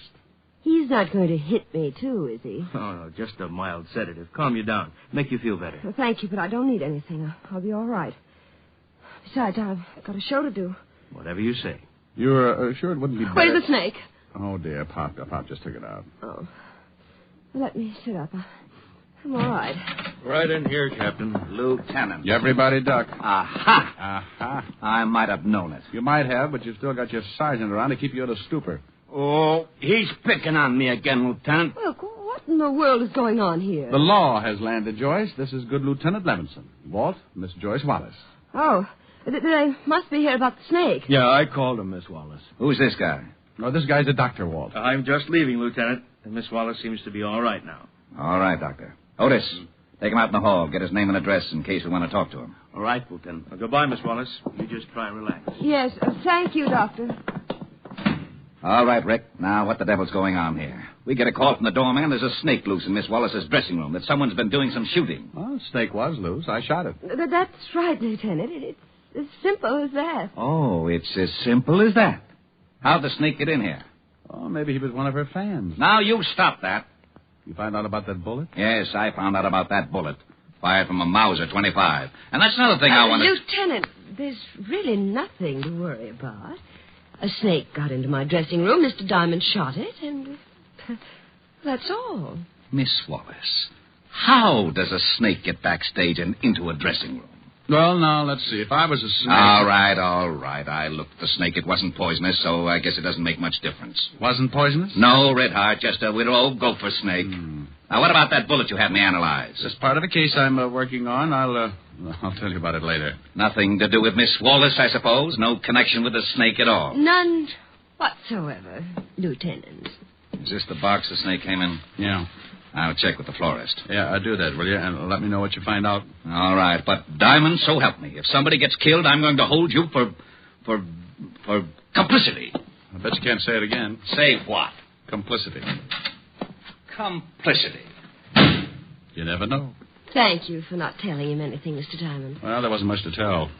He's not going to hit me, too, is he? Oh, no, just a mild sedative. Calm you down. Make you feel better. Well, thank you, but I don't need anything. I'll be all right. Besides, I've got a show to do. Whatever you say. You're sure it wouldn't be better? Where's the snake? Oh, dear. Pop just took it out. Oh. Let me sit up. I'm all right. Right in here, Captain. Lieutenant. Everybody duck. Aha. I might have known it. You might have, but you've still got your sergeant around to keep you at a stupor. Oh, he's picking on me again, Lieutenant. Look, what in the world is going on here? The law has landed, Joyce. This is good Lieutenant Levinson. Walt, Miss Joyce Wallace. Oh, they must be here about the snake. Yeah, I called him, Miss Wallace. Who's this guy? Oh, this guy's a doctor, Walt. I'm just leaving, Lieutenant, and Miss Wallace seems to be all right now. All right, Doctor. Otis, take him out in the hall. Get his name and address in case we want to talk to him. All right, Lieutenant. Well, goodbye, Miss Wallace. You just try and relax. Yes, thank you, Doctor. All right, Rick. Now, what the devil's going on here? We get a call from the doorman. There's a snake loose in Miss Wallace's dressing room, that someone's been doing some shooting. Well, the snake was loose. I shot it. That's right, Lieutenant. It's as simple as that. Oh, it's as simple as that. How'd the snake get in here? Oh, maybe he was one of her fans. Now, you stop that. You find out about that bullet? Yes, I found out about that bullet. Fired from a Mauser 25. And that's another thing I want to... Lieutenant, there's really nothing to worry about. A snake got into my dressing room. Mr. Diamond shot it, and that's all. Miss Wallace, how does a snake get backstage and into a dressing room? Well, now, let's see. If I was a snake... All right. I looked at the snake. It wasn't poisonous, so I guess it doesn't make much difference. Wasn't poisonous? No, Red Heart, just a little old gopher snake. Now, what about that bullet you had me analyze? That's part of a case I'm working on. I'll tell you about it later. Nothing to do with Miss Wallace, I suppose? No connection with the snake at all? None whatsoever, Lieutenant. Is this the box the snake came in? Yeah. I'll check with the florist. Yeah, do that, will you? And let me know what you find out. All right, but Diamond, so help me. If somebody gets killed, I'm going to hold you for complicity. I bet you can't say it again. Say what? Complicity. Complicity. You never know. Thank you for not telling him anything, Mr. Diamond. Well, there wasn't much to tell.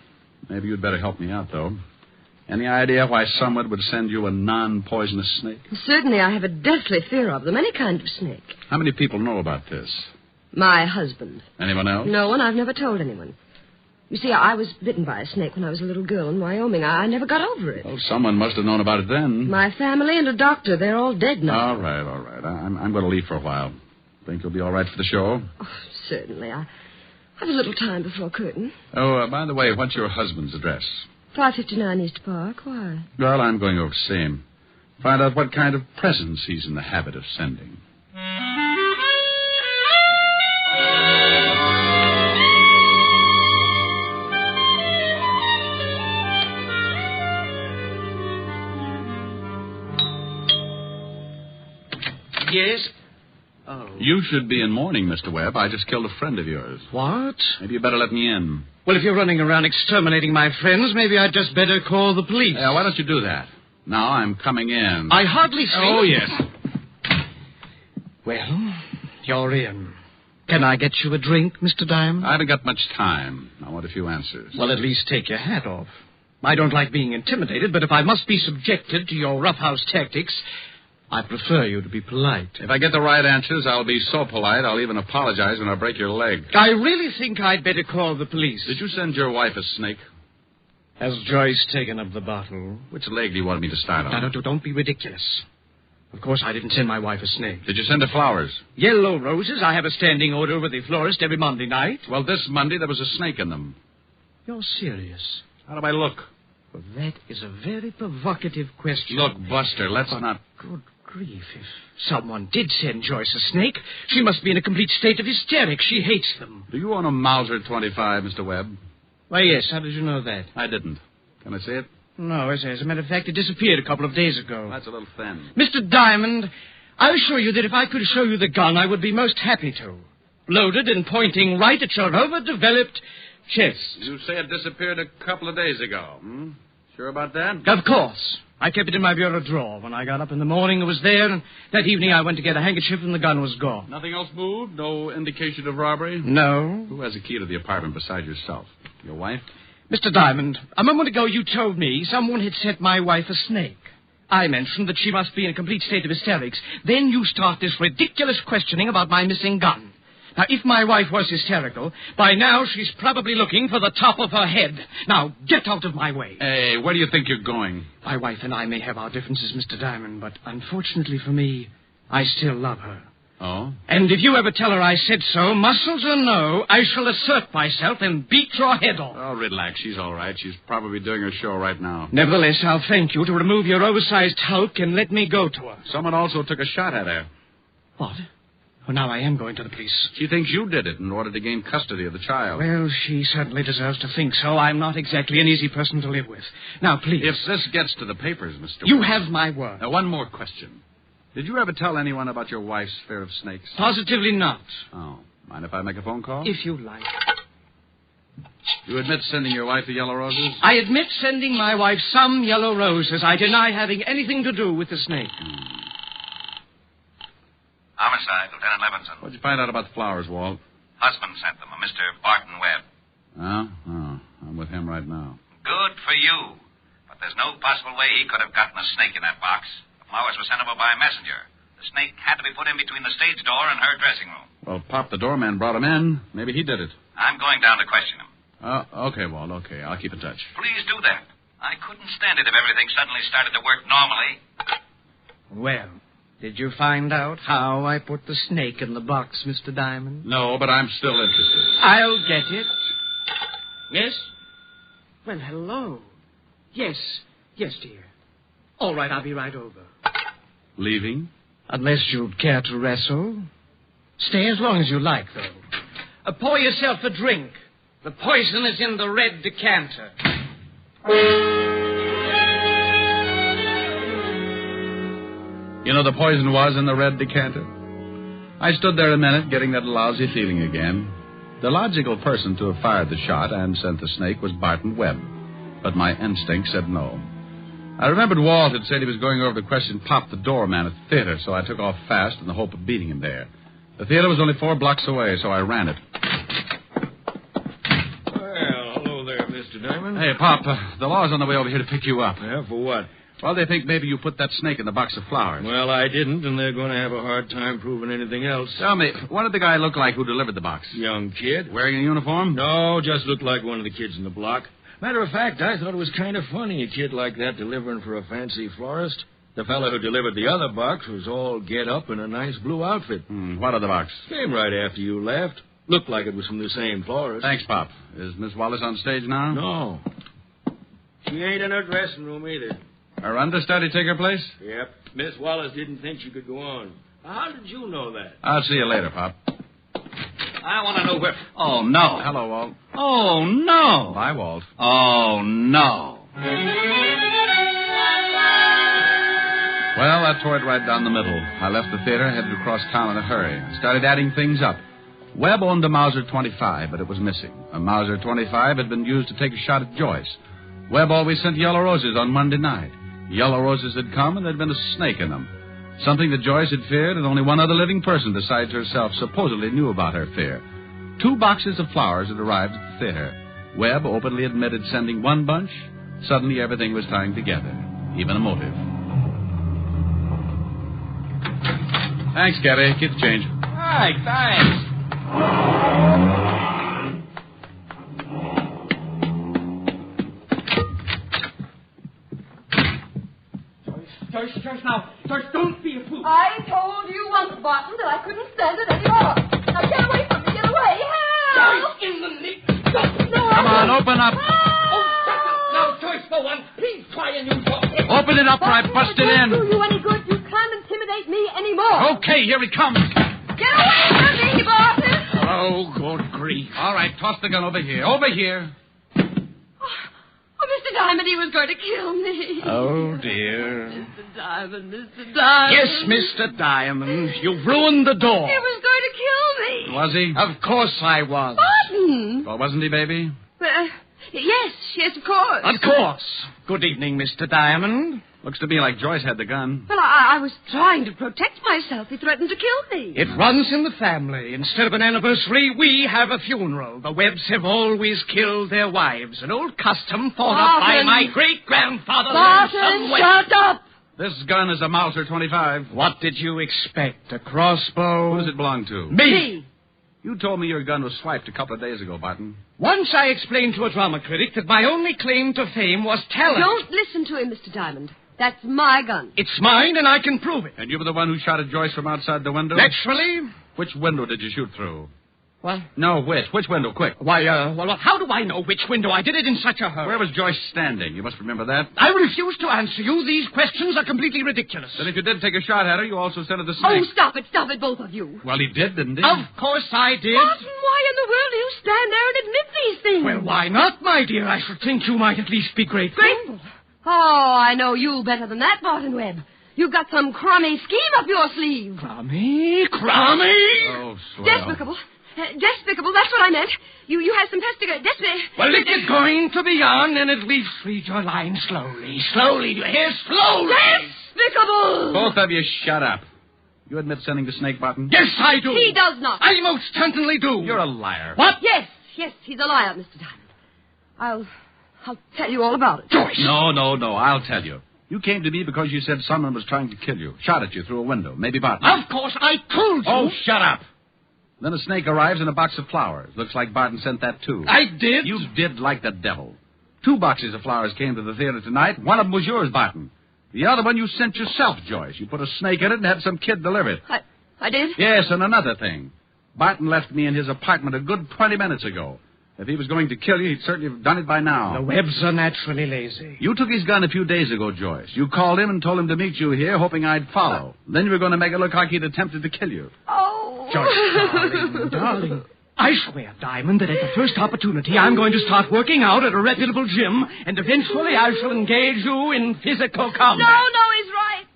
Maybe you'd better help me out, though. Any idea why someone would send you a non-poisonous snake? Certainly, I have a deathly fear of them, any kind of snake. How many people know about this? My husband. Anyone else? No one. I've never told anyone. You see, I was bitten by a snake when I was a little girl in Wyoming. I never got over it. Well, someone must have known about it then. My family and a doctor. They're all dead now. All right. I'm going to leave for a while. Think you'll be all right for the show? Oh, certainly. I have a little time before curtain. Oh, by the way, what's your husband's address? 559 East Park. Why? Well, I'm going over to see him. Find out what kind of presents he's in the habit of sending. Yes? Oh. You should be in mourning, Mr. Webb. I just killed a friend of yours. What? Maybe you better let me in. Well, if you're running around exterminating my friends, maybe I'd just better call the police. Yeah, why don't you do that? Now I'm coming in. I hardly see... Oh, yes. Well, you're in. Can I get you a drink, Mr. Diamond? I haven't got much time. I want a few answers. Well, at least take your hat off. I don't like being intimidated, but if I must be subjected to your roughhouse tactics, I prefer you to be polite. If I get the right answers, I'll be so polite I'll even apologize when I break your leg. I really think I'd better call the police. Did you send your wife a snake? Has Joyce taken up the bottle? Which leg do you want me to start on? No, don't be ridiculous. Of course, I didn't send my wife a snake. Did you send her flowers? Yellow roses. I have a standing order with the florist every Monday night. Well, this Monday there was a snake in them. You're serious? How do I look? Well, that is a very provocative question. Look, Buster, let's not... Good grief. If someone did send Joyce a snake, she must be in a complete state of hysterics. She hates them. Do you own a Mauser 25, Mr. Webb? Why, yes. How did you know that? I didn't. Can I see it? No, as a matter of fact, it disappeared a couple of days ago. That's a little thin. Mr. Diamond, I assure you that if I could show you the gun, I would be most happy to. Loaded and pointing right at your overdeveloped chest. You say it disappeared a couple of days ago, hmm? Sure about that? Of course. I kept it in my bureau drawer. When I got up in the morning, it was there, and that evening I went to get a handkerchief, and the gun was gone. Nothing else moved? No indication of robbery? No. Who has a key to the apartment besides yourself? Your wife? Mr. Diamond, a moment ago you told me someone had sent my wife a snake. I mentioned that she must be in a complete state of hysterics. Then you start this ridiculous questioning about my missing gun. Now, if my wife was hysterical, by now she's probably looking for the top of her head. Now, get out of my way. Hey, where do you think you're going? My wife and I may have our differences, Mr. Diamond, but unfortunately for me, I still love her. Oh? And if you ever tell her I said so, muscles or no, I shall assert myself and beat your head off. Oh, relax. She's all right. She's probably doing her show right now. Nevertheless, I'll thank you to remove your oversized hulk and let me go to her. Someone also took a shot at her. What? Well, now I am going to the police. She thinks you did it in order to gain custody of the child. Well, she certainly deserves to think so. I'm not exactly an easy person to live with. Now, please. If this gets to the papers, Mr. You Wilson. have my word. Now, one more question. Did you ever tell anyone about your wife's fear of snakes? Positively not. Oh. Mind if I make a phone call? If you like. You admit sending your wife the yellow roses? I admit sending my wife some yellow roses. I deny having anything to do with the snake. Homicide, Lieutenant Levinson. What'd you find out about the flowers, Walt? Husband sent them, a Mr. Barton Webb. Oh, I'm with him right now. Good for you. But there's no possible way he could have gotten a snake in that box. The flowers were sent over by a messenger. The snake had to be put in between the stage door and her dressing room. Well, Pop, the doorman, brought him in. Maybe he did it. I'm going down to question him. Okay, Walt, okay. I'll keep in touch. Please do that. I couldn't stand it if everything suddenly started to work normally. Well, did you find out how I put the snake in the box, Mr. Diamond? No, but I'm still interested. I'll get it. Yes? Well, hello. Yes, dear. All right, I'll be right over. Leaving? Unless you'd care to wrestle. Stay as long as you like, though. Pour yourself a drink. The poison is in the red decanter. You know, the poison was in the red decanter. I stood there a minute, getting that lousy feeling again. The logical person to have fired the shot and sent the snake was Barton Webb. But my instinct said no. I remembered Walt had said he was going over to question Pop, the doorman at the theater, so I took off fast in the hope of beating him there. The theater was only 4 blocks away, so I ran it. Well, hello there, Mr. Diamond. Hey, Pop, the law's on the way over here to pick you up. Yeah, for what? Well, they think maybe you put that snake in the box of flowers. Well, I didn't, and they're going to have a hard time proving anything else. Tell me, what did the guy look like who delivered the box? Young kid. Wearing a uniform? No, just looked like one of the kids in the block. Matter of fact, I thought it was kind of funny, a kid like that delivering for a fancy florist. The fellow who delivered the other box was all get up in a nice blue outfit. What other box? Came right after you left. Looked like it was from the same florist. Thanks, Pop. Is Miss Wallace on stage now? No. She ain't in her dressing room either. Her understudy take her place? Yep. Miss Wallace didn't think she could go on. How did you know that? I'll see you later, Pop. I want to know where... Oh, no. Hello, Walt. Oh, no. Bye, Walt. Oh, no. Well, that tore it right down the middle. I left the theater, headed across town in a hurry. I started adding things up. Webb owned a Mauser 25, but it was missing. A Mauser 25 had been used to take a shot at Joyce. Webb always sent yellow roses on Monday night. Yellow roses had come, and there'd been a snake in them. Something that Joyce had feared, and only one other living person besides herself supposedly knew about her fear. 2 boxes of flowers had arrived at the theater. Webb openly admitted sending one bunch. Suddenly everything was tying together, even a motive. Thanks, Gabby. Keep the change. All right, thanks. Joyce, now. Joyce, don't be a fool. I told you once, Barton, that I couldn't stand it anymore. Now get away from me, get away. Help! Joyce, in the nick. No, Come on, open up. Oh, shut up. Now, Joyce, for one, please try and use your... Open it up or I bust it in. It won't do you any good. You can't intimidate me anymore. Okay, here he comes. Get away from me, Barton. Oh, good grief. All right, toss the gun over here. Over here. Oh, Mr. Diamond, he was going to kill me. Oh, dear. Mr. Diamond, Mr. Diamond. Yes, Mr. Diamond. You've ruined the door. He was going to kill me. Was he? Of course I was. Barton. Well, wasn't he, baby? Yes, of course. Of course. Good evening, Mr. Diamond. Looks to me like Joyce had the gun. Well, I was trying to protect myself. He threatened to kill me. It runs in the family. Instead of an anniversary, we have a funeral. The Webbs have always killed their wives. An old custom thought up by my great-grandfather. Barton, shut up! This gun is a Mauser 25. What did you expect? A crossbow? Who does it belong to? Me! You told me your gun was swiped a couple of days ago, Barton. Once I explained to a drama critic that my only claim to fame was talent. Don't listen to him, Mr. Diamond. That's my gun. It's mine, and I can prove it. And you were the one who shot at Joyce from outside the window? Naturally. Which window did you shoot through? What? No, which? Which window? Quick. Why, well, how do I know which window? I did it in such a hurry. Where was Joyce standing? You must remember that. I refuse to answer you. These questions are completely ridiculous. Then if you did take a shot at her, you also sent her the snake. Oh, stop it, both of you. Well, he did, didn't he? Of course I did. Barton, why in the world do you stand there and admit these things? Well, why not, my dear? I should think you might at least be grateful. Grateful? Oh, I know you better than that, Barton Webb. You've got some crummy scheme up your sleeve. Crummy? Oh, swell. Despicable. Despicable, that's what I meant. You have some Well, it is going to be on, and at least read your line slowly. Slowly, do you hear? Slowly! Despicable! Both of you shut up. You admit sending the snake, Barton? Yes, I do. He does not. I most certainly do. You're a liar. What? Yes, he's a liar, Mr. Diamond. I'll tell you all about it. Joyce! No, I'll tell you. You came to me because you said someone was trying to kill you. Shot at you through a window. Maybe Barton. Of course, I told you. Oh, shut up. Then a snake arrives in a box of flowers. Looks like Barton sent that, too. I did? You did like the devil. 2 boxes of flowers came to the theater tonight. One of them was yours, Barton. The other one you sent yourself, Joyce. You put a snake in it and had some kid deliver it. I did? Yes, and another thing. Barton left me in his apartment a good 20 minutes ago. If he was going to kill you, he'd certainly have done it by now. The Webbs are naturally lazy. You took his gun a few days ago, Joyce. You called him and told him to meet you here, hoping I'd follow. Then you were going to make it look like he'd attempted to kill you. Oh. Joyce, darling. I swear, Diamond, that at the first opportunity I'm going to start working out at a reputable gym, and eventually I shall engage you in physical combat. No, he's right.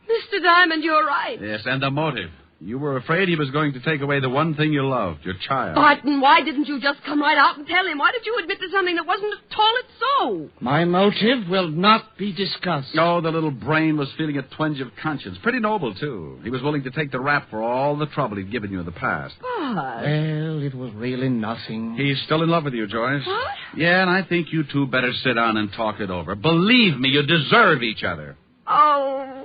Mr. Diamond, you're right. Yes, and the motive. You were afraid he was going to take away the one thing you loved, your child. Barton, why didn't you just come right out and tell him? Why did you admit to something that wasn't at all so? My motive will not be discussed. Oh, the little brain was feeling a twinge of conscience. Pretty noble, too. He was willing to take the rap for all the trouble he'd given you in the past. But... Well, it was really nothing. He's still in love with you, Joyce. What? Yeah, and I think you two better sit down and talk it over. Believe me, you deserve each other. Oh.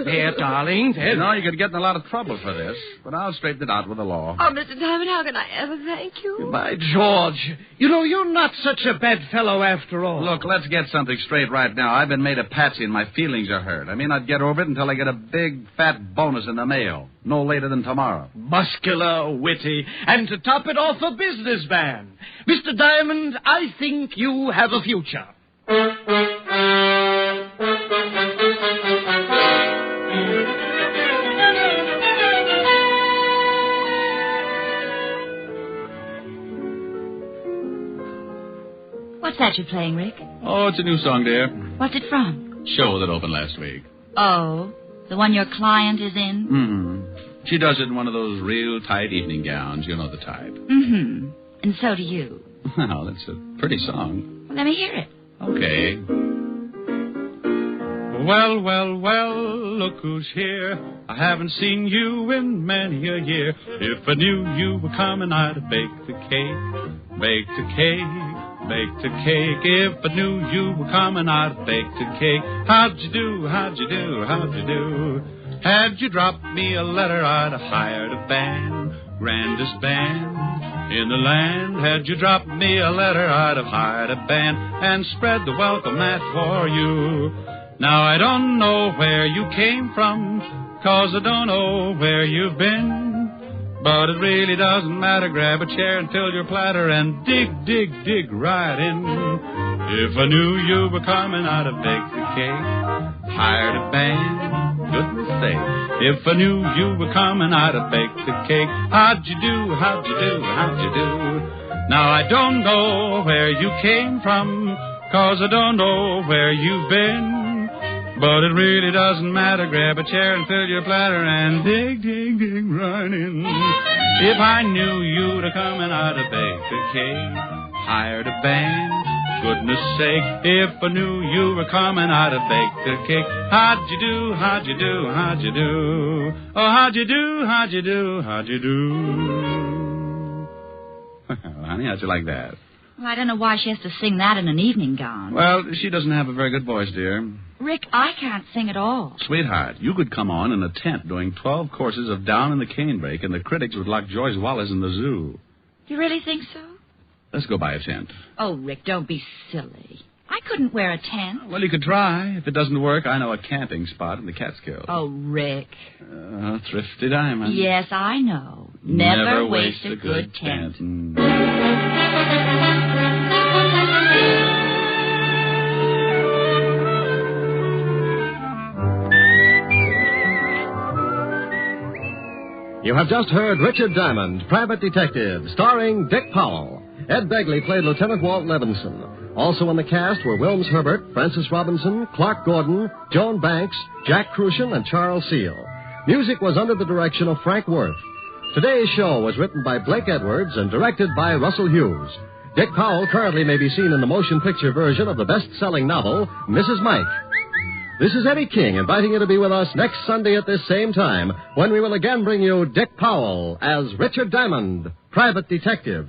There, darling. There. No, you could get in a lot of trouble for this, but I'll straighten it out with the law. Oh, Mr. Diamond, how can I ever thank you? By George. You know, you're not such a bad fellow after all. Look, let's get something straight right now. I've been made a patsy and my feelings are hurt. I may not get over it until I get a big, fat bonus in the mail. No later than tomorrow. Muscular, witty, and to top it off, a businessman. Mr. Diamond, I think you have a future. What's that you're playing, Rick? Oh, it's a new song, dear. What's it from? Show that opened last week. Oh, the one your client is in? Mm-hmm. She does it in one of those real tight evening gowns. You know the type. Mm-hmm. And so do you. Well, that's a pretty song. Well, let me hear it. Okay. Well, well, well, look who's here. I haven't seen you in many a year. If I knew you were coming, I'd have baked the cake. Baked a cake. Baked a cake. If I knew you were coming, I'd have baked a cake. How'd you do? How'd you do? How'd you do? Had you dropped me a letter, I'd have hired a band. Grandest band in the land. Had you dropped me a letter, I'd have hired a band and spread the welcome mat for you. Now I don't know where you came from, 'cause I don't know where you've been. But it really doesn't matter. Grab a chair and fill your platter and dig, dig, dig right in. If I knew you were coming, I'd have baked the cake. Hired a band, goodness sake. If I knew you were coming, I'd have baked the cake. How'd you do? How'd you do? How'd you do? Now I don't know where you came from, 'cause I don't know where you've been. But it really doesn't matter. Grab a chair and fill your platter and dig, dig, dig right in. If I knew you'd have come and I'd have baked a cake. Hired a band, goodness sake. If I knew you were coming, I'd have baked a cake. How'd you do? How'd you do? How'd you do? Oh, how'd you do? How'd you do? How'd you do? Honey, how'd you like that? Well, I don't know why she has to sing that in an evening gown. Well, she doesn't have a very good voice, dear. Rick, I can't sing at all. Sweetheart, you could come on in a tent doing 12 courses of Down in the Canebrake, and the critics would lock Joyce Wallace in the zoo. You really think so? Let's go buy a tent. Oh, Rick, don't be silly. I couldn't wear a tent. Well, you could try. If it doesn't work, I know a camping spot in the Catskills. Oh, Rick. Thrifty Diamond. Yes, I know. Never waste a good tent. You have just heard Richard Diamond, Private Detective, starring Dick Powell. Ed Begley played Lieutenant Walt Levinson. Also in the cast were Wilms Herbert, Francis Robinson, Clark Gordon, Joan Banks, Jack Crucian, and Charles Seal. Music was under the direction of Frank Worth. Today's show was written by Blake Edwards and directed by Russell Hughes. Dick Powell currently may be seen in the motion picture version of the best-selling novel, Mrs. Mike. This is Eddie King inviting you to be with us next Sunday at this same time when we will again bring you Dick Powell as Richard Diamond, Private Detective.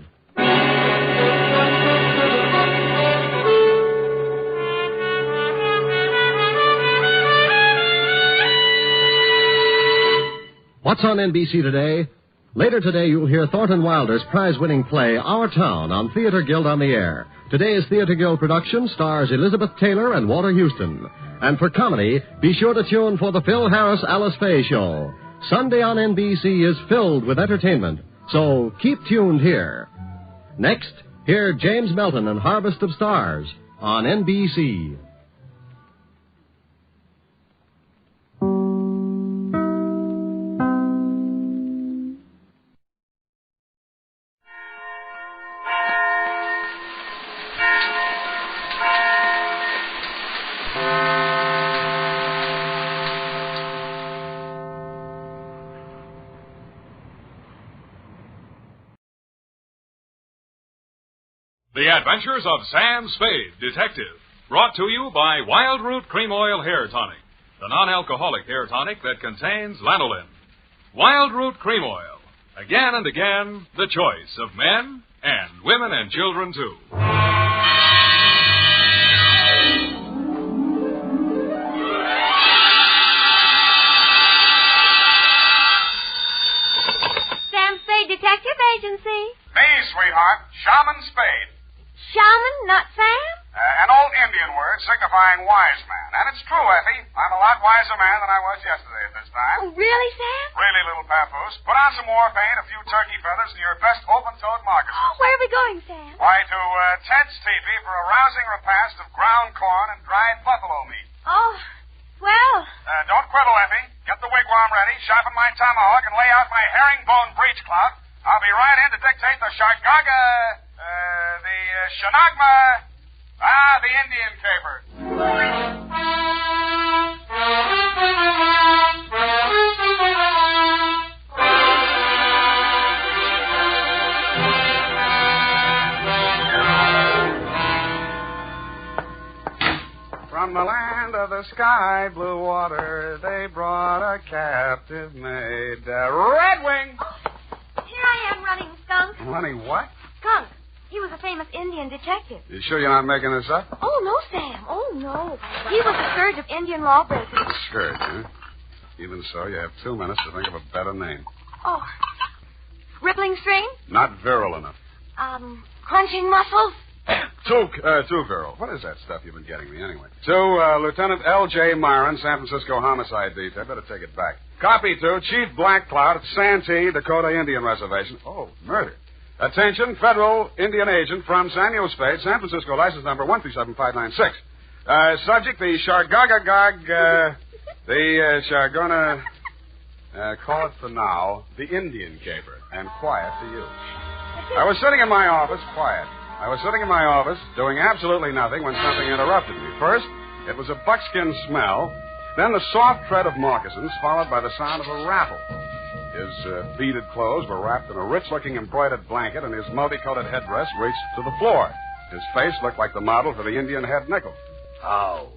What's on NBC today? Later today, you'll hear Thornton Wilder's prize-winning play, Our Town, on Theater Guild on the Air. Today's Theater Guild production stars Elizabeth Taylor and Walter Houston. And for comedy, be sure to tune for the Phil Harris-Alice Faye Show. Sunday on NBC is filled with entertainment, so keep tuned here. Next, hear James Melton and Harvest of Stars on NBC. The Adventures of Sam Spade, Detective, brought to you by Wild Root Cream Oil Hair Tonic, the non-alcoholic hair tonic that contains lanolin. Wild Root Cream Oil, again and again, the choice of men and women and children, too. Sam Spade Detective Agency. Me, sweetheart, Shaman Spade. Shaman, not Sam? An old Indian word signifying wise man. And it's true, Effie. I'm a lot wiser man than I was yesterday at this time. Oh, really, Sam? Really, little papoose. Put on some war paint, a few turkey feathers, and your best open-toed moccasins. Oh, where are we going, Sam? Why, to Ted's teepee for a rousing repast of ground corn and dried buffalo meat. Oh, well. Don't quibble, Effie. Get the wigwam ready, sharpen my tomahawk, and lay out my herringbone breechclout. I'll be right in to dictate the Shargaga, the Shanagma, the Indian caper. From the land of the sky blue water, they brought a captive maid, Red Wing. Here I am running, Skunk. Honey, what? Skunk. He was a famous Indian detective. You sure you're not making this up? Oh, no, Sam. Oh, no. He was a scourge of Indian lawbreakers. Scourge, huh? Even so, you have 2 minutes to think of a better name. Oh. Rippling Stream? Not virile enough. Crunching Muscles? Too virile. What is that stuff you've been getting me anyway? To Lieutenant L.J. Myron, San Francisco Homicide Detail. Better take it back. Copy to Chief Black Cloud at Santee, Dakota Indian Reservation. Oh, murder. Attention, federal Indian agent from Samuel Spade, San Francisco, license number 137596. Subject, the Shargagagag, the Shargona, call it for now, the Indian caper, and quiet to you. I was sitting in my office, quiet. I was sitting in my office, doing absolutely nothing when something interrupted me. First, it was a buckskin smell, then the soft tread of moccasins, followed by the sound of a rattle. His beaded clothes were wrapped in a rich-looking embroidered blanket, and his multicolored headdress reached to the floor. His face looked like the model for the Indian head nickel. How?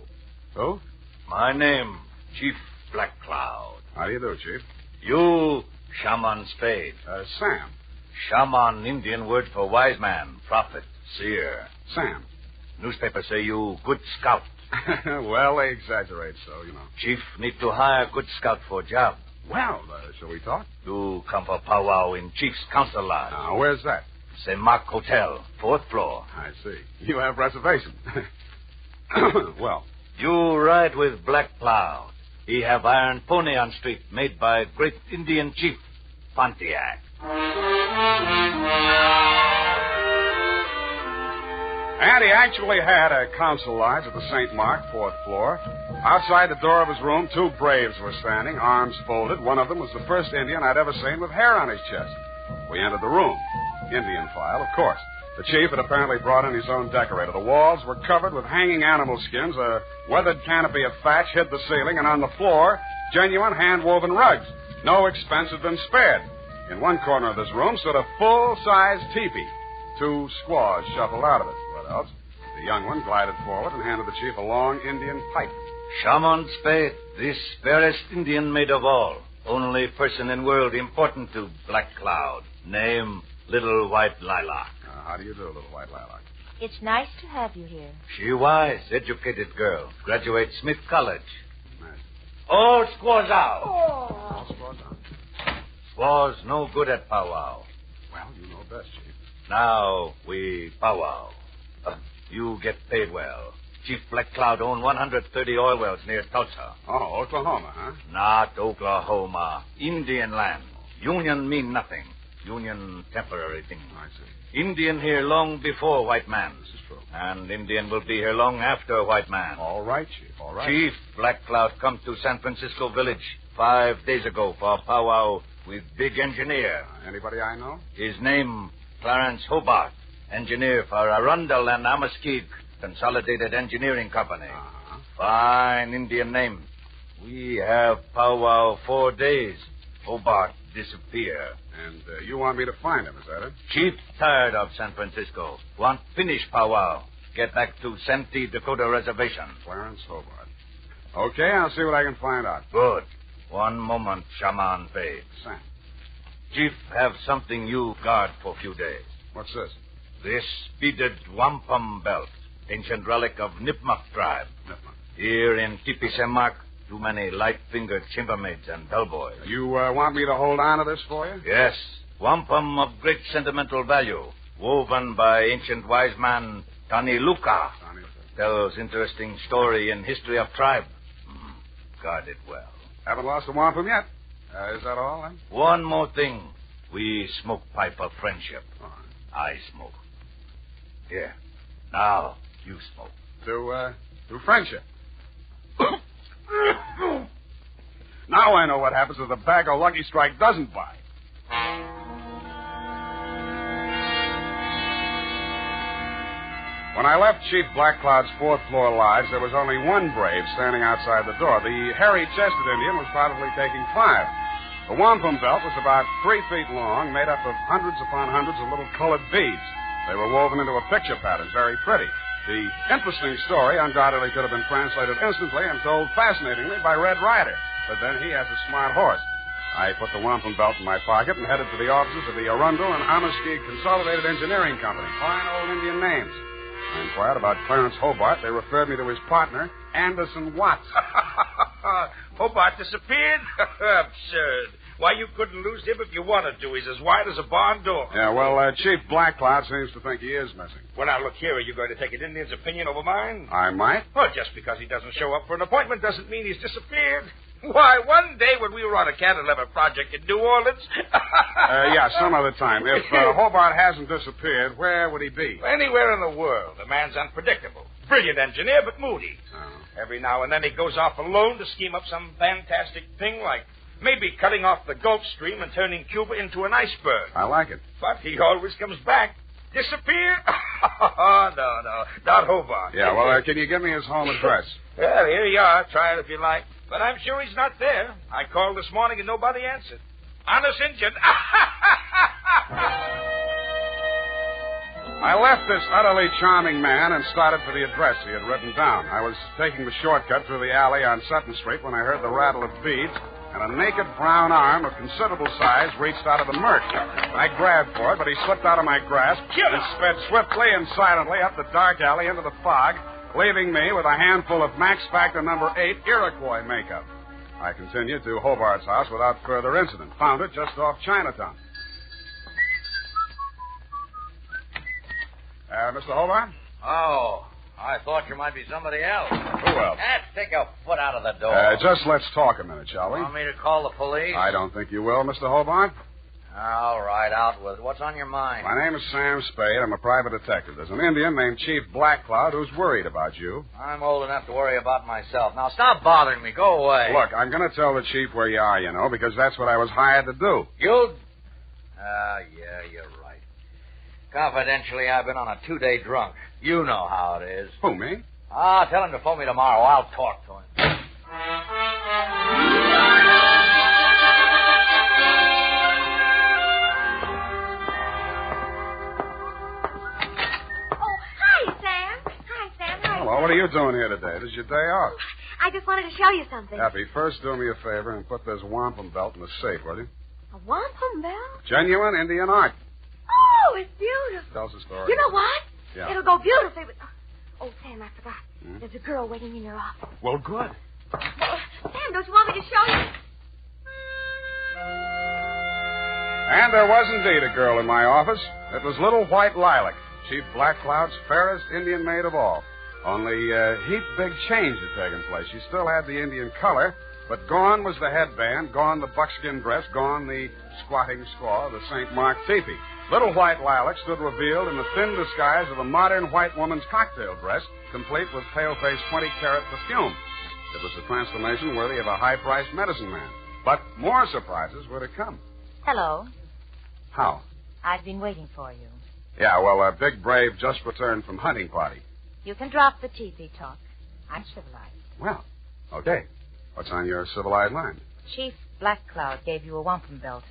Who? My name, Chief Black Cloud. How do you do, Chief? You, Shaman Spade. Sam. Shaman, Indian word for wise man, prophet, seer. Sam. Newspapers say you good scout. Well, they exaggerate so, you know. Chief need to hire good scout for job. Well, shall we talk? You come for powwow in Chief's council lodge. Now, where's that? St. Mark Hotel, 4th floor. I see. You have reservation. Well. You ride with Black Cloud. He have iron pony on street made by great Indian chief, Pontiac. And he actually had a council lodge at the St. Mark, 4th floor. Outside the door of his room, 2 braves were standing, arms folded. One of them was the first Indian I'd ever seen with hair on his chest. We entered the room. Indian file, of course. The chief had apparently brought in his own decorator. The walls were covered with hanging animal skins. A weathered canopy of thatch hid the ceiling, and on the floor, genuine hand-woven rugs. No expense had been spared. In one corner of this room stood a full-size teepee. 2 squaws shuffled out of it. What else? The young one glided forward and handed the chief a long Indian pipe. Shaman Spade, this fairest Indian maid of all. Only person in world important to Black Cloud. Name, Little White Lilac. How do you do, Little White Lilac? It's nice to have you here. She wise, educated girl. Graduate Smith College. Nice. All squaws out. All squaws out. Squaws no good at powwow. Well, you know best, Chief. Now we powwow. You get paid well. Chief Black Cloud owned 130 oil wells near Tulsa. Oh, Oklahoma, huh? Not Oklahoma. Indian land. Union mean nothing. Union temporary thing. I see. Indian here long before white man. This is true. And Indian will be here long after white man. All right, Chief. All right. Chief, Black Cloud come to San Francisco Village 5 days ago for a powwow with big engineer. Anybody I know? His name, Clarence Hobart, enginear for Arundel and Amaskig Consolidated Engineering Company. Uh-huh. Fine Indian name. We have powwow 4 days. Hobart disappear. And you want me to find him, is that it? Chief tired of San Francisco. Want finish powwow. Get back to Santee, Dakota Reservation. Clarence Hobart. Okay, I'll see what I can find out. Good. One moment, Shaman Fade. Sam. Chief have something you guard for a few days. What's this? This beaded wampum belt. Ancient relic of Nipmuc tribe. Nipmuc. Here in Tipisemak, too many light-fingered chambermaids and bellboys. You want me to hold on to this for you? Yes. Wampum of great sentimental value. Woven by ancient wise man Tani Luka. Tells interesting story in history of tribe. Guard it well. Haven't lost a wampum yet. Is that all, then? One more thing. We smoke pipe of friendship. All right. I smoke. Here. Now, you smoke. To friendship. Now I know what happens if the bag of Lucky Strike doesn't buy. When I left Chief Black Cloud's fourth-floor lodge, there was only one brave standing outside the door. The hairy-chested Indian was probably taking 5. The wampum belt was about 3 feet long, made up of hundreds upon hundreds of little colored beads. They were woven into a picture pattern, very pretty. The interesting story undoubtedly could have been translated instantly and told fascinatingly by Red Ryder. But then he has a smart horse. I put the wampum belt in my pocket and headed for the offices of the Arundel and Amaskig Consolidated Engineering Company. Fine old Indian names. I inquired about Clarence Hobart. They referred me to his partner, Anderson Watts. Hobart disappeared? Absurd. Why, you couldn't lose him if you wanted to. He's as wide as a barn door. Yeah, well, Chief Black Cloud seems to think he is missing. Well, now, look here. Are you going to take an Indian's opinion over mine? I might. Well, just because he doesn't show up for an appointment doesn't mean he's disappeared. Why, one day when we were on a cantilever project in New Orleans... yeah, some other time. If Hobart hasn't disappeared, where would he be? Anywhere in the world. The man's unpredictable. Brilliant engineer, but moody. Oh. Every now and then he goes off alone to scheme up some fantastic thing like maybe cutting off the Gulf Stream and turning Cuba into an iceberg. I like it. But he always comes back. Disappear? No, not Hobart. Yeah, well, can you give me his home address? Well, here you are. Try it if you like. But I'm sure he's not there. I called this morning and nobody answered. Honest Injun. I left this utterly charming man and started for the address he had written down. I was taking the shortcut through the alley on Sutton Street when I heard the rattle of beads, and a naked brown arm of considerable size reached out of the murk. I grabbed for it, but he slipped out of my grasp and sped swiftly and silently up the dark alley into the fog, leaving me with a handful of Max Factor number 8 Iroquois makeup. I continued to Hobart's house without further incident. Found it just off Chinatown. Mr. Hobart? Oh, I thought you might be somebody else. Who else? Take a foot out of the door. Just let's talk a minute, shall we? Want me to call the police? I don't think you will, Mr. Hobart. All right, out with it. What's on your mind? My name is Sam Spade. I'm a private detective. There's an Indian named Chief Black Cloud who's worried about you. I'm old enough to worry about myself. Now, stop bothering me. Go away. Look, I'm going to tell the chief where you are, you know, because that's what I was hired to do. You? Yeah, you're right. Confidentially, I've been on a 2-day drunk. You know how it is. Who, me? Tell him to phone me tomorrow. I'll talk to him. Hello, what are you doing here today? This is your day off. I just wanted to show you something. Happy, first do me a favor and put this wampum belt in the safe, will you? A wampum belt? Genuine Indian art. Oh, it's beautiful. Tell us a story. You know what? Yeah. It'll go beautifully with... Oh, Sam, I forgot. There's a girl waiting in your office. Well, good. Sam, don't you want me to show you? And there was indeed a girl in my office. It was Little White Lilac, Chief Black Cloud's fairest Indian maid of all. Only a heap big change had taken place. She still had the Indian color, But gone was the headband, gone the buckskin dress, gone the squatting squaw of the St. Mark teepee. Little White Lilac stood revealed in the thin disguise of a modern white woman's cocktail dress, complete with pale-faced 20-carat perfume. It was a transformation worthy of a high-priced medicine man. But more surprises were to come. Hello. How? I've been waiting for you. Yeah, well, Big Brave just returned from hunting party. You can drop the teepee talk. I'm civilized. Well, okay. What's on your civilized line? Chief Black Cloud gave you a wampum belt.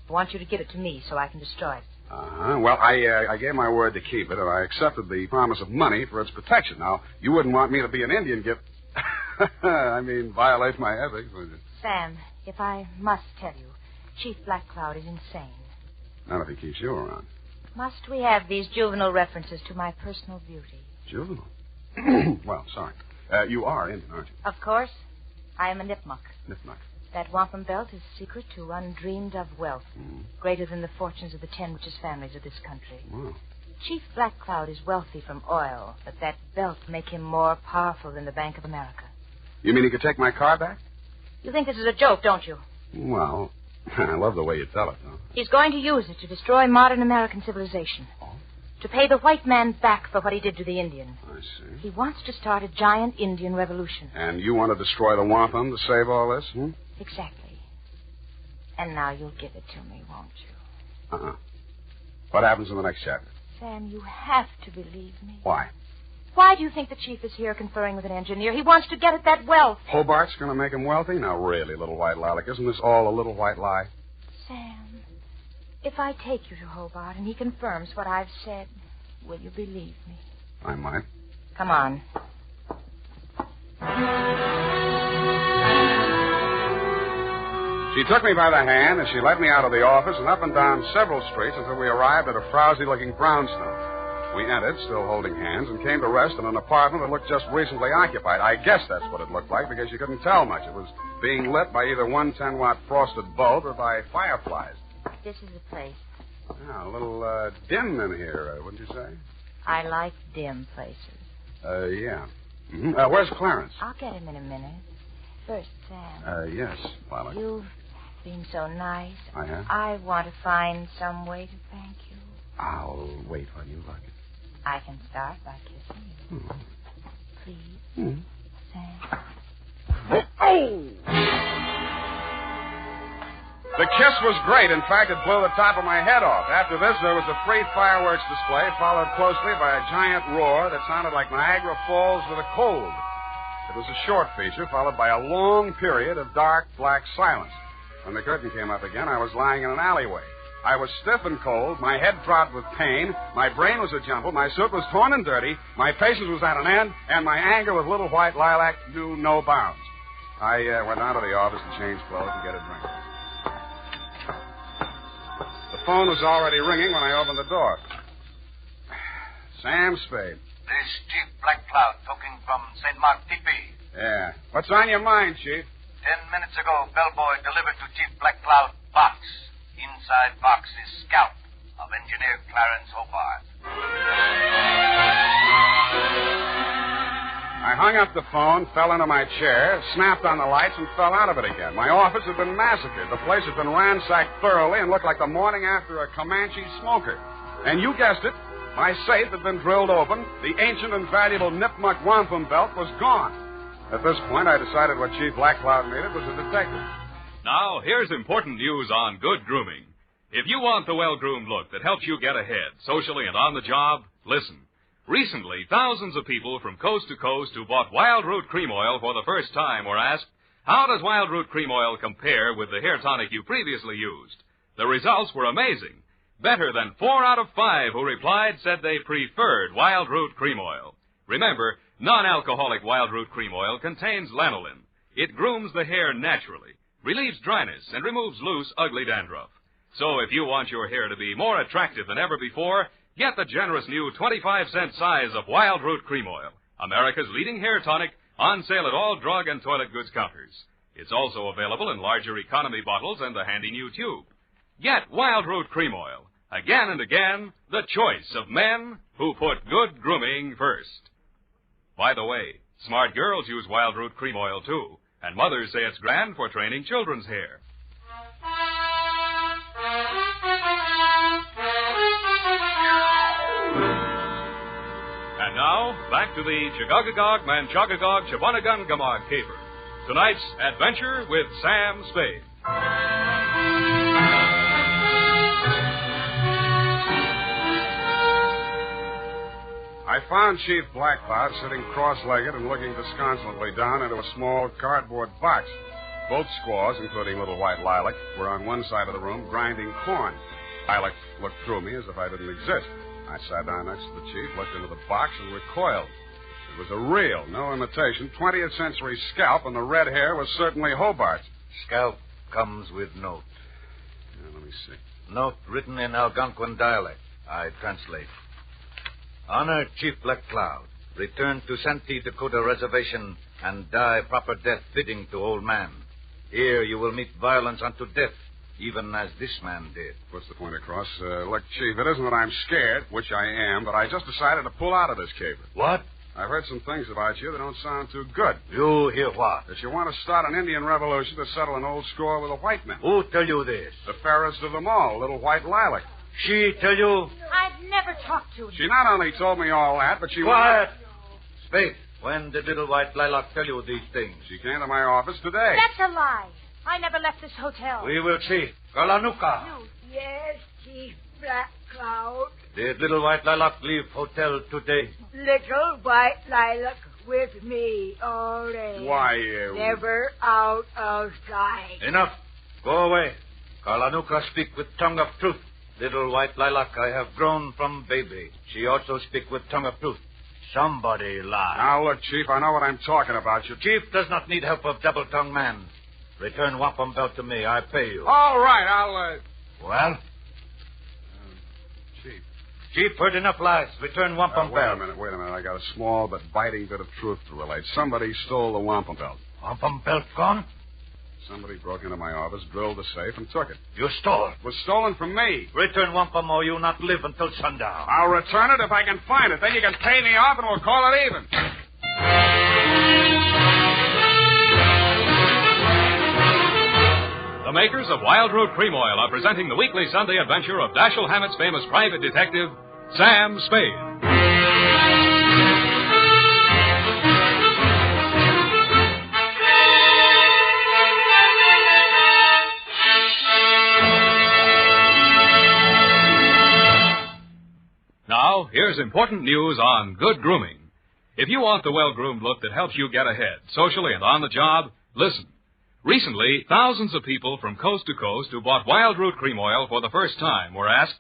I want you to give it to me so I can destroy it. Uh-huh. Well, I gave my word to keep it, and I accepted the promise of money for its protection. Now, you wouldn't want me to be an Indian gift. I mean, violate my ethics, would you? Sam, if I must tell you, Chief Black Cloud is insane. Not if he keeps you around. Must we have these juvenile references to my personal beauty? Juvenile? Well, sorry. You are Indian, aren't you? Of course. I am a Nipmuc. Nipmuc. That wampum belt is secret to undreamed of wealth, greater than the fortunes of the 10 richest families of this country. Wow. Chief Black Cloud is wealthy from oil, but that belt make him more powerful than the Bank of America. You mean he could take my car back? You think this is a joke, don't you? Well, I love the way you tell it, though. He's going to use it to destroy modern American civilization. Oh? To pay the white man back for what he did to the Indian. I see. He wants to start a giant Indian revolution. And you want to destroy the wampum to save all this, Exactly. And now you'll give it to me, won't you? Uh-uh. What happens in the next chapter? Sam, you have to believe me. Why? Why do you think the chief is here conferring with an engineer? He wants to get at that wealth. Hobart's going to make him wealthy? Now, really, Little White Lilac, isn't this all a little white lie? Sam, if I take you to Hobart and he confirms what I've said, will you believe me? I might. Come on. She took me by the hand, and she led me out of the office and up and down several streets until we arrived at a frowsy-looking brownstone. We entered, still holding hands, and came to rest in an apartment that looked just recently occupied. I guess that's what it looked like because you couldn't tell much. It was being lit by either 110-watt frosted bulb or by fireflies. This is the place. Yeah, a little dim in here, wouldn't you say? I like dim places. Yeah. Mm-hmm. Where's Clarence? I'll get him in a minute. First, Sam. Yes, Lilac. You've been so nice. I have? I want to find some way to thank you. I'll wait while you like it. I can start by kissing you. Please, Sam. Oh! The kiss was great. In fact, it blew the top of my head off. After this, there was a free fireworks display, followed closely by a giant roar that sounded like Niagara Falls with a cold. It was a short feature, followed by a long period of dark, black silence. When the curtain came up again, I was lying in an alleyway. I was stiff and cold, my head throbbed with pain, my brain was a jumble, my suit was torn and dirty, my patience was at an end, and my anger with Little White Lilac knew no bounds. I went down to the office to change clothes and get a drink. The phone was already ringing when I opened the door. Sam Spade. This is Chief Black Cloud talking from St. Mark Teepee. Yeah. What's on your mind, Chief? 10 minutes ago, bellboy delivered to Chief Black Cloud box. Inside box is scalp of Engineer Clarence Hobart. I hung up the phone, fell into my chair, snapped on the lights, and fell out of it again. My office had been massacred. The place had been ransacked thoroughly and looked like the morning after a Comanche smoker. And you guessed it, my safe had been drilled open. The ancient and valuable Nipmuc wampum belt was gone. At this point, I decided what Chief Black Cloud needed was a detective. Now, here's important news on good grooming. If you want the well-groomed look that helps you get ahead, socially and on the job, listen. Recently, thousands of people from coast to coast who bought Wild Root Cream Oil for the first time were asked, how does Wild Root Cream Oil compare with the hair tonic you previously used? The results were amazing. Better than 4 out of 5 who replied said they preferred Wild Root Cream Oil. Remember, non-alcoholic Wild Root Cream Oil contains lanolin. It grooms the hair naturally, relieves dryness, and removes loose, ugly dandruff. So if you want your hair to be more attractive than ever before, get the generous new 25-cent size of Wild Root Cream Oil, America's leading hair tonic, on sale at all drug and toilet goods counters. It's also available in larger economy bottles and the handy new tube. Get Wild Root Cream Oil. Again and again, the choice of men who put good grooming first. By the way, smart girls use Wild Root Cream Oil, too. And mothers say it's grand for training children's hair. And now, back to the Chigagagog Manchagagog Chabanagungamog caper. Tonight's adventure with Sam Spade. I found Chief Blackcloud sitting cross-legged and looking disconsolately down into a small cardboard box. Both squaws, including little white Lilac, were on one side of the room grinding corn. Lilac looked through me as if I didn't exist. I sat down next to the chief, looked into the box, and recoiled. It was a real, no imitation, 20th century scalp, and the red hair was certainly Hobart's. Scalp comes with note. Yeah, let me see. Note written in Algonquin dialect. I translate. Honor Chief Blackcloud. Return to Santee, Dakota Reservation and die proper death fitting to old man. Here you will meet violence unto death, even as this man did. What's the point across? Look, Chief, it isn't that I'm scared, which I am, but I just decided to pull out of this caper. What? I've heard some things about you that don't sound too good. You hear what? That you want to start an Indian revolution to settle an old score with the white men. Who tell you this? The fairest of them all, little white Lilac. She tell you? I've never talked to him. She not only told me all that, but she... Quiet! Spade, when did little white Lilac tell you these things? She came to my office today. That's a lie. I never left this hotel. We will see. Kalanuka. Yes, Chief Blackcloud. Did little white Lilac leave hotel today? Little white Lilac with me all day. Why, Never out of sight. Enough. Go away. Kalanuka speak with tongue of truth. Little white Lilac, I have grown from baby. She also speak with tongue of truth. Somebody lie. Now, look, Chief, I know what I'm talking about. Chief does not need help of double-tongued man. Return wampum belt to me. I pay you. All right, I'll, Well? Chief. Chief, heard enough lies. Return wampum belt. Wait a minute. I got a small but biting bit of truth to relate. Somebody stole the wampum belt. Wampum belt gone? Somebody broke into my office, drilled the safe, and took it. You stole it? It was stolen from me. Return wampum or you not live until sundown. I'll return it if I can find it. Then you can pay me off and we'll call it even. The makers of Wild Root Cream Oil are presenting the weekly Sunday adventure of Dashiell Hammett's famous private detective, Sam Spade. Now, here's important news on good grooming. If you want the well-groomed look that helps you get ahead, socially and on the job, listen. Recently, thousands of people from coast to coast who bought Wild Root Cream Oil for the first time were asked,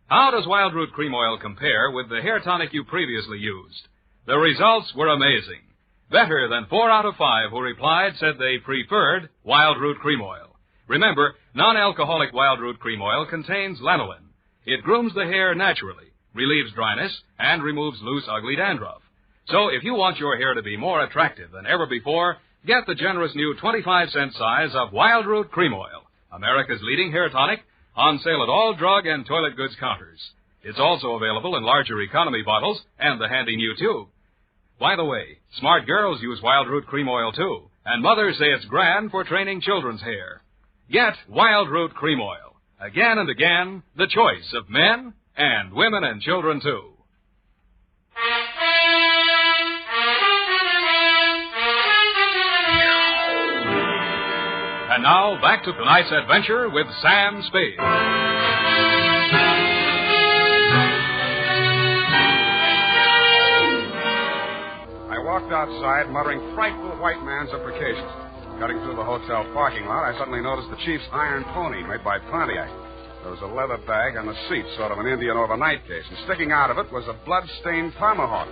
how does Wild Root Cream Oil compare with the hair tonic you previously used? The results were amazing. Better than 4 out of 5 who replied said they preferred Wild Root Cream Oil. Remember, non-alcoholic Wild Root Cream Oil contains lanolin. It grooms the hair naturally, relieves dryness, and removes loose, ugly dandruff. So if you want your hair to be more attractive than ever before, get the generous new 25-cent size of Wild Root Cream Oil, America's leading hair tonic, on sale at all drug and toilet goods counters. It's also available in larger economy bottles and the handy new tube. By the way, smart girls use Wild Root Cream Oil, too, and mothers say it's grand for training children's hair. Get Wild Root Cream Oil. Again and again, the choice of men and women and children, too. And now, back to tonight's adventure with Sam Spade. I walked outside, muttering frightful white man's imprecations. Cutting through the hotel parking lot, I suddenly noticed the chief's iron pony made by Pontiac. There was a leather bag on the seat, sort of an Indian overnight case, and sticking out of it was a blood-stained tomahawk.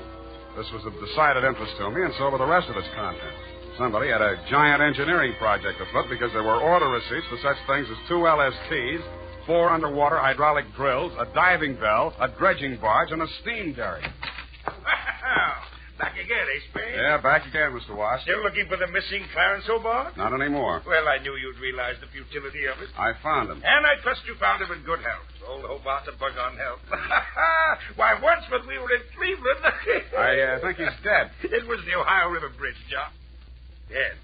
This was of decided interest to me, and so were the rest of its contents. Somebody had a giant engineering project afoot because there were order receipts for such things as 2 LSTs, 4 underwater hydraulic drills, a diving bell, a dredging barge, and a steam derrick. Back again, eh, Spade? Yeah, back again, Mr. Wash. Still looking for the missing Clarence Hobart? Not anymore. Well, I knew you'd realize the futility of it. I found him. And I trust you found him in good health. Old Hobart's a bug on health. Why, once when we were in Cleveland... I think he's dead. It was the Ohio River Bridge, John. Dead.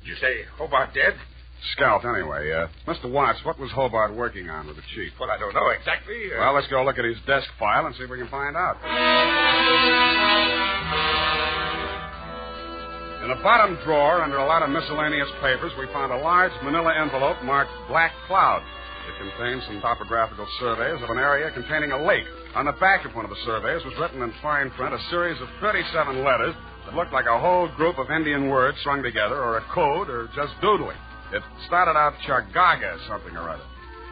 Did you say Hobart dead? Scalped, anyway. Mr. Watts, what was Hobart working on with the chief? Well, I don't know exactly. Well, let's go look at his desk file and see if we can find out. In the bottom drawer, under a lot of miscellaneous papers, we found a large manila envelope marked Black Cloud. It contained some topographical surveys of an area containing a lake. On the back of one of the surveys was written in fine print a series of 37 letters that looked like a whole group of Indian words strung together, or a code, or just doodling. It started out Chargaga, something or other.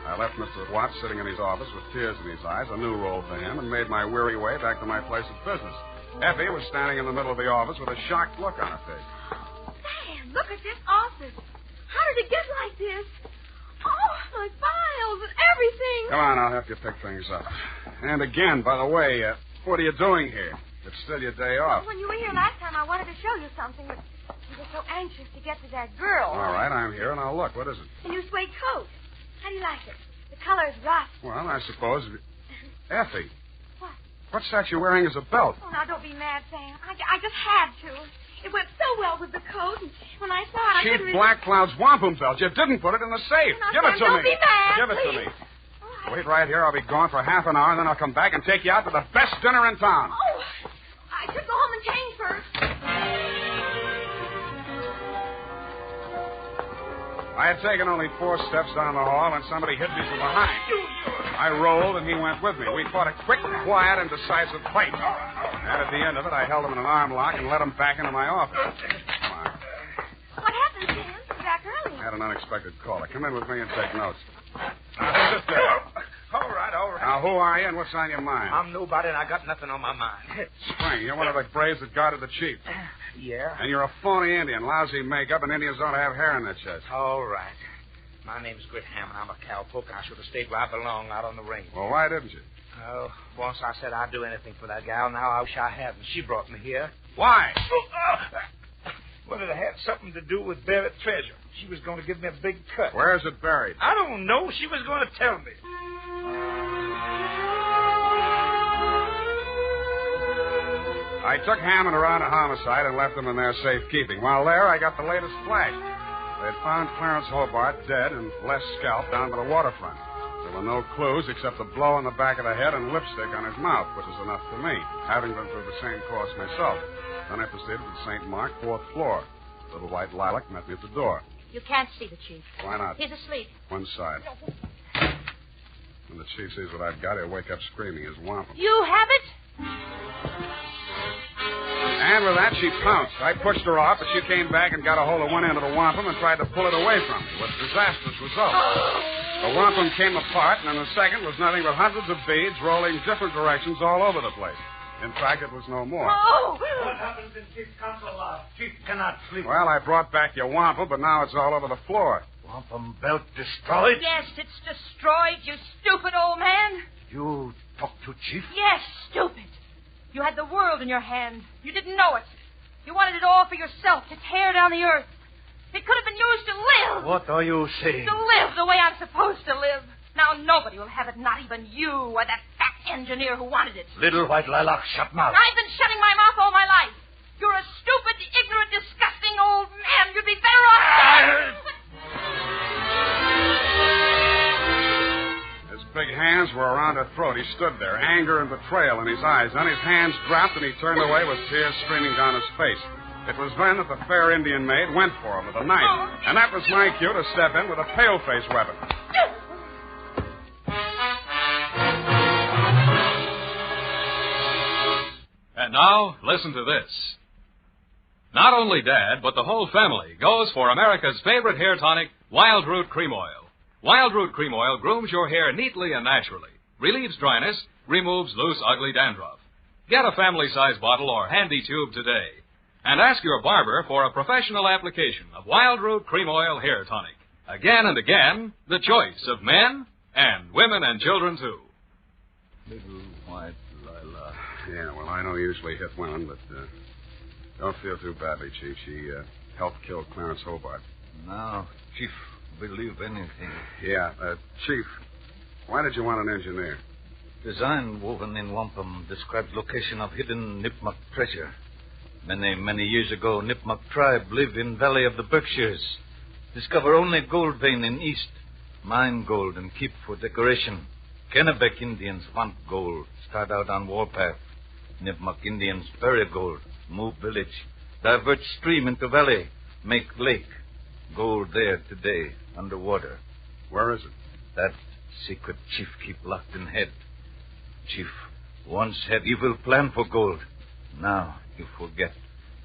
I left Mr. Watts sitting in his office with tears in his eyes, a new role for him, and made my weary way back to my place of business. Effie was standing in the middle of the office with a shocked look on her face. Sam, look at this office. How did it get like this? Oh, my files and everything. Come on, I'll help you pick things up. And again, by the way, what are you doing here? It's still your day off. When you were here last time, I wanted to show you something, but you were so anxious to get to that girl. All right, I'm here, and I'll look. What is it? A new suede coat. How do you like it? The color's rough. Well, I suppose... Effie. What? What's that you're wearing as a belt? Oh, now, don't be mad, Sam. I just had to. It went so well with the coat, and when I saw it, I couldn't... Chief Black Cloud's wampum belt. You didn't put it in the safe. Now, Give Sam, it to don't me. be mad, Give it to please. me. Wait right here. I'll be gone for half an hour, and then I'll come back and take you out to the best dinner in town. Oh, I should go home and change first. I had taken only 4 steps down the hall when somebody hit me from behind. I rolled, and he went with me. We fought a quick, quiet, and decisive fight. And at the end of it, I held him in an arm lock and led him back into my office. Come on. What happened, Sam? You're back early. I had an unexpected caller. Come in with me and take notes. Sit there. All right. Now, who are you and what's on your mind? I'm nobody, and I got nothing on my mind. Spring, you're one of the braves that guarded the chief. Yeah? And you're a phony Indian, lousy makeup, and Indians don't have hair in their chest. All right. My name's Gritham, and I'm a cowpoke. I should have stayed where I belong, out on the range. Well, why didn't you? Oh, once I said I'd do anything for that gal. Now I wish I hadn't. She brought me here. Why? Well, it had something to do with buried treasure. She was going to give me a big cut. Where is it buried? I don't know. She was going to tell me. I took Hammond around a homicide and left them in their safekeeping. While there, I got the latest flash. They had found Clarence Hobart dead and less scalped down by the waterfront. There were no clues except a blow on the back of the head and lipstick on his mouth, which is enough for me, having been through the same course myself. Then I proceeded to St. Mark, 4th floor. Little white lilac met me at the door. You can't see the chief. Why not? He's asleep. One side. When the chief sees what I've got, he'll wake up screaming his wampum. You have it? And with that, she pounced. I pushed her off, but she came back and got a hold of one end of the wampum and tried to pull it away from me, with disastrous results. The wampum came apart, and in a second was nothing but hundreds of beads rolling different directions all over the place. In fact, it was no more. Oh! What happens in Chief's council loft? Chief cannot sleep. Well, I brought back your wampum, but now it's all over the floor. Wampum belt destroyed? Yes, it's destroyed, you stupid old man. You talked to Chief? Yes, stupid. You had the world in your hand. You didn't know it. You wanted it all for yourself, to tear down the earth. It could have been used to live. What are you saying? To live the way I'm supposed to live. Now nobody will have it, not even you or that fat engineer who wanted it. Little white lilac, shut mouth. I've been shutting my mouth all my life. You're a stupid, ignorant, disgusting old man. You'd be better off... His big hands were around her throat. He stood there, anger and betrayal in his eyes. Then his hands dropped and he turned away with tears streaming down his face. It was then that the fair Indian maid went for him with a knife. And that was my cue to step in with a pale-face weapon. And now, listen to this. Not only Dad, but the whole family goes for America's favorite hair tonic, Wild Root Cream Oil. Wild Root Cream Oil grooms your hair neatly and naturally, relieves dryness, removes loose, ugly dandruff. Get a family-size bottle or handy tube today. And ask your barber for a professional application of Wild Root Cream Oil Hair Tonic. Again and again, the choice of men and women and children, too. Little white lilac. Yeah, well, I don't usually hit women, but don't feel too badly, Chief. She helped kill Clarence Hobart. Now, Chief, believe anything. Yeah, Chief, why did you want an engineer? Design woven in wampum describes location of hidden Nipmuc treasure. Many, many years ago, Nipmuc tribe live in valley of the Berkshires. Discover only gold vein in east. Mine gold and keep for decoration. Kennebec Indians want gold. Start out on warpath. Nipmuc Indians bury gold. Move village. Divert stream into valley. Make lake. Gold there today, underwater. Where is it? That secret chief keep locked in head. Chief once had evil plan for gold. Now you forget.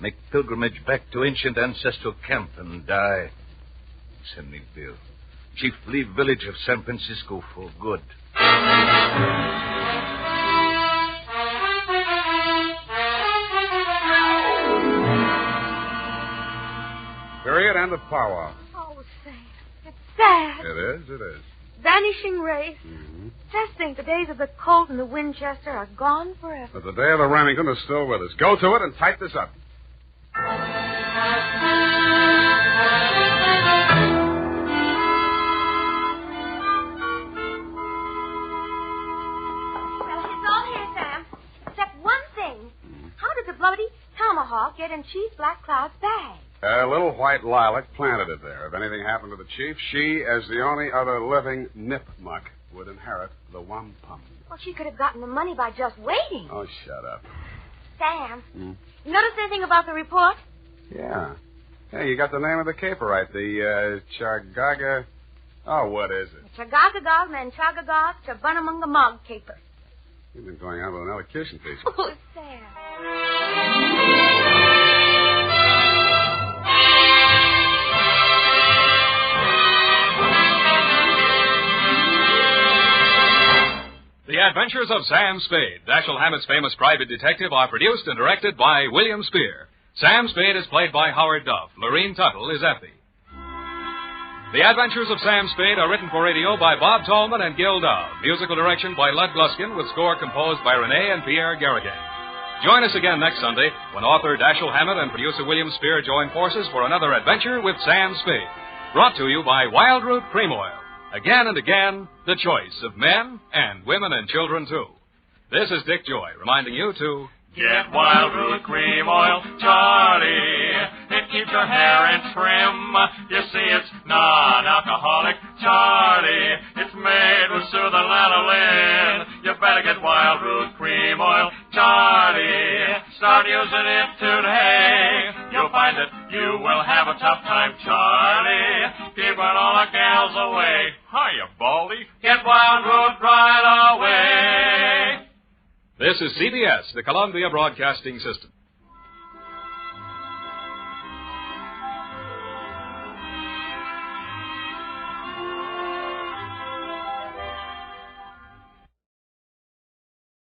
Make pilgrimage back to ancient ancestral camp and die. Send me bill. Chief leave village of San Francisco for good. Period. End of powwow. Oh, Sam, it's sad. It is. Vanishing race. Mm-hmm. Just think, the days of the Colt and the Winchester are gone forever. But the day of the Remington is still with us. Go to it and type this up. Bloody tomahawk get in Chief Black Cloud's bag? A little white lilac planted it there. If anything happened to the chief, she, as the only other living Nipmuc, would inherit the wampum. Well, she could have gotten the money by just waiting. Oh, shut up. Sam, you notice anything about the report? Yeah. Hey, you got the name of the caper right. The Chagaga... Oh, what is it? Chagagagog, Manchagagog, Chabunamungamog caper. You've been going out with an elocution piece. Oh, Sam. The Adventures of Sam Spade, Dashiell Hammett's famous private detective, are produced and directed by William Spear. Sam Spade is played by Howard Duff. Lorene Tuttle is Effie. The Adventures of Sam Spade are written for radio by Bob Tallman and Gil Dove. Musical direction by Lud Gluskin, with score composed by Renee and Pierre Garrigan. Join us again next Sunday when author Dashiell Hammett and producer William Spear join forces for another adventure with Sam Spade. Brought to you by Wild Root Cream Oil. Again and again, the choice of men and women and children, too. This is Dick Joy reminding you to... Get Wild Root Cream Oil, Charlie. It keeps your hair in trim. You see, it's non-alcoholic, Charlie. It's made with soothing lanolin. You better get Wild Root Cream Oil, Charlie. Start using it today. You'll find that you will have a tough time, Charlie. Keeping all the gals away. Hiya, Baldy. Get Wild Root right away. This is CBS, the Columbia Broadcasting System.